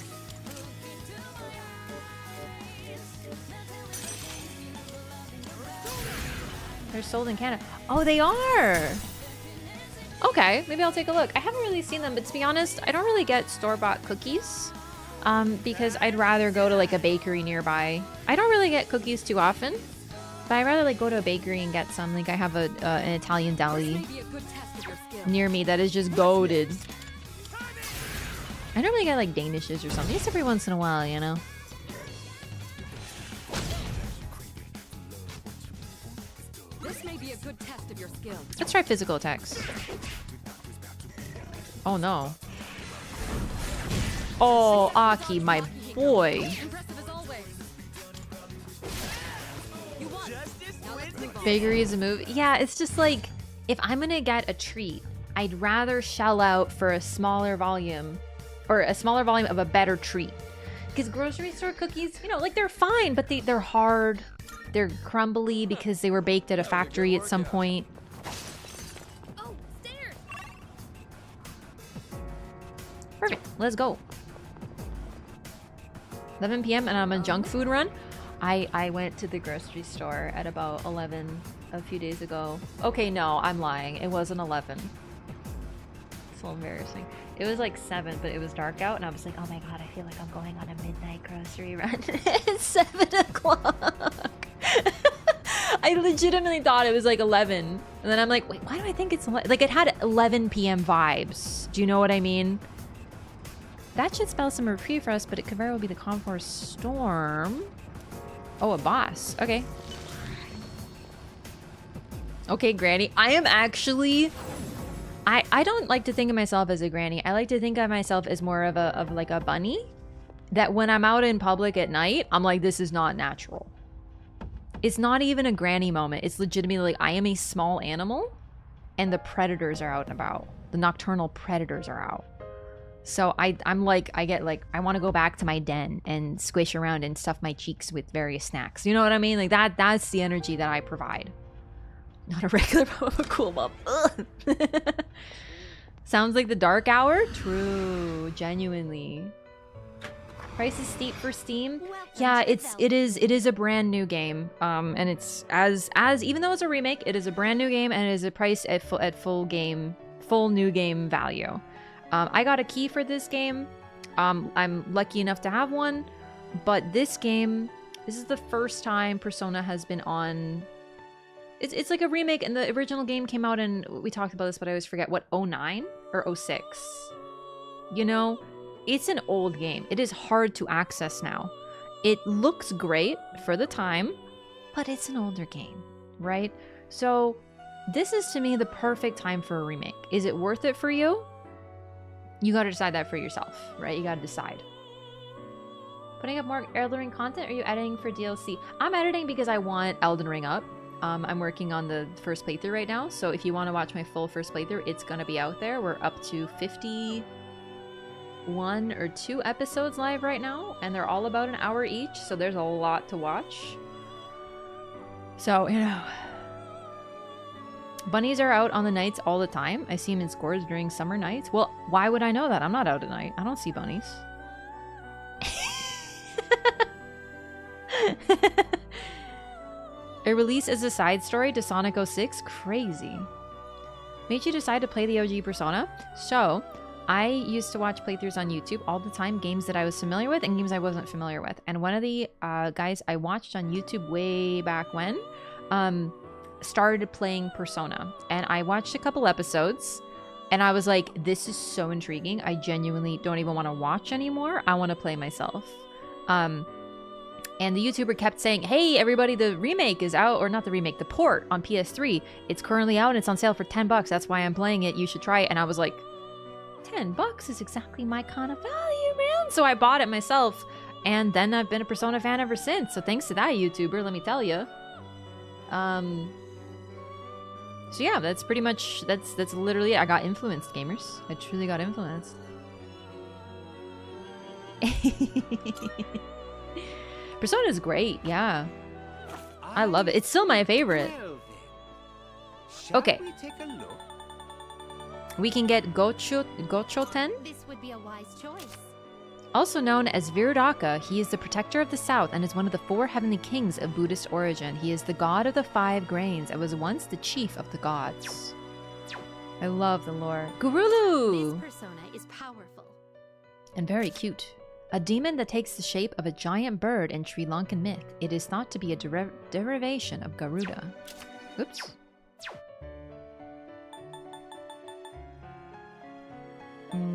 They're sold in Canada. Oh, they are! Okay, maybe I'll take a look. I haven't really seen them, but to be honest, I don't really get store-bought cookies. Because I'd rather go to like a bakery nearby. I don't really get cookies too often, but I'd rather like go to a bakery and get some. Like I have an Italian deli near me that is just goated. I normally get like Danishes or something, just every once in a while, you know? This may be a good test of your skill. Let's try physical attacks. Oh no. Oh, Aki, my boy. Bakery is a move. Yeah, it's just like, if I'm gonna get a treat, I'd rather shell out for a smaller volume, or a smaller volume of a better treat. Because grocery store cookies, you know, like they're fine, but they're hard. They're crumbly because they were baked at a factory at some point. Perfect, let's go. 11 p.m. and I'm on a junk food run. I went to the grocery store at about 11 a few days ago. Okay, no, I'm lying. It wasn't 11. It's a little embarrassing. It was like 7, but it was dark out, and I was like, oh my god, I feel like I'm going on a midnight grocery run. It's 7 o'clock. I legitimately thought it was like 11. And then I'm like, wait, why do I think it's 11? Like, it had 11 p.m. vibes. Do you know what I mean? That should spell some reprieve for us, but it could very well be the Conforce Storm. Oh, a boss. Okay. Okay, Granny. I am actually... I don't like to think of myself as a granny. I like to think of myself as more of like a bunny. That when I'm out in public at night, I'm like, this is not natural. It's not even a granny moment. It's legitimately like, I am a small animal and the predators are out and about. The nocturnal predators are out. So I'm like, I get like, I want to go back to my den and squish around and stuff my cheeks with various snacks. You know what I mean? Like that's the energy that I provide. Not a regular but a cool bump. Sounds like the dark hour? True. Genuinely. Price is steep for Steam. Yeah, it is a brand new game. And it's as even though it's a remake, it is a brand new game and it is a price at full new game value. I got a key for this game. I'm lucky enough to have one, but this is the first time Persona has been on. It's like a remake, and the original game came out in, we talked about this, but I always forget, what, 09 or 06? You know, it's an old game. It is hard to access now. It looks great for the time, but it's an older game, right? So this is, to me, the perfect time for a remake. Is it worth it for you? You got to decide that for yourself, right? You got to decide. Putting up more Elden Ring content, or are you editing for DLC? I'm editing because I want Elden Ring up. I'm working on the first playthrough right now, so if you want to watch my full first playthrough, it's going to be out there. We're up to 51 or 2 episodes live right now, and they're all about an hour each, so there's a lot to watch. So, you know... Bunnies are out on the nights all the time. I see them in scores during summer nights. Well, why would I know that? I'm not out at night. I don't see bunnies. A release as a side story to Sonic 06? Crazy. Made you decide to play the OG Persona? So, I used to watch playthroughs on YouTube all the time, games that I was familiar with and games I wasn't familiar with. And one of the guys I watched on YouTube way back when started playing Persona. And I watched a couple episodes and I was like, this is so intriguing. I genuinely don't even want to watch anymore. I want to play myself. And the YouTuber kept saying, hey, everybody, the remake is out, or not the remake, the port on PS3. It's currently out and it's on sale for $10. That's why I'm playing it. You should try it. And I was like, $10 is exactly my kind of value, man. So I bought it myself. And then I've been a Persona fan ever since. So thanks to that YouTuber, let me tell you. So yeah, that's pretty much, that's literally it. I got influenced, gamers. I truly got influenced. Persona is great, yeah. I love it. It's still my favorite. Okay. We can get Gochoten. This would be a wise choice. Also known as Viradaka, he is the protector of the south and is one of the 4 heavenly kings of Buddhist origin. He is the god of the 5 grains and was once the chief of the gods. I love the lore. Gurulu! This persona is powerful. And very cute. A demon that takes the shape of a giant bird in Sri Lankan myth. It is thought to be a derivation of Garuda. Oops.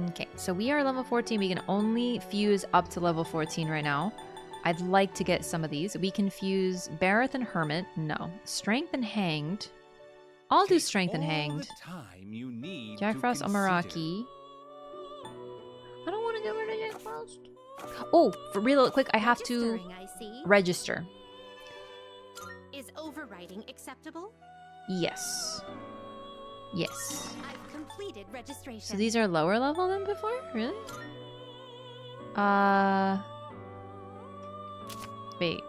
Okay, so we are level 14. We can only fuse up to level 14 right now. I'd like to get some of these. We can fuse Bareth and Hermit. No. Strength and Hanged. I'll do Strength and Hanged. Jack Frost, Amaraki. I don't want to get rid of Jack Frost. Oh, for real quick, I have to register. Is overriding acceptable? Yes. Yes. I've completed registration. So these are lower level than before? Really? Wait.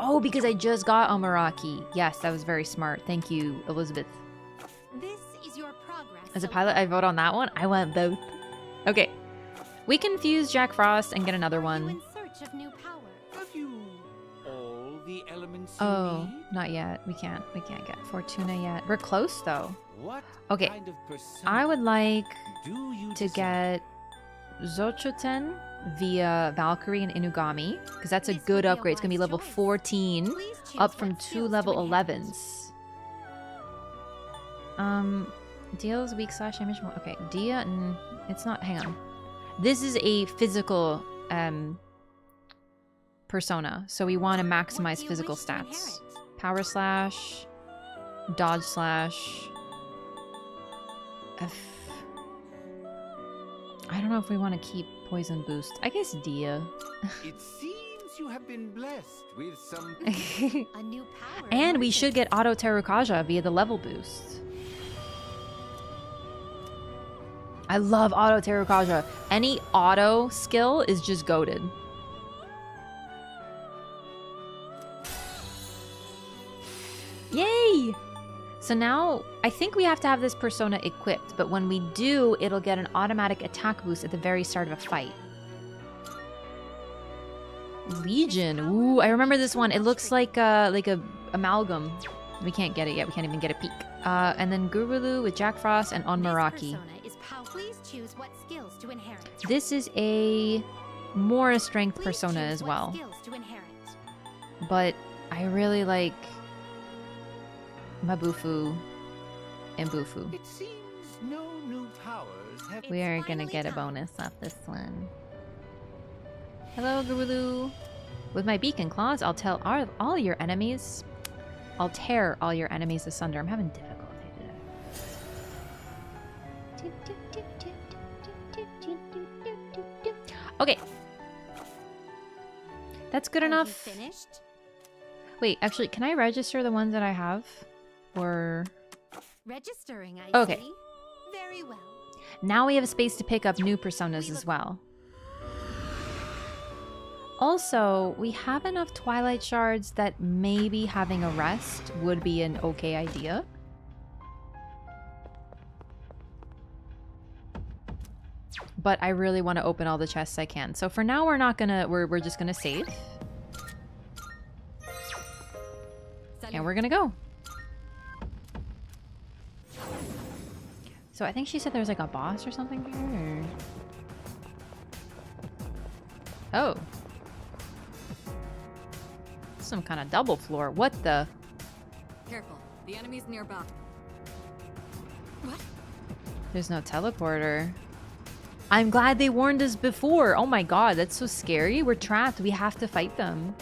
Oh, because I just got Amaraki. Yes, that was very smart. Thank you, Elizabeth. This is your progress. As a pilot, I vote on that one. I want both. Okay. We can fuse Jack Frost and get another one. In search of new power. Have you all the elements Oh, you need? not yet. We can't get Fortuna yet. We're close though. What okay. kind of persona I would like do you to get Zochoten via Valkyrie and Inugami, because that's a good upgrade. It's gonna be level 14, up from 2 level 11s. Deals weak / damage. Okay, Dia. It's not. Hang on. This is a physical persona, so we want to maximize physical stats. Power slash, dodge slash. I don't know if we want to keep poison boost. I guess Dia. It seems you have been blessed with some a new power. And we should get Auto Terukaja via the level boost. I love auto Terrakaja. Any auto skill is just goated. Yay! So now, I think we have to have this persona equipped, but when we do, it'll get an automatic attack boost at the very start of a fight. Legion. Ooh, I remember this one. It looks like a amalgam. We can't get it yet. We can't even get a peek. And then Gurulu with Jack Frost and Onmaraki. This is a more a strength persona as well. But I really like Mabufu and Bufu. It seems no new powers have... We are gonna get a bonus off this one. Hello, Gurulu. With my beacon claws, I'll tell all your enemies. I'll tear all your enemies asunder. I'm having difficulty today. Okay. That's good enough. Finished? Wait, actually, can I register the ones that I have? Or... Registering, I okay. see. Very well. Now we have a space to pick up new personas as well. Also, we have enough Twilight Shards that maybe having a rest would be an okay idea. But I really want to open all the chests I can. So for now, we're not gonna... We're just gonna save. And we're gonna go. So I think she said there was like a boss or something here. Or... Oh. Some kind of double floor. What the? Careful. The enemy's nearby. What? There's no teleporter. I'm glad they warned us before. Oh my god, that's so scary. We're trapped. We have to fight them.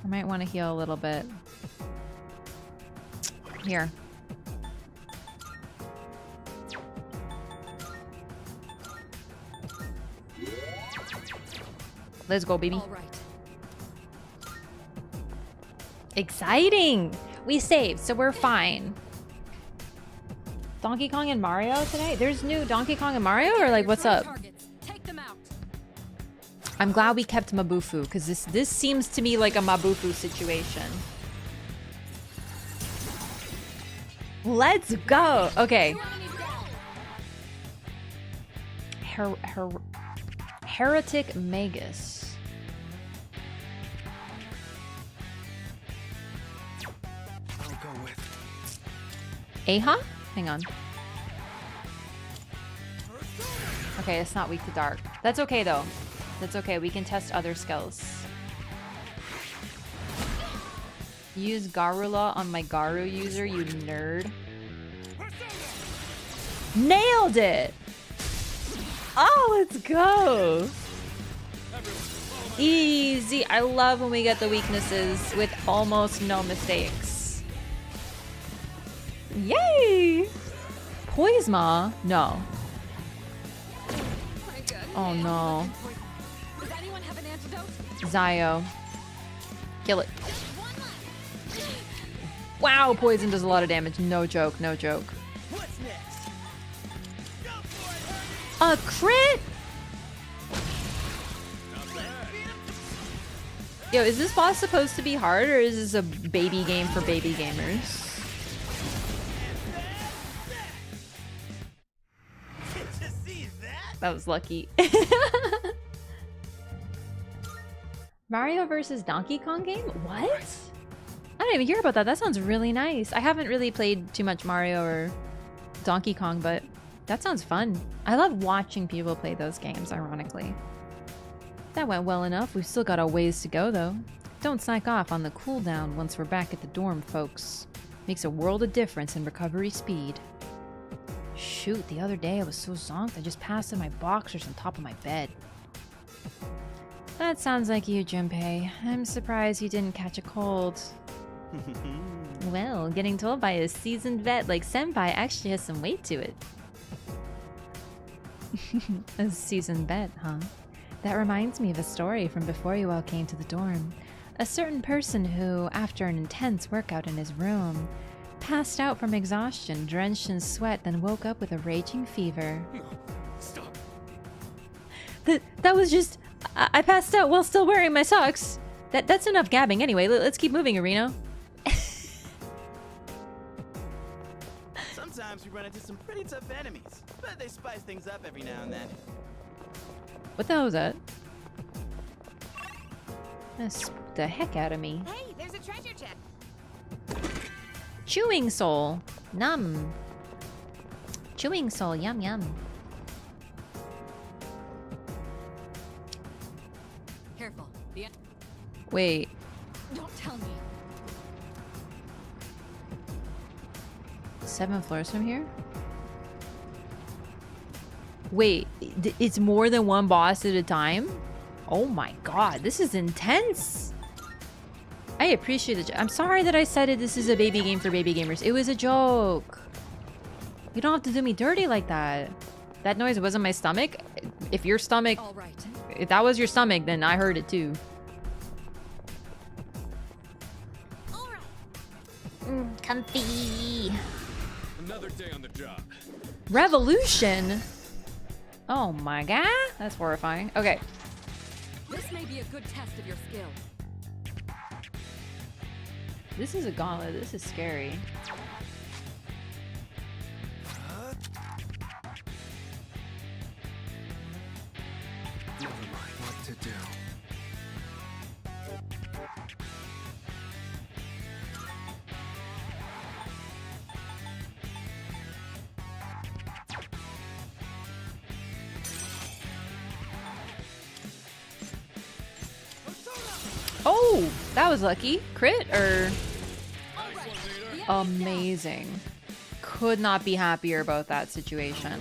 I might want to heal a little bit. Here. Let's go, baby. All right. Exciting! We saved, so we're fine. Donkey Kong and Mario today? There's new Donkey Kong and Mario, or like, what's up? Take them out. I'm glad we kept Mabufu, because this seems to me like a Mabufu situation. Let's go! Okay. Heretic Magus. I'll go with... Aha? Hang on. Okay, it's not weak to dark. That's okay though. That's okay, we can test other skills. Use Garula on my Garu user, you nerd. Nailed it! Oh, let's go! Easy. I love when we get the weaknesses with almost no mistakes. Yay! Poisma? No. Oh no. Does anyone have an antidote? Zio. Kill it. Wow, poison does a lot of damage. No joke, no joke. What's next? A crit? Yo, is this boss supposed to be hard, or is this a baby game for baby gamers? That was lucky. Mario versus Donkey Kong game? What? I didn't even hear about that. That sounds really nice. I haven't really played too much Mario or Donkey Kong, but that sounds fun. I love watching people play those games, ironically. That went well enough. We've still got a ways to go, though. Don't psych off on the cooldown once we're back at the dorm, folks. Makes a world of difference in recovery speed. Shoot, the other day I was so zonked I just passed in my boxers on top of my bed. That sounds like you, Junpei. I'm surprised you didn't catch a cold. Well, getting told by a seasoned vet like Senpai actually has some weight to it. A seasoned vet, huh? That reminds me of a story from before you all came to the dorm. A certain person who, after an intense workout in his room, passed out from exhaustion, drenched in sweat, then woke up with a raging fever. No, stop. That was just... I passed out while still wearing my socks. That's enough gabbing anyway. Let's keep moving, Arino. Sometimes we run into some pretty tough enemies, but they spice things up every now and then. What the hell was that? That spooked the heck out of me. Hey, there's a treasure chest. Chewing soul. Num. Chewing soul. Yum yum. Careful. Wait. Don't tell me. 7 floors from here? Wait, it's more than one boss at a time? Oh my god, this is intense! I appreciate it. I'm sorry that I said it. This is a baby game for baby gamers. It was a joke. You don't have to do me dirty like that. That noise wasn't my stomach. If your stomach... All right. If that was your stomach, then I heard it too. Comfy. Another day on the job. Revolution? Oh my god. That's horrifying. Okay. This may be a good test of your skill. This is a gauntlet. This is scary. Never mind what to do. Oh, that was lucky. Crit or... Amazing. Could not be happier about that situation.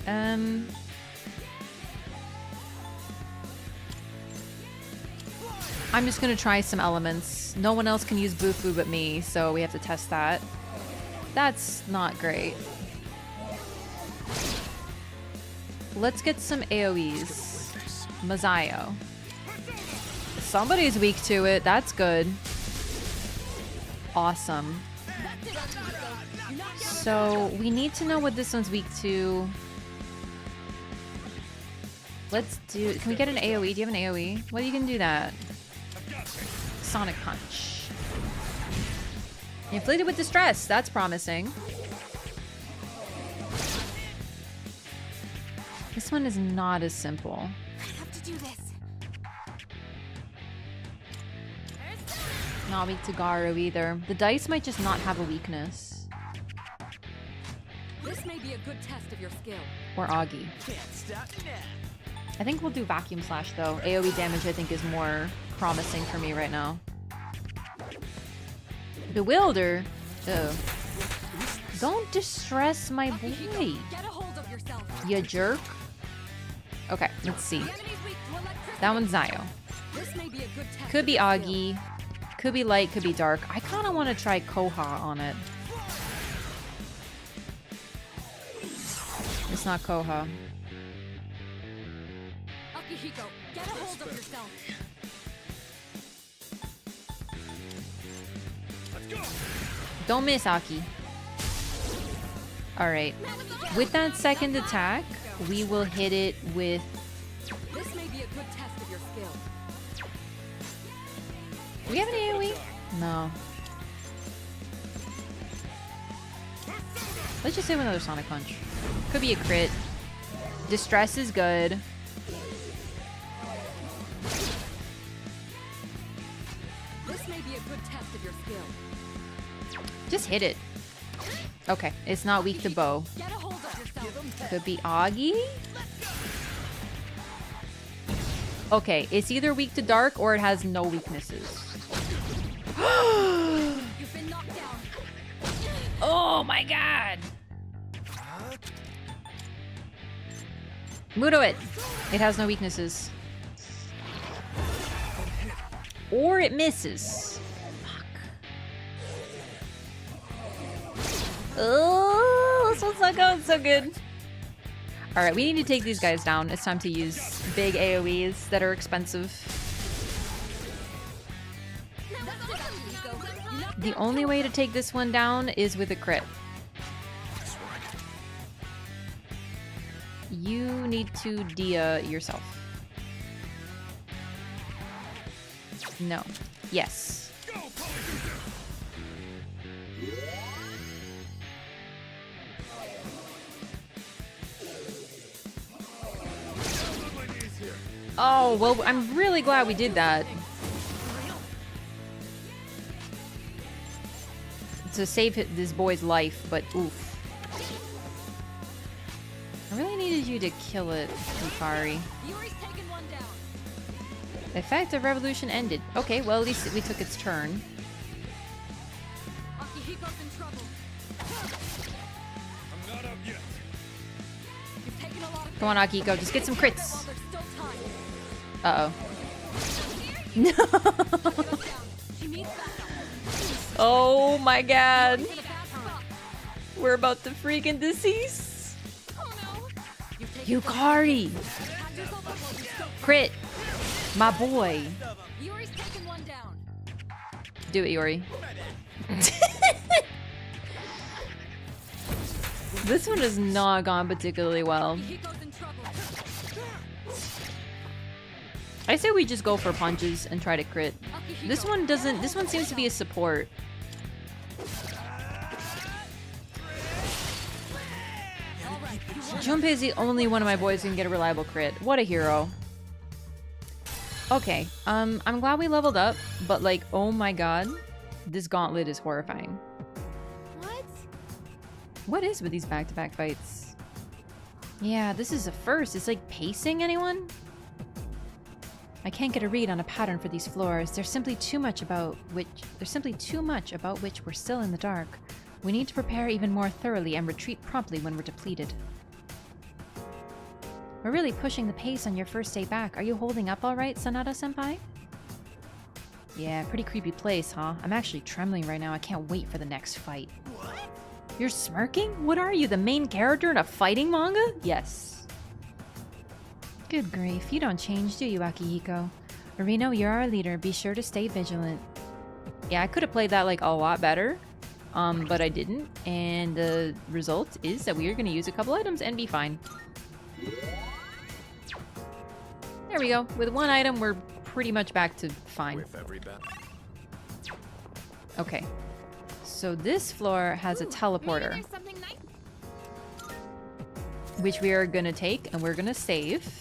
I'm just gonna try some elements. No one else can use Bufu but me, so we have to test that. That's not great. Let's get some AoEs. Mazayo. Somebody's weak to it. That's good. Awesome. So we need to know what this one's weak to. Let's do... Can we get an AoE? Do you have an AoE? Well, you can do that. Sonic Punch. Inflicted with distress. That's promising. This one is not as simple. I have to do this. Not weak to Garu either. The dice might just not have a weakness. This may be a good test of your skill. Or Augie. I think we'll do Vacuum Slash though. AoE damage I think is more promising for me right now. Bewilder? Ugh. Don't distress my boy. Get a hold of yourself. You jerk. Okay, let's see. That one's Zayo. This may be a good test. Could be Augie. Could be light, could be dark. I kind of want to try Koha on it. It's not Koha. Akihiko, get a hold of yourself. Don't miss, Aki. Alright. With that second attack, we will hit it with... This may be a good test of your skill. Do we have an AoE? No. Let's just say another Sonic Punch. Could be a crit. Distress is good. This may be a good test of your skill. Just hit it. Okay, it's not weak to bow. Get a hold of yourself. Could be Augie? Okay, it's either weak to dark or it has no weaknesses. You've been knocked down. Oh my god! Mudo it! It has no weaknesses. Or it misses. Fuck. Oh, this one's not going so good. Alright, we need to take these guys down. It's time to use big AoEs that are expensive. The only way to take this one down is with a crit. You need to Dia yourself. No. Yes. Oh, well, I'm really glad we did that. To save this boy's life, but oof. I really needed you to kill it, Hikari. The effect of revolution ended. Okay, well, at least we took its turn. Come on, Akiko, just get some crits. Uh-oh. No! Oh my god. We're about to freaking decease. Yukari! Crit! My boy. Do it, Yuri. This one has not gone particularly well. I say we just go for punches and try to crit. This one doesn't. This one seems to be a support. Junpei is the only one of my boys who can get a reliable crit. What a hero. Okay, I'm glad we leveled up, but like, oh my god, this gauntlet is horrifying. What? What is with these back-to-back fights? Yeah, this is a first. It's like pacing, anyone? I can't get a read on a pattern for these floors. There's simply too much about which we're still in the dark. We need to prepare even more thoroughly and retreat promptly when we're depleted. We're really pushing the pace on your first day back. Are you holding up all right, Sanada-senpai? Yeah, pretty creepy place, huh? I'm actually trembling right now. I can't wait for the next fight. What? You're smirking? What are you, the main character in a fighting manga? Yes. Good grief, you don't change, do you, Akihiko? Arino, you're our leader. Be sure to stay vigilant. Yeah, I could have played that like a lot better, but I didn't. And the result is that we are going to use a couple items and be fine. There we go. With one item, we're pretty much back to fine. Okay. So this floor has a teleporter, which we are going to take, and we're going to save.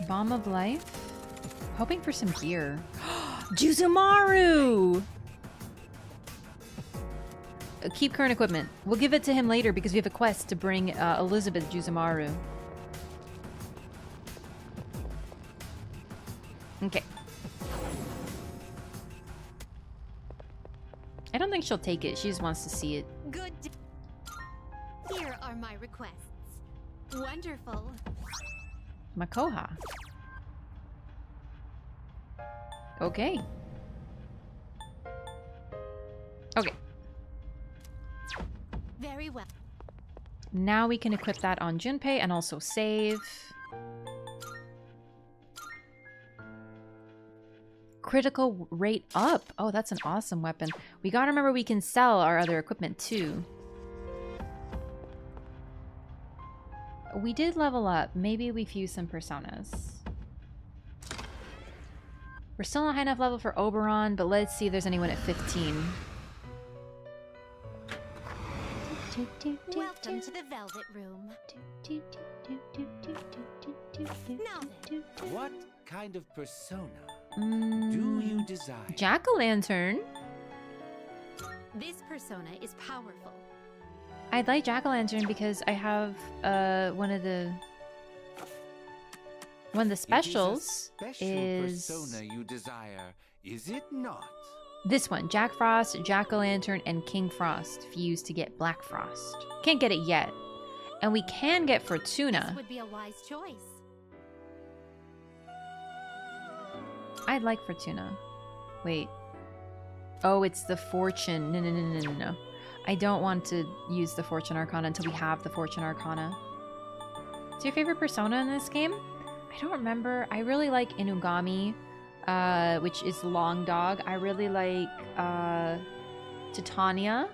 Bomb of Life. Hoping for some gear. Juzumaru! Keep current equipment. We'll give it to him later because we have a quest to bring Elizabeth Juzumaru. Okay. I don't think she'll take it. She just wants to see it. Good. Here are my requests. Wonderful. Makoha. Okay. Okay. Very well. Now we can equip that on Junpei and also save. Critical rate up. Oh, that's an awesome weapon. We gotta remember we can sell our other equipment too. We did level up. Maybe we fuse some personas. We're still not high enough level for Oberon, but let's see if there's anyone at 15. Welcome to the Velvet Room. Now then. What kind of persona do you desire? Jack-o'-lantern. This persona is powerful. I'd like Jack-o'-lantern because I have one of the specials is persona you desire, is it not? this one. Jack Frost, Jack-o'-lantern, and King Frost fused to get Black Frost. Can't get it yet. And we can get Fortuna. This would be a wise choice. I'd like Fortuna. Wait. Oh, it's the Fortune. No. I don't want to use the Fortune Arcana until we have the Fortune Arcana. What's your favorite persona in this game? I don't remember. I really like Inugami, which is long dog. I really like Titania.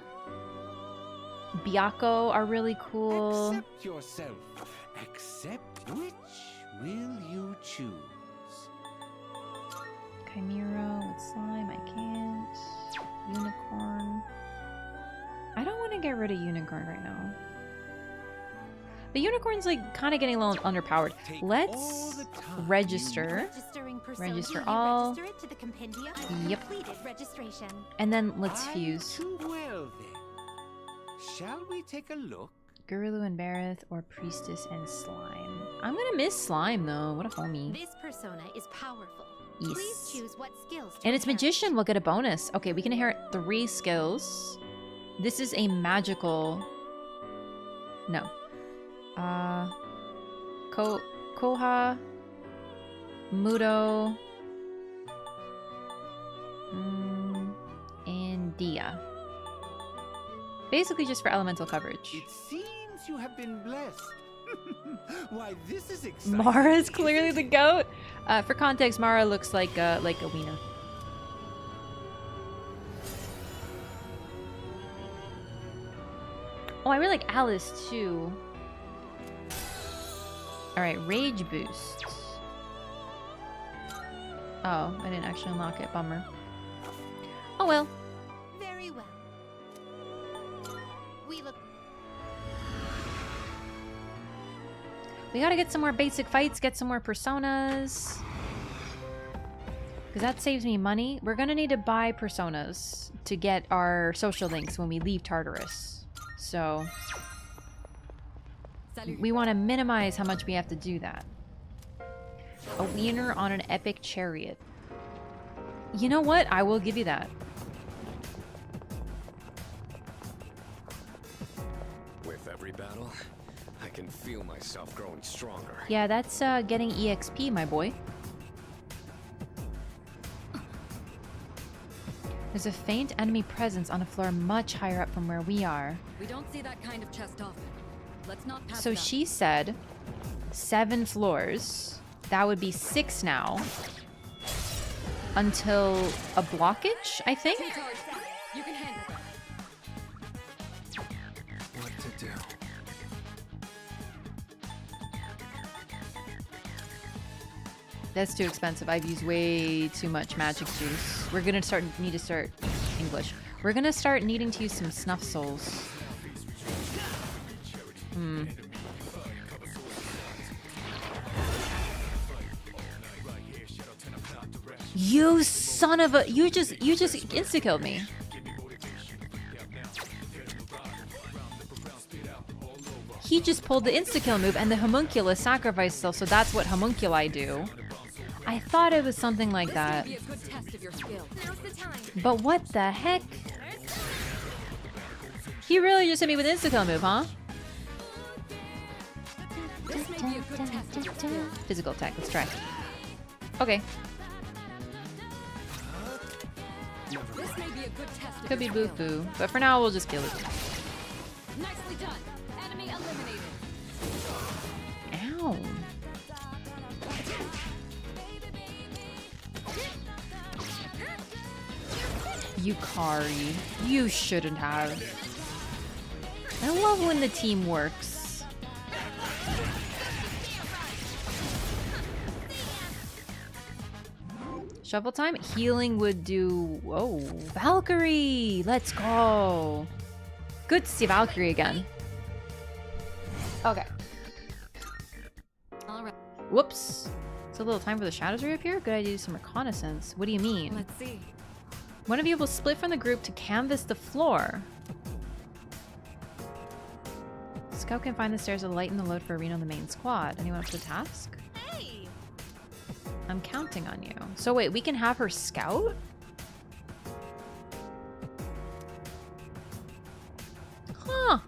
Byakko are really cool. Accept yourself. Accept which will you choose? Chimera with slime, I can't. Unicorn. I don't want to get rid of Unicorn right now. But Unicorn's like kind of getting a little underpowered. Let's register. Register all. Register it to the compendium. Yep. Completed registration. And then let's fuse. Well then, shall we take a look? Gurulu and Bareth or Priestess and Slime. I'm gonna miss Slime though. What a homie. This persona is powerful. Yes. Please choose what skills to And it's inherit. Magician. We'll get a bonus. Okay, we can inherit 3 skills. This is a magical... No. Koha, Mudo, and Dia. Basically just for elemental coverage. It seems you have been blessed. Why, this is exciting. Mara's clearly the goat. For context, Mara looks like a wiener. Oh, I really like Alice too. Alright, Rage Boost. Oh, I didn't actually unlock it. Bummer. Oh well. Very well. We look. We gotta get some more basic fights, get some more personas. Because that saves me money. We're gonna need to buy personas to get our social links when we leave Tartarus. So... we want to minimize how much we have to do that. A wiener on an epic chariot. You know what? I will give you that. With every battle, I can feel myself growing stronger. Yeah, that's getting EXP, my boy. There's a faint enemy presence on a floor much higher up from where we are. We don't see that kind of chest often. Let's not pass So it up. she said 7 floors. That would be 6 now. Until a blockage, I think? You can handle that. What to do? That's too expensive. I've used way too much magic juice. We're gonna need to start English. We're gonna start needing to use some snuff souls. You son of a... You just insta-killed me. He just pulled the insta-kill move and the homunculus sacrificed itself, so that's what homunculi do. I thought it was something like that. Be a good test of your skill. Now's the time. But what the heck? He really just hit me with an insta-kill move, huh? This may be a good test of your skill. Physical attack, let's try. Okay. This may be a good test of Could be your skill. boo-boo, but for now we'll just kill it. Nicely done. Enemy eliminated. Ow. Yukari, you shouldn't have. I love when the team works. Shuffle time? Healing would do... Whoa. Valkyrie! Let's go! Good to see Valkyrie again. Okay. All right. Whoops. It's a little time for the shadows to reappear? Good idea to do some reconnaissance. What do you mean? Let's see. One of you will split from the group to canvass the floor. Scout can find the stairs to lighten the load for Reno and the main squad. Anyone up to the task? Hey. I'm counting on you. So wait, we can have her scout? Huh.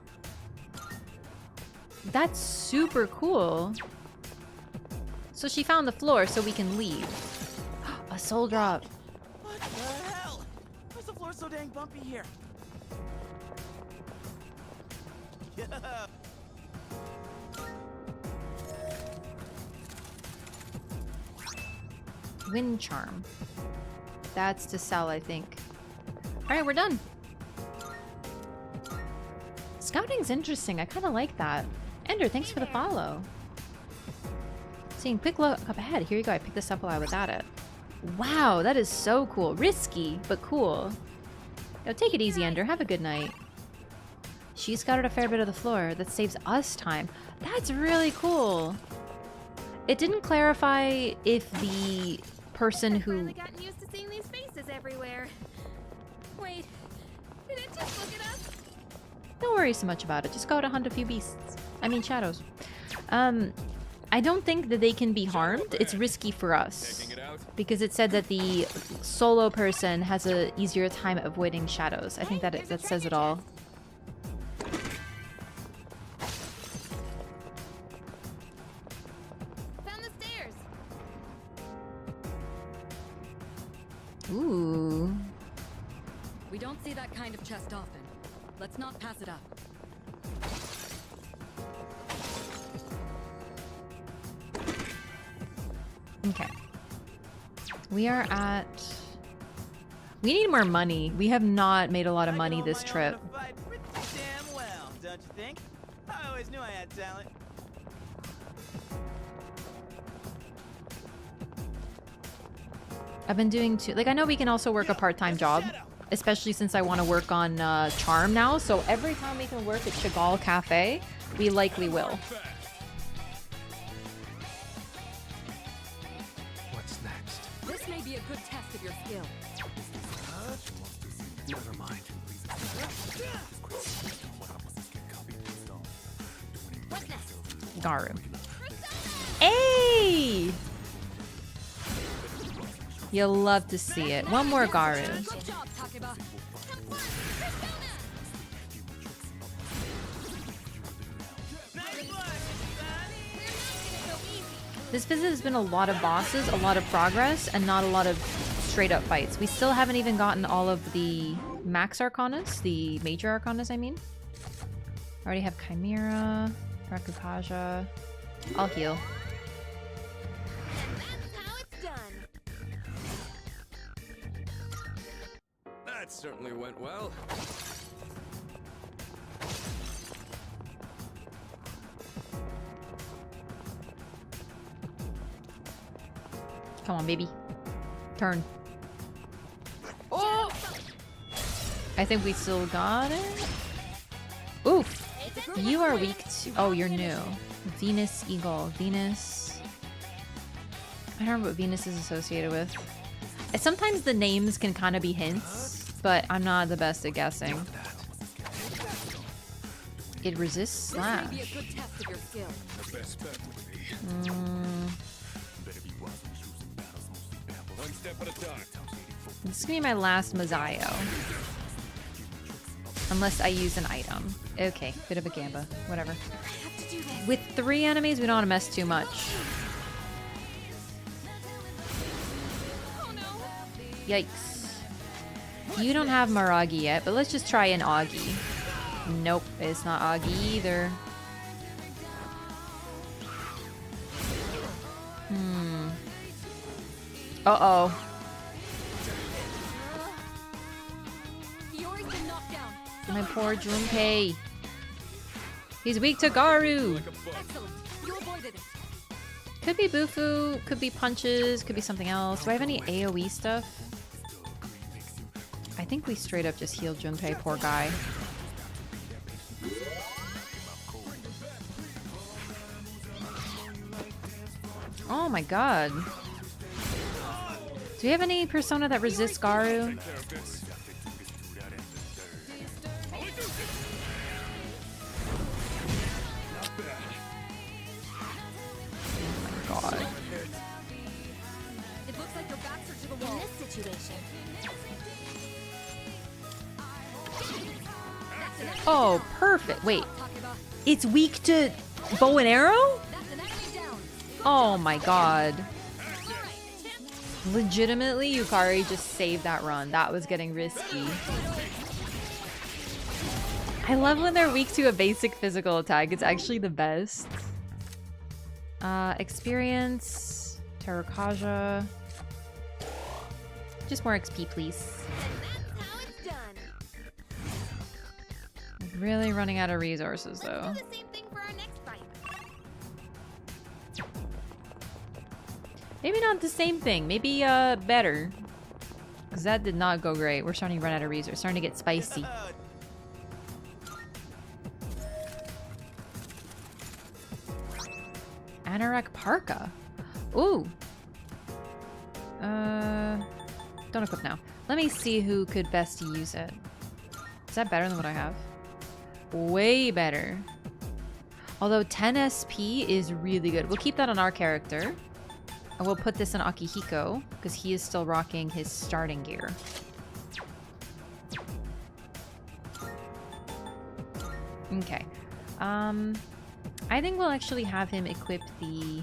That's super cool. So she found the floor so we can leave. A soul drop. What the hell? Why's the floor so dang bumpy here? Yeah. Wind charm. That's to sell, I think. Alright, we're done. Scouting's interesting. I kind of like that. Ender, thanks for the follow. Seeing quick look up ahead. Here you go. I picked this up while I was at it. Wow, that is so cool. Risky, but cool. Yo, take it easy, Ender. Have a good night. She scouted a fair bit of the floor. That saves us time. That's really cool. It didn't clarify if the person who... I've gotten used to seeing these faces everywhere. Wait, did it just look at us? Don't worry so much about it. Just go out to hunt a few beasts. I mean, shadows. I don't think that they can be harmed. It's risky for us. Because it said that the solo person has an easier time avoiding shadows. I think that says it all. Found the stairs. Ooh. We don't see that kind of chest often. Let's not pass it up. Okay. We are at... We need more money. We have not made a lot of money this trip. Damn well, don't you think? I always knew I had talent. I've been doing like, I know we can also work a part-time job, especially since I want to work on Charm now. So every time we can work at Chagall Cafe, we likely will. What's next? This may be a good test of your skill. Never mind. What's next? Garu. Hey! You'll love to see it. One more Garu. Good job, Takeba. This visit has been a lot of bosses, a lot of progress, and not a lot of straight up fights. We still haven't even gotten all of the max arcanas, the major arcanas, I mean. I already have Chimera, Rakukaja. I'll heal. That certainly went well. Come on, baby. Turn. Oh! I think we still got it. Oof. You are weak to... Oh, you're new. Venus Eagle. Venus... I don't remember what Venus is associated with. Sometimes the names can kind of be hints, but I'm not the best at guessing. It resists slash. This is gonna be my last Mazayo. Unless I use an item. Okay, bit of a gamba. Whatever. With 3 enemies, we don't want to mess too much. Yikes. You don't have Maragi yet, but let's just try an Augie. Nope, it's not Augie either. Uh-oh. My poor Junpei. He's weak to Garu. Could be Bufu, could be punches, could be something else. Do I have any AoE stuff? I think we straight up just healed Junpei, poor guy. Oh my god. Do we have any persona that resists Garu? God. It looks like your backs are to the wall. In this situation. Oh, perfect. Wait. It's weak to bow and arrow? Oh my god. Legitimately, Yukari just saved that run. That was getting risky. I love when they're weak to a basic physical attack. It's actually the best. Experience, Terrakaja. Just more XP, please. And that's how it's done. Really running out of resources, Let's though. do the same thing for our next fight. Maybe not the same thing. Maybe better. Because that did not go great. We're starting to run out of resources. Starting to get spicy. Anorak Parka. Ooh. Don't equip now. Let me see who could best use it. Is that better than what I have? Way better. Although 10 SP is really good. We'll keep that on our character. And we'll put this on Akihiko, because he is still rocking his starting gear. Okay. I think we'll actually have him equip the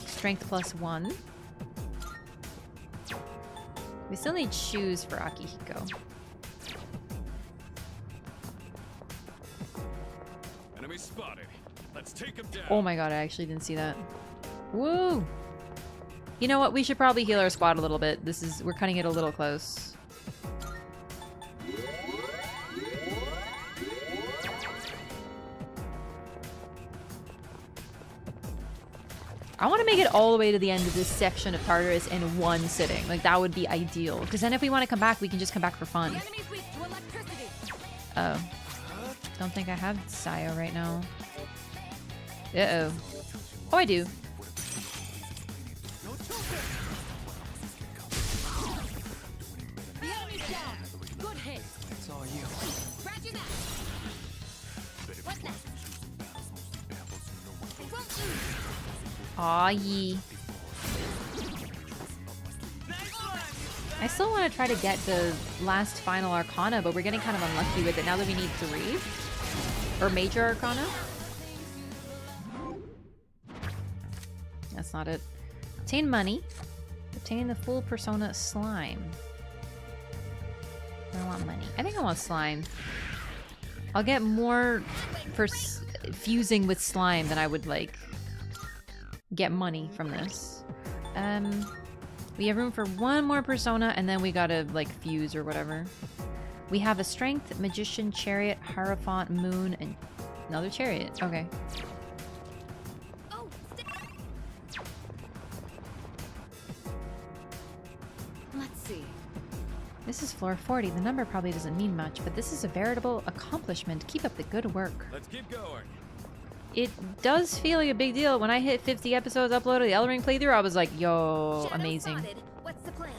Strength +1. We still need shoes for Akihiko. Enemy spotted. Let's take him down. Oh my god, I actually didn't see that. Woo! You know what? We should probably heal our squad a little bit. We're cutting it a little close. I want to make it all the way to the end of this section of Tartarus in one sitting. Like, that would be ideal. Because then if we want to come back, we can just come back for fun. Oh. Don't think I have Sayo right now. Uh-oh. Oh, I do. The enemy's down. Good hit. It's all you. Roger that. What's next? It won't lose. Aw, yee. I still want to try to get the last final Arcana, but we're getting kind of unlucky with it now that we need 3. Or Major Arcana. That's not it. Obtain money. Obtain the full Persona Slime. I want money. I think I want slime. I'll get more for fusing with slime than I would, like, get money from this. We have room for one more persona, and then we gotta, like, fuse or whatever. We have a Strength, Magician, Chariot, Hierophant, Moon, and another Chariot. Okay. Let's see. This is floor 40. The number probably doesn't mean much, but this is a veritable accomplishment. Keep up the good work. Let's keep going. It does feel like a big deal. When I hit 50 episodes uploaded the Elden Ring playthrough, I was like, yo, Shadow amazing. spotted. What's the plan?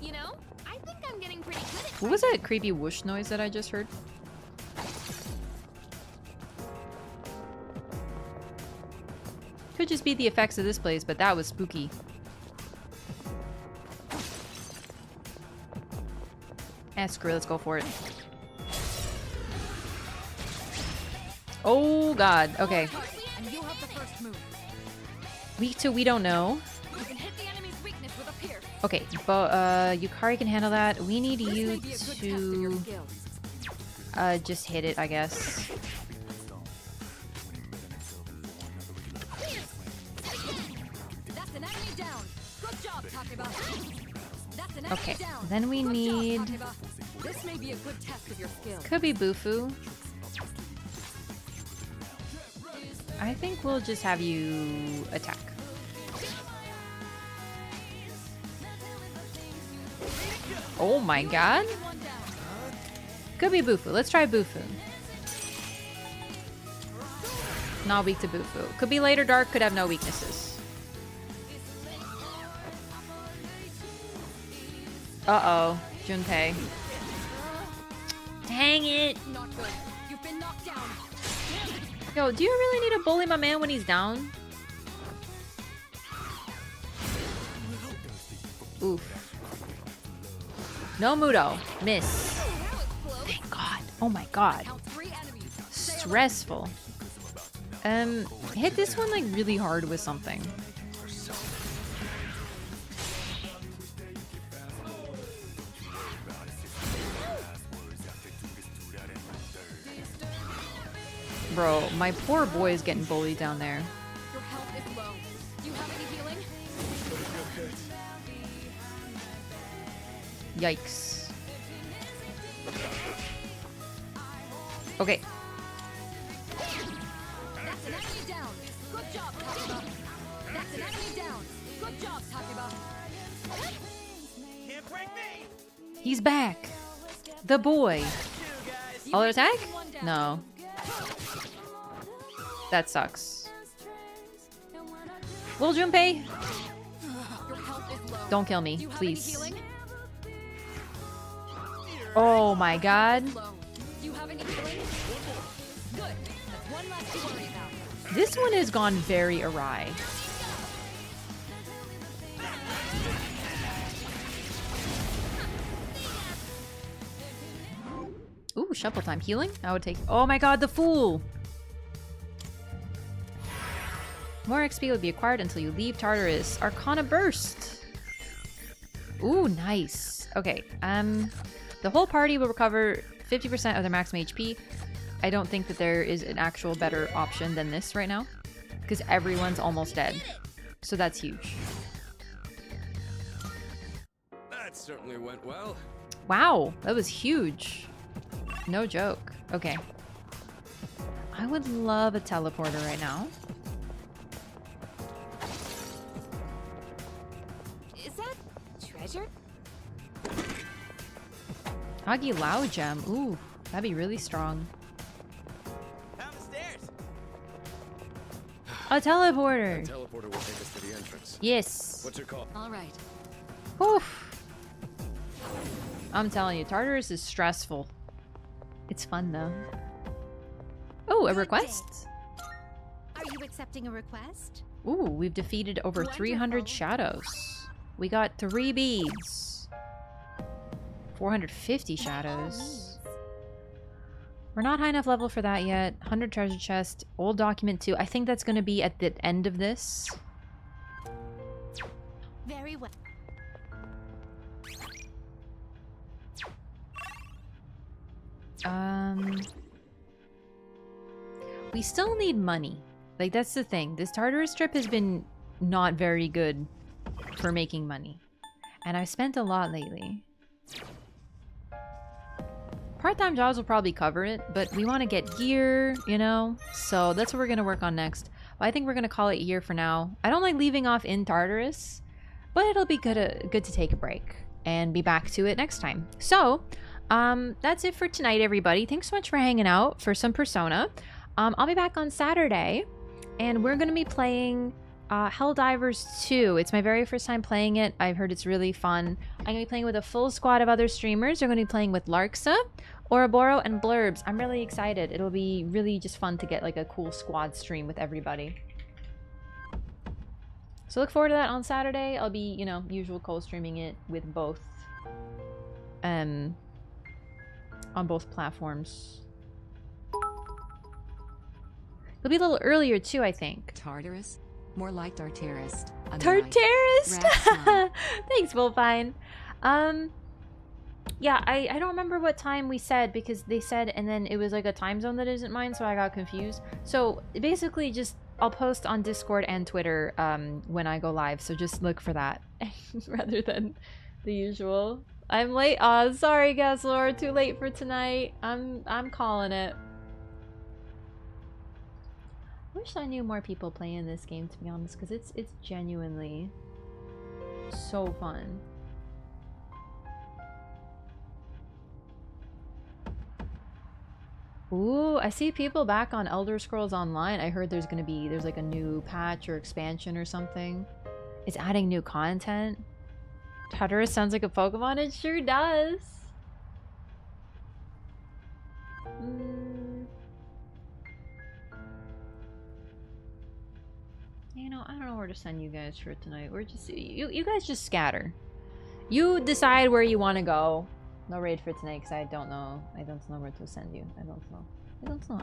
You know, I think I'm getting pretty good at What was that creepy whoosh noise that I just heard? Could just be the effects of this place, but that was spooky. Screw it, let's go for it. Oh god, okay. And you have the first move. Weak to we don't know. You can hit the enemy's weakness with a pierce. Okay, but Yukari can handle that. We need This you may be a good test of your to skills. just hit it, I guess. That's an enemy down. Good job, Takeba. That's an enemy Okay, down. then we Good need job, Takeba. This may be a good test of your skills. could be Bufu. I think we'll just have you attack. Oh my god. Could be Bufu. Let's try Bufu. Not weak to Bufu. Could be later dark, could have no weaknesses. Uh-oh. Junpei. Dang it. Not good. You've been knocked down. Yo, do you really need to bully my man when he's down? Oof. No Mudo. Miss. Thank God. Oh my God. Stressful. Hit this one like really hard with something. Bro, my poor boy is getting bullied down there. Your health is low. Do you have any healing? Yikes. Okay. That's an enemy down. Good job, Takeba. That's an enemy down. Good job, Takeba. Can't break me! He's back. The boy. All attack? No. That sucks. Will Junpei? Your health is low. Don't kill Do me, you have any please. healing? Oh my god. Do you have any healing? Good. That's one less to worry about. This one has gone very awry. Ooh, shuffle time. Healing? I would take... Oh my god, the fool! More XP would be acquired until you leave Tartarus. Arcana Burst! Ooh, nice. Okay, the whole party will recover 50% of their maximum HP. I don't think that there is an actual better option than this right now. Because everyone's almost dead. So that's huge. That certainly went well. Wow, that was huge. No joke. Okay. I would love a teleporter right now. Is that treasure? Agi Lao gem. Ooh, that'd be really strong. Downstairs! A teleporter! That teleporter will take us to the entrance. Yes. What's your call? All right. Oof. I'm telling you, Tartarus is stressful. It's fun though. Oh, a request? Are you accepting a request? Ooh, we've defeated over 300 shadows. We got 3 beads. 450 shadows. We're not high enough level for that yet. 100 treasure chest. Old document 2. I think that's going to be at the end of this. Very well. We still need money. Like, that's the thing. This Tartarus trip has been not very good for making money. And I've spent a lot lately. Part-time jobs will probably cover it, but we want to get gear, you know? So that's what we're going to work on next. But I think we're going to call it here for now. I don't like leaving off in Tartarus, but it'll be good to take a break and be back to it next time. So, that's it for tonight, everybody. Thanks so much for hanging out for some Persona. I'll be back on Saturday, and we're going to be playing Helldivers 2. It's my very first time playing it. I've heard it's really fun. I'm going to be playing with a full squad of other streamers. They're going to be playing with Larksa, Ouroboros, and Blurbs. I'm really excited. It'll be really just fun to get like a cool squad stream with everybody. So look forward to that on Saturday. I'll be, you know, usual co-streaming it with both, on both platforms. It'll be a little earlier too, I think. Tartarus? More like Tartarus. Tartarus! Thanks, Wolfine. Yeah, I don't remember what time we said because they said, and then it was like a time zone that isn't mine, so I got confused. So basically just, I'll post on Discord and Twitter when I go live, so just look for that rather than the usual. I'm late. Oh, sorry, Gaslor. Too late for tonight. I'm calling it. I wish I knew more people playing this game, to be honest, because it's genuinely so fun. Ooh, I see people back on Elder Scrolls Online. I heard there's like a new patch or expansion or something. It's adding new content. Tartarus sounds like a Pokemon. It sure does. You know, I don't know where to send you guys for tonight. We're just you guys just scatter. You decide where you want to go. No raid for tonight because I don't know where to send you. I don't know.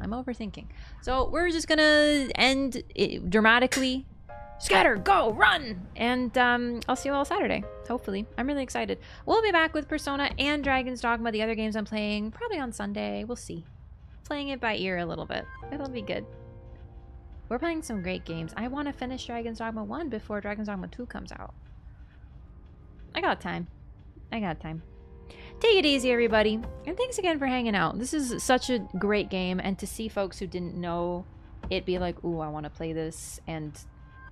I'm overthinking. So we're just gonna end it dramatically. Scatter, go, run! And I'll see you all Saturday, hopefully. I'm really excited. We'll be back with Persona and Dragon's Dogma, the other games I'm playing, probably on Sunday. We'll see. Playing it by ear a little bit. It'll be good. We're playing some great games. I want to finish Dragon's Dogma 1 before Dragon's Dogma 2 comes out. I got time. Take it easy, everybody. And thanks again for hanging out. This is such a great game. And to see folks who didn't know it be like, ooh, I want to play this and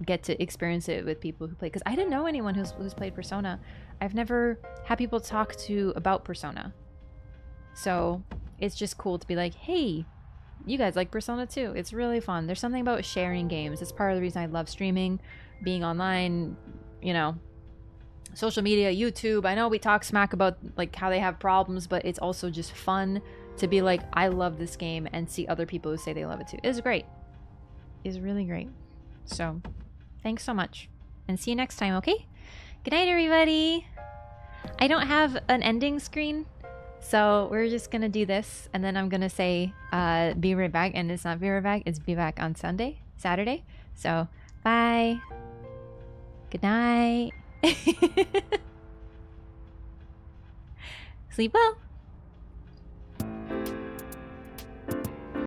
get to experience it with people who play. Because I didn't know anyone who's played Persona. I've never had people talk to about Persona. So it's just cool to be like, hey, you guys like Persona too. It's really fun. There's something about sharing games. It's part of the reason I love streaming, being online, you know, social media, YouTube. I know we talk smack about like how they have problems, but it's also just fun to be like, I love this game and see other people who say they love it too. It's great. It's really great. So thanks so much and see you next time. Okay. Good night, everybody. I don't have an ending screen, so we're just gonna do this and then I'm gonna say be right back, and it's not be right back, it's be back on Saturday. So bye. Good night. Sleep well.